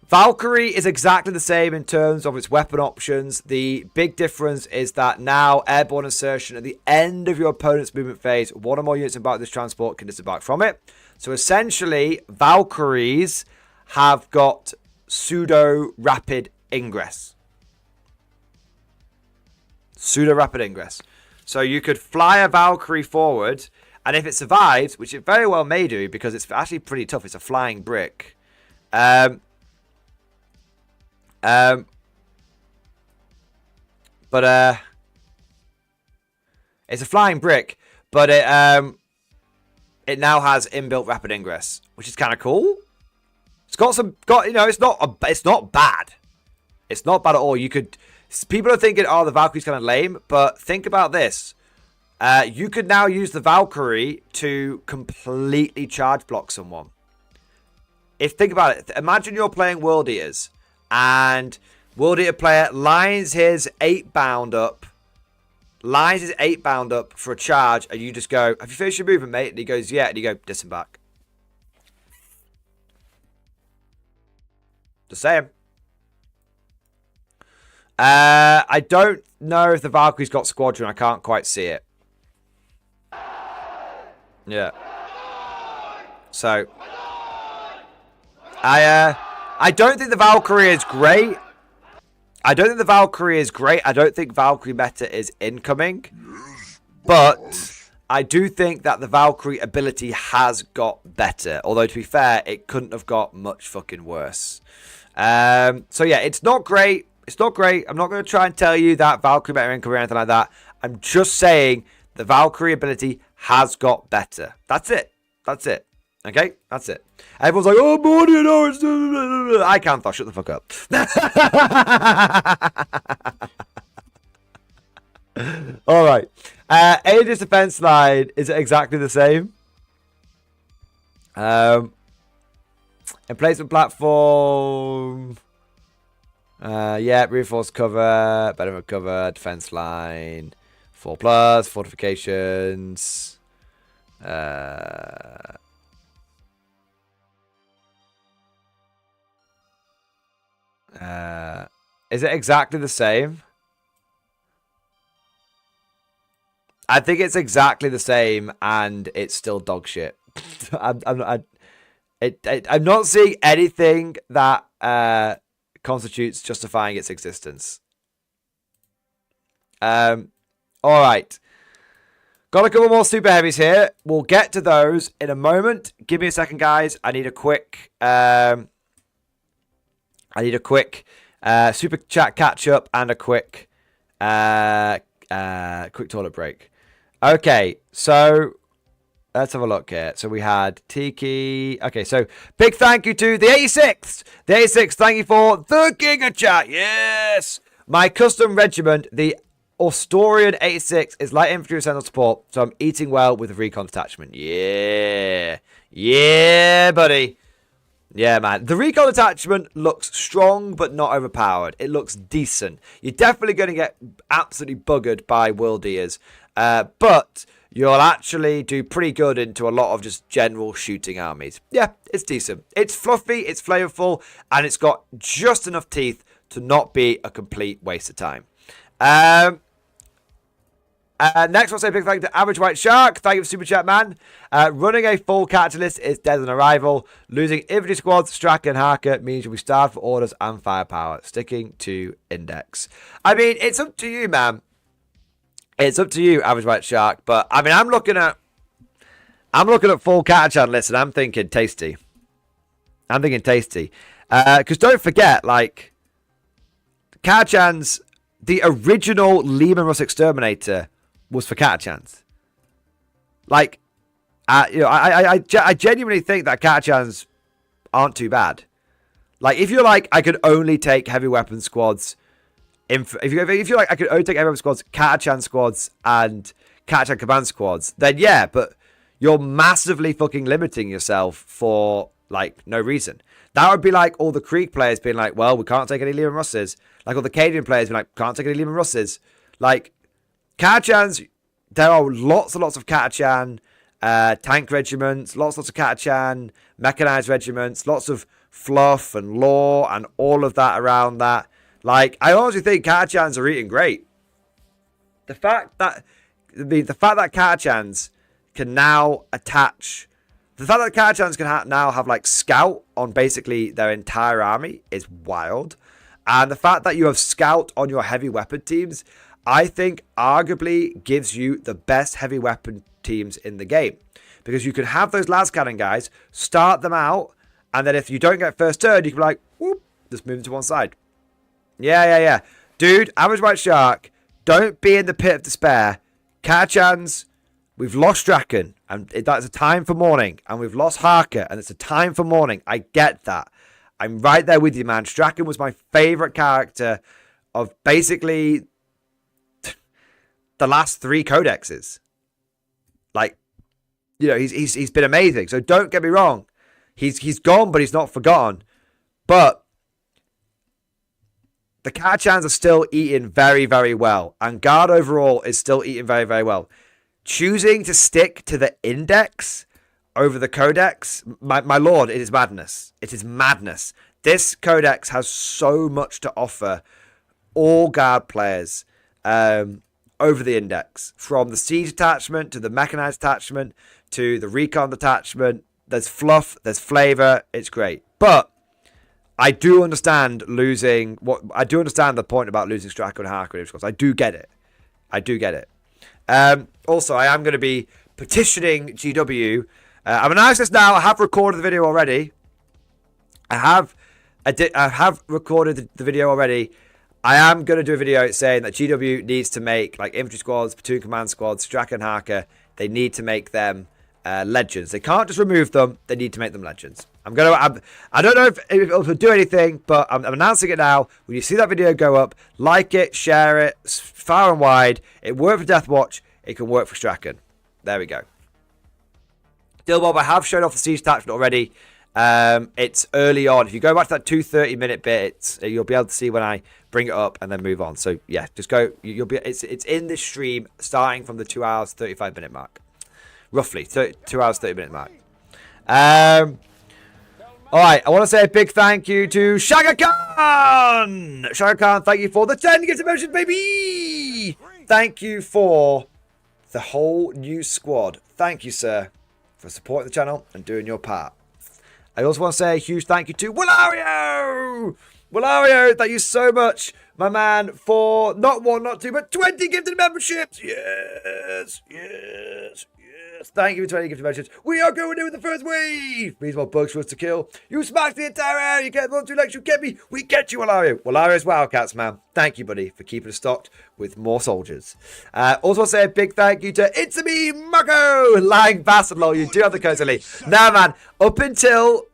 Valkyrie is exactly the same in terms of its weapon options. The big difference is that now airborne insertion at the end of your opponent's movement phase, one or more units embarked with this transport can disembark from it. So essentially, Valkyries have got pseudo rapid ingress. Pseudo rapid ingress. So you could fly a Valkyrie forward, and if it survives, which it very well may do because it's actually pretty tough, it's a flying brick. But it's a flying brick, but it now has inbuilt rapid ingress, which is kind of cool. It's got it's not bad. It's not bad at all. People are thinking, oh, the Valkyrie's kind of lame, but think about this. You could now use the Valkyrie to completely charge block someone. Think about it. Imagine you're playing World Eaters, and World Eater player lines his 8-bound up for a charge, and you just go, have you finished your movement, mate? And he goes, yeah, and you go, disembark. Just saying. I don't know if the Valkyrie's got Squadron. I can't quite see it. Yeah. So I don't think the Valkyrie is great. I don't think Valkyrie meta is incoming. But I do think that the Valkyrie ability has got better. Although, to be fair, it couldn't have got much fucking worse. So, yeah, it's not great. It's not great. I'm not going to try and tell you that Valkyrie meta incoming or anything like that. I'm just saying the Valkyrie ability has got better. That's it. That's it. Okay? That's it. Everyone's like, oh, Mordian, oh, it's... I can't thought. Shut the fuck up. All right. Aegis defense line is exactly the same. Emplacement platform. Yeah, reinforced cover, better cover, defense line, 4+, fortifications. Is it exactly the same? I think it's exactly the same, and it's still dog shit. I'm not seeing anything that constitutes justifying its existence. All right. Got a couple more super heavies here. We'll get to those in a moment. Give me a second, guys. I need a quick super chat catch up and a quick toilet break. Okay, so Let's have a look here. So we had Tiki. Okay, so big thank you to the 86th. The 86th, thank you for the Giga Chat. Yes. My custom regiment, the Astorian 86, is light infantry essential support, so I'm eating well with a recon detachment. Yeah. Yeah, buddy. Yeah, man. The recon attachment looks strong, but not overpowered. It looks decent. You're definitely going to get absolutely buggered by world eaters, but you'll actually do pretty good into a lot of just general shooting armies. Yeah, it's decent. It's fluffy, it's flavorful, and it's got just enough teeth to not be a complete waste of time. Next, I'll say a big thank you to Average White Shark. Thank you for Super Chat, man. Running a full character list is dead on arrival. Losing infantry squads, Straka and Harker means you'll be starved for orders and firepower. Sticking to index. I mean, it's up to you, man. It's up to you, Average White Shark. But I mean, I'm looking at full character list, and I'm thinking tasty. I'm thinking tasty. Because don't forget, like, Katachan's, the original Lehman Russ Exterminator was for Katachans. Like, you know, I genuinely think that Katachans aren't too bad. Like, if you're like, I could only take heavy weapon squads. If you're like, I could only take heavy weapon squads, Katachan squads, and Katachan command squads, then yeah, but you're massively fucking limiting yourself for, like, no reason. That would be like all the Krieg players being like, well, we can't take any Lehman Russes. Like all the Cadian players being like, can't take any Lehman Russes. Like, Katachans, there are lots and lots of Katachan tank regiments, lots of Katachan mechanized regiments, lots of fluff and lore and all of that around that. Like, I honestly think Katachans are eating great. The fact that Katachans can now attach, the fact that Katachans can now have like scout on basically their entire army is wild. And the fact that you have scout on your heavy weapon teams, I think arguably gives you the best heavy weapon teams in the game. Because you can have those las cannon guys, start them out, and then if you don't get first turn, you can be like, whoop, just move them to one side. Yeah. Dude, Average White Shark, don't be in the pit of despair. Katachans, we've lost Draken, and that's a time for mourning. And we've lost Harker, and it's a time for mourning. I get that. I'm right there with you, man. Strachan was my favourite character of basically the last 3 codexes. Like, you know, he's been amazing. So don't get me wrong. He's gone, but he's not forgotten. But the Katachans are still eating very, very well. And Guard overall is still eating very, very well. Choosing to stick to the index over the codex, my lord, it is madness. It is madness. This codex has so much to offer all Guard players over the index. From the siege attachment to the mechanized attachment to the recon attachment. There's fluff, there's flavor. It's great. But I do understand the point about losing Straka and Harker. Of course, I do get it. Also, I am going to be petitioning GW. I've announced this now. I have recorded the video already. I have recorded the video already. I am going to do a video saying that GW needs to make like infantry squads, platoon command squads, Straka and Harker. They need to make them legends. They can't just remove them. They need to make them legends. I don't know if it'll do anything, but I'm announcing it now. When you see that video go up, like it, share it, far and wide. It worked for Deathwatch. It can work for Strachan. There we go. Dilbob, I have shown off the siege attachment already. It's early on. If you go back to that 2:30-minute bit, you'll be able to see when I bring it up and then move on. So yeah, just go. You'll be. It's in this stream starting from the 2 hours 35-minute mark, roughly 2 hours 30-minute mark. All right, I want to say a big thank you to Shaka Khan. Shaka Khan, thank you for the 10 gifted memberships, baby. Thank you for the whole new squad. Thank you, sir, for supporting the channel and doing your part. I also want to say a huge thank you to Willario. Willario, thank you so much, my man, for not 1, not 2, but 20 gifted memberships. Yes. Thank you for 20 gift dimensions. We are going in with the first wave. Means more bugs for us to kill. You smash the entire area. You get 1, 2 legs. You get me. We get you, Walario. Walario's Wildcats, man. Thank you, buddy, for keeping us stocked with more soldiers. Also, say a big thank you to It's Me, Marco. Lying bastard, lol. You do have the code, Lee. Now, man, up until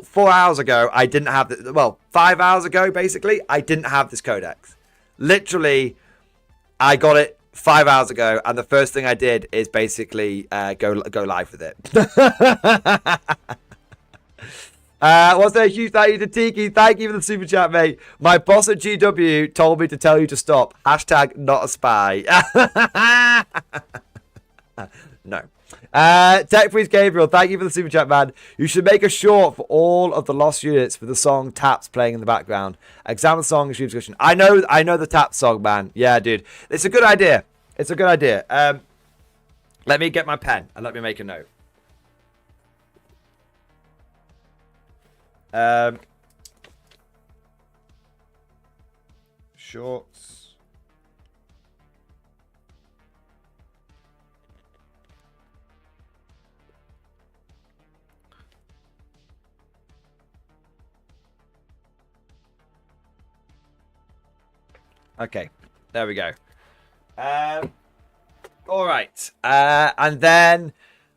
4 hours ago, I didn't have the. Well, 5 hours ago, basically, I didn't have this codex. Literally, I got it 5 hours ago, and the first thing I did is basically go live with it. Was there a huge thank you to Tiki? Thank you for the super chat, mate. My boss at GW told me to tell you to stop. Hashtag not a spy. No. Tech Freeze Gabriel, thank you for the super chat, man. You should make a short for all of the lost units with the song Taps playing in the background. Examine the song and stream discussion. I know the Taps song, man. Yeah, dude. It's a good idea. It's a good idea. Let me get my pen and let me make a note. Shorts. Okay, there we go. All right. And then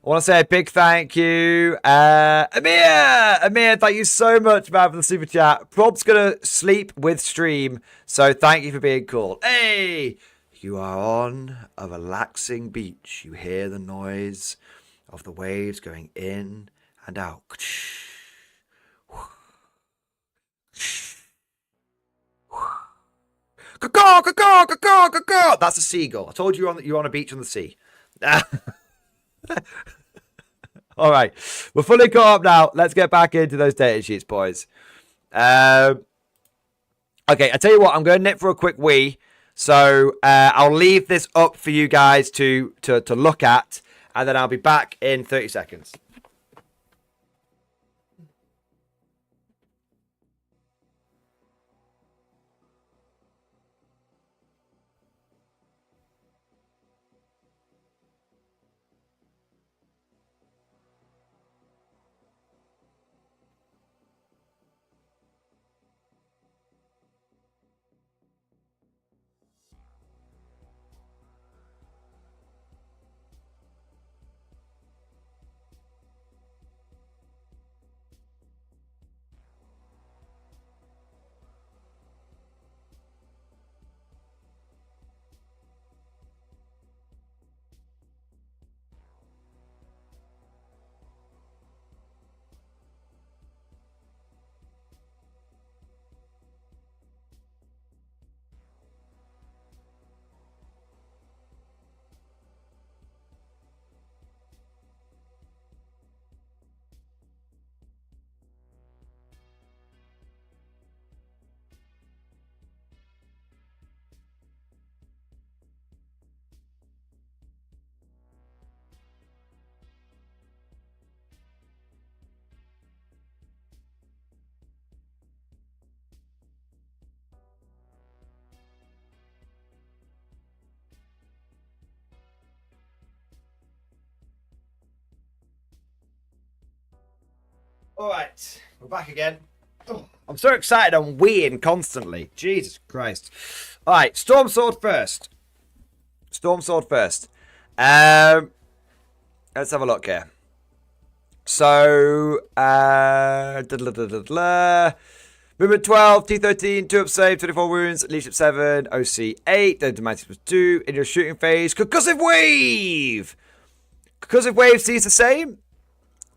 I want to say a big thank you. Amir, thank you so much, man, for the super chat. Prob's going to sleep with stream, so thank you for being cool. Hey, you are on a relaxing beach. You hear the noise of the waves going in and out. Caw, caw, caw, caw, caw. That's a seagull. I told you you're on a beach on the sea. All right, we're fully caught up now. Let's get back into those data sheets, boys. Okay, I tell you what, I'm going to nip for a quick wee. So I'll leave this up for you guys to look at, and then I'll be back in 30 seconds. All right, we're back again. Oh, I'm so excited. I'm weeing constantly. Jesus Christ. All right, Storm Sword first. Storm Sword first. Let's have a look here. So, movement 12, T13, 2 up save, 24 wounds, leadership 7, OC 8, then Demantis was 2, in your shooting phase, Concussive Wave! Concussive Wave sees the same?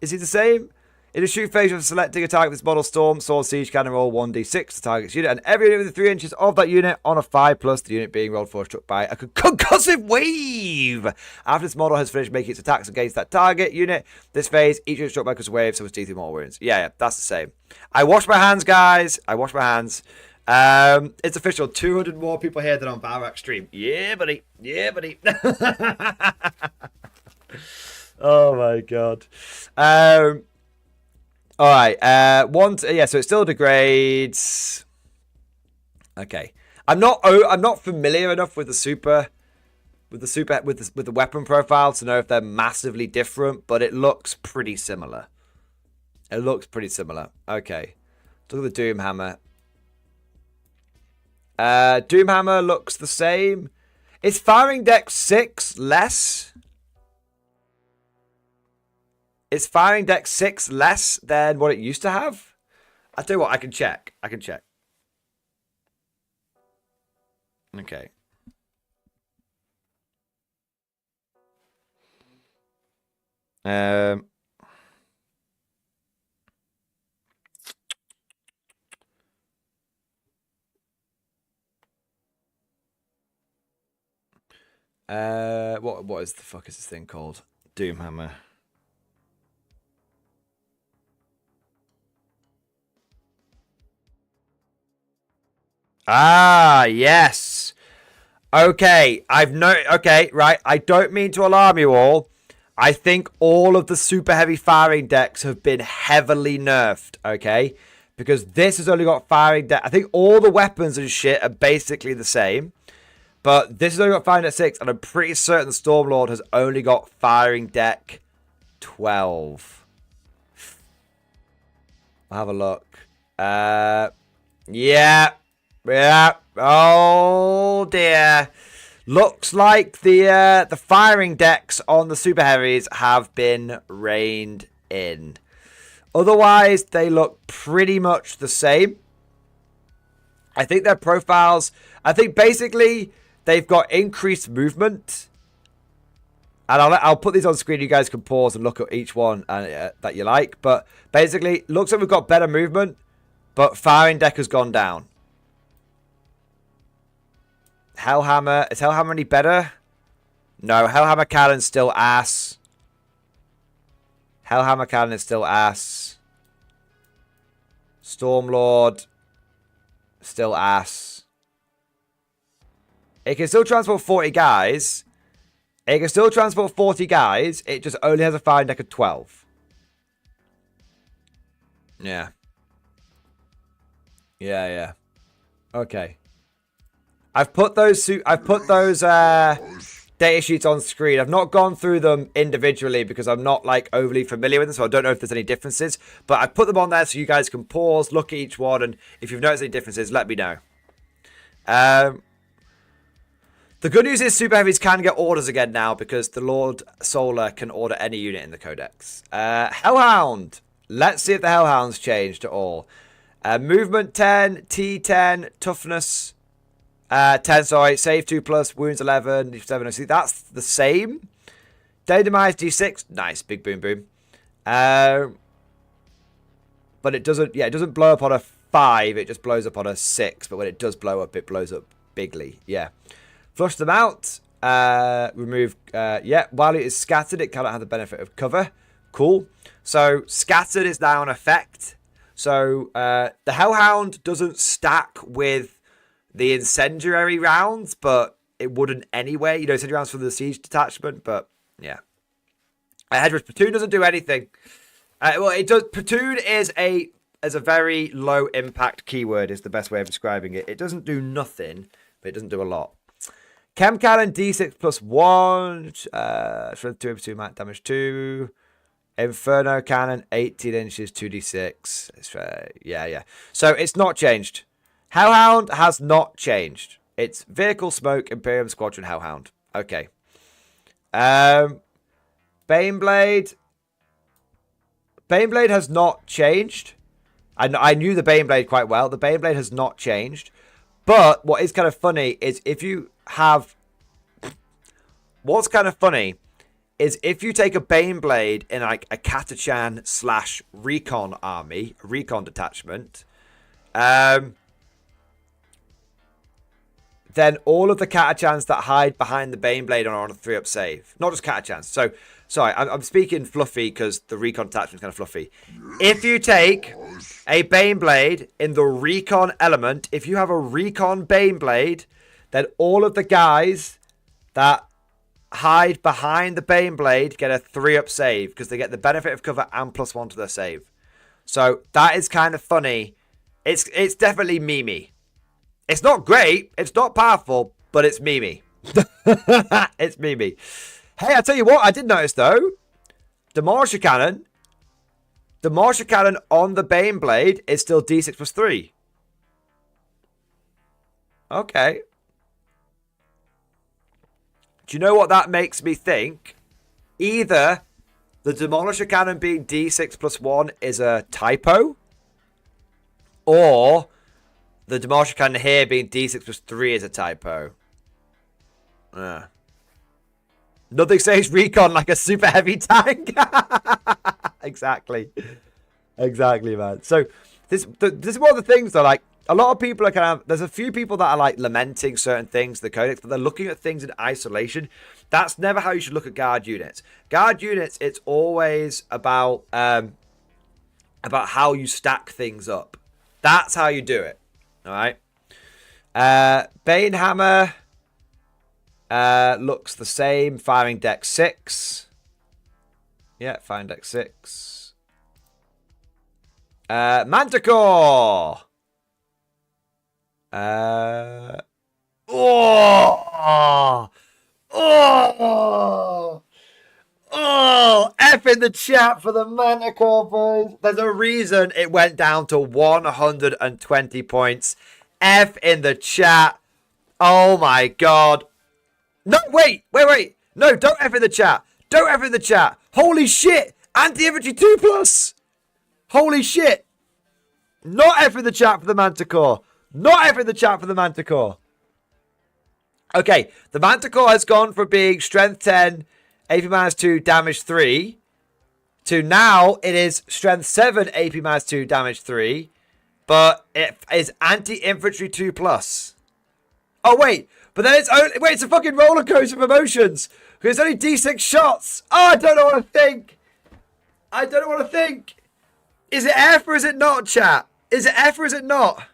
Is he the same? In the shoot phase, you're selecting a target with this model Storm, Sword, Siege, Cannon roll 1d6 to target's unit, and every unit within 3 inches of that unit on a 5+, the unit being rolled for struck by a concussive wave. After this model has finished making its attacks against that target unit, this phase, each unit struck by a concussive wave, so it's D3 more wounds. Yeah, that's the same. I wash my hands, guys. I wash my hands. It's official. 200 more people here than on Valrak stream. Yeah, buddy. Yeah, buddy. Oh my god. All right, yeah, so it still degrades. Okay, I'm not familiar enough with the super with the weapon profile to know if they're massively different, but it looks pretty similar. It looks pretty similar. Okay. Look at the Doomhammer. Doomhammer looks the same. Is firing deck 6 less? Is firing deck 6 less than what it used to have? I'll tell you what, I can check. I can check. Okay. What is the fuck is this thing called? Doomhammer. Ah, yes. Okay, okay, right. I don't mean to alarm you all. I think all of the super heavy firing decks have been heavily nerfed, okay? Because this has only got firing deck. I think all the weapons and shit are basically the same. But this has only got firing deck 6, and I'm pretty certain the Stormlord has only got firing deck 12. I'll have a look. Yeah. Oh dear. Looks like the firing decks on the super heavies have been reined in. Otherwise, they look pretty much the same. I think their profiles, I think basically they've got increased movement. And I'll put these on screen. You guys can pause and look at each one that you like. But basically, looks like we've got better movement, but firing deck has gone down. Hellhammer. Is Hellhammer any better? No, Hellhammer Cannon's still ass. Hellhammer Cannon is still ass. Stormlord. Still ass. It can still transport 40 guys. It can still transport 40 guys. It just only has a firing deck of 12. Yeah. Yeah. Okay. I've put those data sheets on screen. I've not gone through them individually because I'm not like overly familiar with them, so I don't know if there's any differences. But I've put them on there so you guys can pause, look at each one, and if you've noticed any differences, let me know. The good news is Super Heavies can get orders again now because the Lord Solar can order any unit in the Codex. Hellhound. Let's see if the Hellhound's changed at all. Movement 10, T10, toughness 10, sorry, save 2+, wounds 11, 7. See, that's the same. Dynamite D6, nice, big boom boom. But it doesn't blow up on a 5, it just blows up on a 6. But when it does blow up, it blows up bigly. Yeah. Flush them out. Remove, while it is scattered, it cannot have the benefit of cover. Cool. So, scattered is now an effect. So, the Hellhound doesn't stack with the incendiary rounds, but it wouldn't anyway. You know, incendiary rounds for the siege detachment, but yeah. Headrush platoon doesn't do anything. Well, it does. Platoon is a very low impact keyword. Is the best way of describing it. It doesn't do nothing, but it doesn't do a lot. Chem cannon D6+1. Strength 2/2 max damage 2. Inferno cannon 18 inches 2d6. It's yeah. So it's not changed. Hellhound has not changed. It's Vehicle Smoke, Imperium Squadron, Hellhound. Okay. Baneblade. Baneblade has not changed. I knew the Baneblade quite well. The Baneblade has not changed. But what is kind of funny is if you have... What's kind of funny is if you take a Baneblade in like a Catachan / recon army, a recon detachment, then all of the Catachans that hide behind the Baneblade are on a 3-up save. Not just Catachans. So, sorry, I'm speaking fluffy because the recon attachment is kind of fluffy. If you take a Baneblade in the recon element, if you have a recon Baneblade, then all of the guys that hide behind the Baneblade get a 3-up save because they get the benefit of cover and +1 to their save. So that is kind of funny. It's definitely memey. It's not great, it's not powerful, but it's memey. It's Mimi. Hey, I tell you what, I did notice though. Demolisher Cannon on the Bane Blade is still D6 plus 3. Okay. Do you know what that makes me think? Either the Demolisher Cannon being D6 plus 1 is a typo, or the Demolisher Cannon here being D6 plus 3 is a typo. Nothing says recon like a super heavy tank. Exactly. Exactly, man. So this is one of the things that, like, a lot of people are kind of, there's a few people that are like lamenting certain things, the Codex, but they're looking at things in isolation. That's never how you should look at guard units. Guard units, it's always about how you stack things up. That's how you do it. All right. Bane Hammer looks the same. Firing deck 6. Yeah, firing deck 6. Manticore. F in the chat for the Manticore, boys. There's a reason it went down to 120 points. F in the chat. Oh my god. No, wait. No, don't F in the chat. Don't F in the chat. Holy shit. Anti-infantry 2+. Holy shit. Not F in the chat for the Manticore. Not F in the chat for the Manticore. Okay, the Manticore has gone from being strength 10, AP-2, damage 3, to now it is strength 7, AP-2, damage 3, but it is anti-infantry 2+. Oh, wait, but then it's only, wait, it's a fucking roller coaster of emotions, because it's only D6 shots. Oh, I don't know what to think. I don't know what to think. Is it F or is it not, chat? Is it F or is it not?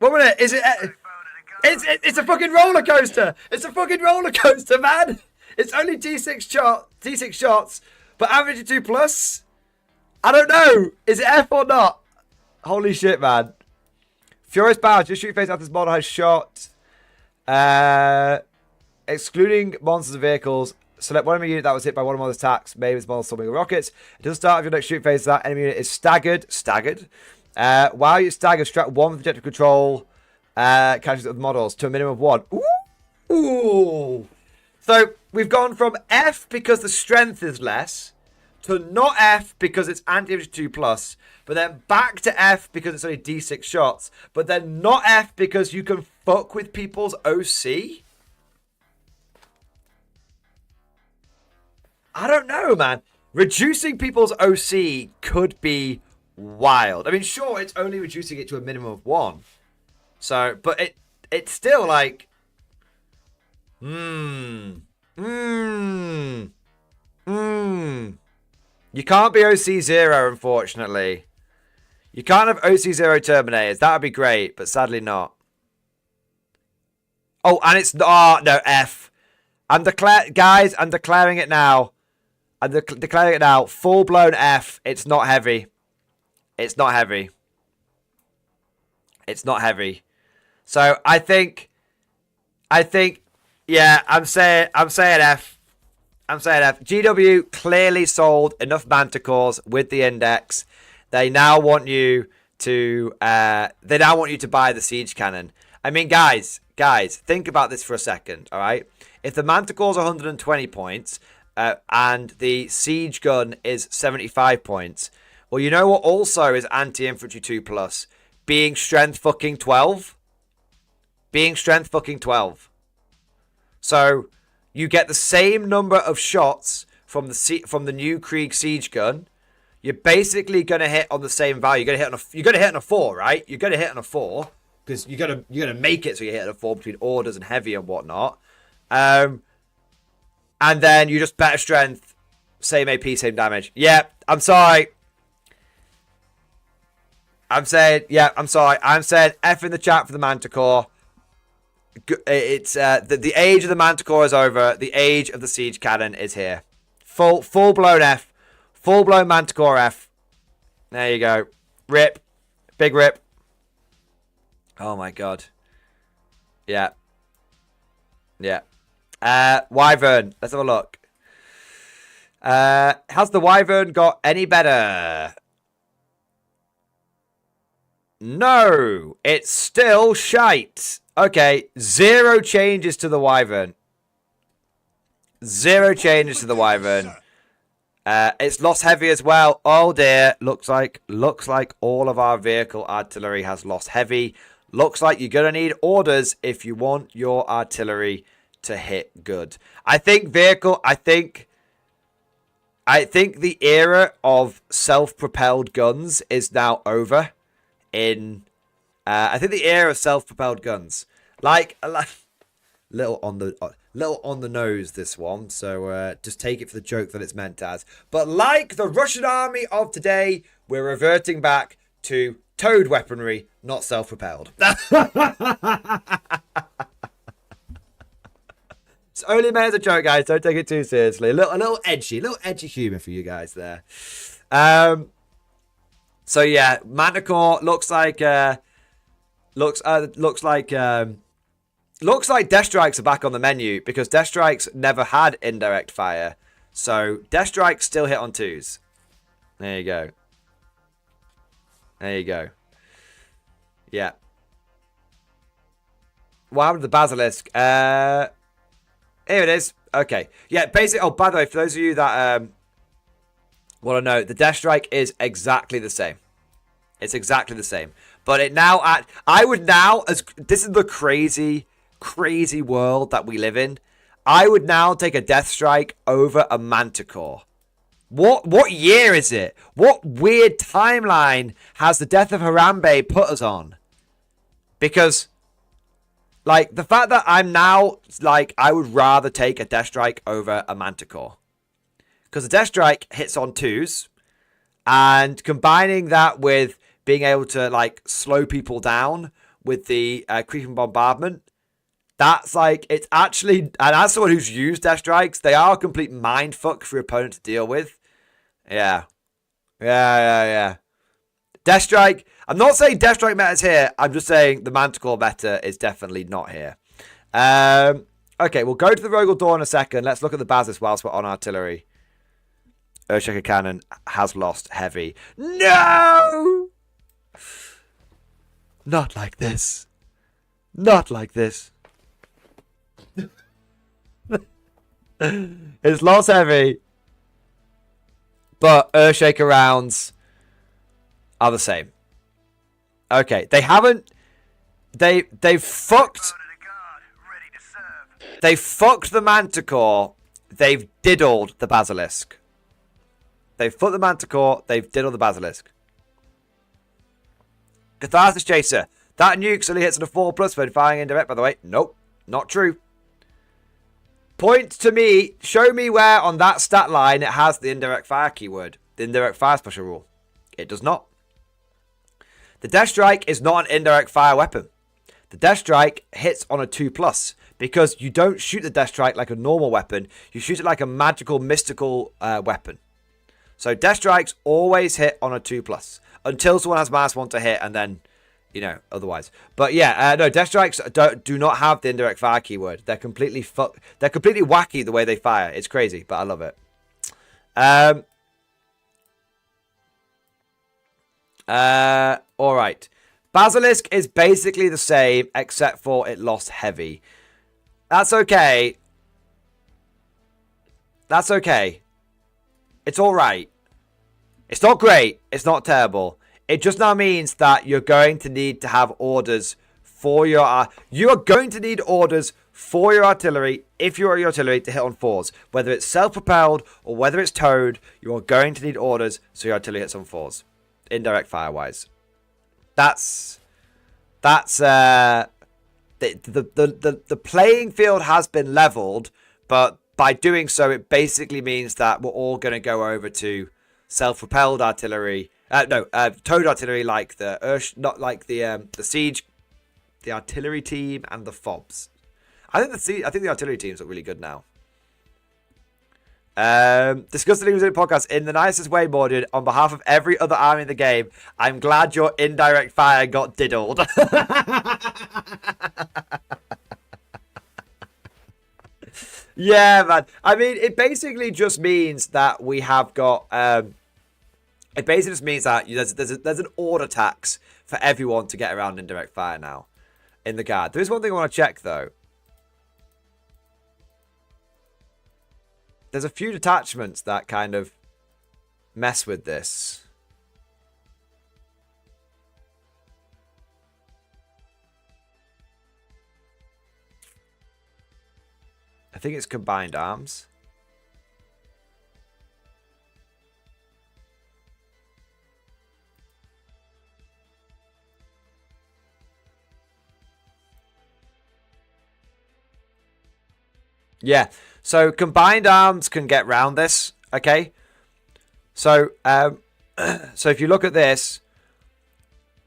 1 minute, is it? It's a fucking roller coaster. It's a fucking roller coaster, man. It's only D6 shots, but average 2+. I don't know. Is it F or not? Holy shit, man. Furious Power. Just shoot face after this model has shot. Excluding monsters and vehicles. Select one enemy unit that was hit by one of models' attacks. Maybe it's model something with rockets. It doesn't start if your next shoot phase. That enemy unit is staggered. While you're staggered, strap 1 with objective control. Catches of models to a minimum of 1. Ooh. So we've gone from F because the strength is less to not F because it's anti-infantry 2+, but then back to F because it's only D6 shots, but then not F because you can fuck with people's OC. I don't know, man. Reducing people's OC could be wild. I mean, sure, it's only reducing it to a minimum of 1. So, but it's still like, You can't be OC 0, unfortunately. You can't have OC 0 Terminators. That would be great, but sadly not. Oh, and it's, oh, no, F. I'm declaring it now. I'm declaring it now. Full-blown F. It's not heavy. It's not heavy. It's not heavy. So I think, yeah, I'm saying F. I'm saying F. GW clearly sold enough Manticores with the index. They now want you to, buy the siege cannon. I mean, guys, think about this for a second. All right, if the Manticore's 120 points, and the siege gun is 75 points. Well, you know what also is anti-infantry 2+? Being strength fucking 12. Being strength fucking 12. So, you get the same number of shots from the new Krieg siege gun. You're basically going to hit on the same value. You're going to hit on a 4, right? You're going to hit on a 4. Because you're gonna make it so you hit on a 4 between orders and heavy and whatnot. And then you just better strength, same AP, same damage. Yeah, I'm sorry. I'm saying F in the chat for the Manticore. It's the age of the Manticore is over. The age of the siege cannon is here. Full blown F. Full blown Manticore F. There you go. Rip. Big rip. Oh my god. Yeah. Yeah. Wyvern. Let's have a look. Has the Wyvern got any better? No. It's still shite. Okay. 0 changes to the Wyvern. 0 changes to the Wyvern. It's lost heavy as well. Oh dear. Looks like all of our vehicle artillery has lost heavy. Looks like you're going to need orders if you want your artillery to hit good. I think the era of self-propelled guns is now over. I think the era of self-propelled guns, like little on the nose, this one. So just take it for the joke that it's meant as. But like the Russian army of today, we're reverting back to towed weaponry, not self-propelled. It's only meant as a joke, guys. Don't take it too seriously. A little edgy humor for you guys there. So yeah, Manticore looks like Death Strikes are back on the menu because Death Strikes never had indirect fire. So Death Strikes still hit on 2s. There you go. There you go. Yeah. What happened to the Basilisk? Here it is. Okay. Yeah, basically, oh, by the way, for those of you that want to know, the Death Strike is exactly the same. It's exactly the same. But it now, I would now, as this is the crazy world that we live in, I would now take a Death Strike over a Manticore. What year is it? What weird timeline has the death of Harambe put us on? Because, like, the fact that I'm now, like, I would rather take a Death Strike over a Manticore. Because the Death Strike hits on 2s, and combining that with being able to, like, slow people down with the creeping bombardment, that's, like, it's actually, and as someone who's used Death Strikes, they are a complete mindfuck for your opponent to deal with. Yeah. Death Strike, I'm not saying Death Strike meta's here, I'm just saying the Manticore meta is definitely not here. Okay, we'll go to the Rogel Door in a second. Let's look at the Basilisk whilst we're on artillery. Earthshaker Cannon has lost heavy. No! Not like this. Not like this. It's lost heavy. But Earthshaker rounds are the same. Okay, they haven't... They've fucked... They fucked the Manticore. They've diddled the Basilisk. They've fucked the Manticore. They've diddled the Basilisk. Catharsis Chaser. That nuke only hits on a 4+ when firing indirect, by the way. Nope. Not true. Point to me. Show me where on that stat line it has the indirect fire keyword. The indirect fire special rule. It does not. The Death Strike is not an indirect fire weapon. The Death Strike hits on a 2+. Because you don't shoot the Death Strike like a normal weapon. You shoot it like a magical, mystical weapon. So Death Strikes always hit on a 2+. Until someone has -1 to hit and then, you know, otherwise. But yeah, no, Death Strikes do not have the indirect fire keyword. They're completely wacky the way they fire. It's crazy, but I love it. Alright. Basilisk is basically the same, except for it lost heavy. That's okay. That's okay. It's alright. It's not great. It's not terrible. It just now means that you're going to need to have orders for your... you are going to need orders for your artillery, if you're your artillery, to hit on 4s. Whether it's self-propelled or whether it's towed, you are going to need orders so your artillery hits on 4s. Indirect fire-wise. That's... The playing field has been leveled, but by doing so, it basically means that we're all going to go over to self-propelled artillery. Towed artillery, like not like the siege, the artillery team, and the fobs. I think the artillery teams look really good now. Discuss the News podcast in the nicest way, Mordian. On behalf of every other army in the game, I'm glad your indirect fire got diddled. Yeah, man. I mean, it basically just means that we have got. It basically just means that there's an order tax for everyone to get around indirect fire now in the guard. There is one thing I want to check though. There's a few detachments that kind of mess with this. I think it's combined arms. Yeah, so combined arms can get round this, okay? So, so if you look at this,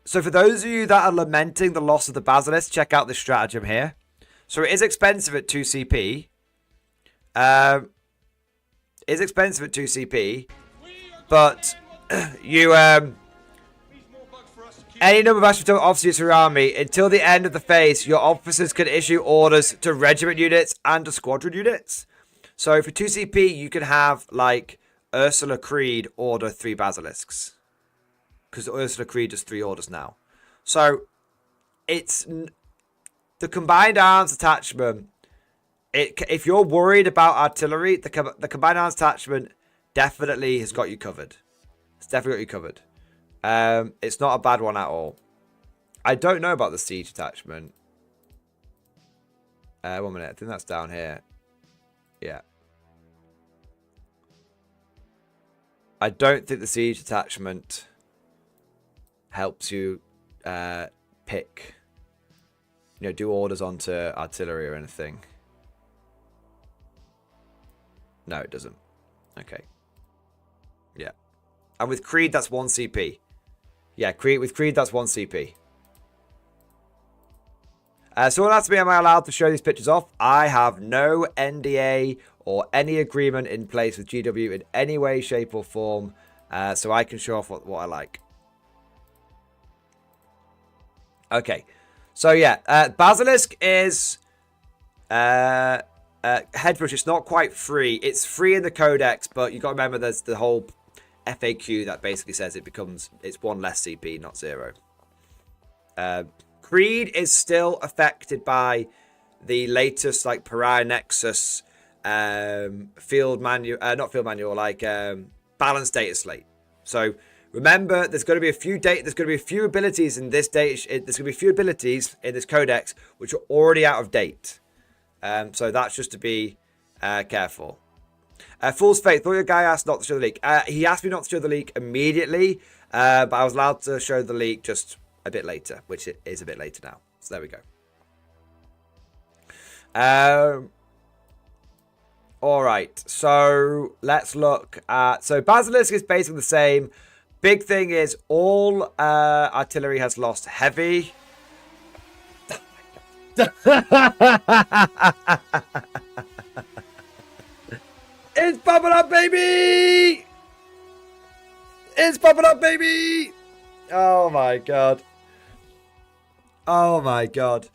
so for those of you that are lamenting the loss of the Basilisk, check out this stratagem here. So it is expensive at 2 CP. It's expensive at 2 CP, but you any number of Ashton officers around me until the end of the phase, your officers can issue orders to regiment units and to squadron units. So for 2 CP, you can have like Ursula Creed order 3 basilisks, because Ursula Creed does 3 orders now. So it's the combined arms attachment. If you're worried about artillery, the combined arms attachment definitely has got you covered. It's definitely got you covered. It's not a bad one at all. I don't know about the siege attachment. 1 minute. I think that's down here. Yeah. I don't think the siege attachment helps you pick, do orders onto artillery or anything. No, it doesn't. Okay. Yeah. And with Creed, that's 1 CP. Yeah, with Creed, that's 1 CP. Someone asked me, am I allowed to show these pictures off? I have no NDA or any agreement in place with GW in any way, shape, or form. So I can show off what I like. Okay. So yeah, Basilisk is Headrush. It's not quite free. It's free in the Codex, but you got to remember there's the whole FAQ that basically says it's 1 less CP, not 0. Creed is still affected by the latest like Pariah Nexus field manual, not field manual, like balanced data slate. So remember, there's going to be a few abilities in this data. There's going to be a few abilities in this codex which are already out of date. So that's just to be careful. Fool's Faith, thought your guy asked not to show the leak. He asked me not to show the leak immediately, but I was allowed to show the leak just a bit later, which it is a bit later now. So there we go. All right, so let's look at... So Basilisk is basically the same. Big thing is all artillery has lost heavy. It's popping up, baby! It's popping up, baby! Oh my god. Oh my god.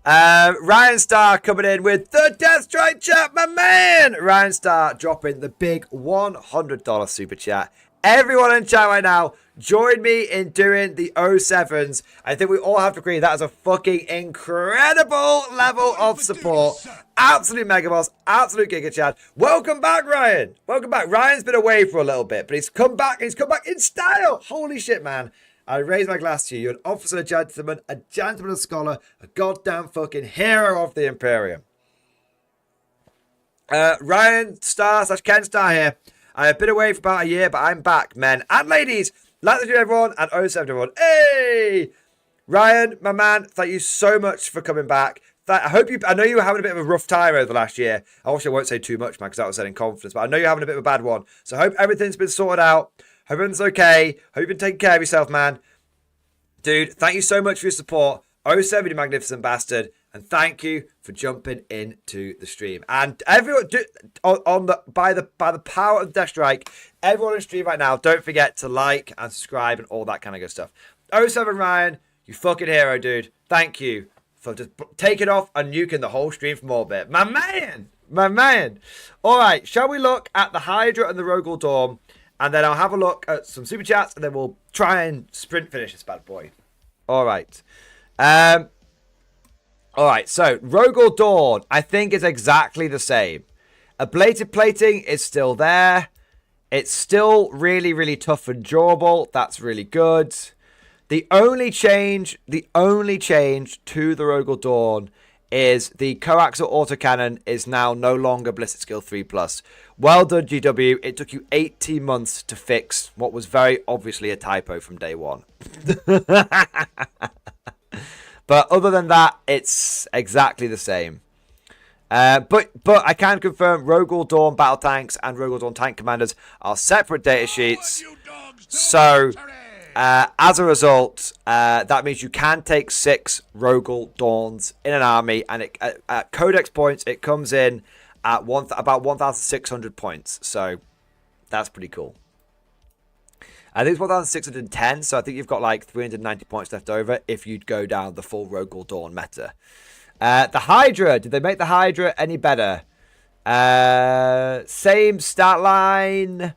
Ryan Starr coming in with the Death Strike chat, my man! Ryan Starr dropping the big $100 super chat. Everyone in chat right now, join me in doing the 07s. I think we all have to agree that is a fucking incredible level of support. Absolute mega boss, absolute giga chad. Welcome back, Ryan. Welcome back. Ryan's been away for a little bit, but he's come back. He's come back in style. Holy shit, man. I raise my glass to you. You're an officer, a gentleman, a scholar, a goddamn fucking hero of the Imperium. Ryan Star / Ken Star here. I have been away for about a year, but I'm back, men and ladies. Like to do everyone and 07 everyone. Hey! Ryan, my man, thank you so much for coming back. I know you were having a bit of a rough time over the last year. Obviously, I won't say too much, man, because that was said in confidence, but I know you're having a bit of a bad one. So I hope everything's been sorted out. Hope everything's okay. Hope you've been taking care of yourself, man. Dude, thank you so much for your support. 07, you magnificent bastard. And thank you for jumping into the stream. And everyone, by the power of Death Strike, everyone on stream right now, don't forget to like and subscribe and all that kind of good stuff. 07 Ryan, you fucking hero, dude. Thank you for just taking off and nuking the whole stream from orbit. My man! My man. All right, shall we look at the Hydra and the Rogel Dawn? And then I'll have a look at some super chats, and then we'll try and sprint finish this bad boy. All right. All right, so Rogel Dawn, I think, is exactly the same. Ablative plating is still there. It's still really, really tough and durable. That's really good. The only change to the Rogel Dawn is the coaxial autocannon is now no longer Ballistic Skill 3+. Well done, GW. It took you 18 months to fix what was very obviously a typo from day one. But other than that, it's exactly the same. But I can confirm Rogel Dawn battle tanks and Rogel Dawn tank commanders are separate data sheets. So as a result, that means you can take 6 Rogel Dawns in an army, and at Codex points it comes in at about 1,600 points. So that's pretty cool. I think it's 1,610, so I think you've got like 390 points left over if you'd go down the full Rogel Dawn meta. The Hydra, did they make the Hydra any better? Same stat line.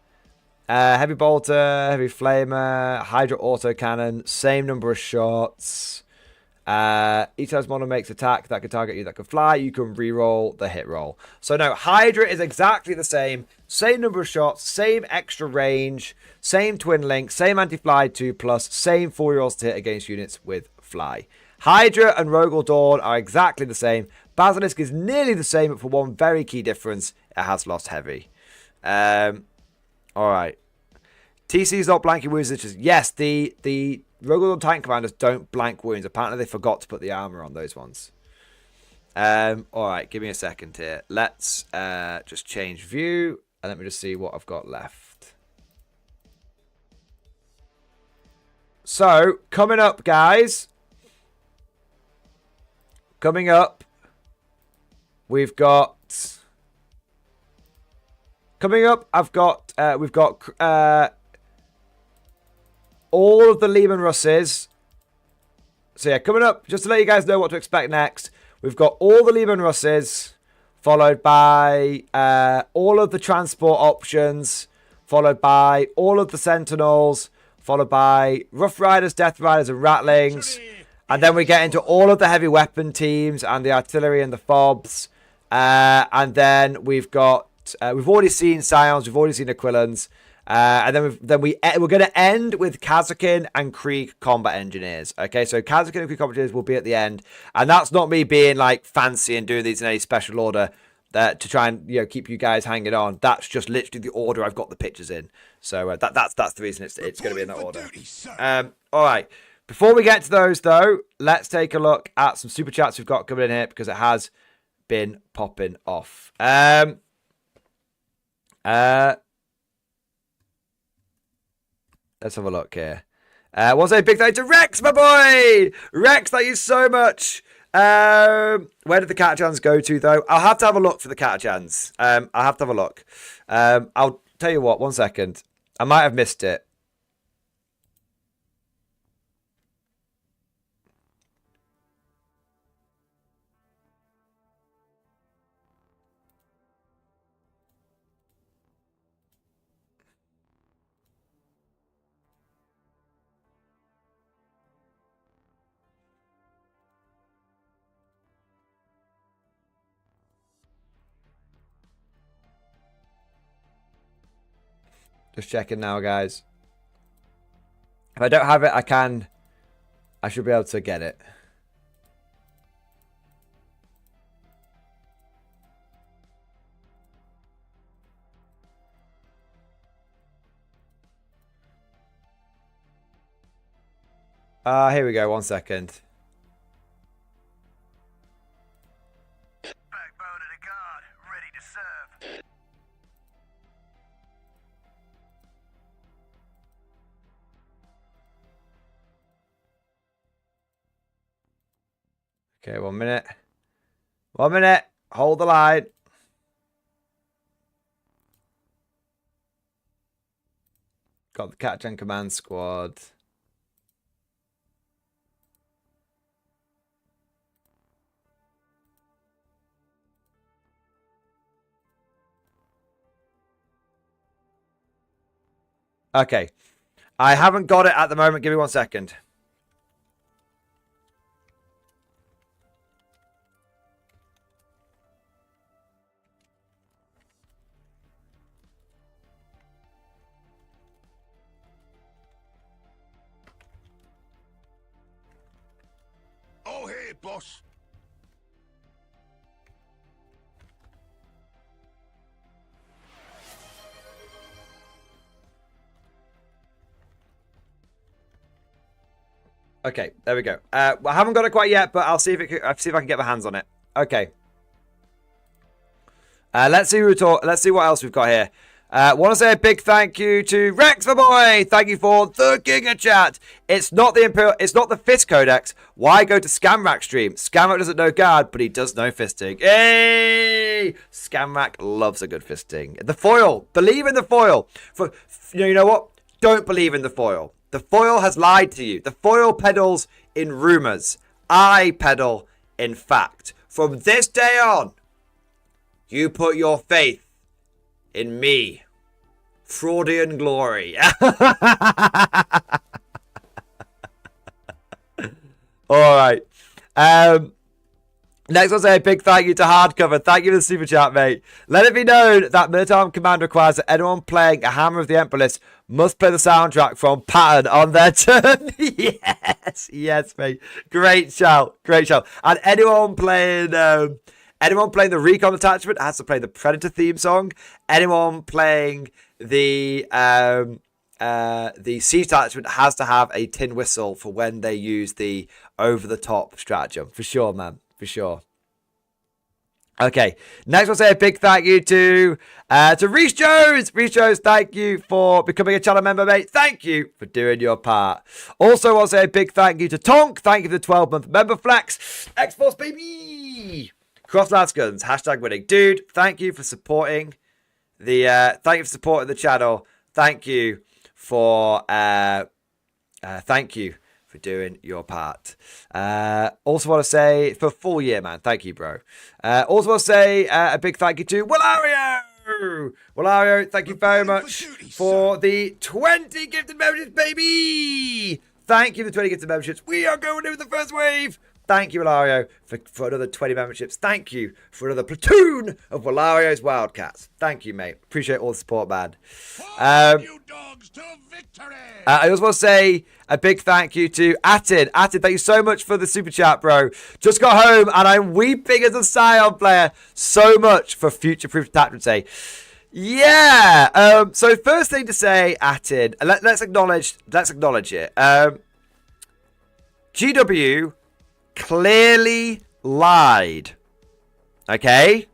Heavy bolter, heavy flamer, Hydra autocannon, same number of shots. Each time model makes attack that can target you that can fly, you can reroll the hit roll. So no, Hydra is exactly the same number of shots, same extra range, same twin link, same anti-fly 2+, same 4 rolls to hit against units with fly. Hydra and Rogel Dawn are exactly the same. Basilisk is nearly the same, but for one very key difference, it has lost heavy. Alright. TC's not blanking wounds. Yes, the Rogel Dawn tank commanders don't blank wounds. Apparently they forgot to put the armor on those ones. Alright, give me a second here. Let's just change view, and let me just see what I've got left. So, coming up, guys. Coming up, we've got... Coming up, we've got all of the Lehman Russes. So yeah, coming up, just to let you guys know what to expect next, we've got all the Lehman Russes, followed by all of the transport options, followed by all of the Sentinels, followed by Rough Riders, Death Riders, and Ratlings. And then we get into all of the heavy weapon teams and the artillery and the FOBs. And then we've got, we've already seen Scions, we've already seen Aquilans. And then we're going to end with Kazakin and Krieg combat engineers. Okay, so Kazakin and Krieg combat engineers will be at the end. And that's not me being like fancy and doing these in any special order to try and keep you guys hanging on. That's just literally the order I've got the pictures in. So that's the reason it's going to be in that order. All right. Before we get to those, though, let's take a look at some super chats we've got coming in here because it has been popping off. Let's have a look here. Want to say big thank you to Rex, my boy! Rex, thank you so much. Where did the Catachans go to, though? I'll have to have a look for the Catachans. I'll have to have a look. I'll tell you what, 1 second. I might have missed it. Just checking now, guys. If I don't have it, I should be able to get it. Here we go, 1 second. Backbone of the guard, ready to serve. Okay, 1 minute. 1 minute. Hold the line. Got the Catachan Command Squad. Okay. I haven't got it at the moment. Give me 1 second. Oh, hey, boss. Okay, there we go. I haven't got it quite yet, but I'll see if I can get my hands on it. Okay. Let's see let's see what else we've got here. Want to say a big thank you to Rex the boy. Thank you for the Giga Chat. It's not the Fist Codex. Why go to Scamrack stream? Scamrack doesn't know guard, but he does know fisting. Hey, Scamrack loves a good fisting. The foil. Believe in the foil. You know what? Don't believe in the foil. The foil has lied to you. The foil peddles in rumors. I peddle in fact. From this day on, you put your faith in me. Fraudian glory. All right. Next, I'll say a big thank you to Hardcover. Thank you for the super chat, mate. Let it be known that MILITARUM Command requires that anyone playing a Hammer of the Emperor must play the soundtrack from Pattern on their turn. yes, mate. Great shout. And anyone playing the Recon attachment has to play the Predator theme song. Anyone playing the Siege attachment has to have a tin whistle for when they use the over-the-top stratagem. For sure, man. For sure. Okay, next we'll say a big thank you to Reese Jones. Reese Jones, thank you for becoming a channel member, mate. Thank you for doing your part. Also, I'll say a big thank you to Tonk. Thank you for the 12-month member flex. X-Force, baby. Cross Lads Guns, #winning. Dude, thank you for supporting the channel. Thank you for doing your part. Also want to say for full year, man. Thank you, bro. Also want to say a big thank you to Willario. Willario, thank you very much for the 20 gifted memberships, baby. Thank you for the 20 gifted memberships. We are going in with the first wave. Thank you, Willario, for another 20 memberships. Thank you for another platoon of Willario's Wildcats. Thank you, mate. Appreciate all the support, man. You dogs to victory. I also want to say a big thank you to Atid. Atid, thank you so much for the super chat, bro. Just got home and I'm weeping as a Scion player. So much for future-proof attachment day. Yeah. So first thing to say, Atid, let's acknowledge it. GW clearly lied. Okay?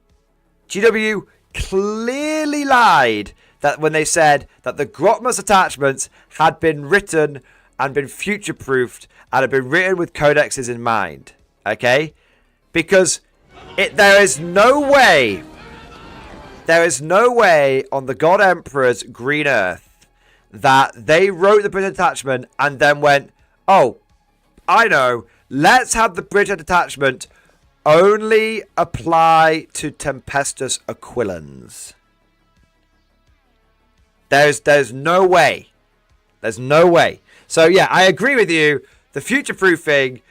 GW clearly lied that when they said that the Grotmus attachments had been written and been future-proofed and had been written with codexes in mind. Okay? Because there is no way on the God Emperor's Green Earth that they wrote the British attachment and then went, oh, I know, let's have the British attachment only apply to Tempestus Aquilans. There's no way. There's no way. So yeah, I agree with you. The future proofing,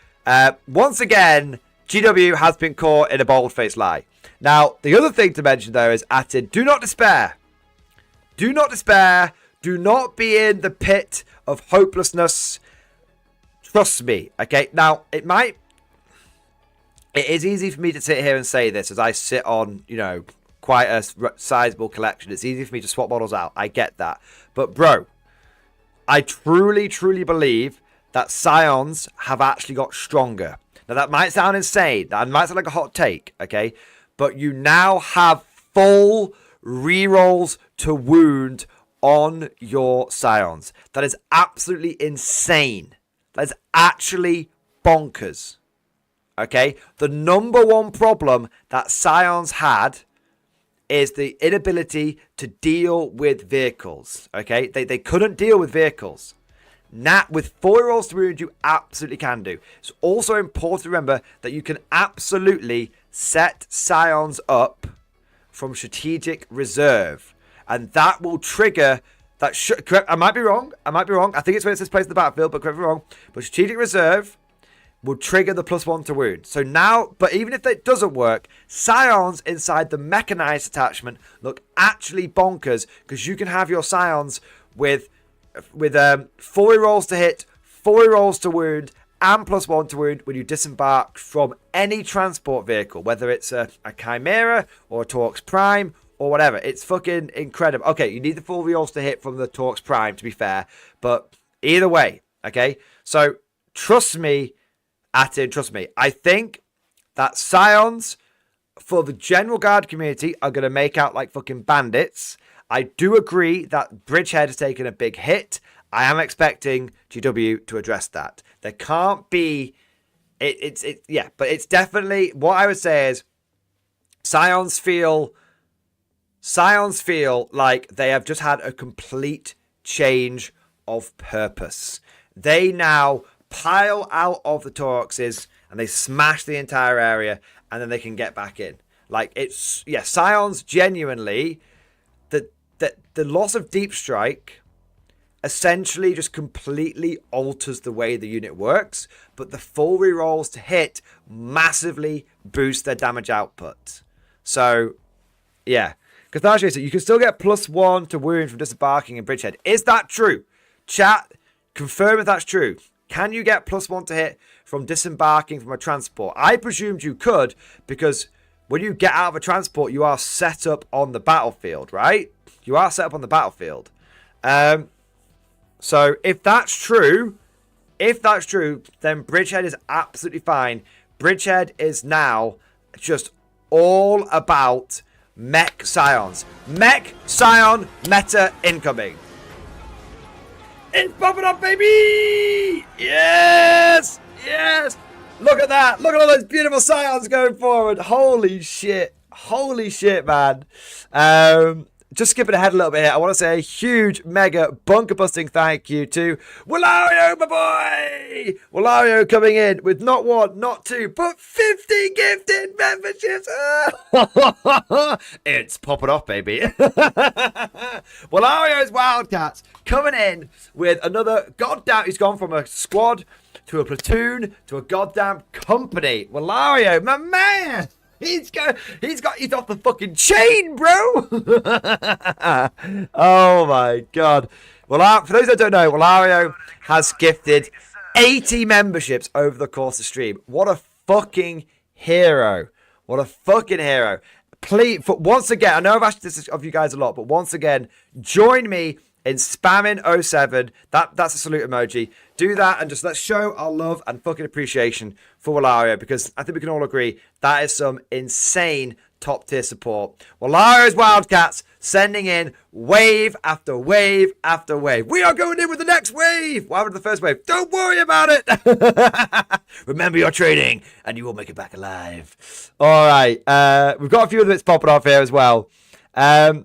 once again, GW has been caught in a bold-faced lie. Now, the other thing to mention though is Atid, do not despair. Do not despair. Do not be in the pit of hopelessness. Trust me. Okay. Now, it is easy for me to sit here and say this as I sit on, quite a sizable collection. It's easy for me to swap models out. I get that. But bro, I truly, truly believe that Scions have actually got stronger. Now that might sound insane. That might sound like a hot take. Okay. But you now have full rerolls to wound on your Scions. That is absolutely insane. That is actually bonkers. Okay. The number one problem that Scions had is the inability to deal with vehicles. Okay, they couldn't deal with vehicles. Now, with 4 rolls to wound, you absolutely can do. It's also important to remember that you can absolutely set Scions up from strategic reserve, and that will trigger correct. I might be wrong. I think it's when it says place in the battlefield, but correct me wrong. But strategic reserve will trigger the +1 to wound. So now, but even if that doesn't work, scions inside the mechanized attachment look actually bonkers because you can have your scions with 4 rolls to hit, 4 rolls to wound, and +1 to wound when you disembark from any transport vehicle, whether it's a Chimera or a Torx Prime or whatever. It's fucking incredible. Okay, you need the 4 rolls to hit from the Torx Prime, to be fair, but either way, okay? So trust me, Atin, trust me. I think that scions for the general guard community are going to make out like fucking bandits. I do agree that Bridgehead has taken a big hit. I am expecting GW to address that. There can't be... Yeah, but it's definitely... What I would say is scions feel like they have just had a complete change of purpose. They now pile out of the Torxes and they smash the entire area and then they can get back in. Like, it's... Yeah, scions genuinely... The loss of Deep Strike essentially just completely alters the way the unit works, but the 4 rerolls to hit massively boost their damage output. So, yeah. Catharsis, so you can still get +1 to wound from disembarking in Bridgehead. Is that true? Chat, confirm if that's true. Can you get +1 to hit from disembarking from a transport? I presumed you could, because when you get out of a transport, you are set up on the battlefield, right? You are set up on the battlefield. So if that's true, then Bridgehead is absolutely fine. Bridgehead is now just all about mech scions. Mech scion meta incoming. It's popping up, baby! Yes! Yes! Look at that! Look at all those beautiful scions going forward. Holy shit. Holy shit, man. Just skipping ahead a little bit here, I want to say a huge, mega, bunker-busting thank you to Willario, my boy! Willario coming in with not 1, not 2, but 50 gifted memberships! It's popping off, baby. Willario's Wildcats coming in with another goddamn... He's gone from a squad to a platoon to a goddamn company. Willario, my man! He's off the fucking chain, bro. Oh my god. Well, for those that don't know, Willario has gifted 80 memberships over the course of stream. What a fucking hero. What a fucking hero. Please, once again, I know I've asked this of you guys a lot, but once again, join me in spamming 07. That's a salute emoji. Do that and just let's show our love and fucking appreciation for Willario, because I think we can all agree that is some insane top tier support. Willario's Wildcats sending in wave after wave after wave. We are going in with the next wave. What happened to the first wave? Don't worry about it. Remember your training and you will make it back alive. All right. We've got a few of the bits popping off here as well. I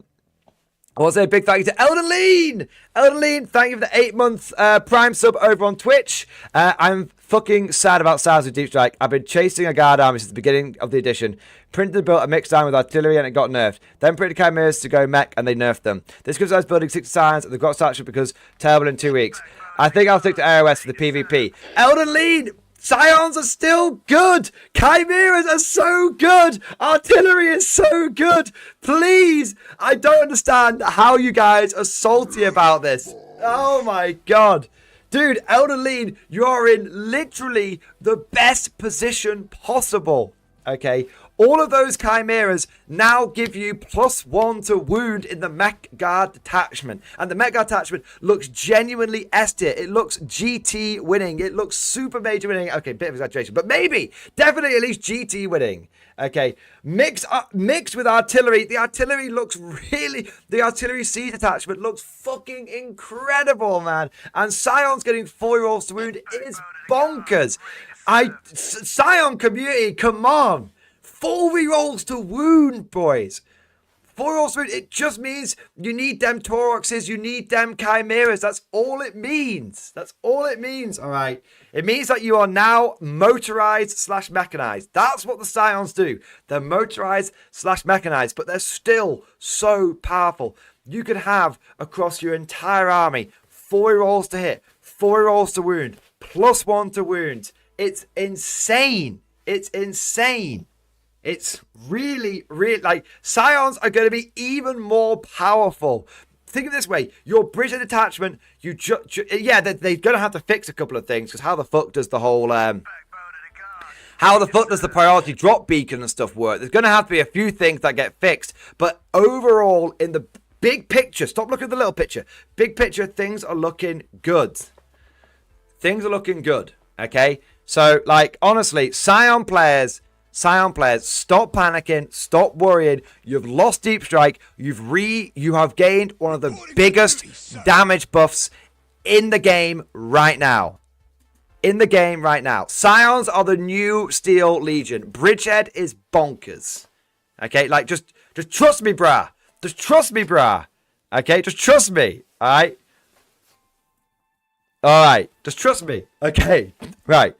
want to say a big thank you to Elden Lean. Elden Lean, thank you for the 8-month Prime sub over on Twitch. I'm fucking sad about Stars with Deep Strike. I've been chasing a guard army since the beginning of the edition. Printed and built a mixed army with artillery and it got nerfed. Then printed chimeras to go mech and they nerfed them. This gives us building 60 science and they've got satchel because terrible in 2 weeks. I think I'll stick to AOS for the PvP. Elden Lean! Scions are still good. Chimeras are so good. Artillery is so good. Please, I don't understand how you guys are salty about this. Oh my god. Dude, Elden Lean, you are in literally the best position possible. Okay, all of those chimeras now give you +1 to wound in the Mech Guard detachment. And the Mech Guard detachment looks genuinely S tier. It looks GT winning. It looks super major winning. Okay, bit of exaggeration, but maybe, definitely at least GT winning. Okay, mixed with artillery. The artillery looks really... The artillery siege attachment looks fucking incredible, man. And Scion's getting 4 rolls to wound is bonkers. Scion community, come on. 4 rerolls to wound, boys. 4 rolls to wound. It just means you need them Tauroxes, you need them Chimeras. That's all it means. That's all it means, all right? It means that you are now motorized / mechanized. That's what the Scions do. They're motorized / mechanized, but they're still so powerful. you could have across your entire army 4 rolls to hit, 4 rolls to wound, +1 to wound. It's insane. It's insane. It's really, really, like, Scions are going to be even more powerful. Think of it this way. Your Bridgehead detachment, they're going to have to fix a couple of things, because how the fuck does the whole, how the fuck does the priority drop beacon and stuff work? There's going to have to be a few things that get fixed, but overall, in the big picture, stop looking at the little picture. Big picture, things are looking good. Things are looking good, okay? So, like, honestly, Scion players, stop panicking, stop worrying. You've lost Deep Strike. You have gained one of the biggest damage buffs in the game right now. Scions are the new Steel Legion. Bridgehead is bonkers. Okay, like, just trust me, brah. Just trust me, brah. Okay, just trust me. Alright, just trust me. Okay, right.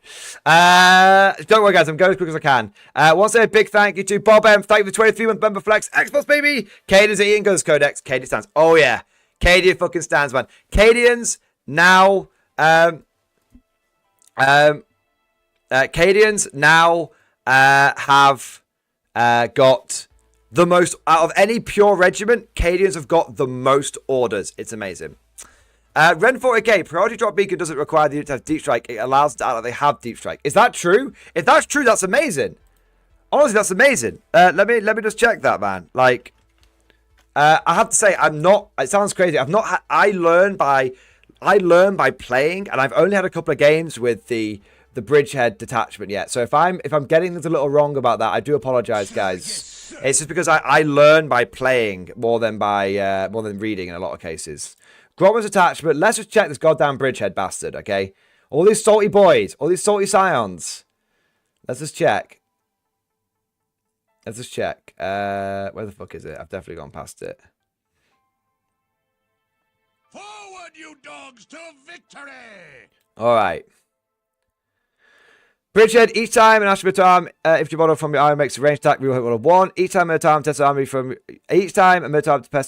Don't worry, guys, I'm going as quick as I can. Want to say a big thank you to Bob M. Thank you for 23-month member flex. Xbox, baby. Cadians at Ian goes Codex. Cadian stands. Oh, yeah. Cadian fucking stands, man. Cadians now, have got the most, out of any pure regiment, Cadians have got the most orders. It's amazing. Ren 40k, priority drop beacon doesn't require the unit to have deep strike. It allows it to act like they have deep strike. Is that true? If that's true, that's amazing. Honestly, that's amazing. Let me just check that, man. Like, I have to say, I'm not. It sounds crazy. I learn by playing, and I've only had a couple of games with the Bridgehead detachment yet. So if I'm getting things a little wrong about that, I do apologize, guys. It's just because I learn by playing more than reading in a lot of cases. Grommer's attachment. Let's just check this goddamn Bridgehead bastard, okay? All these salty boys. All these salty Scions. Let's just check. Where the fuck is it? I've definitely gone past it. Forward, you dogs, to victory! Alright. Bridgehead, each time an Astra MILITARUM infantry model from your army makes a ranged attack, we will hit roll of 1. Each time a MILITARUM tests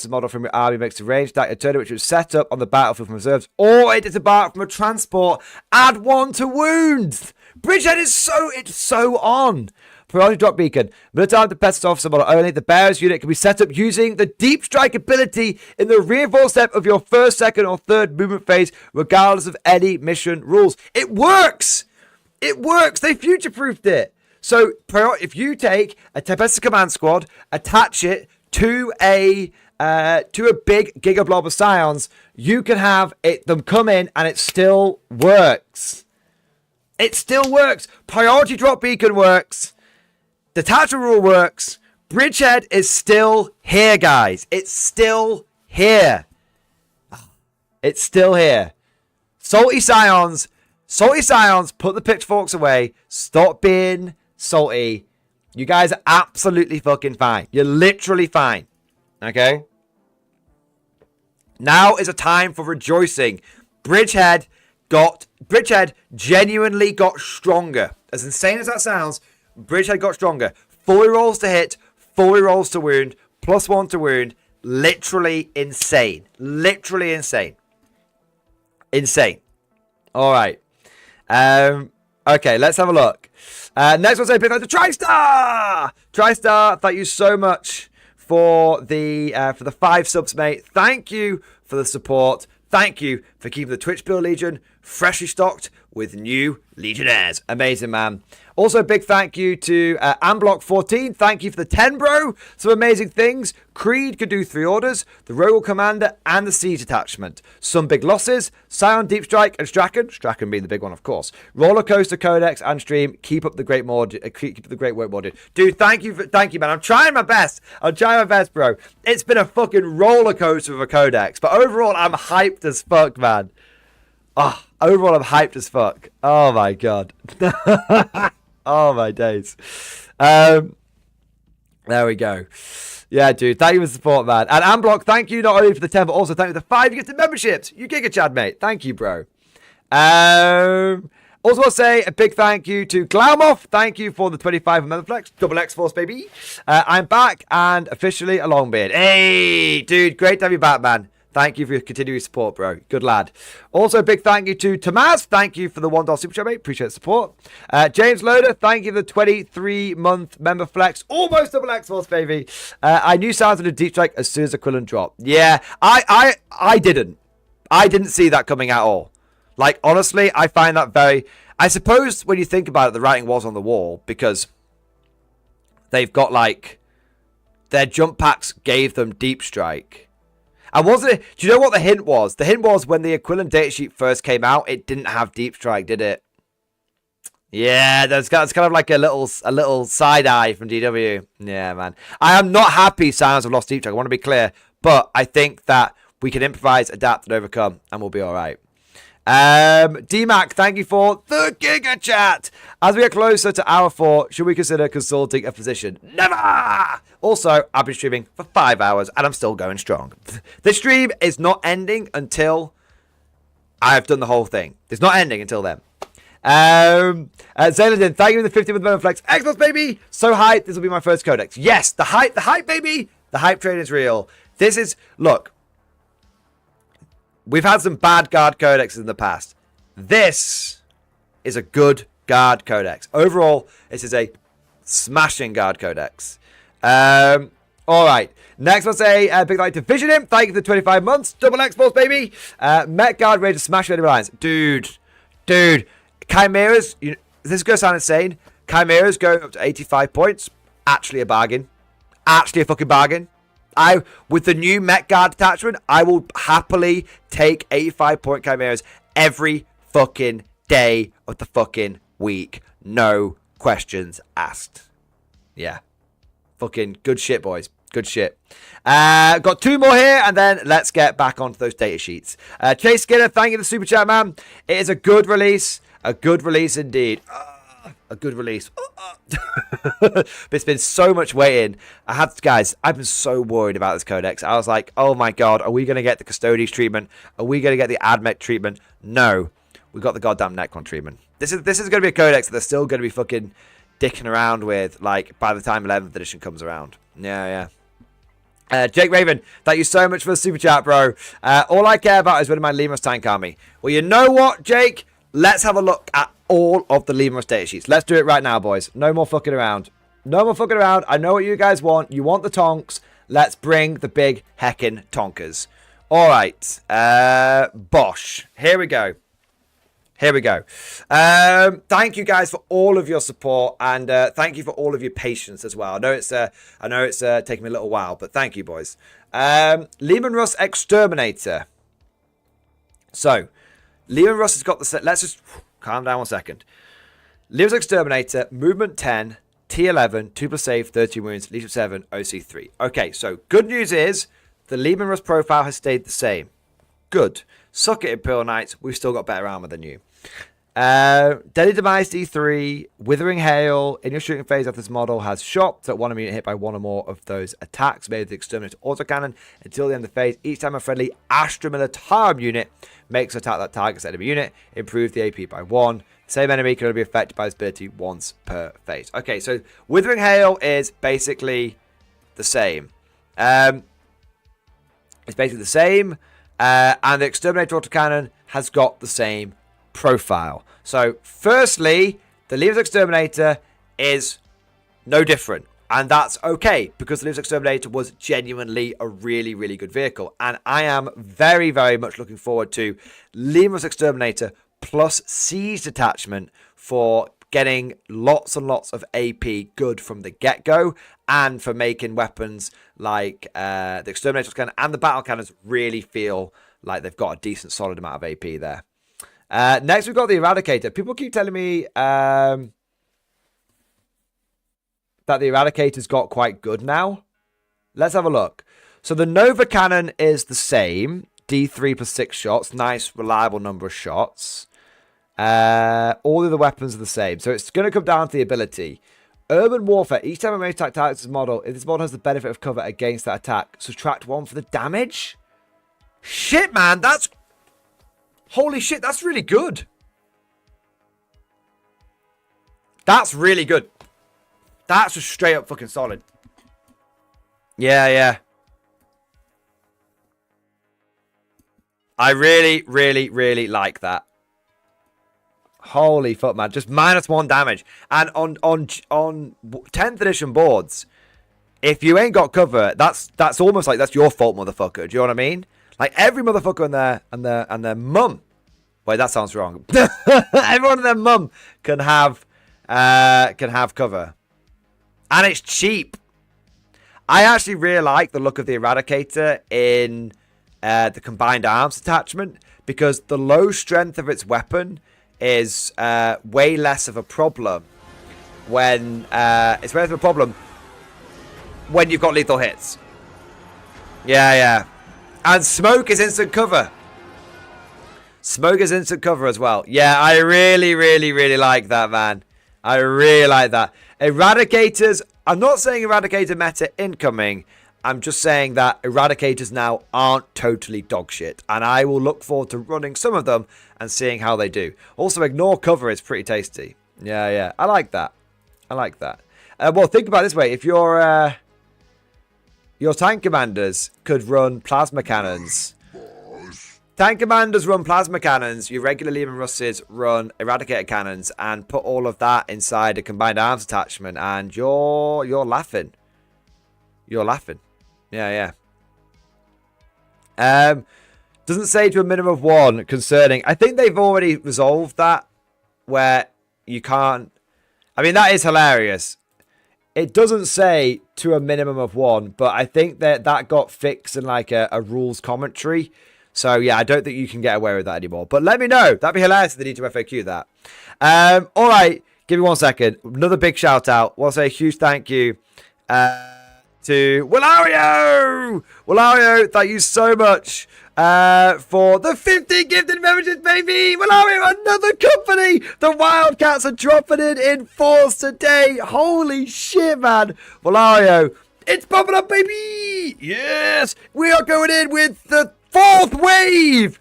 a model from your army makes a ranged attack, a turn which was set up on the battlefield from reserves, or it is embarked from a transport, add 1 to wounds. Bridgehead is so on. Priority drop beacon. MILITARUM defensive officer model only. The bearer's unit can be set up using the deep strike ability in the reinforced step of your first, second, or third movement phase, regardless of any mission rules. It works! It works. They future-proofed it. So if you take a Tempest Command Squad, attach it to a big Giga Blob of Scions, you can have them come in and it still works. It still works. Priority drop beacon works. Detachment rule works. Bridgehead is still here, guys. It's still here. It's still here. Salty Scions, put the pitchforks away. Stop being salty. You guys are absolutely fucking fine. You're literally fine. Okay? Now is a time for rejoicing. Bridgehead genuinely got stronger. As insane as that sounds, Bridgehead got stronger. 4 rolls to hit, 4 rolls to wound, +1 to wound. Literally insane. Literally insane. Insane. Alright. Okay, let's have a look. Next one's a big thanks to TriStar! TriStar, thank you so much for the 5 subs, mate. Thank you for the support. Thank you for keeping the Twitch Build Legion freshly stocked with new Legionnaires. Amazing, man. Also, a big thank you to Amblock14. Thank you for the 10, bro. Some amazing things. Creed could do 3 orders. The Rogal Commander and the Siege Attachment. Some big losses. Scion, Deep Strike, and Strachan. Strachan being the big one, of course. Roller Coaster, Codex, and Stream. Keep up the great keep up the great work, Mordian. Dude, thank you, man. I'm trying my best. Bro. It's been a fucking roller coaster of a Codex. But overall, I'm hyped as fuck, man. Overall, I'm hyped as fuck. Oh, my God. Oh, my days. There we go. Yeah, dude. Thank you for the support, man. And Amblock, thank you not only for the 10, but also thank you for the 5 gifted memberships. You giga Chad, mate. Thank you, bro. Also want to say a big thank you to Glaumoff. Thank you for the 25 Member Flex. Double X Force, baby. I'm back and officially a Longbeard. Hey, dude. Great to have you back, man. Thank you for your continuing support, bro. Good lad. Also, a big thank you to Tamaz. Thank you for the $1 super chat, mate. Appreciate the support. James Loader, thank you for the 23-month member flex. Almost double X-Force, baby. I knew Sounds of a deep strike as soon as Aquilon dropped. Yeah, I didn't. I didn't see that coming at all. Like, honestly, I find that very... I suppose when you think about it, the writing was on the wall because they've got, like... Their jump packs gave them deep strike. And wasn't it? Do you know what the hint was? The hint was when the Aquilon datasheet first came out, it didn't have deep strike, did it? Yeah, that's kind of like a little side eye from DW. Yeah, man. I am not happy Sounds have lost deep strike. I want to be clear, but I think that we can improvise, adapt, and overcome, and we'll be all right. DMAC, thank you for the Giga Chat. As we get closer to hour 4, should we consider consulting a physician? Never! Also, I've been streaming for 5 hours and I'm still going strong. The stream is not ending until I've done the whole thing. It's not ending until then. Zaladin, thank you for the 50 with the Flex. Xbox, baby! So hyped, this will be my first codex. Yes, the hype, baby! The hype train is real. This is, look. We've had some bad guard codexes in the past. This is a good guard codex. Overall, this is a smashing guard codex. All right. Next, let's say big thank you to Vision Imp. Thank you for the 25 months. Double X-Force, baby. Met Guard ready to smash Ready Alliance. Dude. Chimeras, this is going to sound insane. Chimeras going up to 85 points. Actually a bargain. Actually a fucking bargain. With the new Met Guard attachment, I will happily take 85 point Chimeras every fucking day of the fucking week. No questions asked. Yeah. Fucking good shit, boys. Good shit. Got 2 more here, and then let's get back onto those data sheets. Chase Skinner, thank you for the super chat, man. It is a good release. A good release indeed. A good release. But it's been so much waiting. Guys, I've been so worried about this codex. I was like, oh my god, are we going to get the Custodes treatment? Are we going to get the Admech treatment? No. We got the goddamn Necron treatment. This is going to be a codex that they're still going to be fucking dicking around with, like, by the time 11th edition comes around. Yeah. Jake Raven, thank you so much for the super chat, bro. All I care about is winning my Lemurs tank army. Well, you know what, Jake? Let's have a look at all of the Lemurs data sheets. Let's do it right now, boys. No more fucking around. No more fucking around. I know what you guys want. You want the tonks. Let's bring the big heckin' tonkers. All right. Bosh. Here we go. Thank you guys for all of your support, and thank you for all of your patience as well. I know it's taking me a little while, but thank you, boys. Lehman Russ Exterminator. So, Lehman Russ has got the set. Let's just calm down 1 second. Lehman Russ Exterminator, movement 10, T11, 2 plus save, 30 wounds, leadership 7, OC 3. Okay, so good news is the Lehman Russ profile has stayed the same. Good. Suck it, Imperial Knights. We've still got better armor than you. Deadly Demise D3, Withering Hail. In your shooting phase after this model has shot, so 1 immune hit by 1 or more of those attacks made with the Exterminator autocannon until the end of the phase. Each time a friendly ASTRA Militarum unit makes an attack that targets enemy unit, improve the AP by 1. The same enemy can only be affected by this ability once per phase. Okay, so Withering Hail is basically the same. It's basically the same. And the Exterminator autocannon has got the same profile. So, firstly, the Lehman Exterminator is no different. And that's okay, because the Lehman Exterminator was genuinely a really, really good vehicle. And I am very, very much looking forward to Lehman Exterminator plus Siege Detachment for getting lots and lots of AP good from the get-go, and for making weapons like the Exterminator cannon and the battle cannons really feel like they've got a decent, solid amount of AP there. Next, we've got the Eradicator. People keep telling me that the Eradicator's got quite good now. Let's have a look. So the Nova Cannon is the same. D3 plus 6 shots. Nice, reliable number of shots. All of the weapons are the same. So it's going to come down to the ability. Urban Warfare. Each time a main attack targets this model, if this model has the benefit of cover against that attack, subtract 1 for the damage. Shit, man. Holy shit, that's really good. That's really good. That's just straight up fucking solid. Yeah, yeah. I really, really, really like that. Holy fuck, man. Just -1 damage. And on 10th edition boards, if you ain't got cover, that's almost like that's your fault, motherfucker. Do you know what I mean? Like every motherfucker and their mum. Wait, that sounds wrong. Everyone and their mum can have cover. And it's cheap. I actually really like the look of the Eradicator in the combined arms attachment, because the low strength of its weapon is way less of a problem when when you've got lethal hits. Yeah, yeah. And smoke is instant cover. Smoke is instant cover as well. Yeah, I really, really, really like that, man. I really like that. Eradicators, I'm not saying Eradicator meta incoming. I'm just saying that Eradicators now aren't totally dog shit. And I will look forward to running some of them and seeing how they do. Also, ignore cover is pretty tasty. Yeah, yeah. I like that. I like that. Well, think about it this way. If your tank commanders could run plasma cannons. Tank commanders run plasma cannons. Your regular Lehman Russes run Eradicator cannons, and put all of that inside a combined arms attachment, and you're laughing. You're laughing. Yeah, yeah. Doesn't say to a minimum of 1 concerning. I think they've already resolved that, where you can't. I mean, that is hilarious. It doesn't say to a minimum of 1, but I think that got fixed in like a rules commentary. So yeah, I don't think you can get away with that anymore. But let me know. That'd be hilarious if they need to FAQ that. All right, give me 1 second. Another big shout out. I want to say a huge thank you to Willario. Willario, thank you so much for the 50 gifted memberships, baby. Willario, another company. The Wildcats are dropping in force today. Holy shit, man. Willario, it's popping up, baby. Yes, we are going in with the 4th wave.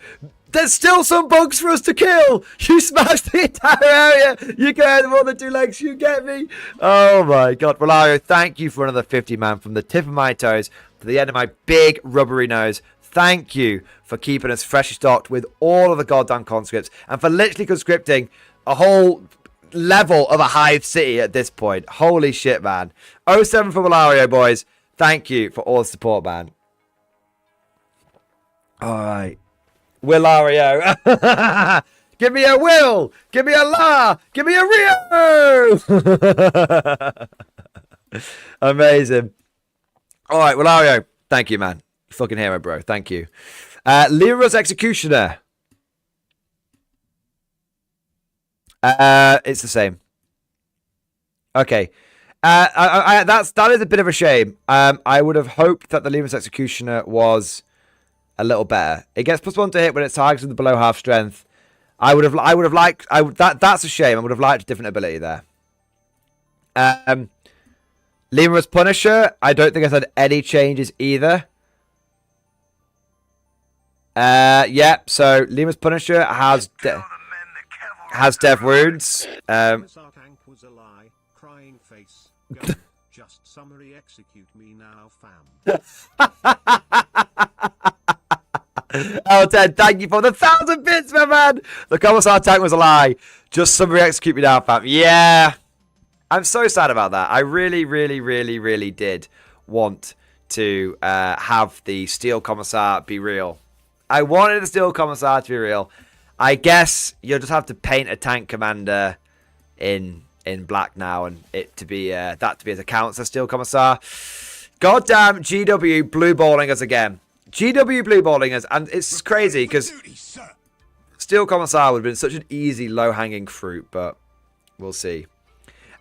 There's still some bugs for us to kill. You smashed the entire area. You get more than 2 legs. You get me? Oh my god. Willario, thank you for another 50, man. From the tip of my toes to the end of my big rubbery nose. Thank you for keeping us freshly stocked with all of the goddamn conscripts, and for literally conscripting a whole level of a hive city at this point. Holy shit, man. 07 for Willario, boys. Thank you for all the support, man. All right. Willario. Give me a Will. Give me a La. Give me a Rio. Amazing. All right, Willario. Thank you, man. Fucking hero, bro. Thank you. Lyra's Executioner. It's the same. Okay. That is a bit of a shame. I would have hoped that the Lyra's Executioner was a little better. It gets +1 to hit when it's targeted below half strength. That's a shame. I would have liked a different ability there. Lemur's Punisher, I don't think I've had any changes either. Yeah, so Lemur's Punisher has death wounds. Just summary execute me now, fam. Oh, Ted, thank you for the 1,000 bits, my man. The Commissar tank was a lie. Just summary execute me now, fam. Yeah. I'm so sad about that. I really, really, really, really did want to have the Steel Commissar be real. I wanted the Steel Commissar to be real. I guess you'll just have to paint a tank commander in black now, and it to be that to be as a counter Steel Commissar. Goddamn GW blue balling us again. GW blue balling us, and it's crazy because Steel Commissar would have been such an easy low hanging fruit, but we'll see.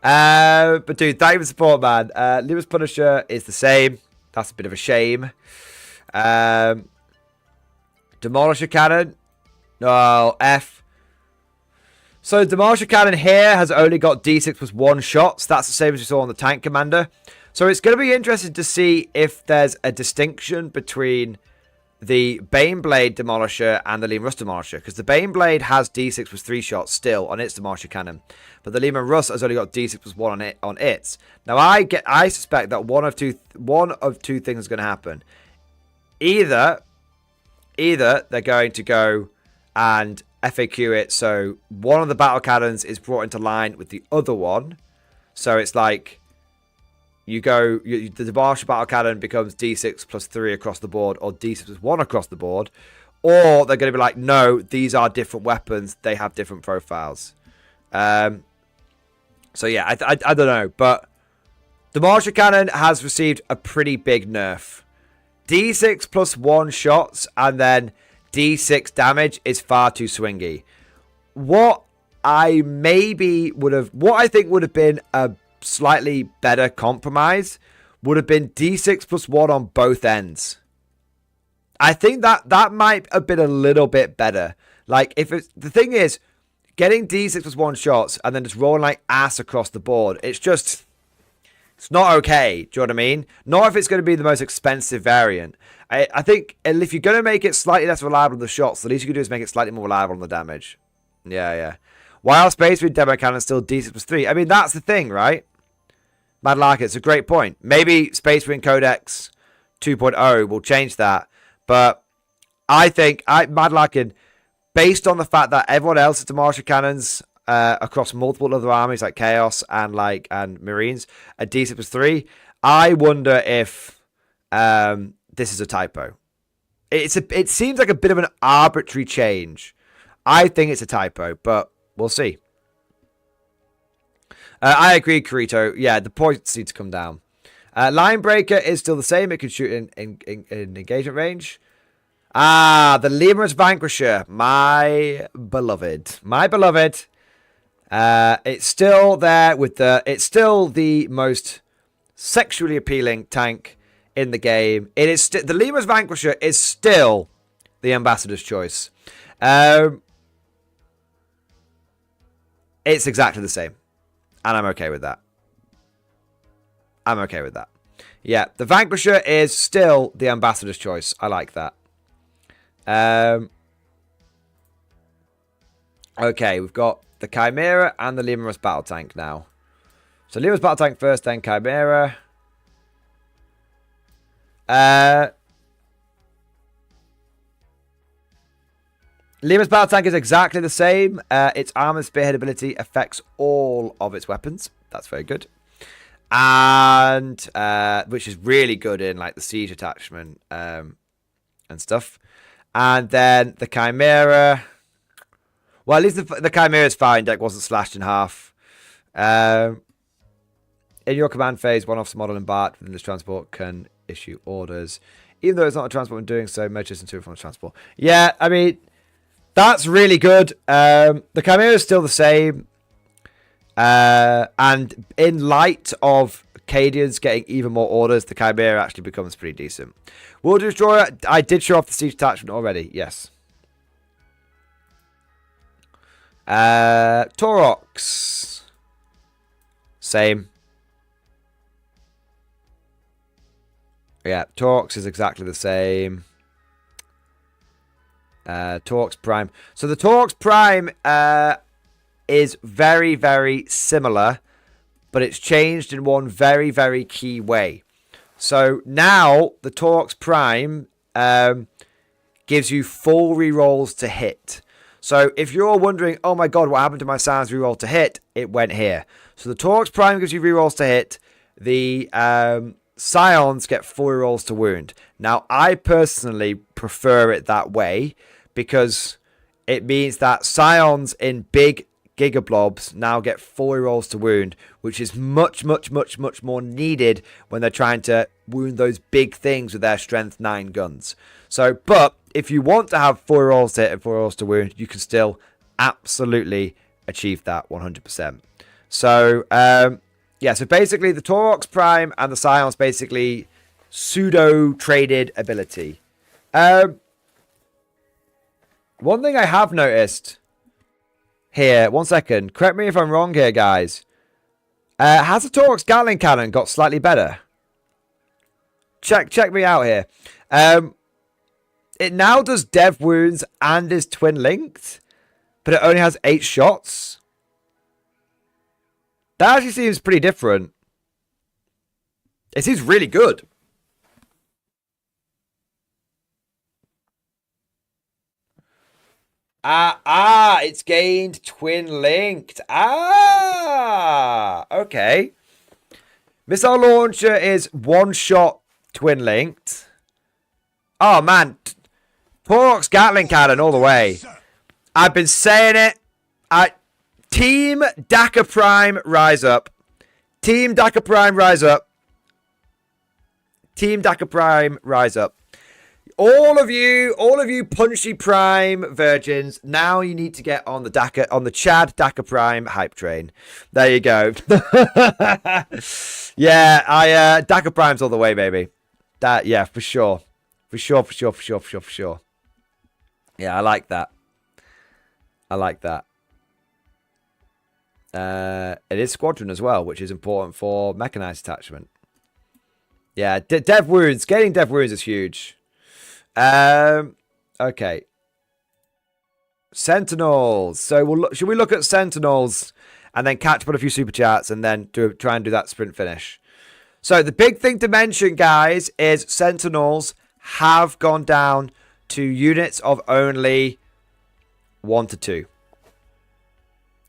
But dude, thank you for the support, man. Lemur's Punisher is the same. That's a bit of a shame. Demolisher Cannon. No, F. So Demolisher Cannon here has only got D6 plus 1 shots. That's the same as we saw on the Tank Commander. So it's going to be interesting to see if there's a distinction between the Baneblade Demolisher and the Lehman Russ Demolisher, because the Baneblade has D6 plus 3 shots still on its Demolisher cannon, but the Lehman Russ has only got D6 plus 1 on its. Now I suspect that one of two things is going to happen. Either they're going to go and FAQ it, so one of the battle cannons is brought into line with the other one, so it's like the Demolisher battle cannon becomes D6 plus 3 across the board, or D6 plus 1 across the board, or they're going to be like, no, these are different weapons, they have different profiles. So yeah, I don't know, but Demolisher cannon has received a pretty big nerf. D6 plus 1 shots and then D6 damage is far too swingy. What I think would have been a slightly better compromise would have been D6 plus 1 on both ends. I think that might have been a little bit better. Like, the thing is, getting D6 plus 1 shots and then just rolling like ass across the board, it's not okay. Do you know what I mean? Not if it's going to be the most expensive variant. I think if you're going to make it slightly less reliable on the shots, the least you can do is make it slightly more reliable on the damage. Yeah. While Space Marine Demo Cannon is still D6 plus 3. I mean, that's the thing, right? Mad Larkin, it's a great point. Maybe Space Marine Codex 2.0 will change that. But I think, Mad Larkin, based on the fact that everyone else is Demolisher Cannons across multiple other armies like Chaos and Marines at D6 plus 3, I wonder if this is a typo. It seems like a bit of an arbitrary change. I think it's a typo, but we'll see. I agree, Kirito. Yeah, the points need to come down. Linebreaker is still the same. It can shoot in engagement range. The Lemur's Vanquisher. My beloved. It's still there it's still the most sexually appealing tank in the game. It is the Lemur's Vanquisher is still the ambassador's choice. It's exactly the same. And I'm okay with that. Yeah, the Vanquisher is still the ambassador's choice. I like that. Okay, we've got the Chimera and the Lemurus Battle Tank now. So Lemurus Battle Tank first, then Chimera. Lemurus Battle Tank is exactly the same. Its armored spearhead ability affects all of its weapons. That's very good. And which is really good in like the siege attachment and stuff. And then the Chimera. Well, at least the Chimera's fine. Deck wasn't slashed in half. In your command phase, one officer model embarked within this transport can issue orders. Even though it's not a transport in doing so, measures into from the transport. Yeah, I mean, that's really good. The Chimera is still the same. And in light of Cadians getting even more orders, the Chimera actually becomes pretty decent. World Destroyer, I did show off the siege attachment already, yes. Torox. Same. Yeah, Torox is exactly the same. Torox Prime. So the Torox Prime is very, very similar, but it's changed in one very, very key way. So now the Torox Prime gives you full rerolls to hit. So if you're wondering, oh my god, what happened to my Science reroll to hit? It went here. So the Torox Prime gives you rerolls to hit. The Scions get full rerolls to wound. Now, I personally prefer it that way because it means that Scions in big Giga Blobs now get full rerolls to wound, which is much, much, much, much more needed when they're trying to wound those big things with their Strength 9 guns. So, but if you want to have 4 rolls to hit and 4 rolls to wound, you can still absolutely achieve that 100%. So, yeah, so basically the Torox Prime and the Scions basically pseudo-traded ability. One thing I have noticed here, one second, correct me if I'm wrong here, guys. Has the Torox Gatling Cannon got slightly better? Check me out here. It now does dev wounds and is twin linked, but it only has 8 shots. That actually seems pretty different. It seems really good. It's gained twin linked. Okay. Missile launcher is 1 shot twin linked. Oh man, Torx Gatling cannon all the way. I've been saying it. Team Dakar Prime rise up. Team Dakar Prime rise up. Team Dakar Prime rise up. All of you punchy Prime virgins, now you need to get on the Chad Dakar Prime hype train. There you go. Yeah, Dakar Prime's all the way, baby. Yeah, for sure. For sure. Yeah, I like that. It is squadron as well, which is important for mechanized attachment. Yeah, dev wounds. Getting dev wounds is huge. Okay. Sentinels. So should we look at Sentinels and then catch up on a few super chats and then try and do that sprint finish? So the big thing to mention, guys, is Sentinels have gone down to units of only 1 to 2.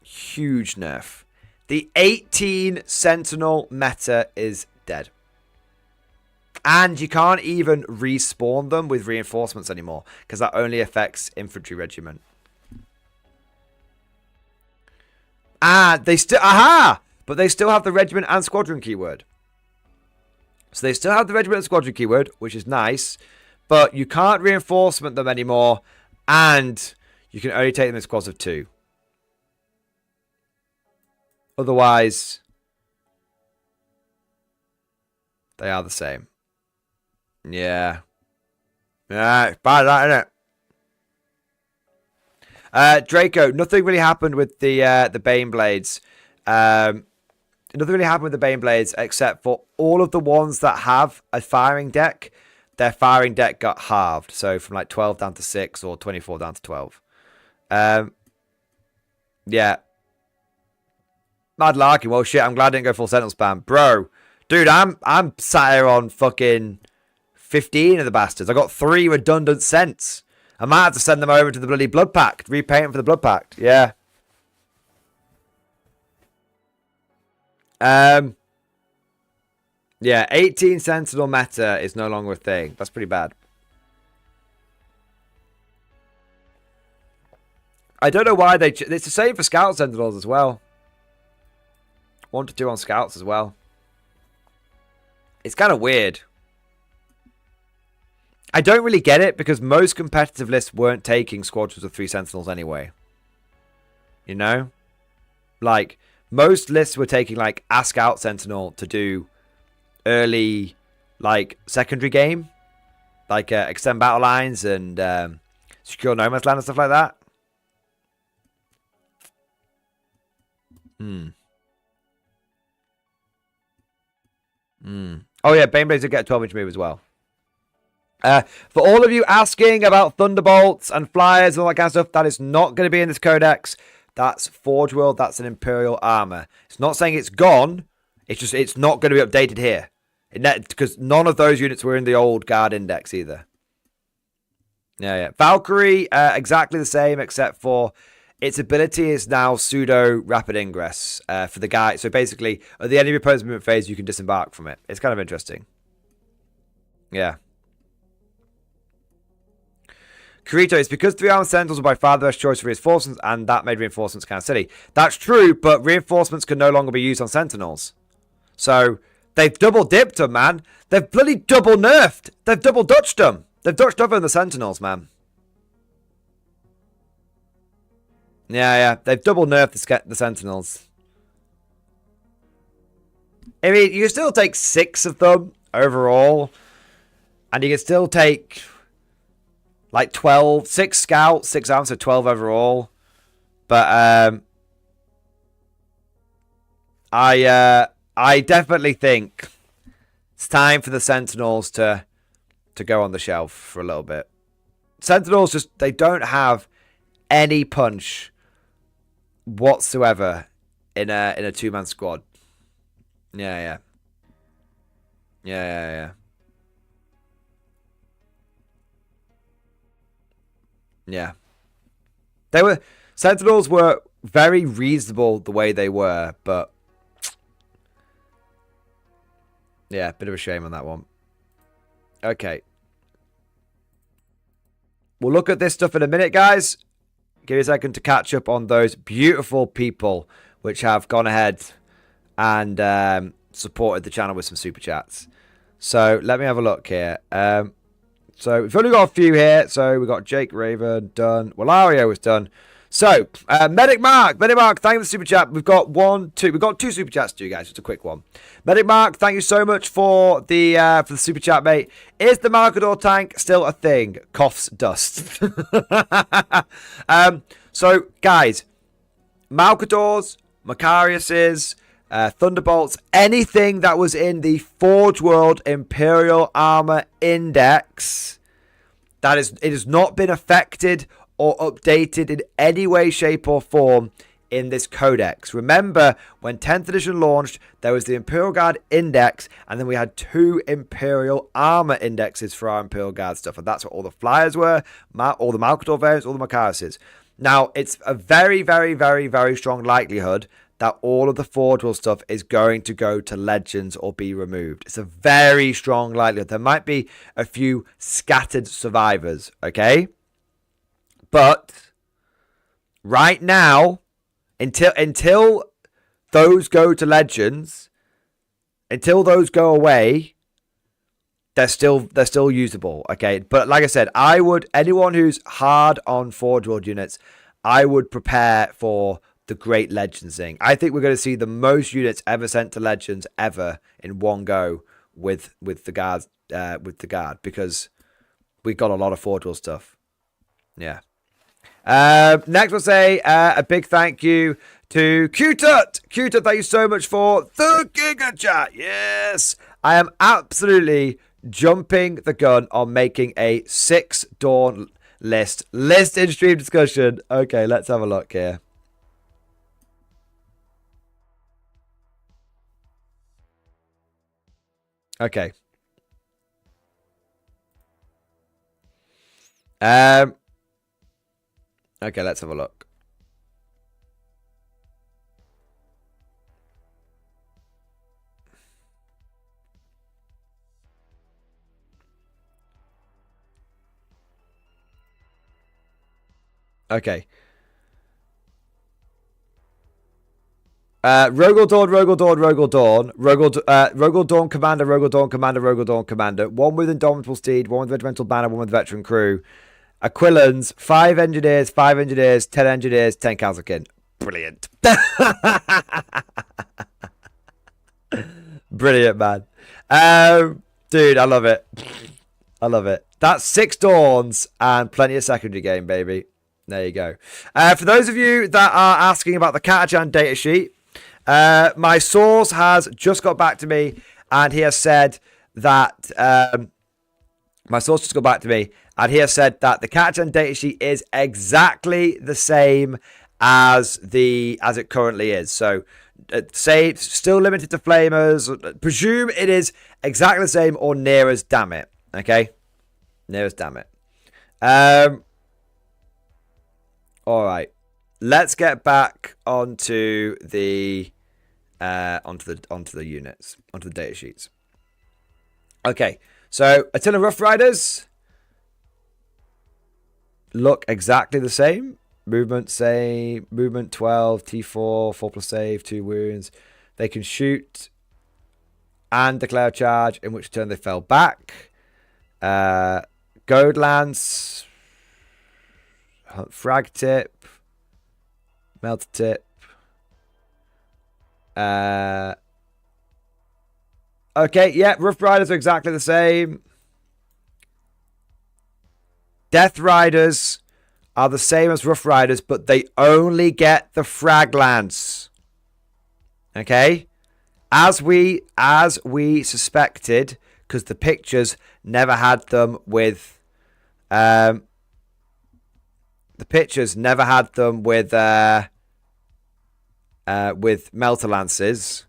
Huge nerf. The 18 Sentinel meta is dead. And you can't even respawn them with reinforcements anymore, because that only affects infantry regiment. And they still, but they still have the regiment and squadron keyword. So they still have the regiment and squadron keyword, which is nice, but you can't reinforcement them anymore, and you can only take them in squads of 2. Otherwise, they are the same. Yeah. Yeah, it's bad, that, isn't it? Draco, nothing really happened with the Bane Blades. Nothing really happened with the Bane Blades except for all of the ones that have a firing deck, their firing deck got halved. So from like 12 down to 6 or 24 down to 12. Yeah. Mad larking. Well, shit, I'm glad I didn't go full Sentinel spam. Bro, dude, I'm sat here on fucking 15 of the bastards. I got 3 redundant cents. I might have to send them over to the bloody Blood Pact. Repay them for the Blood Pact. Yeah. Yeah, 18 Sentinel meta is no longer a thing. That's pretty bad. I don't know why it's the same for Scout Sentinels as well. 1 to 2 on Scouts as well. It's kind of weird. I don't really get it because most competitive lists weren't taking squadrons of 3 Sentinels anyway. You know? Like, most lists were taking, like, a Scout Sentinel to do early, like, secondary game. Like, extend battle lines and secure no man's land and stuff like that. Oh, yeah, Baneblades will get a 12-inch move as well. For all of you asking about Thunderbolts and Flyers and all that kind of stuff, that is not going to be in this Codex. That's Forge World. That's an Imperial armor. It's not saying it's gone. It's just it's not going to be updated here. Because none of those units were in the old Guard Index either. Yeah. Valkyrie, exactly the same, except for its ability is now pseudo rapid ingress for the guy. So basically, at the end of your opponent's movement phase, you can disembark from it. It's kind of interesting. Yeah. Kirito, it's because 3 armed Sentinels were by far the best choice for reinforcements, and that made reinforcements kind of silly. That's true, but reinforcements can no longer be used on Sentinels. So, they've double dipped them, man. They've bloody double nerfed. They've double Dutched them. They've Dutched over the Sentinels, man. Yeah. They've double nerfed the Sentinels. I mean, you can still take 6 of them overall. And you can still take like 12, 6 scouts, 6 arms, so 12 overall. But I definitely think it's time for the Sentinels to go on the shelf for a little bit. Sentinels just, they don't have any punch whatsoever in a two-man squad. Yeah. Sentinels were very reasonable the way they were, but yeah, bit of a shame on that one. Okay. We'll look at this stuff in a minute, guys. Give me a second to catch up on those beautiful people which have gone ahead and supported the channel with some super chats. So let me have a look here. So we've only got a few here. So we've got Jake Raven done. Walario was done. So Medic Mark, thank you for the super chat. We've got two super chats to you guys. Just a quick one. Medic Mark, thank you so much for the super chat, mate. Is the Malcador tank still a thing? Coughs dust. So guys, Malcadors, Macariuses, Thunderbolts, anything that was in the Forge World Imperial Armor Index, it has not been affected or updated in any way, shape, or form in this codex. Remember, when 10th edition launched, there was the Imperial Guard Index, and then we had 2 Imperial Armor Indexes for our Imperial Guard stuff, and that's what all the flyers were, all the Malcador variants, all the Macariuses. Now, it's a very, very, very, very strong likelihood that all of the Forge World stuff is going to go to Legends or be removed. It's a very strong likelihood. There might be a few scattered survivors, okay? But right now, until those go to Legends, until those go away, they're still usable, okay? But like I said, anyone who's hard on Forge World units, I would prepare for the Great Legends thing. I think we're going to see the most units ever sent to Legends ever in one go with the guard because we got a lot of Forge World stuff. Yeah. Next, we'll say a big thank you to Q-Tut. Q-Tut, thank you so much for the Giga Chat. Yes, I am absolutely jumping the gun on making a 6 Dawn list in stream discussion. Okay, let's have a look here. Okay. Okay, let's have a look. Okay. Rogel Dawn, Commander. One with Indomitable Steed, one with Regimental Banner, one with Veteran Crew. Aquilans, 5 engineers, 10 engineers, 10 Kalzakin. Brilliant. Brilliant, man. Dude, I love it. I love it. That's 6 Dawns and plenty of secondary game, baby. There you go. For those of you that are asking about the Katajan datasheet, my source has just got back to me and he has said that the Katajan datasheet is exactly the same as it currently is. So say it's still limited to flamers. Presume it is exactly the same or near as, damn it. Okay? Near as, damn it. All right. Let's get back onto the units, onto the data sheets. Okay, so Attila Rough Riders look exactly the same. Movement 12, T4, 4+ save, 2 wounds. They can shoot and declare a charge, in which turn they fell back. Goad Lance, Frag Tip, Melt Tip. Okay, yeah, Rough Riders are exactly the same. Death Riders are the same as Rough Riders, but they only get the Frag Lance. Okay? As we suspected, because the pictures never had them with pictures never had them with Melter Lances.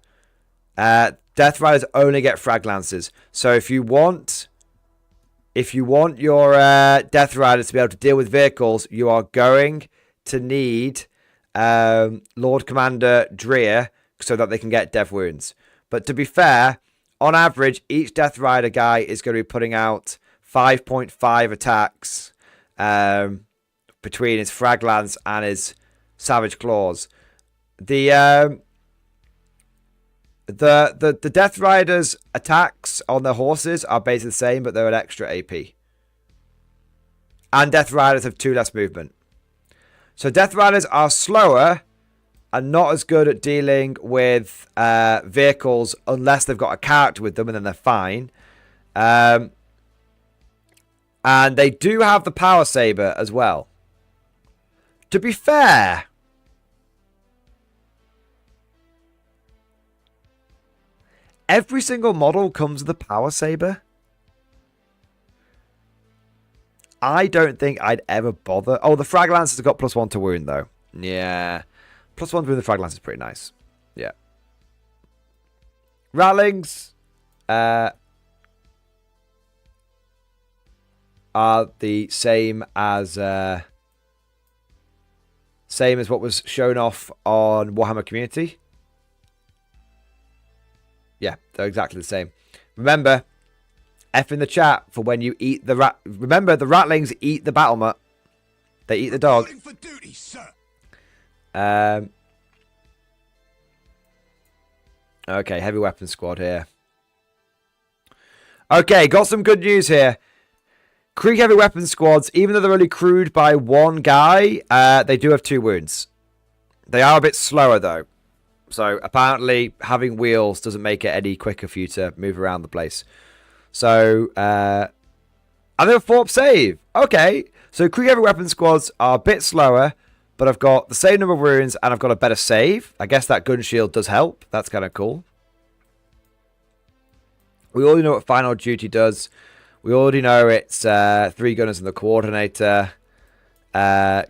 Death Riders only get Frag Lances. So if you want your Death Riders to be able to deal with vehicles, you are going to need Lord Commander Dreer so that they can get Dev Wounds. But to be fair, on average, each Death Rider guy is going to be putting out 5.5 attacks between his Frag Lance and his Savage Claws. The Death Riders' attacks on their horses are basically the same, but they're an extra AP. And Death Riders have 2 less movement. So Death Riders are slower and not as good at dealing with vehicles unless they've got a character with them, and then they're fine. And they do have the Power Saber as well. To be fair, every single model comes with a Power Saber. I don't think I'd ever bother. Oh, the Frag Lance has got +1 to wound, though. Yeah. +1 to wound the Frag Lance is pretty nice. Yeah. Rattlings are the same as what was shown off on Warhammer Community. Yeah, they're exactly the same. Remember, F in the chat for when you eat the rat. Remember, the Rattlings eat the battle mutt. They eat the dog. Reporting for duty, sir. Okay, heavy weapon squad here. Okay, got some good news here. Krieg heavy weapon squads, even though they're only crewed by 1 guy, they do have 2 wounds. They are a bit slower though. So apparently having wheels doesn't make it any quicker for you to move around the place. So, and they're a 4-up save. Okay, so Krieg heavy weapon squads are a bit slower, but I've got the same number of wounds and I've got a better save. I guess that gun shield does help. That's kind of cool. We already know what Final Duty does. We already know it's 3 gunners and the coordinator.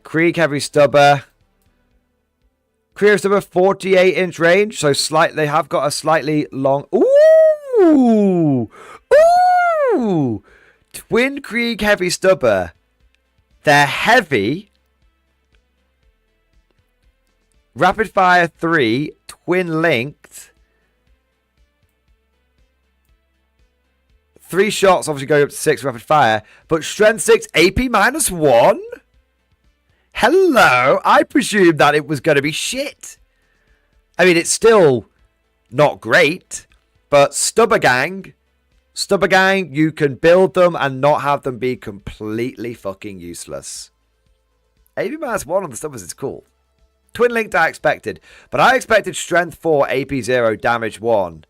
Krieg heavy stubber. Krieg heavy stubber, 48-inch range. So they have got a slightly long. Ooh! Ooh! Twin Krieg heavy stubber. They're heavy. Rapid fire 3, twin linked. 3 shots, obviously going up to 6 rapid fire, but strength 6, AP -1. Hello, I presumed that it was going to be shit. I mean, it's still not great, but Stubber Gang, you can build them and not have them be completely fucking useless. AP -1 on the Stubbers is cool. Twin linked I expected, but I expected strength 4, AP 0, damage 1,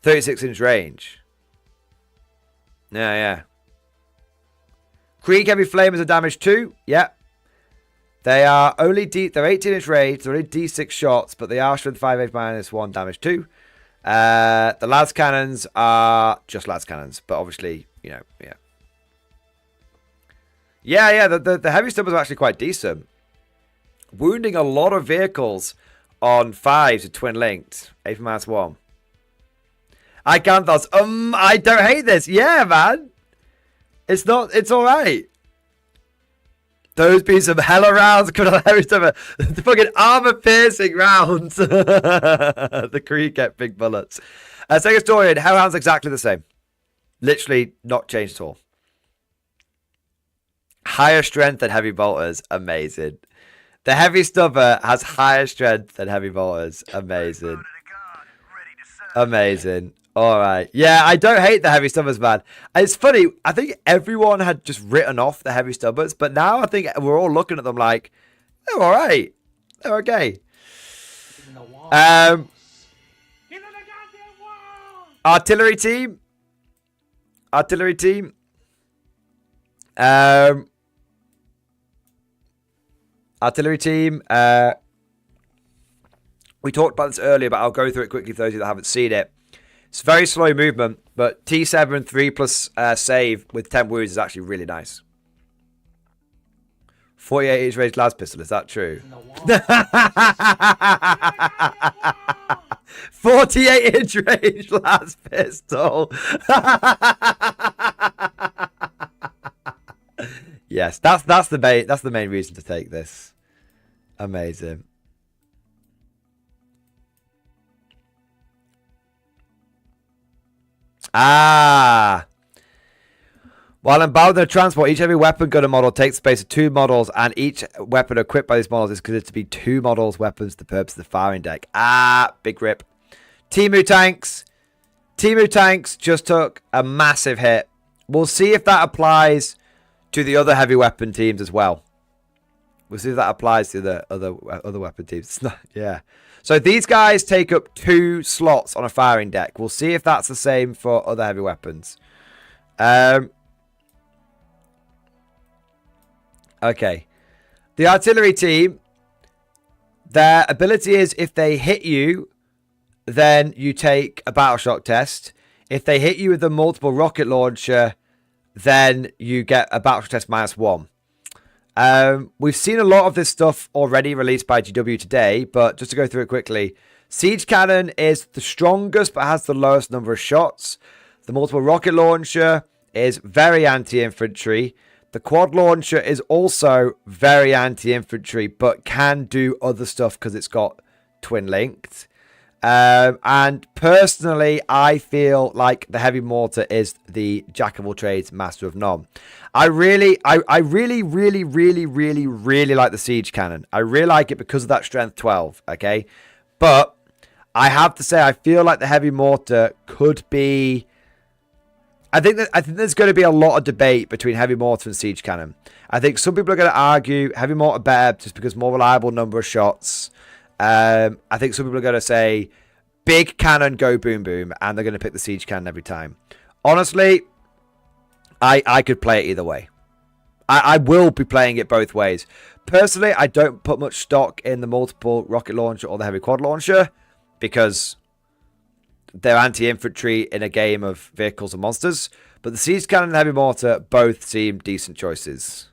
36-inch range. Yeah. Krieg heavy flamers are damage 2. Yep. They are only they're 18-inch range. They're only D6 shots, but they are strength 5, AP -1, damage 2. The Lads Cannons are just Lads Cannons, but obviously, you know, yeah. Yeah, the heavy stubbers are actually quite decent. Wounding a lot of vehicles on 5s are twin linked. AP -1. I can't thoughts. I don't hate this. Yeah, man. It's alright. Those be some hella rounds coming on heavy stubber. The fucking armor piercing rounds. The Krieg get big bullets. Second historian, Hellhound's exactly the same. Literally not changed at all. Higher strength than heavy bolters. Amazing. The heavy stubber has higher strength than heavy bolters. Amazing. Amazing. All right. Yeah, I don't hate the heavy stubbers, man. It's funny. I think everyone had just written off the heavy stubbers, but now I think we're all looking at them like, they're all right. They're okay. Artillery team. Artillery team. We talked about this earlier, but I'll go through it quickly for those of you that haven't seen it. It's very slow movement, but T7 3+ save with 10 wounds is actually really nice. 48 inch range las pistol. Is that true? 48 inch range las pistol. Yes, that's the main reason to take this. Amazing. Ah. While empowered in a transport, each heavy weapon gunner model takes the space of 2 models, and each weapon equipped by these models is considered to be 2 models weapons for the purpose of the firing deck. Ah, big rip. Timu tanks. Timu tanks just took a massive hit. We'll see if that applies to the other heavy weapon teams as well. We'll see if that applies to the other weapon teams. It's not, yeah. So these guys take up 2 slots on a firing deck. We'll see if that's the same for other heavy weapons. Okay. The artillery team, their ability is if they hit you, then you take a battle shock test. If they hit you with a multiple rocket launcher, then you get a battle shock test -1. We've seen a lot of this stuff already released by GW today, but just to go through it quickly, Siege Cannon is the strongest but has the lowest number of shots. The multiple rocket launcher is very anti-infantry. The quad launcher is also very anti-infantry, but can do other stuff because it's got twin linked. And personally, I feel like the heavy mortar is the jack of all trades, master of none. I really like the siege cannon. I really like it because of that strength 12. Okay, but I have to say, I feel like the heavy mortar could be. I think there's going to be a lot of debate between heavy mortar and siege cannon. I think some people are going to argue heavy mortar better just because more reliable number of shots. I think some people are going to say big cannon, go boom boom, and they're going to pick the siege cannon every time. Honestly, I could play it either way. I will be playing it both ways. Personally, I don't put much stock in the multiple rocket launcher or the heavy quad launcher because they're anti-infantry in a game of vehicles and monsters. But the siege cannon and heavy mortar both seem decent choices.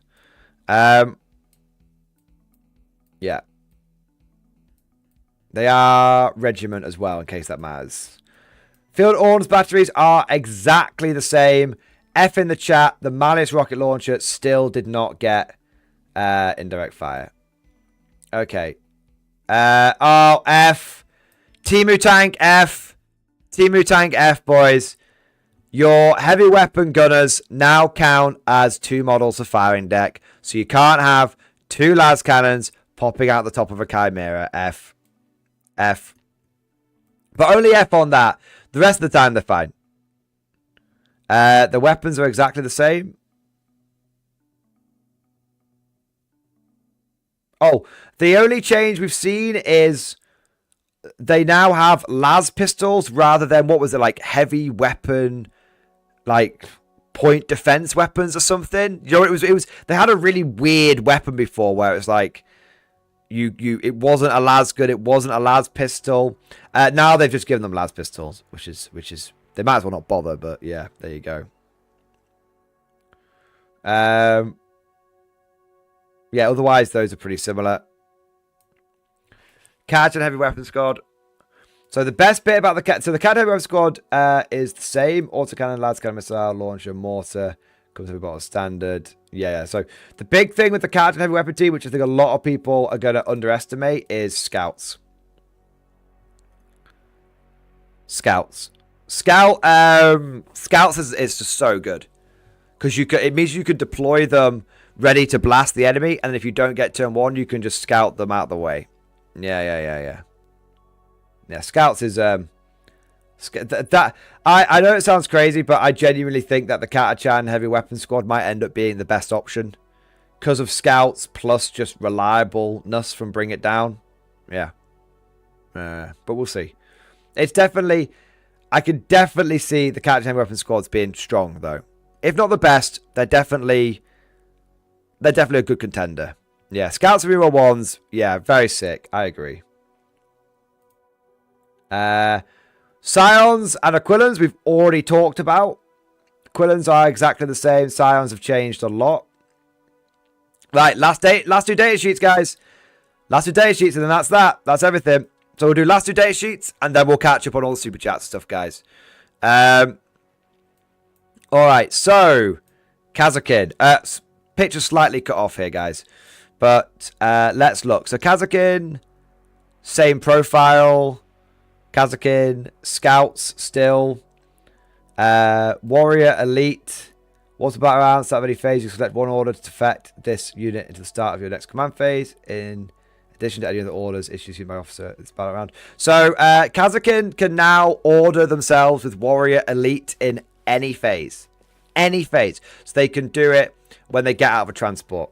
Yeah. They are regiment as well, in case that matters. Field Ordnance batteries are exactly the same. F in the chat. The Malice rocket launcher still did not get indirect fire. Okay. Oh, F. Timu Tank F. Timu Tank F, boys. Your heavy weapon gunners now count as 2 models of firing deck. So you can't have 2 las cannons popping out the top of a Chimera. F. F. But only F on that. The rest of the time, they're fine. The weapons are exactly the same. Oh, the only change we've seen is they now have las pistols rather than, what was it, like heavy weapon, like point defense weapons or something. You know, it was they had a really weird weapon before where it was like it wasn't a las gun, it wasn't a las pistol. Now they've just given them las pistols, which is they might as well not bother, but yeah, there you go. Yeah, otherwise those are pretty similar. Cat and heavy weapon squad. So the best bit about the cat heavy weapon squad is the same. Autocannon, las cannon, missile, launcher, mortar. Comes with a bottle standard. Yeah. So the big thing with the cat and heavy weapon team, which I think a lot of people are going to underestimate, is scouts. Scouts is just so good because it means you can deploy them ready to blast the enemy, and if you don't get turn 1, you can just scout them out of the way. Yeah. Scouts is that I know it sounds crazy, but I genuinely think that the Katachan heavy weapon squad might end up being the best option because of scouts plus just reliableness from Bring It Down. Yeah. But we'll see. It's definitely, I can definitely see the Katachan heavy weapon squads being strong though. If not the best, they're definitely a good contender. Yeah, Scouts and Reroll 1s, yeah, very sick. I agree. Scions and Aquilans, we've already talked about. Aquilans are exactly the same. Scions have changed a lot. Right, last two data sheets, guys. Last two data sheets, and then that's that. That's everything. So we'll do last two data sheets, and then we'll catch up on all the super chats and stuff, guys. All right, so Kazakin. Picture slightly cut off here, guys, but let's look. So Kazakin, same profile. Kazakin, scouts still. Warrior elite. What's about around start of any phase? You select one order to affect this unit into the start of your next command phase. In addition to any other orders issued by officer, it's battle around. So Kazakin can now order themselves with warrior elite in any phase. Any phase. So they can do it when they get out of a transport.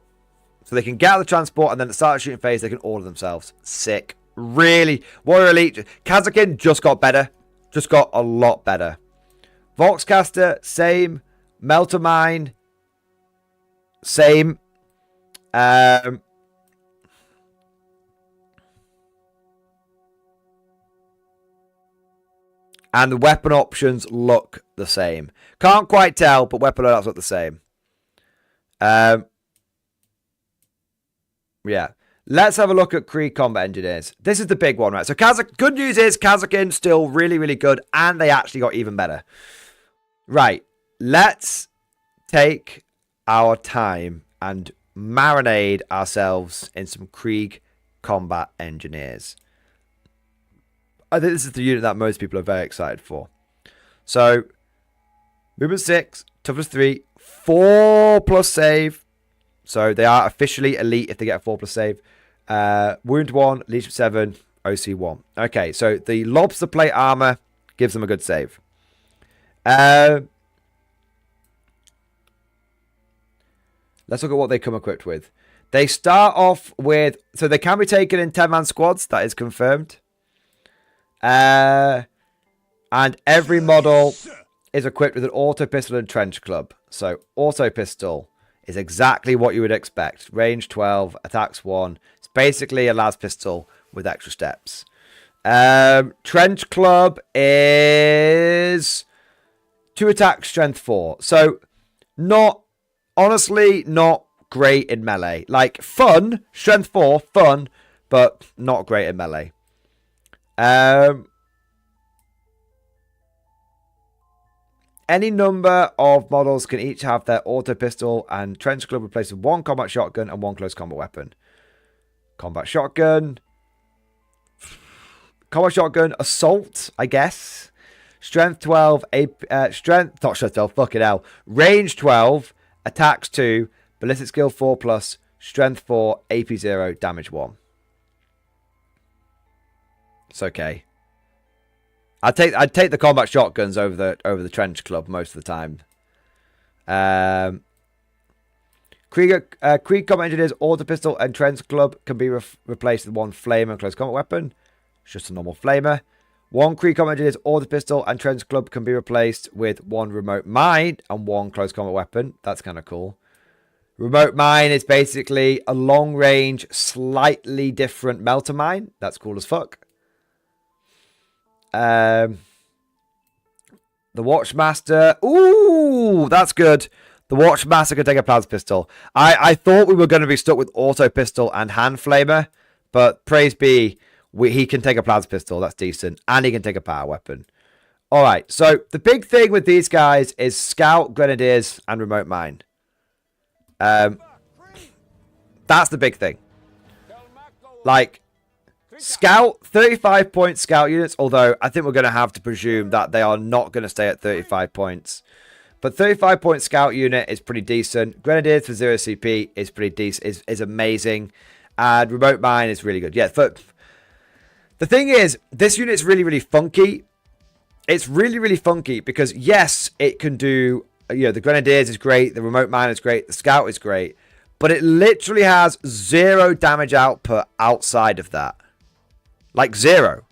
So they can get out of the transport, and then at the start of shooting phase, they can order themselves. Sick. Really. Warrior elite. Kazakin just got better. Just got a lot better. Voxcaster, same. Melter Mine, same. And the weapon options look the same. Can't quite tell, but weapon loadouts look the same. Yeah. Let's have a look at Krieg Combat Engineers. This is the big one, right? So good news is Kazakin still really, really good, and they actually got even better. Right. Let's take our time and marinate ourselves in some Krieg Combat Engineers. I think this is the unit that most people are very excited for. So, movement 6, toughness 3, 4+ save. So, they are officially elite if they get a 4+ save. Wound 1, leadership 7, OC 1. Okay, so the lobster plate armor gives them a good save. Let's look at what they come equipped with. They start off with... So they can be taken in 10-man squads. That is confirmed. And every model is equipped with an auto pistol and trench club. So auto pistol is exactly what you would expect. Range 12, attacks 1. It's basically a las pistol with extra steps. Trench club is 2 attacks, strength 4. So honestly, not great in melee. Like, fun, strength 4, fun, but not great in melee. Any number of models can each have their auto pistol and trench club replaced with 1 combat shotgun and 1 close combat weapon. Combat shotgun, assault, I guess. Strength 12, not strength 12, fucking hell. Range 12, attacks 2, ballistic skill 4+, strength 4, AP 0, damage 1. It's okay. I'd take the combat shotguns over the trench club most of the time. Krieg Combat Engineers auto pistol and trench club can be replaced with 1 flamer and close combat weapon. It's just a normal flamer. 1 Krieg Combat Engineers auto pistol and trench club can be replaced with 1 remote mine and 1 close combat weapon. That's kind of cool. Remote mine is basically a long range, slightly different melter mine. That's cool as fuck. The Watchmaster. Ooh, that's good. The Watchmaster can take a plasma pistol. I thought we were going to be stuck with auto pistol and hand flamer, but praise be, he can take a plasma pistol. That's decent. And he can take a power weapon. All right. So the big thing with these guys is scout, grenadiers, and remote mine. That's the big thing. Like, scout, 35-point scout units, although I think we're going to have to presume that they are not going to stay at 35 points. But 35-point scout unit is pretty decent. Grenadiers for 0 CP is pretty decent, is amazing. And remote mine is really good. Yeah, but the thing is, this unit is really, really funky. It's really, really funky because, yes, it can do, the Grenadiers is great, the remote mine is great, the scout is great, but it literally has 0 damage output outside of that. Like 0.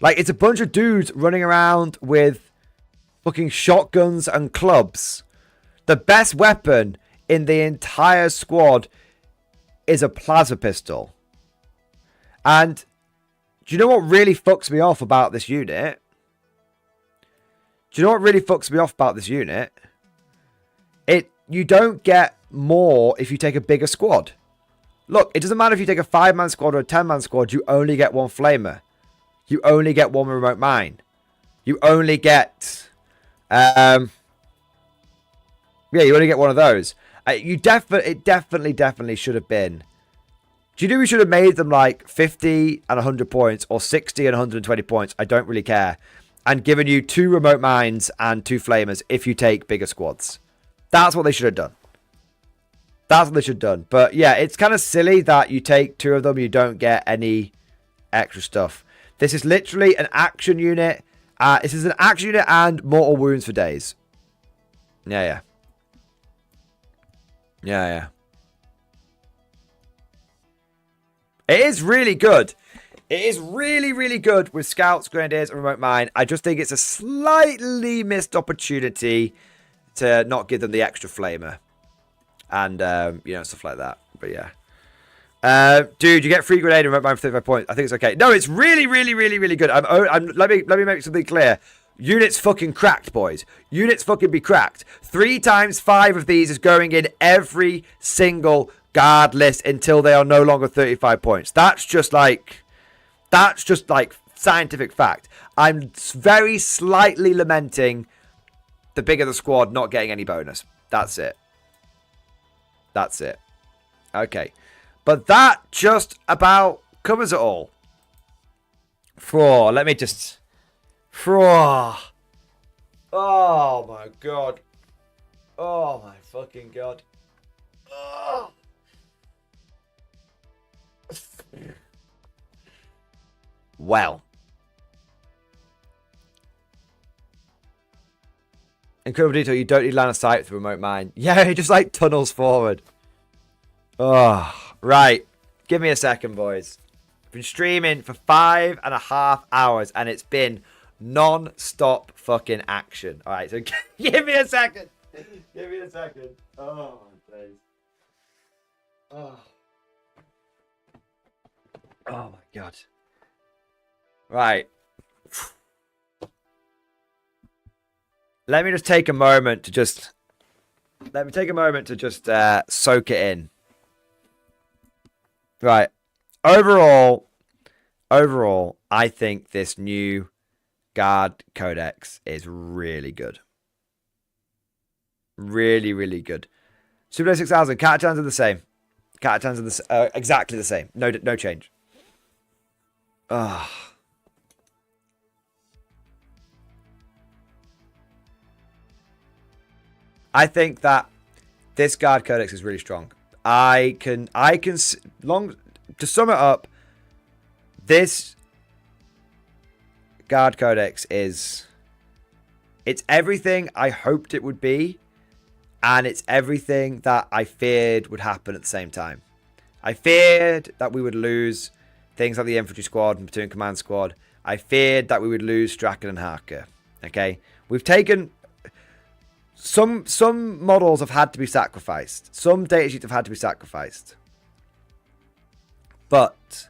Like, it's a bunch of dudes running around with fucking shotguns and clubs. The best weapon in the entire squad is a plasma pistol. And do you know what really fucks me off about this unit? You don't get more if you take a bigger squad. Look, it doesn't matter if you take a 5-man squad or a 10-man squad, you only get one flamer. You only get one remote mine. You only get... yeah, you only get one of those. It definitely should have been... Do you know we should have made them like 50 and 100 points or 60 and 120 points? I don't really care. And given you 2 remote mines and 2 flamers if you take bigger squads. That's what they should have done. That's what they should have done. But yeah, it's kind of silly that you take 2 of them, you don't get any extra stuff. This is literally an action unit. This is an action unit and mortal wounds for days. Yeah. It is really good. It is really, really good with scouts, grenadiers, and remote mine. I just think it's a slightly missed opportunity to not give them the extra flamer. And, stuff like that. But yeah. Dude, you get free grenade and remote mine for 35 points. I think it's okay. No, it's really, really, really, really good. Let me make something clear. Units fucking cracked, boys. Units fucking be cracked. 3 times 5 of these is going in every single guard list until they are no longer 35 points. That's just like scientific fact. I'm very slightly lamenting the bigger the squad not getting any bonus. That's it. Okay. But that just about covers it all. Let me just... Oh my god. Oh my fucking god. Oh. Well. Incredible detail, you don't need line of sight with the remote mine. Yeah, it just like tunnels forward. Oh, right. Give me a second, boys. I've been streaming for 5.5 hours and it's been non-stop fucking action. All right, so give me a second. Give me a second. Oh, my days. Oh. Oh, my God. Right. Let me just take a moment to just... soak it in. Right. Overall, I think this new Guard Codex is really good. Really, really good. Super 6000, Catachans are the same. Catachans are exactly the same. No change. Ugh. I think that this Guard Codex is really strong. To sum it up, this Guard Codex it's everything I hoped it would be, and it's everything that I feared would happen at the same time. I feared that we would lose things like the infantry squad and platoon command squad. I feared that we would lose Strachan and Harker. Okay, we've taken some models have had to be sacrificed. Some datasheets have had to be sacrificed. But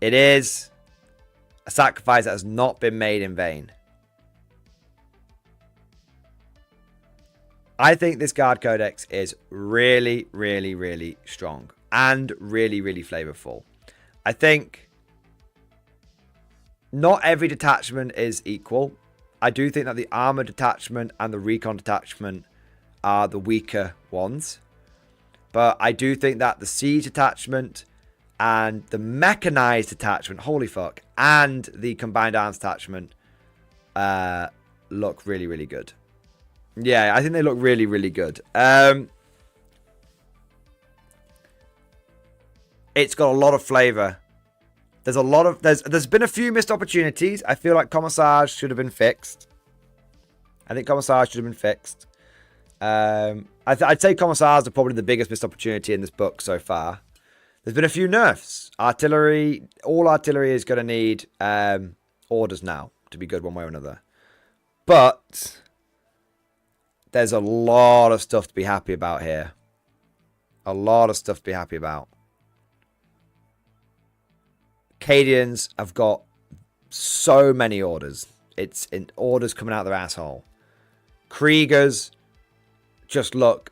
it is a sacrifice that has not been made in vain. I think this Guard Codex is really, really, really strong and really, really flavorful. I think not every detachment is equal. I do think that the armor detachment and the recon detachment are the weaker ones. But I do think that the siege detachment and the mechanized detachment, holy fuck, and the combined arms detachment look really, really good. Yeah, I think they look really, really good. It's got a lot of flavor. There's been a few missed opportunities. I feel like Commissars should have been fixed. I think Commissars should have been fixed. I'd say Commissars are probably the biggest missed opportunity in this book so far. There's been a few nerfs. Artillery, all artillery is going to need orders now to be good one way or another. But there's a lot of stuff to be happy about here. A lot of stuff to be happy about. Cadians have got so many orders. It's in orders coming out of their asshole. Kriegers just look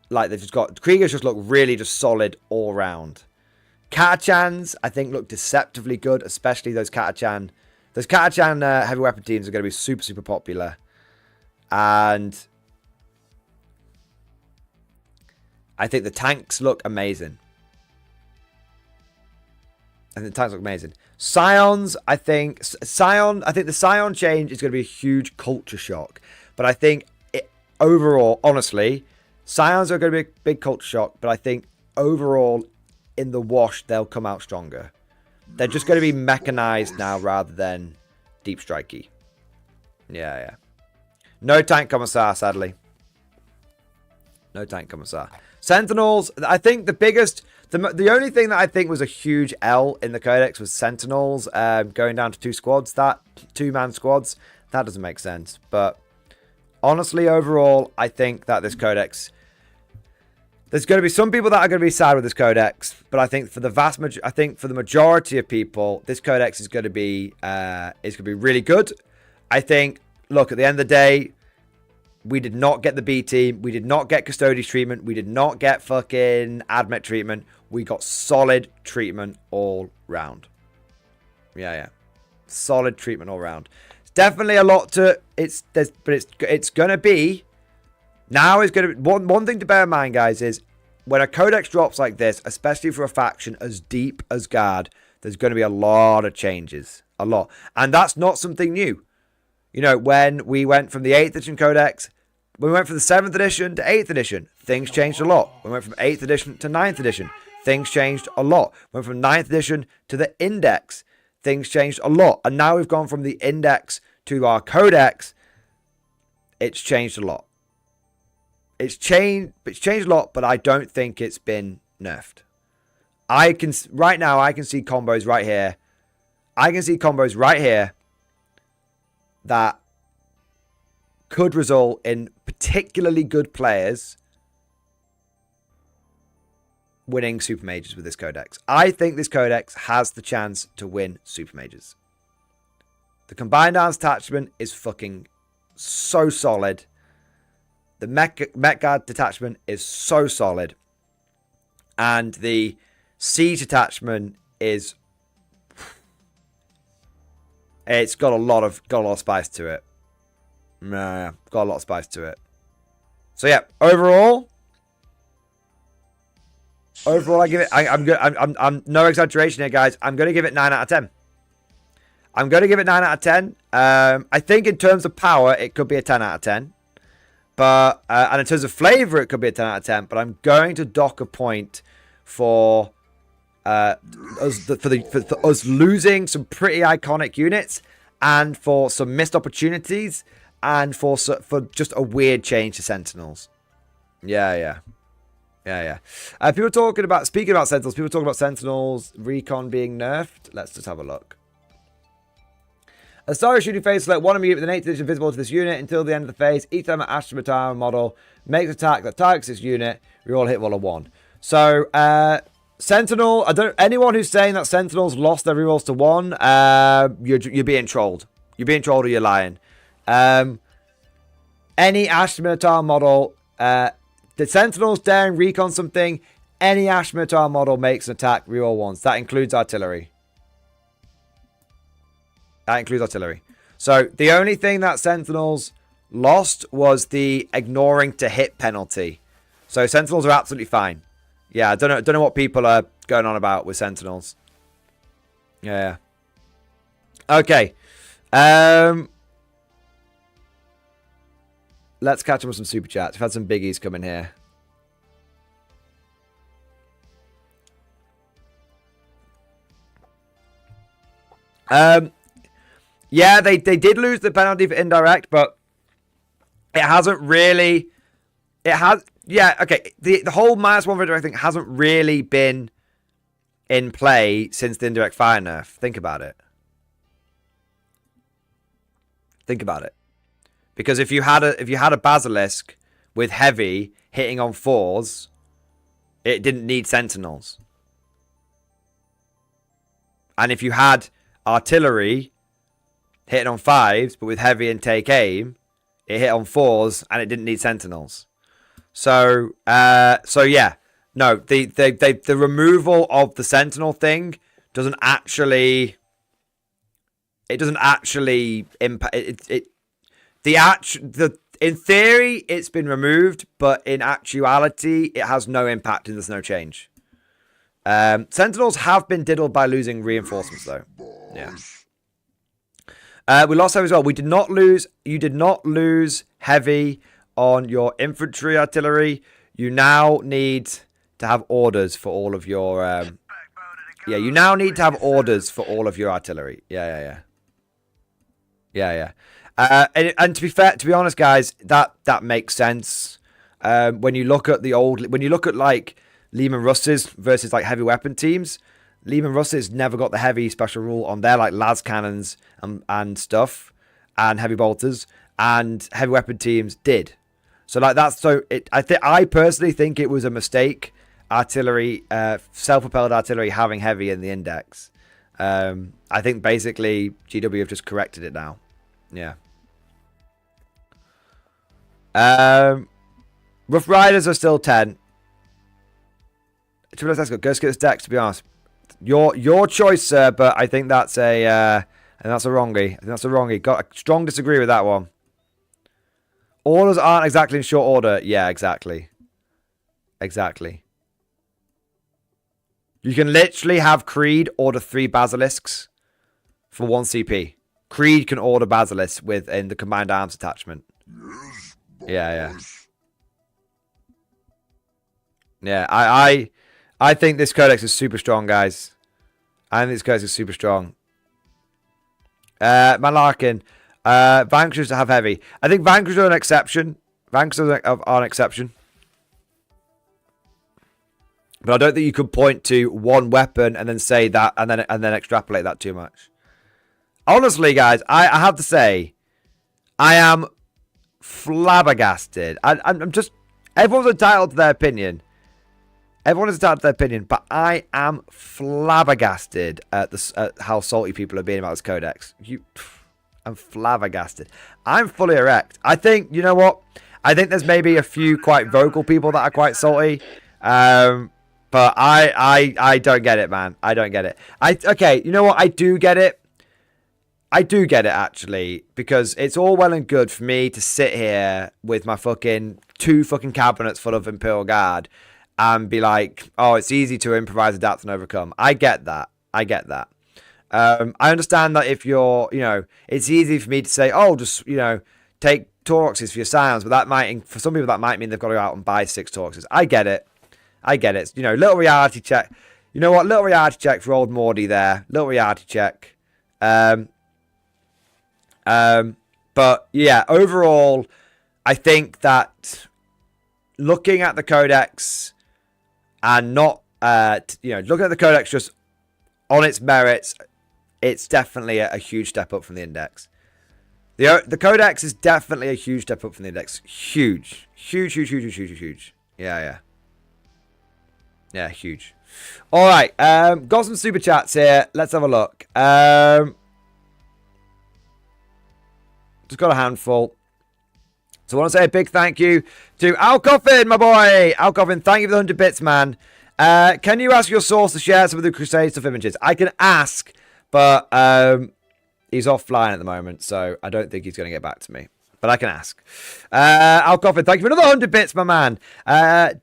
like they've just got... Kriegers just look really just solid all round. Katachans, I think, look deceptively good, especially those Katachan. Those Katachan heavy weapon teams are going to be super, super popular. And I think the tanks look amazing. Scions, I think the Scion change is going to be a huge culture shock. But I think overall, honestly, Scions are going to be a big culture shock. But I think overall, in the wash, they'll come out stronger. They're just going to be mechanized now rather than deep strikey. Yeah. No tank commissar, sadly. No tank commissar. Sentinels, I think the biggest... The only thing that I think was a huge L in the Codex was Sentinels going down to 2 squads. That 2-man squads, that doesn't make sense. But honestly, overall, I think that this Codex... There's going to be some people that are going to be sad with this Codex, but I think for the majority of people, this Codex is going to be really good. I think, look, at the end of the day, we did not get the B team, we did not get Custodes treatment, we did not get fucking Admet treatment. We got solid treatment all round. Yeah. Solid treatment all round. It's definitely a lot to it's going to be. Now is going to be one thing to bear in mind, guys, is when a Codex drops like this, especially for a faction as deep as Guard, there's going to be a lot of changes. A lot. And that's not something new. You know, when we went from the 8th edition Codex, when we went from the 7th edition to 8th edition, things changed a lot. When we went from 8th edition to 9th edition, things changed a lot. We went from 9th edition to the Index, things changed a lot. And now we've gone from the Index to our Codex. It's changed a lot. It's changed a lot, but I don't think it's been nerfed. Right now, I can see combos right here. I can see combos right here that could result in particularly good players winning Super Majors with this Codex. I think this Codex has the chance to win Super Majors. The Combined Arms Detachment is fucking so solid. The Met Guard detachment is so solid. And the Siege detachment is... It's got a lot of spice to it. Got a lot of spice to it. So yeah, overall, I give it. I'm no exaggeration here, guys. I'm gonna give it 9 out of 10. I'm gonna give it 9 out of 10. I think in terms of power, it could be a 10 out of 10. But and in terms of flavor, it could be a 10 out of 10. But I'm going to dock a point for us losing some pretty iconic units, and for some missed opportunities, and for just a weird change to Sentinels. Yeah. Speaking about Sentinels, people talking about Sentinels recon being nerfed. Let's just have a look. A star shooting phase, select one immediate with an 8th edition visible to this unit until the end of the phase. Each time an ASTRA model makes an attack that targets this unit, reroll a hit roll of 1. So, Sentinel, anyone who's saying that Sentinels lost their rerolls to 1, you're being trolled. You're being trolled or you're lying. Any ASTRA model, the Sentinels daring recon something, any ASTRA model makes an attack, reroll 1s. That includes artillery. So the only thing that Sentinels lost was the ignoring to hit penalty. So Sentinels are absolutely fine. Yeah, I don't know what people are going on about with Sentinels. Yeah. Okay. Let's catch up with some super chats. We've had some biggies come in here. Yeah, they did lose the penalty for indirect, but it hasn't really... Yeah, okay. The whole -1 for indirect thing hasn't really been in play since the indirect fire nerf. Think about it. Because if you had a Basilisk with heavy hitting on 4s, it didn't need Sentinels. And if you had artillery hitting on 5s, but with heavy and take aim, it hit on 4s and it didn't need Sentinels. So yeah, no, the removal of the Sentinel thing doesn't actually. It doesn't actually impact it. In theory, it's been removed, but in actuality, it has no impact and there's no change. Sentinels have been diddled by losing reinforcements, though. Yeah. We lost heavy as well. We did not lose. You did not lose heavy on your infantry artillery. You now need to have orders for all of your. Yeah, you now need to have orders for all of your artillery. Yeah. And to be fair, to be honest, guys, that makes sense. When you look at like Lehman Russes versus like heavy weapon teams, Lehman Russes never got the heavy special rule on their like las cannons and stuff, and heavy bolters, and heavy weapon teams did. So like that's I personally think it was a mistake. Artillery, self-propelled artillery having heavy in the index. I think basically GW have just corrected it now. Yeah. Rough Riders are still 10. Let's go skip this deck, to be honest. Your choice, sir, but I think that's a wrongie. Got a strong disagree with that one. Orders aren't exactly in short order. Yeah, exactly. You can literally have Creed order 3 Basilisks for 1 CP. Creed can order Basilisks within the combined arms attachment. Yeah. Yeah, I think this codex is super strong, guys. I think this codex is super strong. Malarkin. Vanquishers have heavy. I think Vanquishers are an exception. Vanquishers are an exception. But I don't think you could point to one weapon and then say that and then extrapolate that too much. Honestly, guys, I have to say, I am flabbergasted. I'm just... Everyone's entitled to their opinion. Everyone is entitled to their opinion, but I am flabbergasted at how salty people are being about this codex. I'm flabbergasted. I'm fully erect. I think, you know what? I think there's maybe a few quite vocal people that are quite salty. But I don't get it, man. I don't get it. Okay, you know what? I do get it. I do get it, actually, because it's all well and good for me to sit here with my fucking 2 fucking cabinets full of Imperial Guard and be like, oh, it's easy to improvise, adapt, and overcome. I get that. I understand that if you're, it's easy for me to say, oh, just, take Tauruxes for your scions, but that might, for some people, that might mean they've got to go out and buy 6 Tauruxes. I get it. Little reality check. You know what? Little reality check for old Mordy there. Little reality check. But yeah, overall, I think that looking at the codex and not, looking at the codex just on its merits, it's definitely a huge step up from the index. The codex is definitely a huge step up from the index. Huge. Yeah. Yeah, huge. All right, got some super chats here. Let's have a look. Just got a handful. So I want to say a big thank you to Al Coffin, my boy. Al Coffin, thank you for the 100 bits, man. Can you ask your source to share some of the Crusade stuff images? I can ask, but he's offline at the moment, so I don't think he's going to get back to me. But I can ask. Al Coffin, thank you for another 100 bits, my man.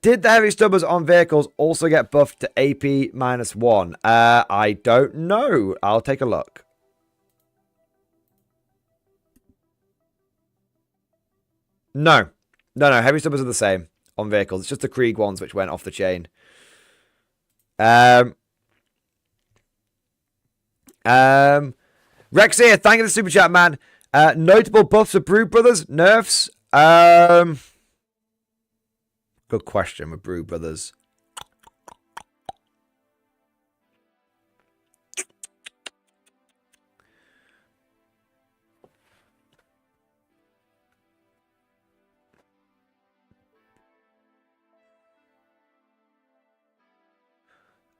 Did the heavy stubbers on vehicles also get buffed to AP -1? I don't know. I'll take a look. No. Heavy stubbers are the same on vehicles. It's just the Krieg ones which went off the chain. Rex here, thank you for the super chat, man. Notable buffs of Brood Brothers, nerfs. Good question with Brood Brothers.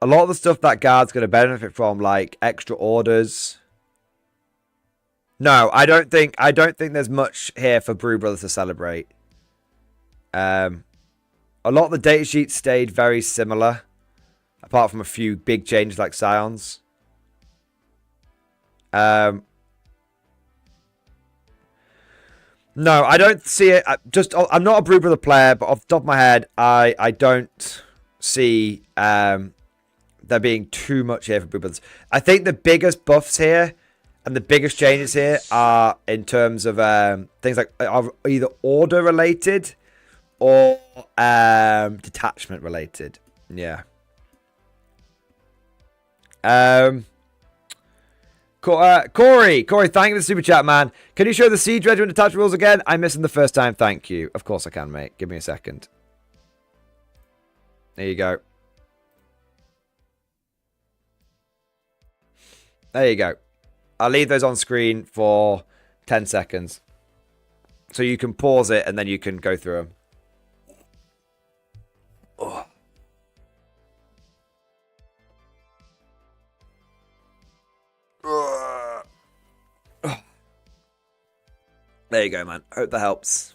A lot of the stuff that Guard's going to benefit from, like extra orders. No, I don't think there's much here for Brew Brothers to celebrate. A lot of the data sheets stayed very similar, apart from a few big changes like Scions. No, I don't see it. I'm not a Brood Brother player, but off the top of my head, I don't see there being too much here for Brood Brothers. I think the biggest buffs here and the biggest changes here are in terms of things like are either order related or detachment related. Yeah. Corey, thank you for the super chat, man. Can you show the Siege Regiment detachment rules again? I missed them the first time. Thank you. Of course I can, mate. Give me a second. There you go. There you go. I'll leave those on screen for 10 seconds. So you can pause it and then you can go through them. Oh. There you go, man. Hope that helps.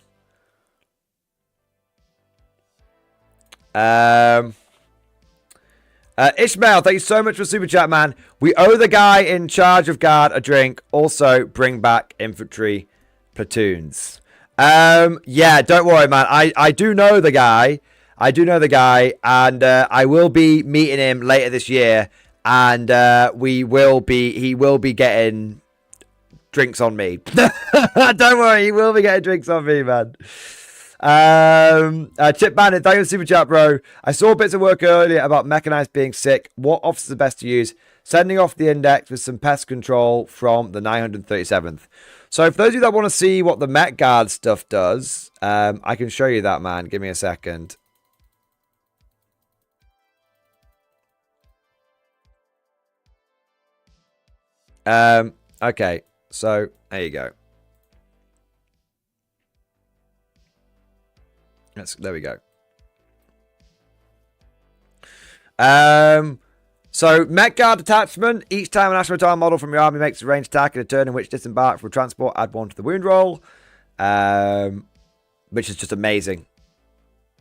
Ishmael, thank you so much for super chat, man. We owe the guy in charge of guard a drink. Also, bring back infantry platoons. Yeah, don't worry, man. I do know the guy. And I will be meeting him later this year. And he will be getting drinks on me. Don't worry, he will be getting drinks on me, man. Chip Bandit, thank you for the super chat, bro. I saw bits of work earlier about mechanized being sick. What officers are best to use? Sending off the index with some pest control from the 937th. So for those of you that want to see what the Met Guard stuff does, I can show you that, man. Give me a second. Okay, so there you go. There we go. So Met Guard detachment. Each time an ASTRA model from your army makes a ranged attack in a turn in which disembark from transport, add 1 to the wound roll. Which is just amazing.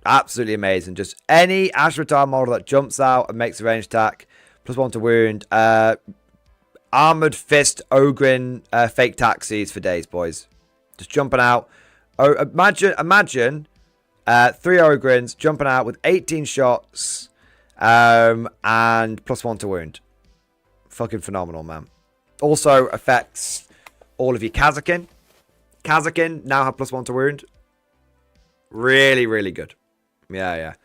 Absolutely amazing. Just any ASTRA model that jumps out and makes a ranged attack, plus 1 to wound. Armored Fist Ogrin fake taxis for days, boys. Just jumping out. Oh, imagine 3 Ogrins jumping out with 18 shots and plus 1 to wound. Fucking phenomenal, man. Also affects all of your Kazakin. Kazakin now have plus 1 to wound. Really, really good. Yeah.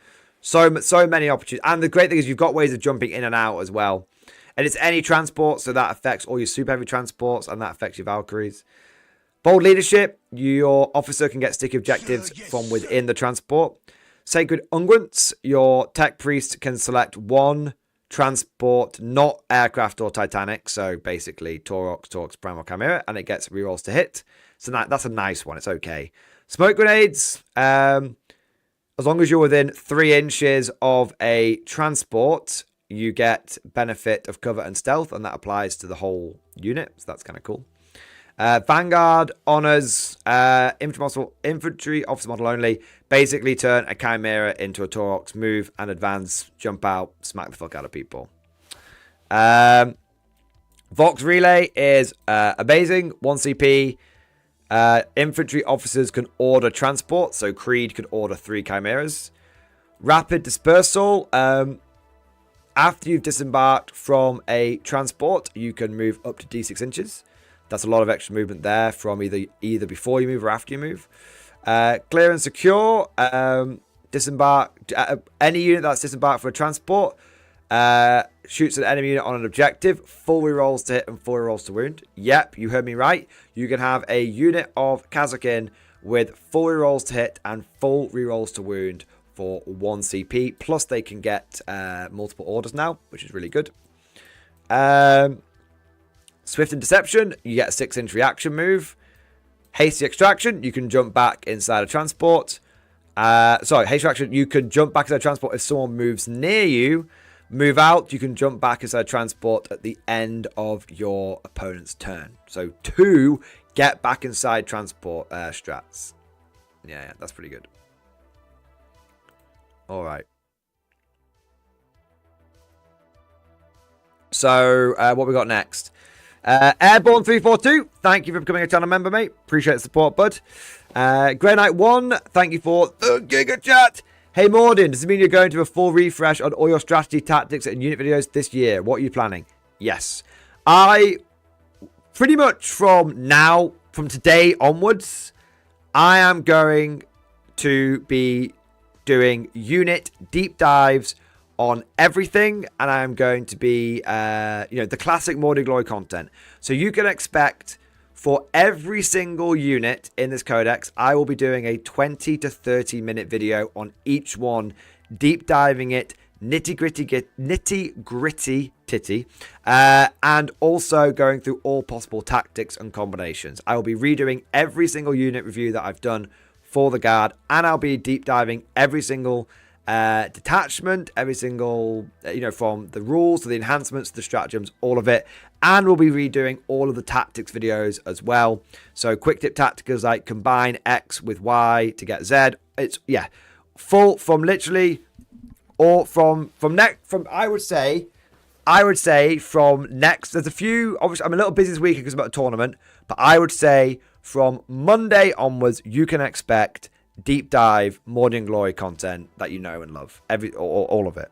So many opportunities. And the great thing is you've got ways of jumping in and out as well. And it's any transport, so that affects all your super heavy transports, and that affects your Valkyries. Bold leadership, your officer can get sticky objectives from within the transport. Sacred unguents, your tech priest can select 1 transport, not aircraft or Titanic, so basically Taurox, Prime or Chimera, and it gets rerolls to hit. So that's a nice one, it's okay. Smoke grenades, as long as you're within 3 inches of a transport, you get benefit of cover and stealth, and that applies to the whole unit, so that's kind of cool. Vanguard honors infantry officer model only. Basically turn a Chimera into a Taurox, move and advance, jump out, smack the fuck out of people. Vox Relay is amazing. 1 CP. Infantry officers can order transport, so Creed could order 3 Chimeras. Rapid Dispersal. After you've disembarked from a transport, you can move up to D6 inches. That's a lot of extra movement there from either before you move or after you move. Clear and secure. Disembark. Any unit that's disembarked for a transport shoots an enemy unit on an objective. Full rerolls to hit and full rerolls to wound. Yep, you heard me right. You can have a unit of Kazakin with full rerolls to hit and full rerolls to wound for 1 CP. Plus they can get multiple orders now, which is really good. Swift and Deception, you get a 6-inch reaction move. Hasty Extraction, you can jump back inside a transport. Hasty Extraction, you can jump back inside a transport if someone moves near you. Move out, you can jump back inside a transport at the end of your opponent's turn. So 2 get back inside transport strats. Yeah, that's pretty good. All right. So, what we got next? Airborne 342, thank you for becoming a channel member, mate. Appreciate the support, bud. Grey Knight 1, thank you for the Giga Chat. Hey, Mordian, does it mean you're going to a full refresh on all your strategy, tactics, and unit videos this year? What are you planning? Yes. I, pretty much from today onwards, I am going to be doing unit deep dives on everything, and I'm going to be, the classic Mordian Glory content. So you can expect for every single unit in this codex, I will be doing a 20 to 30 minute video on each one, deep diving it, nitty gritty titty, and also going through all possible tactics and combinations. I will be redoing every single unit review that I've done for the guard, and I'll be deep diving every single detachment, every single, from the rules to the enhancements to the stratagems, all of it. And we'll be redoing all of the tactics videos as well. So quick tip tacticals like combine X with Y to get Z. It's, full from literally, or from I would say from next, there's a few, obviously I'm a little busy this week because I'm at a tournament, but I would say from Monday onwards, you can expect deep dive Mordian Glory content that you know and love, all of it.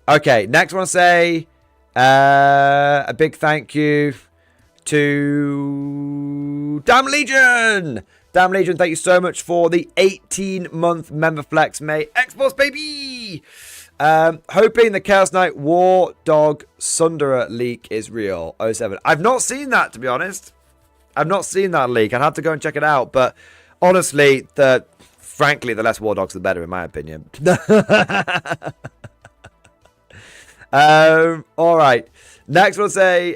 Okay, next one, say a big thank you to Damn Legion. Damn Legion, thank you so much for the 18-month member flex, mate. Xbox, baby. Hoping the Chaos Knight War Dog Sunderer leak is real. 07. I've not seen that, to be honest. I've not seen that leak. I'd have to go and check it out. But honestly, frankly, the less War Dogs, the better, in my opinion. All right. Next, we'll say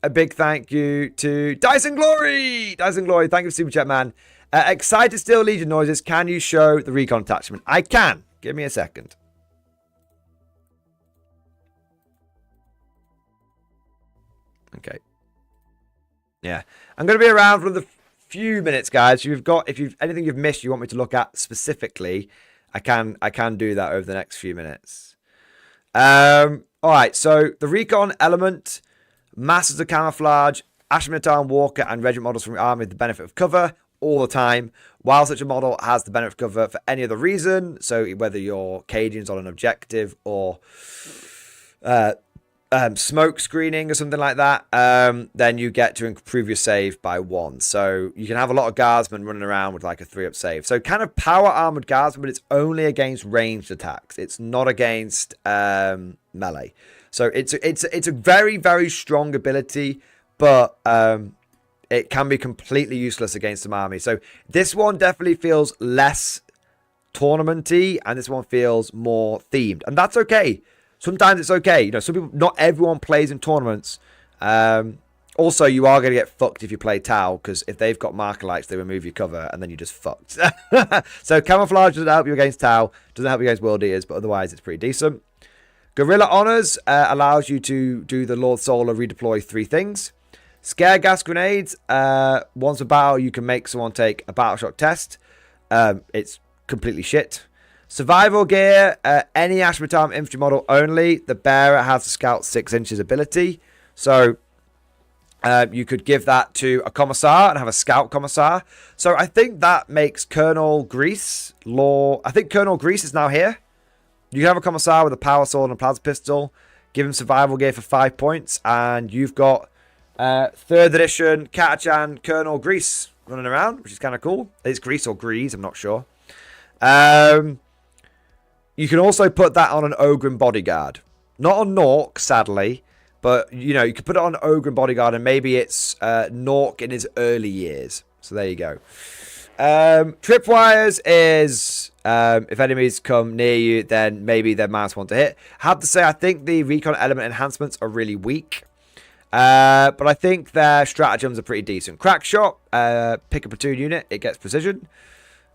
a big thank you to Dyson Glory. Dyson Glory, thank you for Super Chat, man. Excited still, Legion noises. Can you show the recon attachment? I can. Give me a second. Okay. Yeah, I'm going to be around for the few minutes, guys. If you've anything you've missed, you want me to look at specifically, I can do that over the next few minutes. All right. So the recon element, Masters of Camouflage, Ashmanitar Walker, and Regiment models from your army with the benefit of cover all the time. While such a model has the benefit of cover for any other reason, so whether you're Cadians on an objective or smoke screening or something like that, then you get to improve your save by 1. So you can have a lot of guardsmen running around with like a 3-up save. So kind of power armored guardsmen, but it's only against ranged attacks. It's not against melee. So it's a very, very strong ability, but it can be completely useless against some army. So this one definitely feels less tournamenty, and this one feels more themed, and that's okay. Sometimes it's okay. Some people, not everyone plays in tournaments. Also, you are going to get fucked if you play Tau, because if they've got marker lights, they remove your cover, and then you're just fucked. So camouflage doesn't help you against Tau, doesn't help you against World Eaters, but otherwise it's pretty decent. Guerrilla Honors allows you to do the Lord Solar redeploy 3 things. Scare gas grenades. Once a battle, you can make someone take a battle shock test. It's completely shit. Survival gear. Any Ashmanitar infantry model only. The bearer has the scout 6 inches ability. So you could give that to a commissar and have a scout commissar. So I think that makes Colonel Grease law. I think Colonel Grease is now here. You can have a commissar with a power sword and a plasma pistol. Give him survival gear for 5 points, and you've got 3rd edition Katachan Colonel Grease running around, which is kind of cool. It's Grease or Grease, I'm not sure. You can also put that on an Ogren bodyguard. Not on Nork, sadly, but you could put it on Ogren bodyguard, and maybe it's Nork in his early years. So there you go. Tripwires is if enemies come near you, then maybe they're -1 to hit. I have to say, I think the recon element enhancements are really weak. But I think their stratagems are pretty decent. Crack shot, pick a platoon unit, it gets precision.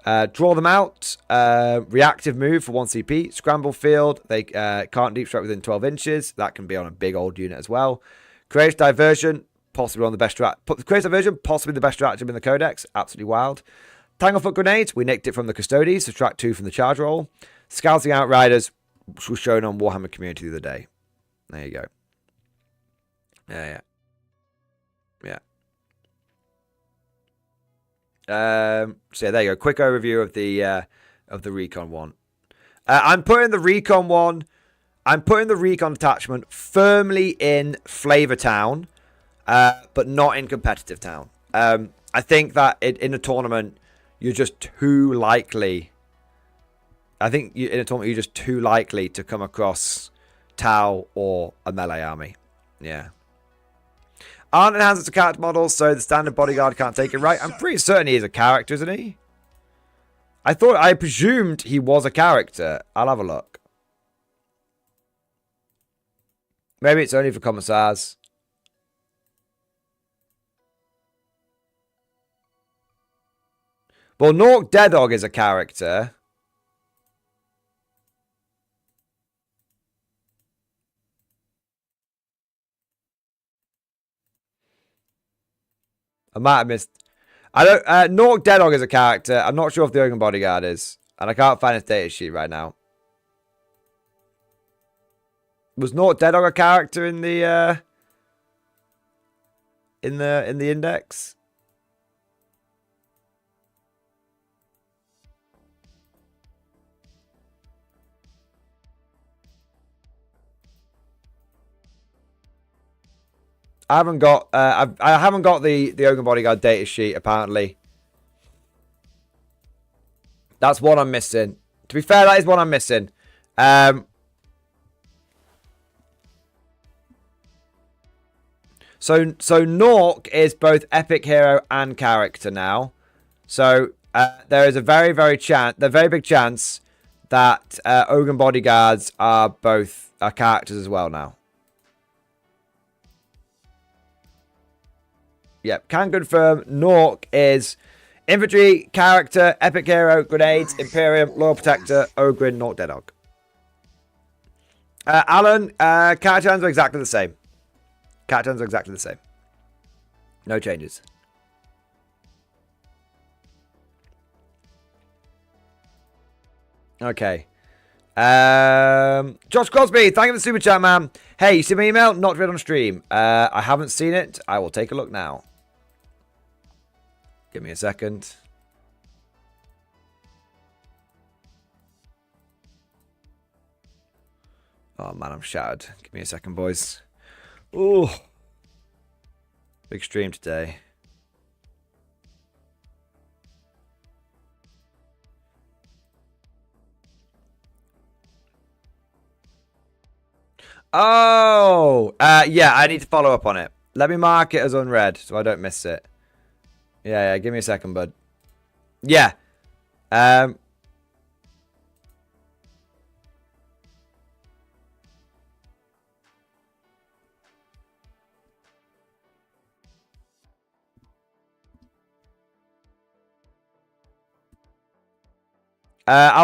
Draw them out, reactive move for 1 CP. Scramble field, they can't deep strike within 12 inches. That can be on a big old unit as well. Creative diversion, possibly one of the best possibly the best stratagem in the Codex. Absolutely wild. Tanglefoot Grenades, we nicked it from the Custodies, subtract 2 from the charge roll. Scouting Outriders, which was shown on Warhammer Community the other day. There you go. Yeah. So yeah, there you go. Quick overview of the recon one. I'm putting the recon one. I'm putting the recon attachment firmly in Flavor Town, but not in Competitive Town. I think that in a tournament, you're just too likely. I think in a tournament, you're just too likely to come across Tau or a melee army. Yeah. Aren't enhanced to character models, so the standard bodyguard can't take it, right? I'm pretty certain he's a character, isn't he? I presumed he was a character. I'll have a look. Maybe it's only for commissars. Well, Nork Deadog is a character. I might have missed. I don't. Nork Deadog is a character. I'm not sure if the Ogun Bodyguard is, and I can't find his data sheet right now. Was Nork Deadog a character in the index? I haven't got I haven't got the Ogun Bodyguard data sheet apparently. That's what I'm missing. To be fair, that is what I'm missing. So Nork is both epic hero and character now. So there is a very big chance that Ogun Bodyguards are both characters as well now. Yep, can confirm Nork is infantry, character, epic hero, grenades, Imperium, loyal protector, Ogrin, Nork Deadog. Alan, character terms are exactly the same. Character terms are exactly the same. No changes. Okay. Josh Crosby, thank you for the super chat, man. Hey, you see my email? Not read on stream. I haven't seen it. I will take a look now. Give me a second. Oh, man, I'm shattered. Give me a second, boys. Ooh. Big stream today. Oh! Yeah, I need to follow up on it. Let me mark it as unread so I don't miss it. Yeah, give me a second, bud. Yeah. I'll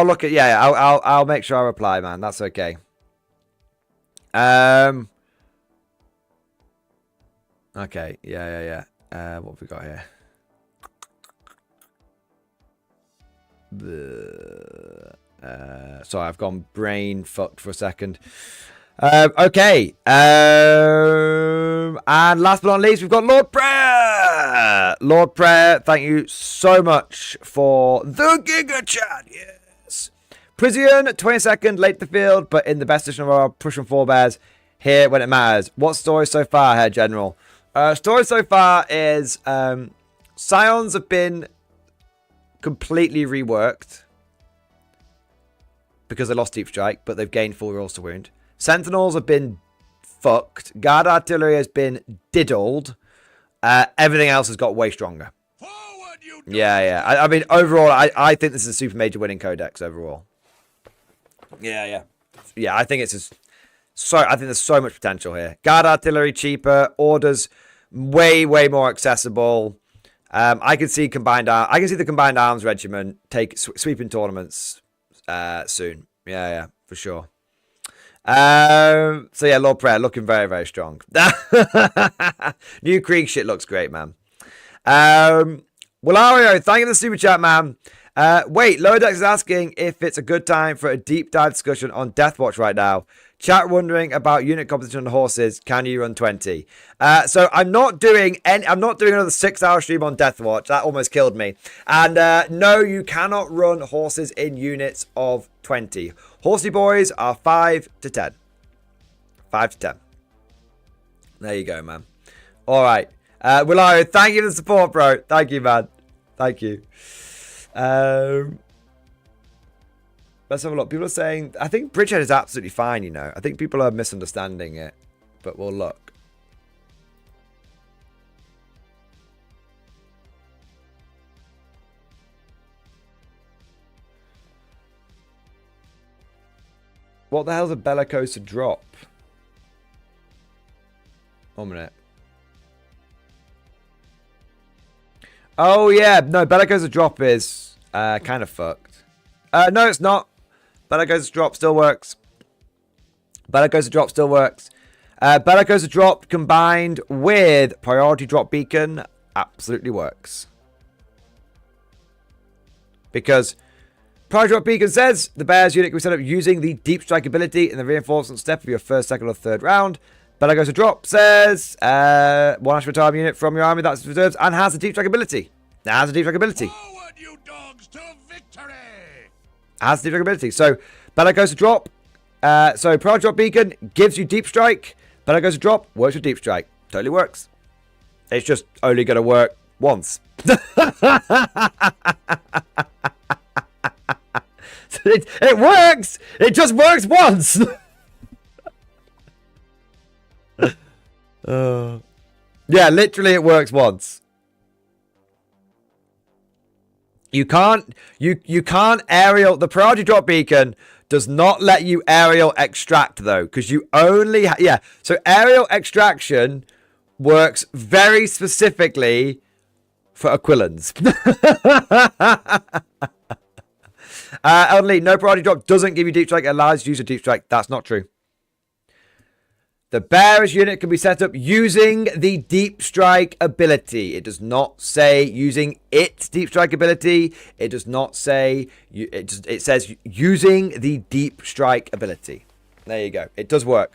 look at I'll make sure I reply, man. That's okay. Okay, yeah. What have we got here? Sorry, I've gone brain fucked for a second. Okay. And last but not least, we've got Lord Prayer. Lord Prayer, thank you so much for the Giga Chat. Yes. Prisian, 22nd, late to the field, but in the best edition of our Prussian forebears, here when it matters. What story so far, Herr General? Story so far is Scions have been completely reworked because they lost Deep Strike, but they've gained full rolls to wound. Sentinels have been fucked. Guard Artillery has been diddled. Everything else has got way stronger. Forward, you Yeah. I mean, overall, I think this is a super major winning codex overall. Yeah. I think it's just I think there's so much potential here. Guard Artillery cheaper, orders way more accessible. I can see the combined arms regiment sweeping tournaments soon. Yeah, for sure. So yeah, Lord Prayer looking very strong. New Krieg shit looks great, man. Willario, thank you for the super chat, man. Wait, Lower Decks is asking if it's a good time for a deep dive discussion on Deathwatch right now. Chat wondering about unit competition on horses. Can you run 20? So I'm not doing another 6-hour stream on Deathwatch. That almost killed me. And no, you cannot run horses in units of 20. Horsey boys are 5 to 10. 5 to 10. There you go, man. All right. Willario, thank you for the support, bro. Thank you, man. Thank you. Let's have a look. People are saying, I think Bridgehead is absolutely fine, you know. I think people are misunderstanding it, but we'll look. What the hell's a bellicosa drop? 1 minute. Oh, yeah. No, bellicosa drop is kind of fucked. No, it's not. Bellicosa drop still works. Bellicosa drop still works. Bellicosa drop combined with priority drop beacon absolutely works. Because priority drop beacon says the Bears unit can be set up using the deep strike ability in the reinforcement step of your first, second, or third round. Bellicosa drop says one Ashra time unit from your army that's reserves and has the deep strike ability. Now has a deep strike ability. Forward, you dogs, to victory! Has deep strike ability. So bellicosa drop. So priority drop beacon gives you deep strike. Bellicosa drop works with deep strike. Totally works. It's just only going to work once. It works. It just works once. Yeah, literally it works once. You can't aerial. The priority drop beacon does not let you aerial extract though, because you only so aerial extraction works very specifically for Aquilans. Only no priority drop doesn't give you deep strike. It allows you to use a deep strike. That's not true. The Bears unit can be set up using the deep strike ability. It does not say using its deep strike ability. It does not say, it says using the deep strike ability. There you go. It does work.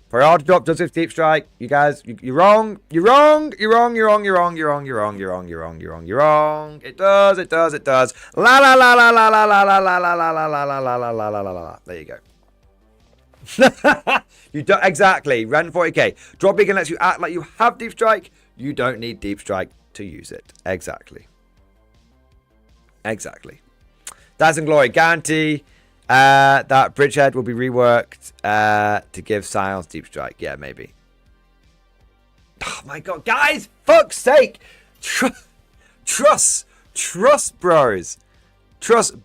Priority drop does have deep strike. You guys, you're wrong. You're wrong. You're wrong. You're wrong. You're wrong. You're wrong. You're wrong. You're wrong. You're wrong. You're wrong. You're wrong. It does. It does. It does. La la la la la la la la la la la la la la la la la la la. There you go. You don't exactly. Ren 40k. Drop beacon lets you act like you have deep strike. You don't need deep strike to use it. Exactly. Exactly. Dazzling Glory guarantee that Bridgehead will be reworked to give Scions deep strike. Yeah, maybe. Oh my god, guys! Fuck's sake! Trust, bros. Trust.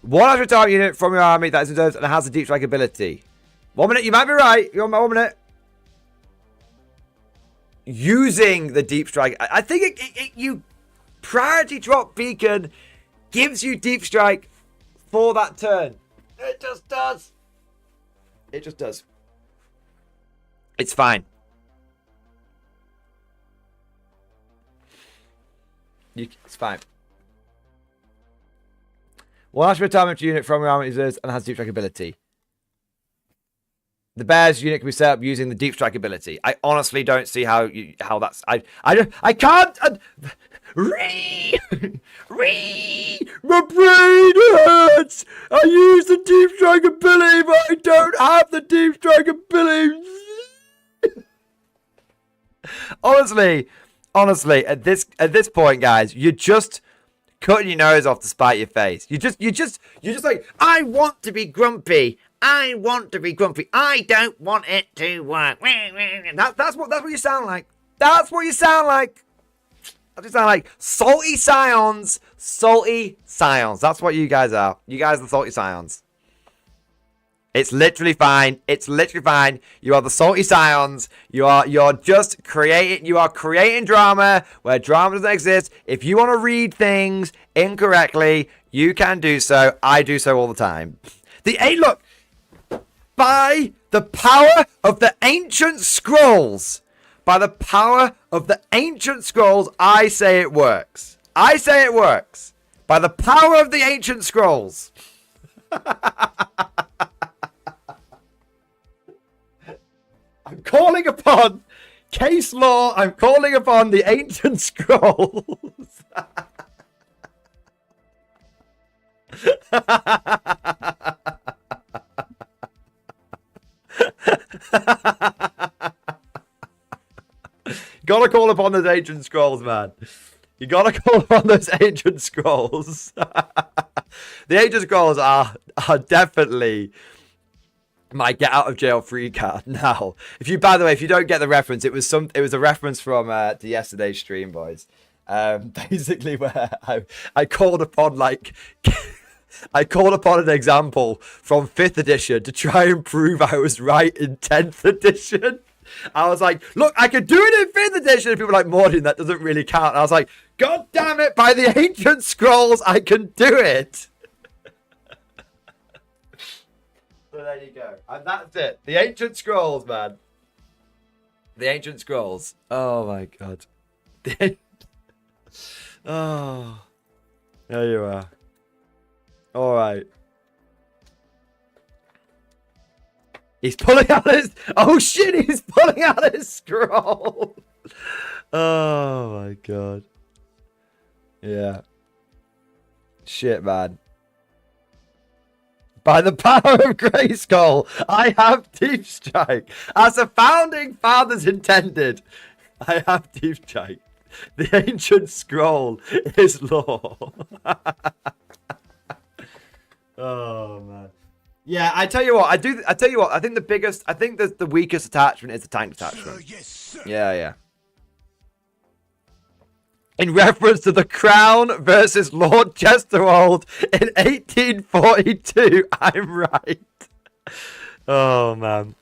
100 target unit from your army that is reserved and has a deep strike ability. 1 minute, you might be right. You're on my 1 minute. Using the deep strike, I think you priority drop beacon gives you deep strike for that turn. It just does. It just does. It's fine. It's fine. One Ashra retirement unit from your army reserves and has deep strike ability. The Bears unit can be set up using the deep strike ability. I honestly don't see how that's. I can't. My brain hurts. I use the deep strike ability, but I don't have the deep strike ability. honestly, at this point, guys, you're just cutting your nose off to spite your face. You're just like, I want to be grumpy. I want to be grumpy. I don't want it to work. That's what you sound like. That's what you sound like. That's what you sound like. Salty scions. Salty scions. That's what you guys are. You guys are the salty scions. It's literally fine. It's literally fine. You are the salty scions. You're just creating. You are creating drama where drama doesn't exist. If you want to read things incorrectly, you can do so. I do so all the time. Look. By the power of the ancient scrolls. By the power of the ancient scrolls, I say it works. I say it works. By the power of the ancient scrolls. I'm calling upon case law. I'm calling upon the ancient scrolls. Gotta call upon those ancient scrolls, man. You gotta call upon those ancient scrolls. The ancient scrolls are definitely my get out of jail free card now. If you, by the way, if you don't get the reference, it was a reference from to yesterday's stream, boys. Basically where I called upon like I called upon an example from 5th edition to try and prove I was right in 10th edition. I was like, look, I can do it in 5th edition. And people were like, Mordian, that doesn't really count. And I was like, God damn it, by the ancient scrolls, I can do it. So there you go. And that's it. The ancient scrolls, man. The ancient scrolls. Oh my god. Oh. There you are. Alright. He's pulling out his... Oh shit, he's pulling out his scroll. Oh my god. Yeah. Shit, man. By the power of Grayskull, I have Deep Strike. As the founding fathers intended, I have Deep Strike. The ancient scroll is law. Oh man. Yeah, I tell you what, I tell you what, I think the weakest attachment is the tank detachment. Yes, sir. Yeah. In reference to the Crown versus Lord Chesterwold in 1842, I'm right. Oh man.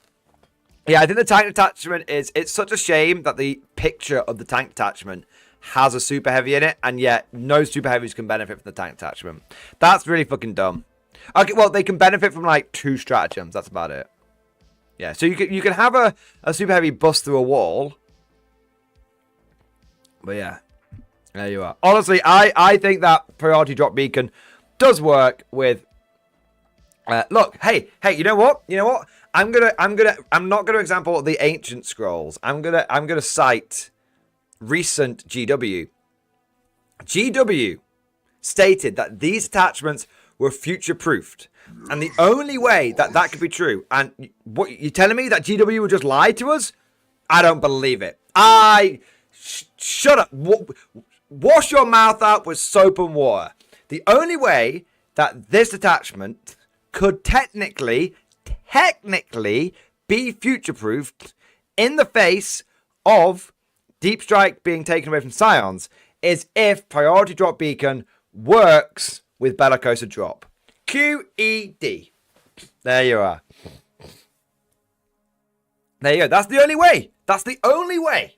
Yeah, I think the tank detachment it's such a shame that the picture of the tank detachment has a super heavy in it, and yet no super heavies can benefit from the tank detachment. That's really fucking dumb. Okay, well, they can benefit from like 2 stratagems. That's about it. Yeah, so you can have a super heavy bust through a wall. But yeah, there you are. Honestly, I think that priority drop beacon does work with. Look, hey, you know what? I'm not gonna example the ancient scrolls. I'm gonna cite recent GW. GW stated that these attachments were future-proofed. And the only way that could be true, and what you're telling me that GW would just lie to us? I don't believe it. Shut up. Wash your mouth out with soap and water. The only way that this attachment could technically be future-proofed in the face of Deep Strike being taken away from Scions is if Priority Drop Beacon works with Bellicosa Drop. QED. There you are. There you go. That's the only way. That's the only way.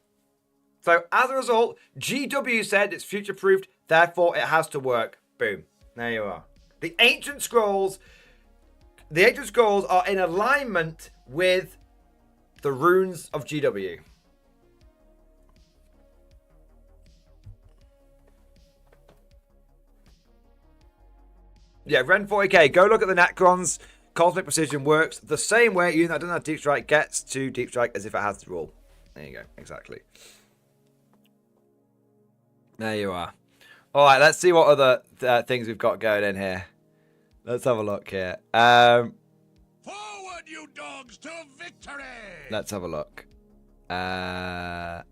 So, as a result, GW said it's future-proofed, therefore it has to work. Boom. There you are. The Ancient Scrolls are in alignment with the runes of GW. Yeah, Ren 40k, go look at the Necrons. Cosmic Precision works the same way. Even though it doesn't have Deep Strike, gets to Deep Strike as if it has the rule. There you go, exactly. There you are. Alright, let's see what other things we've got going in here. Let's have a look here. Forward, you dogs, to victory! Let's have a look. I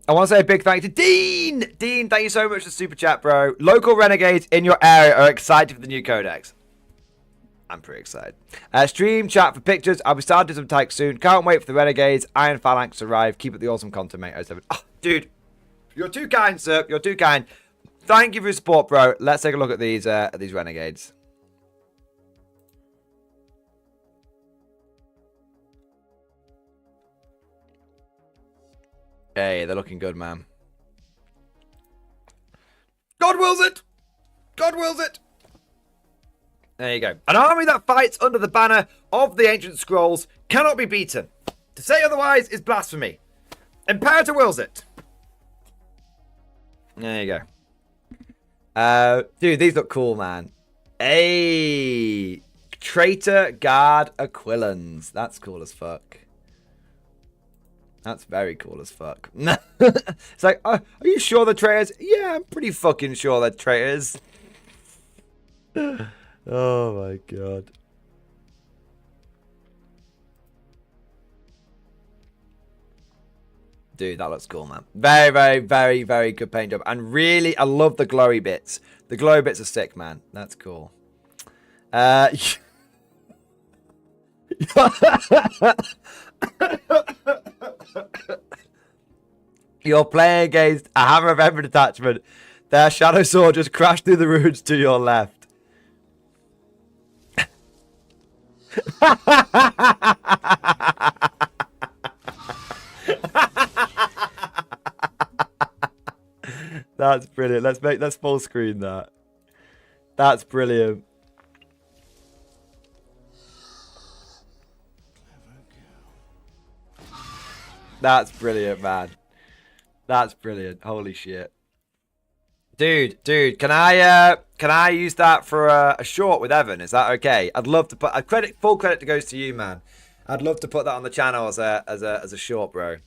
want to say a big thank you to Dean! Dean, thank you so much for the super chat, bro. Local renegades in your area are excited for the new codex. I'm pretty excited. Stream chat for pictures. I'll be starting some types soon. Can't wait for the renegades. Iron Phalanx to arrive. Keep up the awesome content, mate. 07. Oh, dude, you're too kind, sir. You're too kind. Thank you for your support, bro. Let's take a look at these renegades. Hey, they're looking good, man. God wills it! God wills it! There you go. An army that fights under the banner of the ancient scrolls cannot be beaten. To say otherwise is blasphemy. Imperator wills it. There you go. Dude, these look cool, man. Hey, Traitor Guard Aquilans. That's cool as fuck. That's very cool as fuck. It's like, are you sure they're traitors? Yeah, I'm pretty fucking sure they're traitors. Oh my god. Dude, that looks cool, man. Very, very, very, very good paint job. And really, I love the glowy bits. The glowy bits are sick, man. That's cool. You're playing against a Hammer of Ember detachment. Their Shadow Sword just crashed through the ruins to your left. That's brilliant. Let's full screen that. That's brilliant. That's brilliant, man. That's brilliant. Holy shit. Dude, can I use that for a short with Evan? Is that okay? I'd love to put full credit goes to you, man. I'd love to put that on the channel as a short, bro.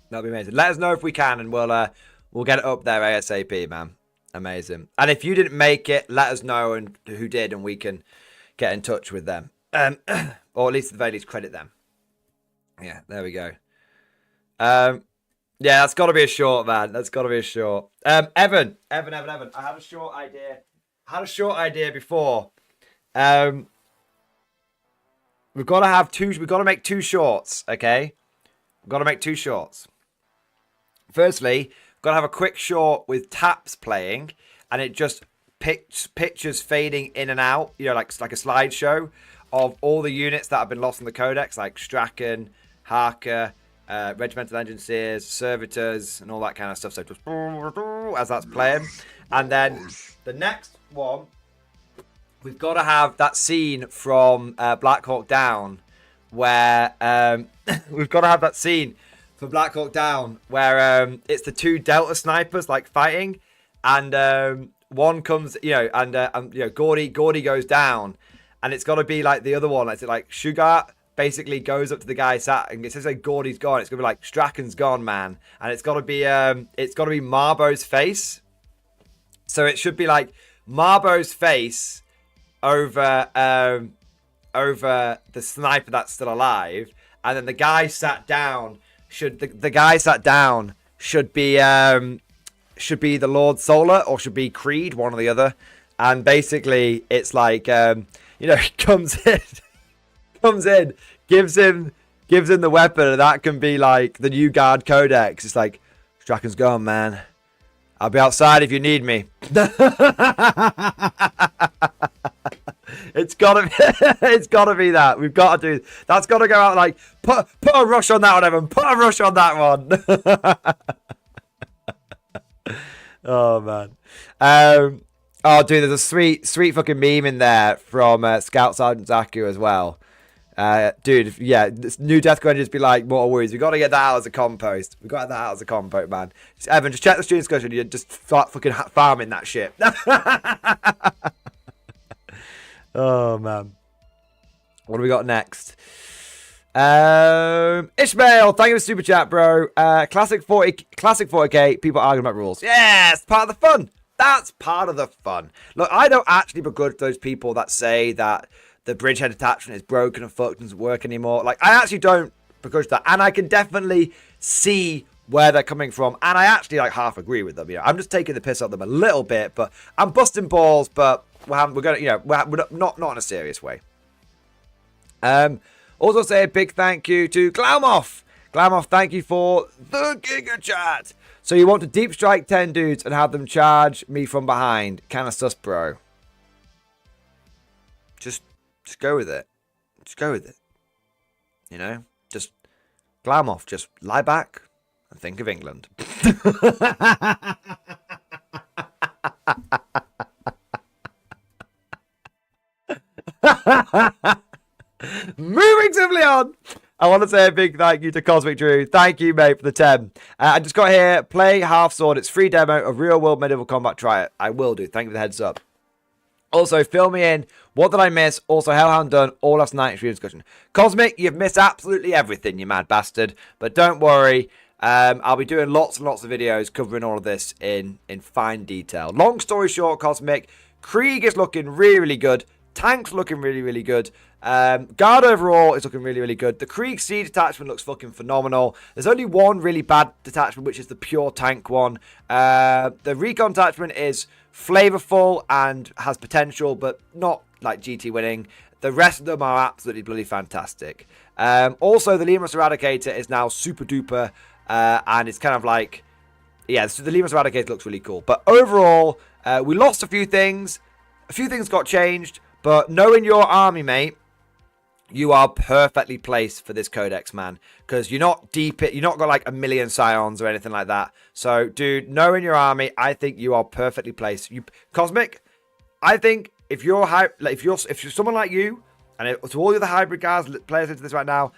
That'd be amazing. Let us know if we can, and we'll get it up there ASAP, man. Amazing. And if you didn't make it, let us know and who did, and we can get in touch with them, or at least at the very least credit them. Yeah, there we go. Yeah, that's got to be a short, man. That's got to be a short. Evan. I had a short idea. Before. We've got to have two. We've got to make two shorts. Okay. We've got to make two shorts. Firstly, we've got to have a quick short with taps playing, and it just pictures fading in and out. You know, like a slideshow of all the units that have been lost in the Codex, like Strachan, Harker, Regimental Engineers, Servitors, and all that kind of stuff. So just as that's playing. And then the next one, we've got to have that scene from Black Hawk Down where we've got to have that scene from Black Hawk Down where it's the two Delta snipers like fighting, and one comes, and Gordy goes down, and it's got to be like the other one. It's like Sugar basically goes up to the guy sat, and it says like Gordy's gone. It's gonna be like Strachan's gone, man, and it's gotta be Marbo's face. So it should be like Marbo's face over the sniper that's still alive, and then the guy sat down should be the Lord Solar, or should be Creed, one or the other. And basically it's like he comes in, gives him the weapon, and that can be like the new guard codex. It's like, Strachan's gone, man. I'll be outside if you need me. It's gotta be that. We've got to do. That's got to go out like put a rush on that one, Evan. Put a rush on that one. Oh man. Oh dude, there's a sweet fucking meme in there from Scout Sergeant Zaku as well. Dude, yeah, this new Death Guard just be like, Mortal Wounds. We got to get that out as a compost. We got to get that out as a compost, man. Evan, just check the stream discussion. You just start fucking farming that shit. Oh man, what do we got next? Ishmael, thank you for super chat, bro. Classic 40k. People arguing about rules. Yes, part of the fun. That's part of the fun. Look, I don't actually begrudge those people that say that the bridgehead attachment is broken and fucked and doesn't work anymore. Like, I actually don't begrudge that, and I can definitely see where they're coming from, and I actually like half agree with them. You know, I'm just taking the piss out of them a little bit, but I'm busting balls. But we're gonna, we're not in a serious way. Also say a big thank you to Glaumoff. Glaumoff, thank you for the Giga Chat. So you want to deep strike 10 dudes and have them charge me from behind? Kinda sus, bro. Just go with it. Just go with it. You know? Just Glaumoff, just lie back and think of England. Moving swiftly on. I want to say a big thank you to Cosmic Drew. Thank you, mate, for the 10. I just got here. Play Half Sword. It's free demo of real world medieval combat. Try it. I will do. Thank you for the heads up. Also, fill me in. What did I miss? Also, Hellhound done all last night. Stream discussion. Cosmic, you've missed absolutely everything, you mad bastard. But don't worry. I'll be doing lots and lots of videos covering all of this in fine detail. Long story short, Cosmic, Krieg is looking really, really good. Tank's looking really, really good. Guard overall is looking really, really good. The Krieg Siege detachment looks fucking phenomenal. There's only one really bad detachment, which is the pure tank one. The Recon detachment is flavorful and has potential, but not like GT winning. The rest of them are absolutely bloody fantastic. Also, the Lemurus Eradicator is now super duper, and it's kind of like, yeah, so the Lemurus Eradicator looks really cool. But overall, we lost a few things. A few things got changed, but knowing your army, mate, you are perfectly placed for this Codex, man. Because you're not deep, you're not got like a million scions or anything like that. So, dude, knowing your army, I think you are perfectly placed. Cosmic, I think if you're someone like you, and to all the other hybrid guys players into this right now,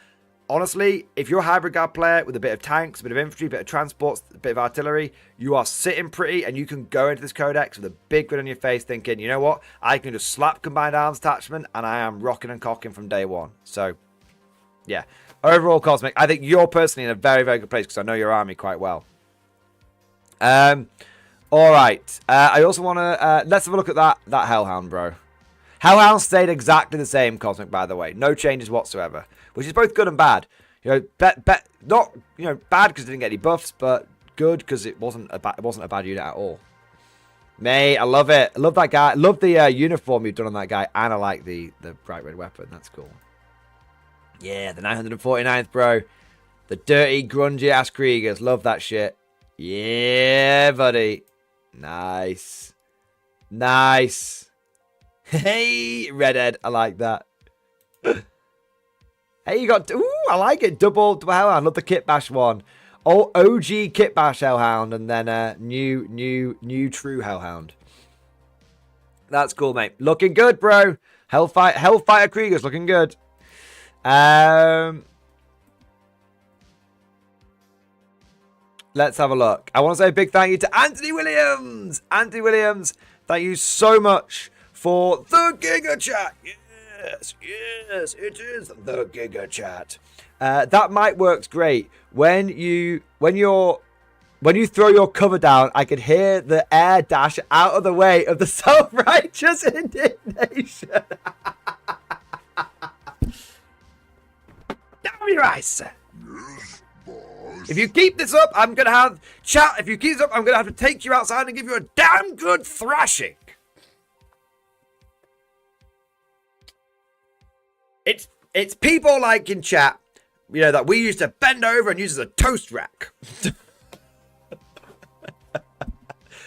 honestly, if you're a hybrid guard player with a bit of tanks, a bit of infantry, a bit of transports, a bit of artillery, you are sitting pretty and you can go into this Codex with a big grin on your face thinking, you know what, I can just slap combined arms attachment and I am rocking and cocking from day one. So, yeah. Overall, Cosmic, I think you're personally in a very, very good place because I know your army quite well. All right. I also want to, let's have a look at that Hellhound, bro. Hellhound stayed exactly the same, Cosmic, by the way. No changes whatsoever. Which is both good and bad. You know, not bad because it didn't get any buffs, but good because it wasn't a bad unit at all. Mate, I love it. I love that guy. I love the uniform you've done on that guy, and I like the bright red weapon. That's cool. Yeah, the 949th, bro. The dirty, grungy ass Kriegers. Love that shit. Yeah, buddy. Nice. Nice. Hey, redhead. I like that. Hey, you got... Ooh, I like it. Double Hellhound. Love the Kit Bash one. Oh, OG Kit Bash Hellhound. And then new true Hellhound. That's cool, mate. Looking good, bro. Hellfighter Kriegers looking good. Let's have a look. I want to say a big thank you to Anthony Williams. Anthony Williams, thank you so much for the Giga Chat. Yes, yes, it is the Giga Chat. That mic works great. When you throw your cover down, I could hear the air dash out of the way of the self-righteous indignation. Down your eyes, sir. If you keep this up, I'm gonna have chat. If you keep this up, I'm gonna have to take you outside and give you a damn good thrashing. It's people like in chat, you know, that we used to bend over and use as a toast rack.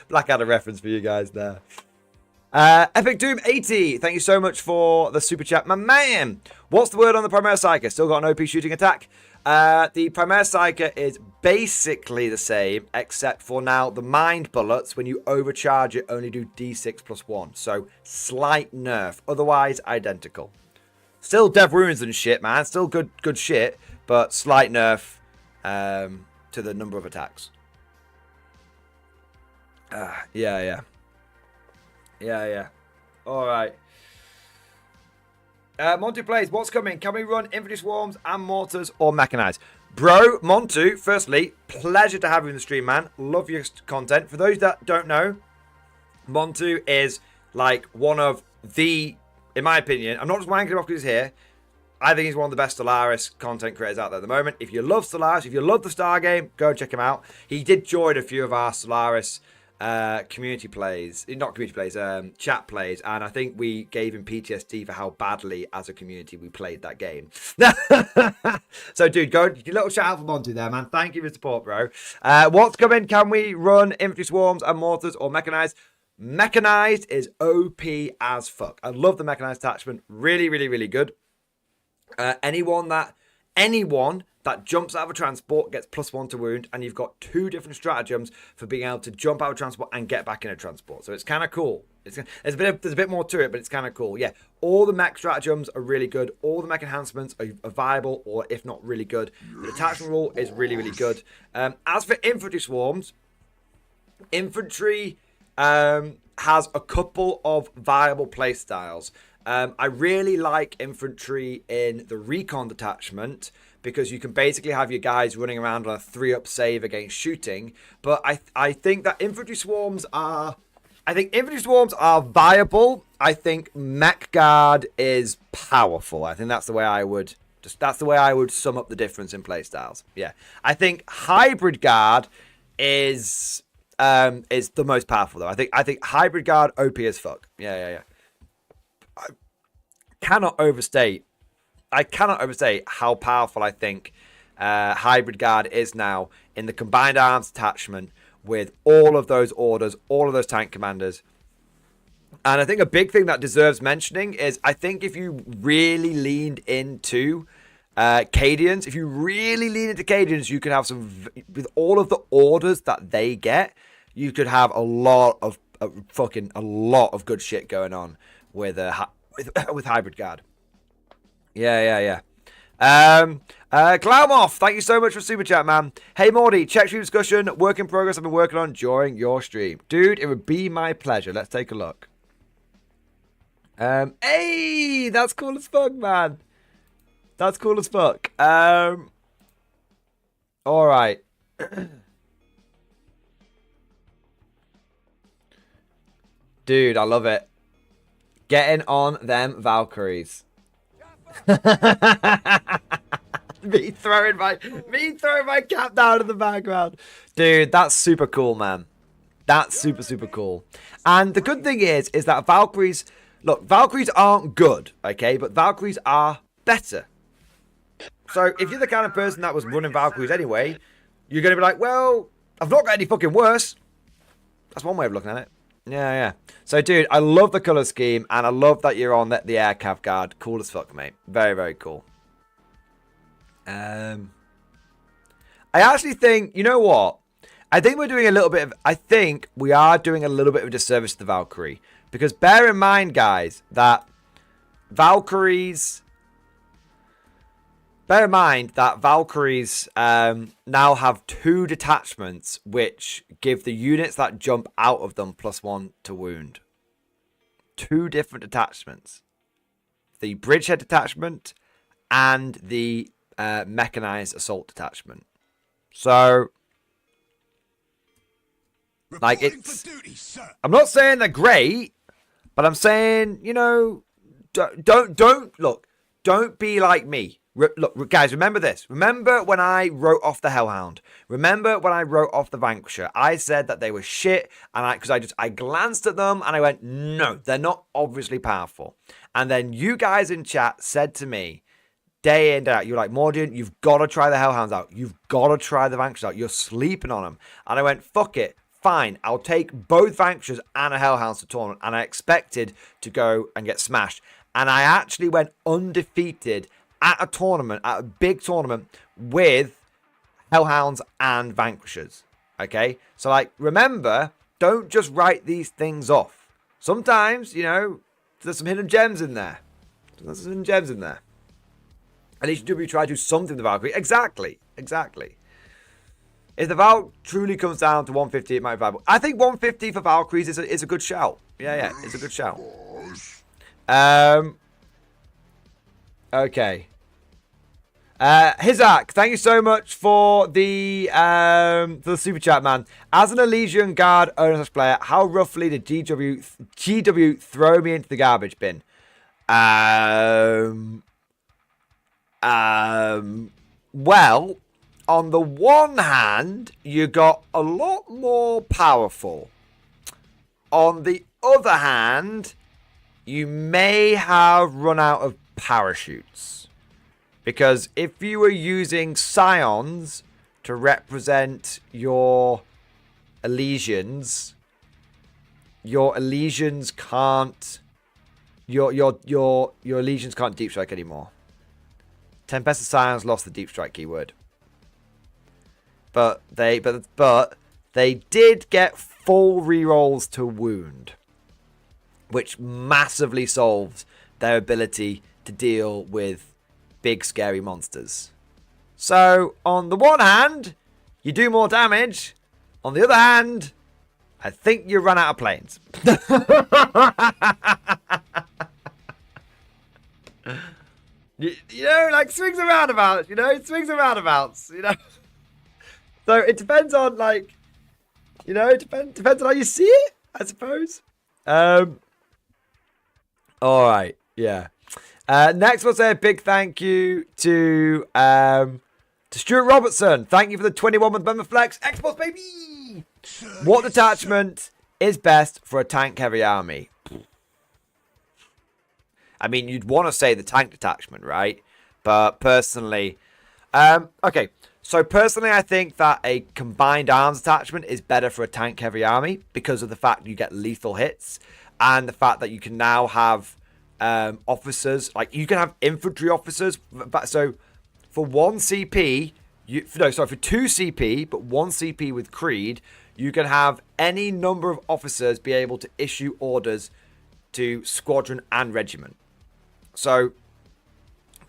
Blackadder reference for you guys there. Epic Doom 80, thank you so much for the super chat, my man. What's the word on the Primaire Psyker? Still got an OP shooting attack. The Primaire Psyker is basically the same, except for now the mind bullets, when you overcharge it, only do D6 plus 1. So slight nerf, otherwise identical. Still dev runes and shit, man. Still good shit, but slight nerf to the number of attacks. Yeah. All right. Montu plays. What's coming? Can we run infantry swarms and mortars or mechanized? Bro, Montu, firstly, pleasure to have you in the stream, man. Love your content. For those that don't know, Montu is like one of the, in my opinion, I'm not just wanking him off because he's here. I think he's one of the best Stellaris content creators out there at the moment. If you love Stellaris, if you love the Star game, go check him out. He did join a few of our Stellaris community plays, not community plays, chat plays, and I think we gave him PTSD for how badly as a community we played that game. So dude, go, your little shout out for Monty there, man. Thank you for the support, bro. What's coming? Can we run infantry swarms and mortars or mechanized? Mechanized is OP as fuck. I love the mechanized attachment. Really, really, really good. Anyone that that jumps out of a transport, gets +1 to wound, and you've got 2 different stratagems for being able to jump out of a transport and get back in a transport. So it's kind of cool. There's a bit more to it, but it's kind of cool. Yeah, all the mech stratagems are really good. All the mech enhancements are viable, or if not really good. The detachment rule is really, really good. As for infantry swarms, infantry has a couple of viable playstyles. I really like infantry in the recon detachment because you can basically have your guys running around on a 3-up save against shooting. But I think that infantry swarms are viable. I think mech guard is powerful. I think that's the way I would sum up the difference in playstyles. Yeah, I think hybrid guard is the most powerful though. I think hybrid guard OP as fuck. Yeah. I cannot overstate how powerful I think hybrid guard is now in the combined arms attachment with all of those orders, all of those tank commanders. And I think a big thing that deserves mentioning is I think if you really leaned into Cadians, you could have some, with all of the orders that they get, you could have a lot of good shit going on with hybrid guard. Yeah. Cloudmoth, thank you so much for super chat, man. Hey Mordy, check stream discussion, work in progress I've been working on during your stream. Dude, it would be my pleasure. Let's take a look. Hey, that's cool as fuck, man. That's cool as fuck. Alright. Dude, I love it. Getting on them Valkyries. me throwing my cap down in the background. Dude, that's super cool, man. That's super cool. And the good thing is that Valkyries, look, Valkyries aren't good, okay? But Valkyries are better. So if you're the kind of person that was running Valkyries anyway, you're going to be like, well, I've not got any fucking worse. That's one way of looking at it. Yeah. So, dude, I love the color scheme, and I love that you're on the air cav guard. Cool as fuck, mate. Very cool. I actually think, you know what? I think we are doing a little bit of a disservice to the Valkyrie. Because bear in mind, guys, that Valkyries now have 2 detachments which give the units that jump out of them +1 to wound. 2 different detachments. The bridgehead detachment and the mechanized assault detachment. So, like, it's... I'm not saying they're great, but I'm saying, you know, don't be like me. Look, guys, remember this. Remember when I wrote off the Hellhound? Remember when I wrote off the Vanquisher? I said that they were shit, and I glanced at them and I went, no, they're not obviously powerful. And then you guys in chat said to me, day in, day out, you're like, Mordian, you've got to try the Hellhounds out. You've got to try the Vanquishers out. You're sleeping on them. And I went, fuck it. Fine, I'll take both Vanquishers and a Hellhounds to tournament. And I expected to go and get smashed. And I actually went undefeated at a tournament, at a big tournament, with Hellhounds and Vanquishers. Okay? So, like, remember, don't just write these things off. Sometimes, you know, there's some hidden gems in there. At least you try to do something with the Valkyrie. Exactly. If the Val truly comes down to 150, it might be viable. I think 150 for Valkyries is a good shout. Yeah, it's a good shout. Okay. Hizak, thank you so much for the super chat, man. As an Elysian Guard owner/player, how roughly did GW throw me into the garbage bin? Well, on the one hand, you got a lot more powerful. On the other hand, you may have run out of parachutes. Because if you were using Scions to represent your Elysians can't... Your Elysians can't deep strike anymore. Tempest and Scions lost the deep strike keyword. But they did get full rerolls to wound, which massively solves their ability to deal with big scary monsters. So on the one hand, you do more damage. On the other hand, I think you run out of planes. you know, like swings and roundabouts, swings and roundabouts, So it depends on, like, it depends on how you see it, I suppose. All right, yeah. Next, we'll say a big thank you to Stuart Robertson. Thank you for the 21-month member flex. Xbox, baby! What detachment is best for a tank-heavy army? I mean, you'd want to say the tank detachment, right? But personally... okay, so personally, I think that a combined arms attachment is better for a tank-heavy army because of the fact you get lethal hits and the fact that you can now have officers, like you can have infantry officers. So for 1 CP, for 2 CP, but 1 CP with Creed, you can have any number of officers be able to issue orders to squadron and regiment. So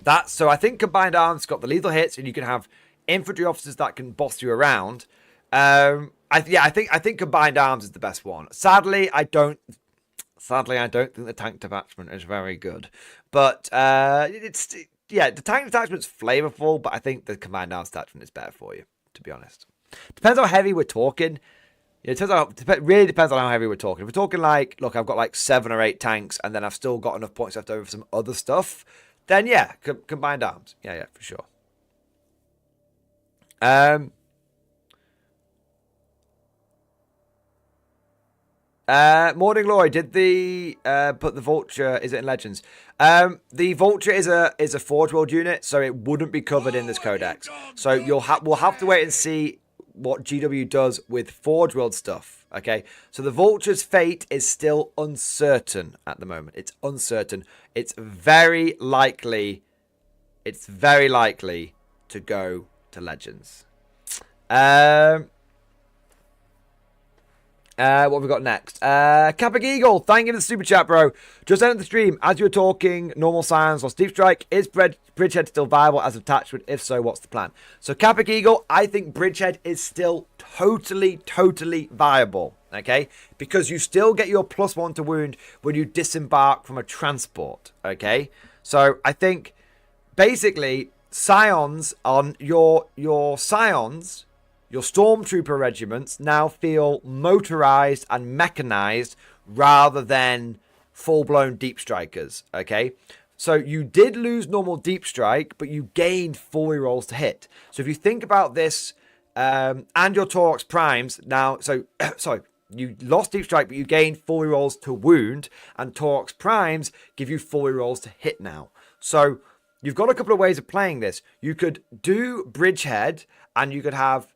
I think combined arms got the lethal hits, and you can have infantry officers that can boss you around. I think combined arms is the best one. Sadly, I don't think the tank detachment is very good. But the tank detachment's flavorful, but I think the combined arms detachment is better for you, to be honest. Depends how heavy we're talking. It really depends on how heavy we're talking. If we're talking like, look, I've got like 7 or 8 tanks, and then I've still got enough points left over for some other stuff, then yeah, combined arms. Yeah, for sure. Morning Glory, did the put the Vulture, is it in Legends? The Vulture is a Forge World unit, so it wouldn't be covered in this codex. So we'll have to wait and see what GW does with Forge World stuff. Okay, so the Vulture's fate is still uncertain at the moment. It's uncertain. It's very likely to go to Legends. What have we got next? Capic Eagle, thank you for the super chat, bro. Just ended the stream. As you were talking, normal science or Deep Strike, is Bridgehead still viable as an attachment? If so, what's the plan? So Capic Eagle, I think Bridgehead is still totally viable, okay? Because you still get your +1 to wound when you disembark from a transport, okay? So I think basically scions on your scions, your stormtrooper regiments now feel motorized and mechanized rather than full-blown deep strikers, okay? So you did lose normal deep strike, but you gained 4 rerolls to hit. So if you think about this, and your Torox primes now, sorry, you lost deep strike, but you gained 4 rerolls to wound, and Torox primes give you 4 rerolls to hit now. So you've got a couple of ways of playing this. You could do Bridgehead, and you could have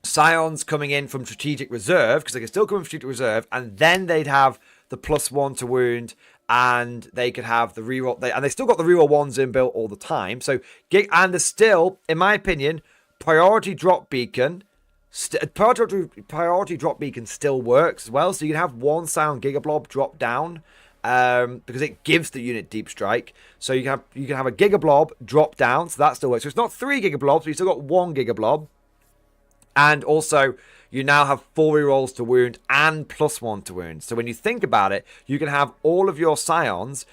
scions coming in from strategic reserve, because they can still come from strategic reserve, and then they'd have the +1 to wound, and they could have the reroll, and they still got the reroll 1s inbuilt all the time. So and there's still, in my opinion, priority drop beacon still works as well. So you can have 1 sound gigablob drop down, because it gives the unit deep strike. So you can have a gigablob drop down, so that still works. So it's not 3 gigablobs, but you still got 1 gigablob. And also, you now have 4 rerolls to wound and +1 to wound. So when you think about it, you can have all of your scions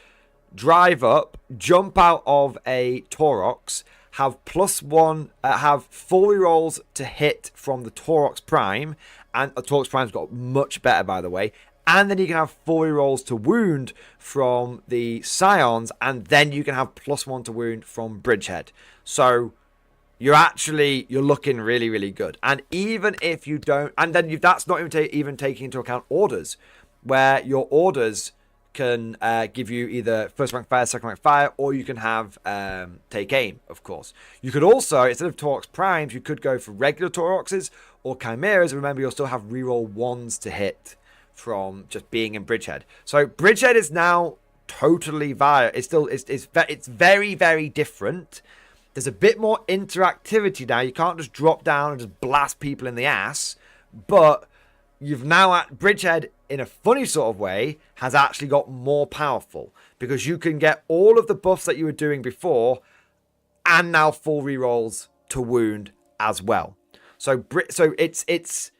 drive up, jump out of a Torox, have +1, have 4 rerolls to hit from the Torox Prime, and the Torox Prime's got much better, by the way. And then you can have 4 rerolls to wound from the scions, and then you can have +1 to wound from Bridgehead. So you're looking really good. And even if you don't, and then that's not even taking into account orders, where your orders can give you either first rank fire, second rank fire, or you can have take aim, of course. You could also, instead of Torox Primes, you could go for regular Toroxes or Chimeras. Remember, you'll still have reroll 1s to hit from just being in Bridgehead. So Bridgehead is now totally it's very, very different. There's a bit more interactivity now. You can't just drop down and just blast people in the ass. But you've now at Bridgehead, in a funny sort of way, has actually got more powerful. Because you can get all of the buffs that you were doing before and now full rerolls to wound as well. So it's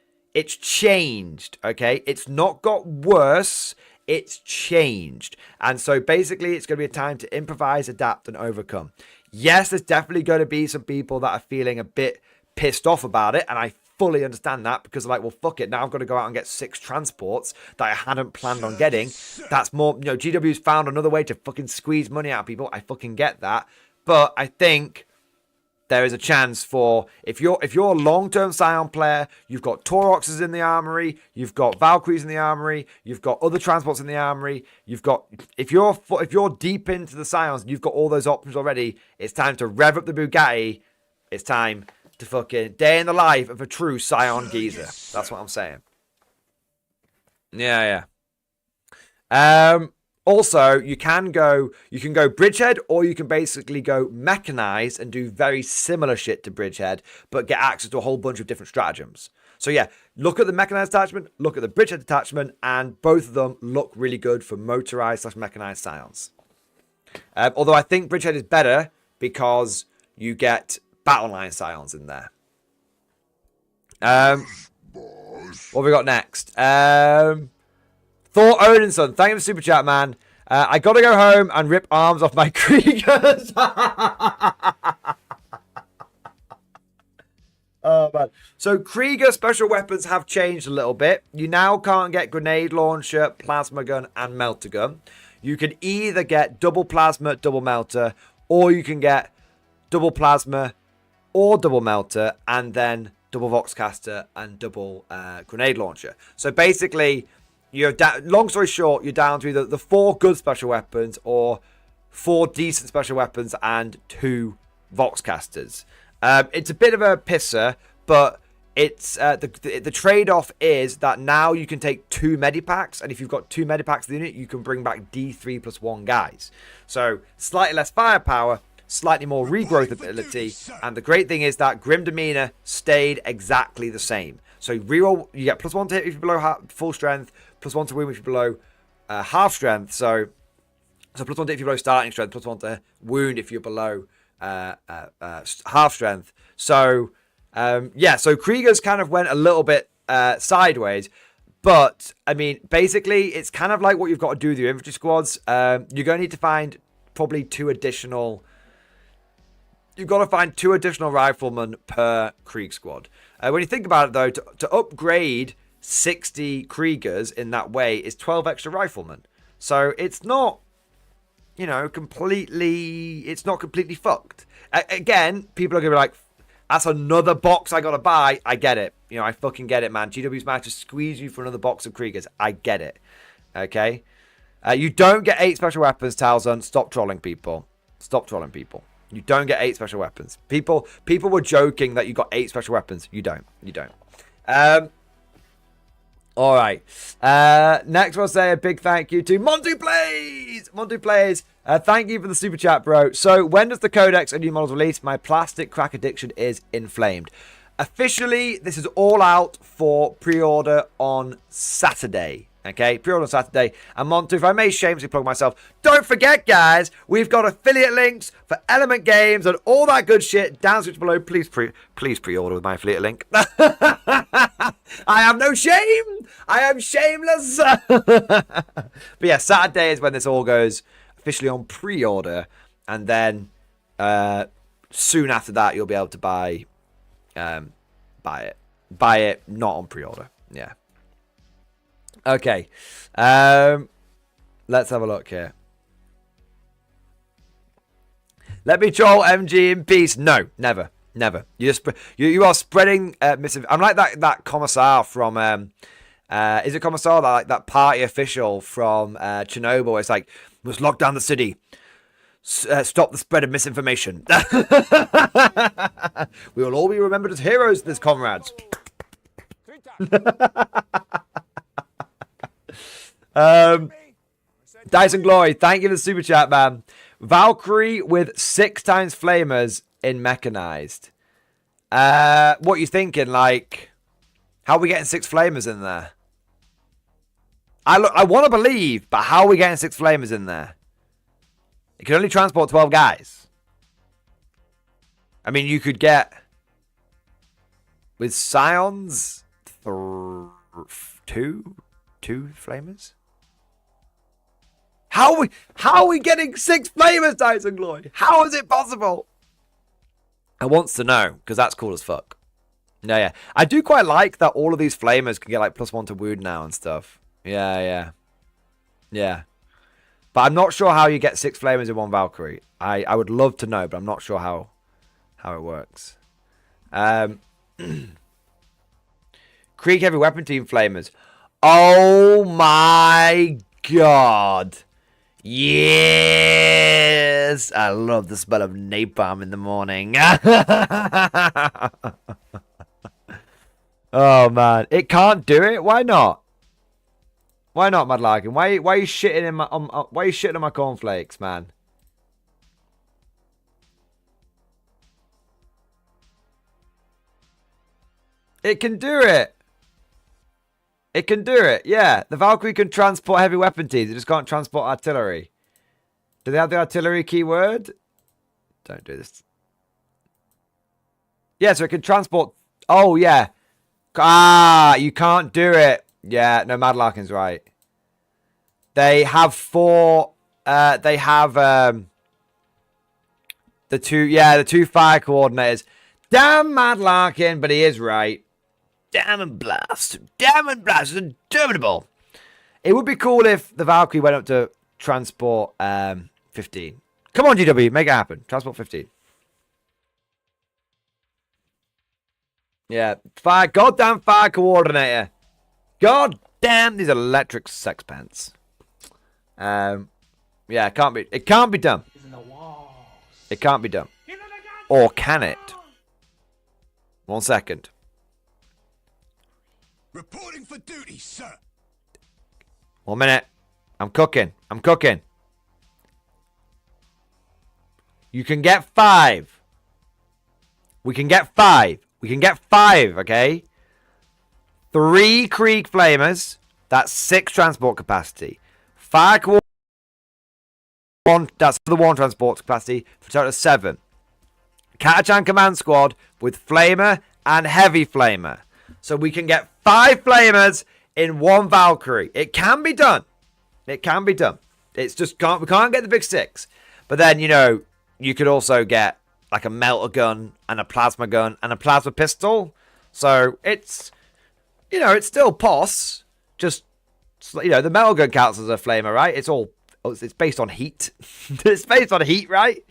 changed, okay? It's not got worse. It's changed. And so basically it's going to be a time to improvise, adapt, and overcome. Yes, there's definitely going to be some people that are feeling a bit pissed off about it, and I fully understand that, because they're like, well, fuck it, now I've got to go out and get 6 transports that I hadn't planned on getting. That's more, you know, GW's found another way to fucking squeeze money out of people. I fucking get that. But I think there is a chance for, if you're a long-term Scion player, you've got Tauroxes in the armory, you've got Valkyries in the armory, you've got other transports in the armory, you've got, if you're deep into the Scions, you've got all those options already. It's time to rev up the Bugatti. It's time to fucking day in the life of a true Scion geezer. That's what I'm saying. Yeah. Also, you can go Bridgehead, or you can basically go mechanized and do very similar shit to Bridgehead, but get access to a whole bunch of different stratagems. So yeah, look at the mechanized attachment, look at the Bridgehead attachment, and both of them look really good for motorized / mechanized Scions. Although I think Bridgehead is better because you get battle line Scions in there. What have we got next? Thor Odinson, thank you for super chat, man. I gotta go home and rip arms off my Kriegers. Oh, man. So Krieger special weapons have changed a little bit. You now can't get grenade launcher, plasma gun, and melter gun. You can either get double plasma, double melter, or you can get double plasma or double melter, and then double voxcaster and double grenade launcher. So basically, you're long story short, you're down to either the 4 good special weapons or 4 decent special weapons and 2 voxcasters. It's a bit of a pisser, but it's the trade-off is that now you can take 2 medipacks, and if you've got 2 medipacks in the unit, you can bring back D3 plus 1 guys. So slightly less firepower, slightly more regrowth ability, and the great thing is that Grim Demeanor stayed exactly the same. So reroll, you get +1 to hit if you're below full strength, +1 to win if you're below half strength. So +1 to hit if you're below starting strength, +1 to wound if you're below half strength. So yeah, so Kriegers kind of went a little bit sideways. But, I mean, basically, it's kind of like what you've got to do with your infantry squads. You're going to need to find probably 2 additional... You've got to find 2 additional riflemen per Krieg squad. When you think about it, though, to upgrade 60 Kriegers in that way is 12 extra riflemen. So it's not, you know, it's not completely fucked. Again, people are going to be like, that's another box I got to buy. I get it. You know, I fucking get it, man. GW's managed to squeeze you for another box of Kriegers. I get it. Okay? You don't get 8 special weapons, Talzun. Stop trolling people. Stop trolling people. You don't get 8 special weapons. People were joking that you got 8 special weapons. You don't. You don't. All right. Next, we'll say a big thank you to Monty Plays. Monty Plays. Thank you for the super chat, bro. So, when does the Codex and new models release? My plastic crack addiction is inflamed. Officially, this is all out for pre-order on Saturday. Okay, pre-order on Saturday. And Monty, if I may shamelessly plug myself, don't forget, guys, we've got affiliate links for Element games and all that good shit down switch below. Please pre-order with my affiliate link. I have no shame. I am shameless. But yeah, Saturday is when this all goes officially on pre-order, and then soon after that you'll be able to buy it, not on pre-order. Yeah. Okay, let's have a look here. Let me troll MG in peace. No, never. You are spreading misinformation. I'm like that commissar from is it commissar that party official from Chernobyl? It's like, must lock down the city. Stop the spread of misinformation. We will all be remembered as heroes, this comrades. Dyson Glory, thank you for the super chat, man. Valkyrie with 6 times flamers in mechanized. What you thinking? Like, how are we getting 6 flamers in there? I want to believe, but how are we getting 6 flamers in there? It can only transport 12 guys. I mean, you could get with Scions 2 flamers. How are we getting 6 flamers, Dyson Glory? How is it possible? I wants to know, because that's cool as fuck. Yeah. I do quite like that all of these flamers can get like +1 to wound now and stuff. Yeah. But I'm not sure how you get 6 flamers in one Valkyrie. I would love to know, but I'm not sure how it works. Krieg Heavy Weapon Team flamers. Oh my god. Yes! I love the smell of napalm in the morning. Oh, man. It can't do it? Why not? Why not, Mad Larkin? Why are you shitting in my why are you shitting on my cornflakes, man? It can do it. It can do it, yeah. The Valkyrie can transport heavy weapon teams. It just can't transport artillery. Do they have the artillery keyword? Don't do this. Yeah, so it can transport... Oh, yeah. Ah, you can't do it. Yeah, no, Mad Larkin's right. They have 4... they have... the 2 fire coordinators. Damn Mad Larkin, but he is right. Damn and blast. Damn and blast. It's interminable. It would be cool if the Valkyrie went up to transport 15. Come on, GW. Make it happen. Transport 15. Yeah. Fire. Goddamn fire coordinator. Goddamn these electric sexpants. Yeah, it can't be. It can't be done. It can't be done. Or can it? 1 second. Reporting for duty, sir. 1 minute. I'm cooking. You can get 5. We can get 5. Okay? 3 Krieg Flamers. That's 6 transport capacity. Fire coordinator. 1. That's for the 1 transport capacity. For a total of 7. Katachan Command Squad with Flamer and Heavy Flamer. So we can get 5 Flamers in 1 Valkyrie. It can be done. It's just we can't get the big 6. But then, you know, you could also get like a melter gun and a plasma gun and a plasma pistol. So it's, you know, it's still POS. Just, you know, the melter gun counts as a flamer, right? It's based on heat. It's based on heat, right?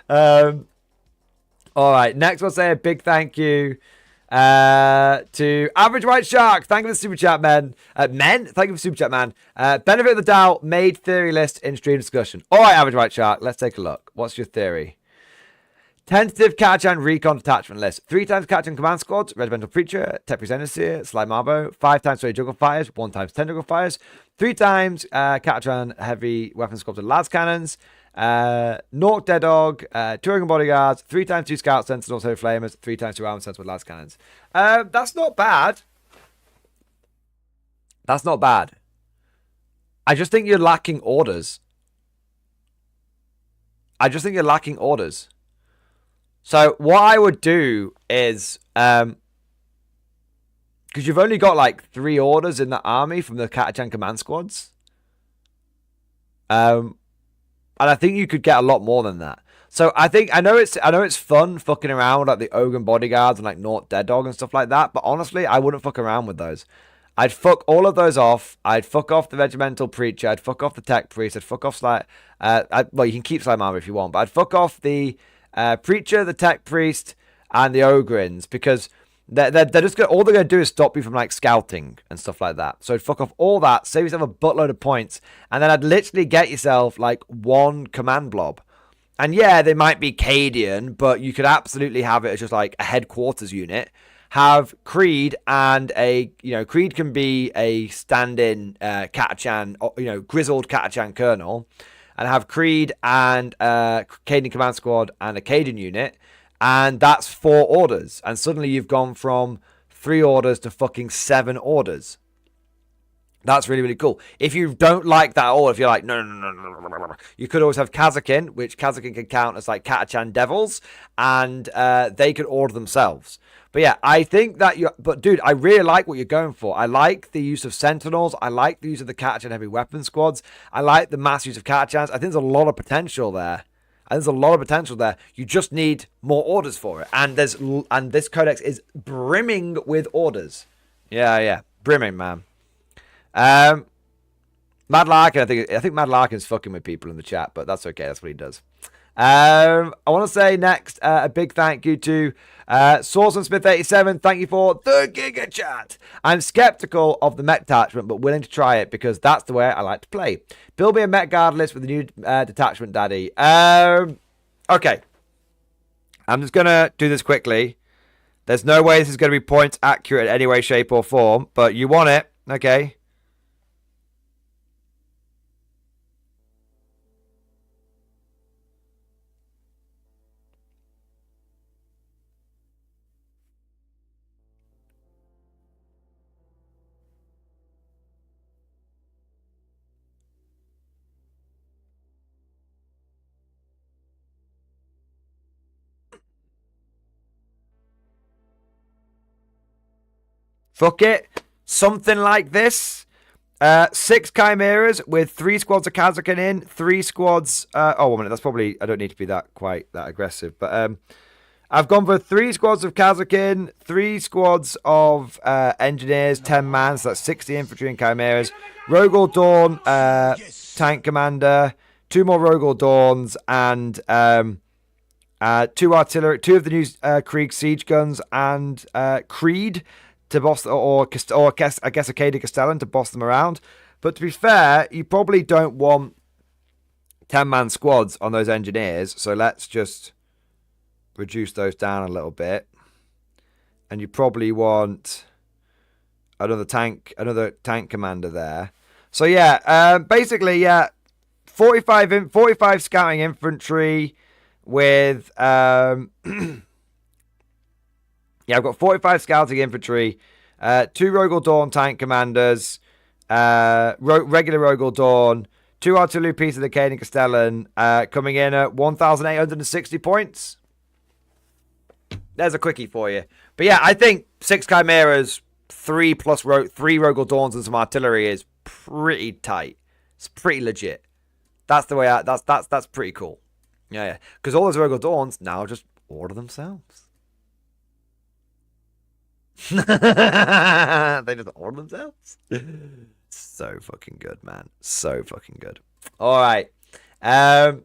All right. Next, we'll say a big thank you to Average White Shark. Thank you for the super chat, men. Thank you for the super chat, man. Benefit of the doubt made theory list in stream discussion. All right, Average White Shark. Let's take a look. What's your theory? Tentative Katachan recon detachment list. 3 times Katachan command squads. Regimental Preacher, Tepris Enisir, Sly Marbo. 5 times 20 juggle fires. 1 times 10 juggle fires. 3 times Katachan heavy weapon squads with las cannons. Naught Dead Dog, 2 Oregon Bodyguards, 3 times 2 Scout Sentinels, Heavy Flamers, 3 times 2 Armored Sentinels with las cannons. That's not bad. That's not bad. I just think you're lacking orders. So what I would do is, because you've only got like 3 orders in the army from the Katachan command squads. And I think you could get a lot more than that. So I know it's fun fucking around with like the Ogun bodyguards and like Naught Dead Dog and stuff like that. But honestly, I wouldn't fuck around with those. I'd fuck all of those off. I'd fuck off the Regimental Preacher. I'd fuck off the Tech Priest. I'd fuck off well, you can keep Slime Armor if you want, but I'd fuck off the Preacher, the Tech Priest, and the Ogrins, because they're just all they're gonna do is stop you from like scouting and stuff like that. So I'd fuck off all that, save yourself a buttload of points, and then I'd literally get yourself like 1 command blob. And yeah, they might be Cadian, but you could absolutely have it as just like a headquarters unit. have Creed and a, Creed can be a stand-in Catachan, grizzled Catachan colonel, and have Creed and Caden Command Squad and a Caden unit, and that's 4 orders. And suddenly you've gone from 3 orders to fucking 7 orders. That's really, really cool. If you don't like that order, if you're like, no, you could always have Kazakin, which Kazakin can count as like Catachan Devils, and they could order themselves. But yeah, I think that but dude, I really like what you're going for. I like the use of Sentinels. I like the use of the Catachan heavy weapon squads. I like the mass use of Catachans. I think there's a lot of potential there. You just need more orders for it. And this codex is brimming with orders. Yeah. Brimming, man. Mad Larkin, I think Mad Larkin's fucking with people in the chat, but that's okay. That's what he does. I want to say next a big thank you to Swordsmansmith87. Thank you for the Giga Chat. I'm skeptical of the mech detachment, but willing to try it because that's the way I like to play. Build me a mech guard list with the new detachment, Daddy. Okay. I'm just going to do this quickly. There's no way this is going to be point accurate in any way, shape, or form, but you want it. Okay. Fuck it. Something like this. 6 Chimeras with 3 squads of Kazakin in, 3 squads. 1 minute. That's probably. I don't need to be that aggressive. But I've gone for 3 squads of Kazakin, 3 squads of engineers, 10 man. So that's 60 infantry and Chimeras. Rogel Dawn, tank commander, 2 more Rogel Dawns, and 2 artillery, 2 of the new Krieg siege guns, and Creed to boss, or I guess a Caden Castellan to boss them around. But to be fair, you probably don't want 10-man squads on those engineers, so let's just reduce those down a little bit. And you probably want another tank commander there. So yeah, basically, yeah, 45 scouting infantry with yeah, I've got 45 scouting infantry, 2 Rogel Dawn tank commanders, regular Rogel Dawn, 2 artillery pieces of the Caden Castellan, coming in at 1,860 points. There's a quickie for you. But yeah, I think 6 Chimeras, 3 Rogel Dawns and some artillery is pretty tight. It's pretty legit. That's the way that's pretty cool. Yeah. Because all those Rogel Dawns now just order themselves. They just order themselves. So fucking good, man. So fucking good. All right. The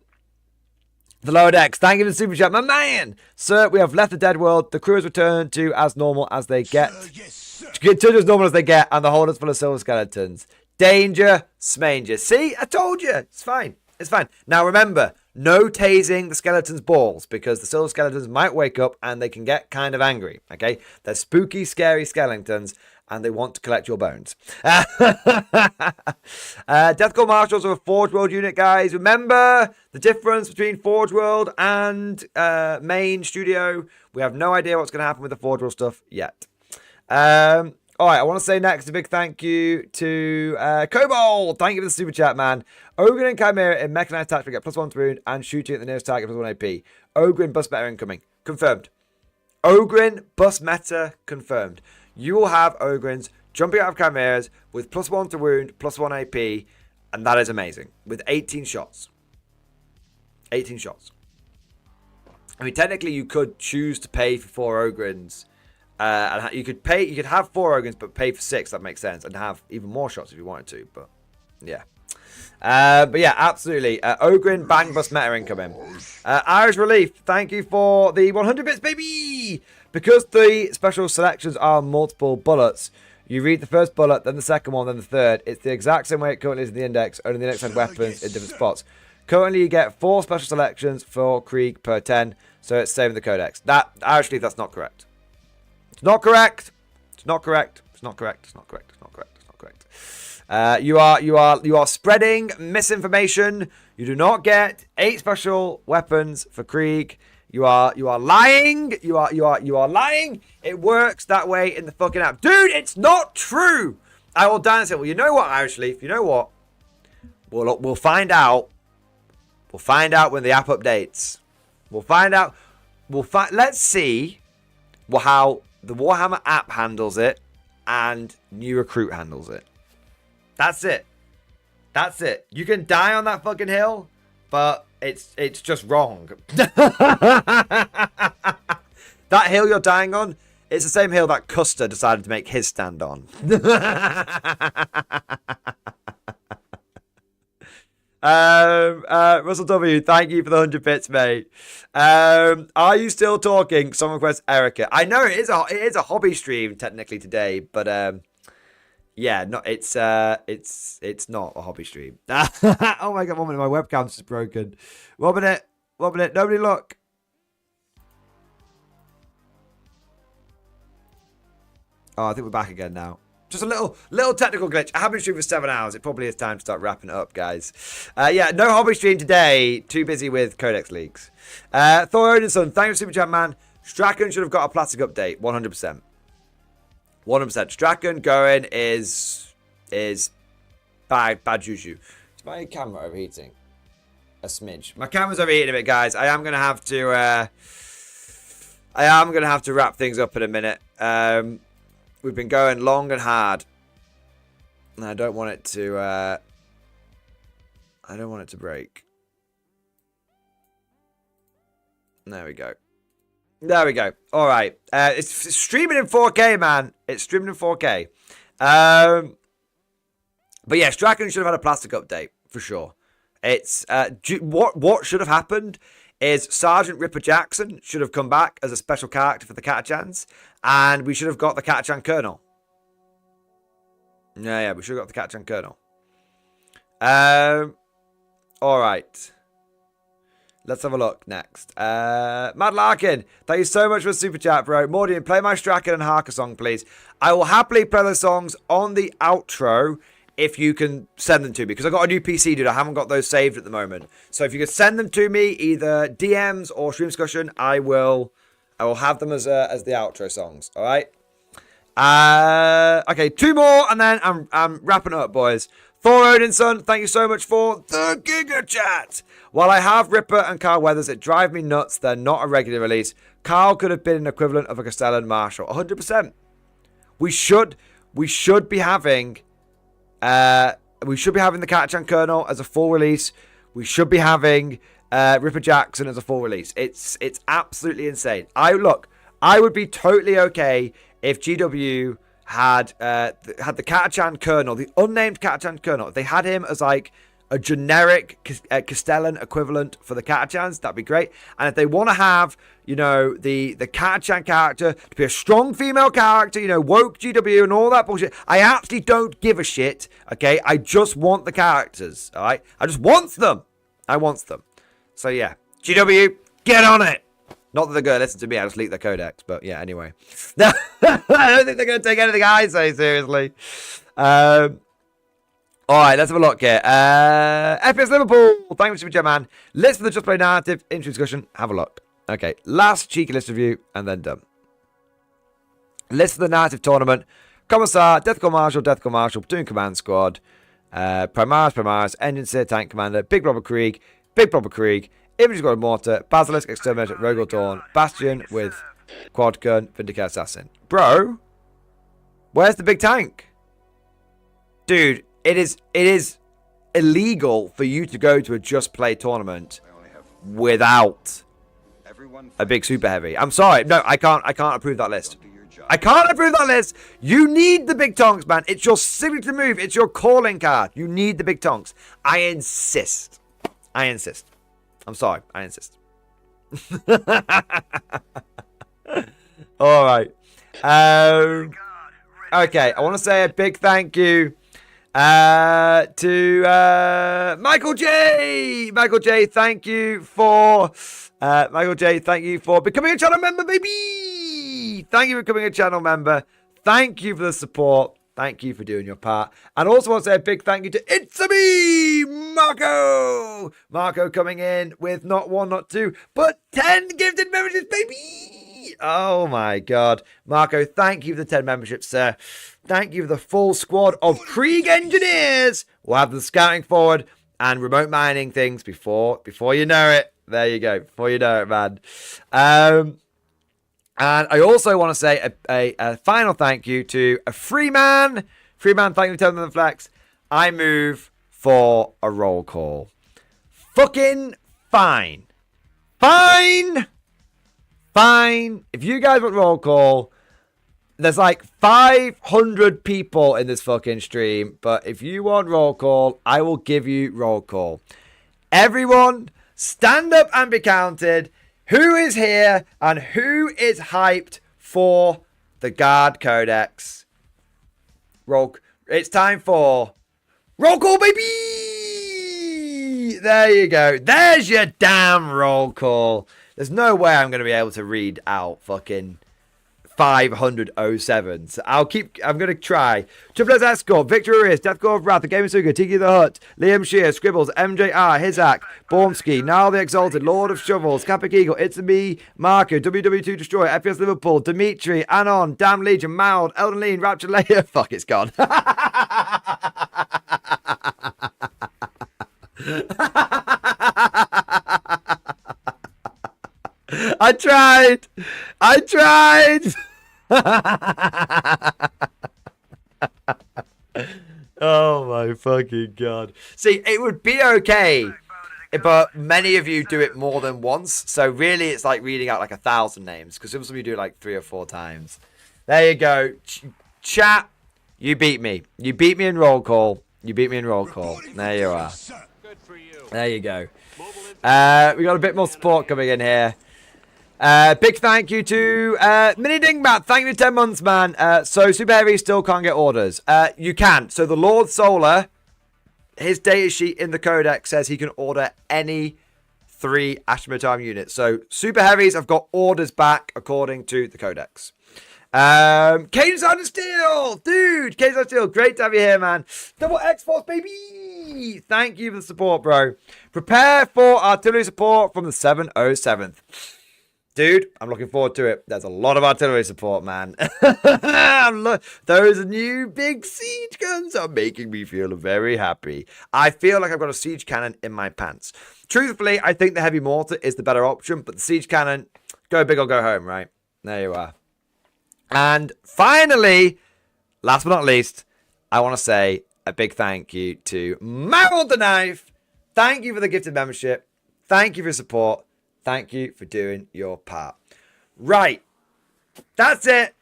lower decks. Thank you for the super chat, my man. Sir, we have left the dead world. The crew has returned to as normal as they get. To as normal as they get, and the hold is full of silver skeletons. Danger, smanger. See, I told you. It's fine. It's fine. Now remember, no tasing the skeletons' balls, because the silver skeletons might wake up and they can get kind of angry, okay? They're spooky, scary skeletons, and they want to collect your bones. Deathcore Marshals are a Forge World unit, guys. Remember the difference between Forge World and main studio? We have no idea what's going to happen with the Forge World stuff yet. All right, I want to say next a big thank you to Kobold. Thank you for the super chat, man. Ogren and Chimera in mechanized attachment get +1 wound and shooting at the nearest target +1 AP. Ogren bus meta incoming. Confirmed. Ogren bus meta confirmed. You will have Ogrens jumping out of Chimeras with +1 to wound, +1 AP, and that is amazing. With 18 shots. 18 shots. I mean, technically, you could choose to pay for 4 Ogrens. And you could have 4 Ogrens, but pay for 6. That makes sense, and have even more shots if you wanted to. But yeah, absolutely. Ogren bang bus meta incoming. Irish Relief, thank you for the 100 bits, baby. Because the special selections are multiple bullets, you read the first bullet, then the second one, then the third. It's the exact same way it currently is in the index. Only the index had weapons in different spots. Currently, you get 4 special selections for Krieg per 10, so it's saving the codex. That Irish Relief, that's not correct. It's not correct. It's not correct. It's not correct. It's not correct. It's not correct. It's not correct. You are spreading misinformation. You do not get 8 special weapons for Krieg. You are lying. You are lying. It works that way in the fucking app. Dude, it's not true. I will dance it. Well, you know what, Irish Leaf? You know what? We'll find out. We'll find out when the app updates. We'll find out. Let's see how the Warhammer app handles it and New Recruit handles it. That's it. That's it. You can die on that fucking hill, but it's just wrong. That hill you're dying on, it's the same hill that Custer decided to make his stand on. Russell W, thank you for the 100 bits, mate. Are you still talking? Someone requests Erica. I know it is a hobby stream technically today, but yeah, no, it's not a hobby stream. Oh my god, 1 minute, my webcam's just broken. 1 minute, nobody look. Oh, I think we're back again now. Just a little technical glitch. I have been streaming for 7 hours. It probably is time to start wrapping it up, guys. Yeah, no hobby stream today. Too busy with Codex leaks. Thor Odinson, thank you for Super Chat, man. Strachan should have got a plastic update. 100%. 100%. Strachan going is bad juju. Is my camera overheating? A smidge. My camera's overheating a bit, guys. I am gonna have to wrap things up in a minute. We've been going long and hard, and I don't want it to break. There we go. There we go. All right. It's streaming in 4K, man. It's streaming in 4K. But yeah, Strachan should have had a plastic update for sure. It's what should have happened is Sergeant Ripper Jackson should have come back as a special character for the Catachans, and we should have got the Catachan Colonel. Yeah, we should have got the Catachan Colonel. All right. Let's have a look next. Matt Larkin, thank you so much for the super chat, bro. Mordian, play my Strachan and Harker song, please. I will happily play those songs on the outro if you can send them to me, because I've got a new PC, dude. I haven't got those saved at the moment. So if you could send them to me, either DMs or stream discussion, I will have them as the outro songs. All right. Okay, 2 more, and then I'm wrapping up, boys. Thor Odinson, thank you so much for the Giga Chat. While I have Ripper and Karl Weathers, it drives me nuts. They're not a regular release. Karl could have been an equivalent of a Castellan Marshal. 100%. We should be having the Catachan Colonel as a full release. We should be having Ripper Jackson as a full release. It's absolutely insane. I would be totally okay if GW had the Catachan Colonel, the unnamed Catachan Colonel. If they had him as like a generic Castellan equivalent for the Catachans, that'd be great. And if they want to have, you know, the Catachan character to be a strong female character, you know, woke GW and all that bullshit, I actually don't give a shit, okay? I just want the characters, all right? I just want them. I want them. So, yeah. GW, get on it. Not that they're going to listen to me, I just leaked their codex, but yeah, anyway. I don't think they're going to take anything I say seriously. Alright, let's have a look here. FPS Liverpool, thank you for Super Chat, man. List for the Just Play narrative, intro discussion, have a look. Okay, last cheeky list review, and then done. List for the narrative tournament. Commissar, Death Corps Marshal, Platoon Command Squad, Primaris, Engine Seer, Tank Commander, Big Robber Krieg, Infantry Squad Mortar, Basilisk, Exterminator, Rogal Dawn, Bastion with Quad Gun, Vindicate Assassin. Bro, where's the big tank? Dude, it is illegal for you to go to a Just Play tournament without a big super heavy. I'm sorry. No, I can't approve that list. I can't approve that list. You need the big tonks, man. It's your signature move. It's your calling card. You need the big tonks. I insist. I'm sorry. I insist. All right. Okay. I want to say a big thank you to Michael J. Michael J, thank you for becoming a channel member, baby. Thank you for becoming a channel member. Thank you for the support. Thank you for doing your part. And also want to say a big thank you to It's-a-me, Marco. Marco coming in with not 1, not 2, but 10 gifted memberships, baby. Oh my God. Marco, thank you for the 10 memberships, sir. Thank you for the full squad of Krieg engineers. We'll have the scouting forward and remote mining things before you know it. There you go. Before you know it, man. And I also want to say a final thank you to a Freeman. Freeman, thank you for telling them the flex. I move for a roll call. Fucking fine. Fine. Fine. If you guys want roll call, there's like 500 people in this fucking stream. But if you want roll call, I will give you roll call. Everyone, stand up and be counted. Who is here and who is hyped for the Guard Codex? It's time for roll call, baby! There you go. There's your damn roll call. There's no way I'm going to be able to read out fucking 507. So I'm going to try. Triple S Escort, Victor Arias, Death God of Wrath, The Game of Suga, Tiki the Hut, Liam Shear, Scribbles, MJR, Hizak, Bormski, Niall the Exalted, Lord of Shovels, Capic Eagle, It's a Me, Marco, WW2 Destroyer, FPS Liverpool, Dimitri, Anon, Damn Legion, Maud, Elden Lean, Rapture Layer. Fuck, it's gone. I tried. Oh my fucking God. See, it would be okay, but many of you do it more than once. So really, it's like reading out like 1,000 names, because some of you do it like 3 or 4 times. There you go. Chat, you beat me. You beat me in roll call. There you are. There you go. We got a bit more support coming in here. Big thank you to Mini Dingbat. Thank you for 10 months, man. So Super Heavy still can't get orders. You can. So the Lord Solar, his data sheet in the Codex says he can order any 3 MILITARUM units. So Super Heavies have got orders back according to the Codex. Cadence on Steel, dude. Cadence on Steel, great to have you here, man. Double X-Force, baby. Thank you for the support, bro. Prepare for artillery support from the 707th. Dude, I'm looking forward to it. There's a lot of artillery support, man. Those new big siege guns are making me feel very happy. I feel like I've got a siege cannon in my pants. Truthfully, I think the heavy mortar is the better option, but the siege cannon, go big or go home, right? There you are. And finally, last but not least, I want to say a big thank you to Marvel the Knife. Thank you for the gifted membership. Thank you for your support. Thank you for doing your part. Right. That's it.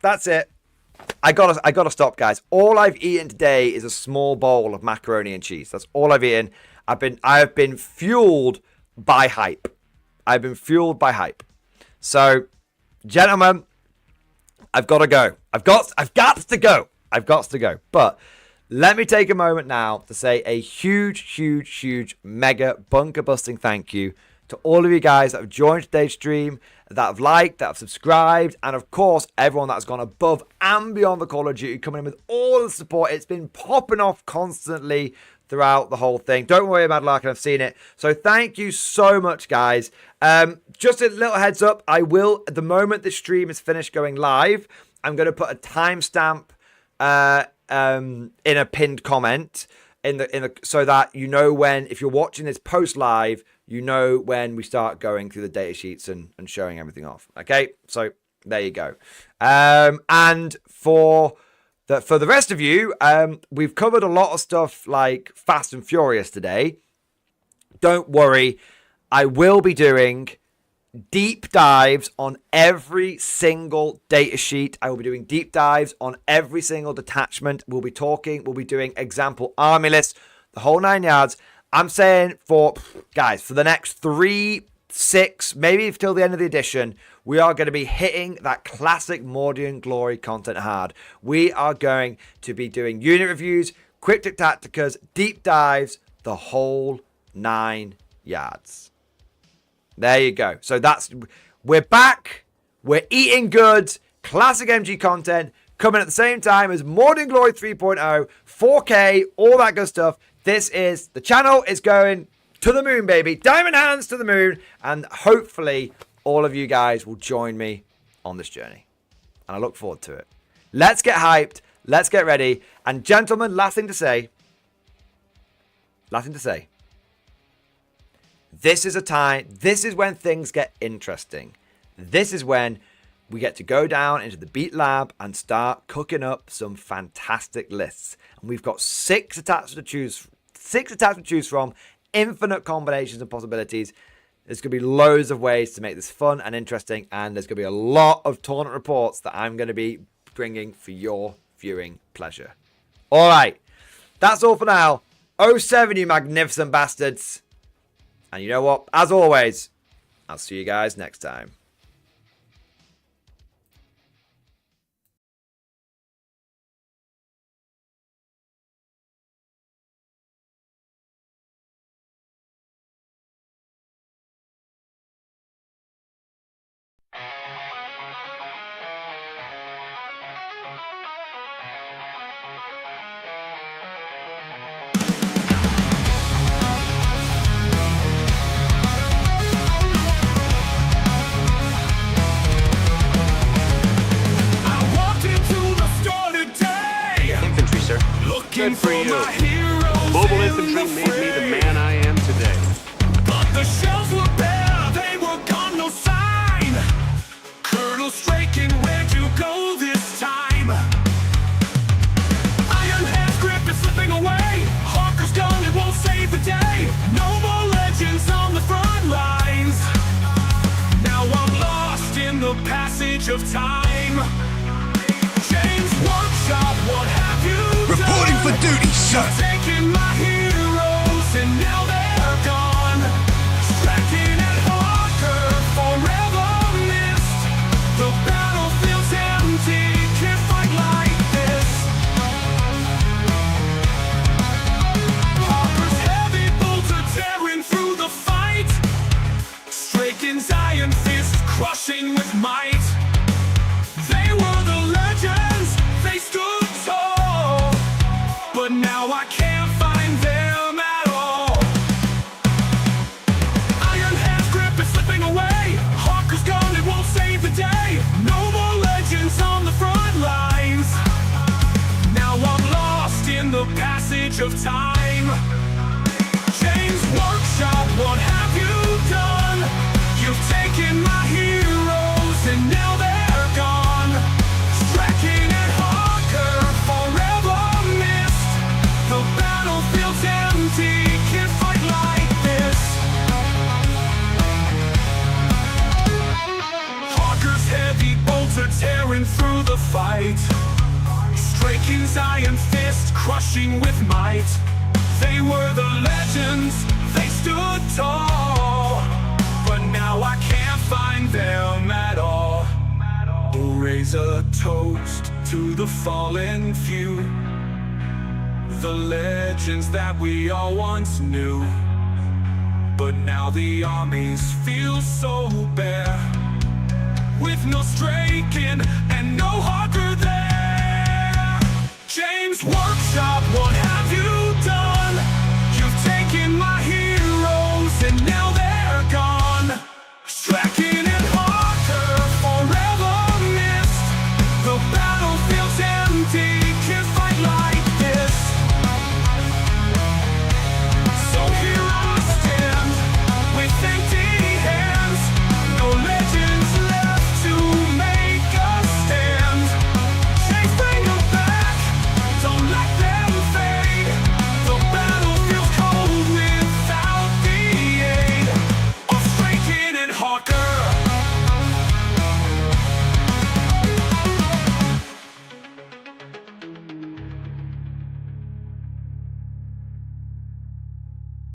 I gotta stop, guys. All I've eaten today is a small bowl of macaroni and cheese. That's all I've eaten. I have been fueled by hype. So, gentlemen, I've got to go. I've got to go. But let me take a moment now to say a huge, mega bunker busting thank you to all of you guys that have joined today's stream, that have liked, that have subscribed, and of course, everyone that's gone above and beyond the Call of Duty, coming in with all the support. It's been popping off constantly throughout the whole thing. Don't worry about Larkin, I've seen it. So thank you so much, guys. Just a little heads up, I will, at the moment the stream is finished going live, I'm going to put a timestamp in a pinned comment so that you know when, if you're watching this post live, you know when we start going through the data sheets and showing everything off. Okay, so there you go. And for the rest of you, we've covered a lot of stuff like Fast and Furious today. Don't worry, I will be doing deep dives on every single data sheet. I will be doing deep dives on every single detachment. We'll be doing example army lists, the whole 9 yards. I'm saying for the next 3, 6, maybe till the end of the edition, we are going to be hitting that classic Mordian glory content hard. We are going to be doing unit reviews, quick tip tacticas, deep dives, the whole 9 yards. There you go. So we're back. We're eating good, classic MG content, coming at the same time as Mordian Glory 3.0, 4K, all that good stuff. The channel is going to the moon, baby. Diamond hands to the moon. And hopefully all of you guys will join me on this journey. And I look forward to it. Let's get hyped. Let's get ready. And gentlemen, last thing to say. This is a time, this is when things get interesting. This is when we get to go down into the Beat Lab and start cooking up some fantastic lists. And we've got 6 attacks to choose from, infinite combinations and possibilities. There's going to be loads of ways to make this fun and interesting, and there's going to be a lot of tournament reports that I'm going to be bringing for your viewing pleasure. All right, that's all for now. 07, you magnificent bastards. And you know what? As always, I'll see you guys next time. Good for you. Mobile infantry made me the man I am today. But the shells were bare, they were gone, no sign. Colonel Straken, where'd you go this time? Iron Hand's grip is slipping away. Hawker's gun, it won't save the day. No more legends on the front lines. Now I'm lost in the passage of time. James Workshop, what have you done? Reporting for duty, sir. Taking my heroes and now they're gone. Striking at Hawker, forever missed. The battlefield's empty, can't fight like this. Hawker's heavy bolts are tearing through the fight. Straken's iron fist crushing with might. They were the legends, they stood tall. But now I can't find them at all. Iron Hand's grip is slipping away. Hawker's gun, it won't save the day. No more legends on the front lines. Now I'm lost in the passage of time. James Workshop, what have you done? You've taken my heroes and now they're gone. Striking at Hawker, forever missed. The battlefield's empty, can't fight like this. Hawker's heavy bolts are tearing through the fight. Straken's iron fist crushing with might. They were the legends, they stood tall. But now I can't find them at all. We'll raise a toast to the fallen few, the legends that we all once knew. But now the armies feel so bare, with no Straken and no Hawker there. James Workshop, what have you done? You've taken my heroes and now they're gone. Striking at Hawker, forever missed. The battlefield's empty,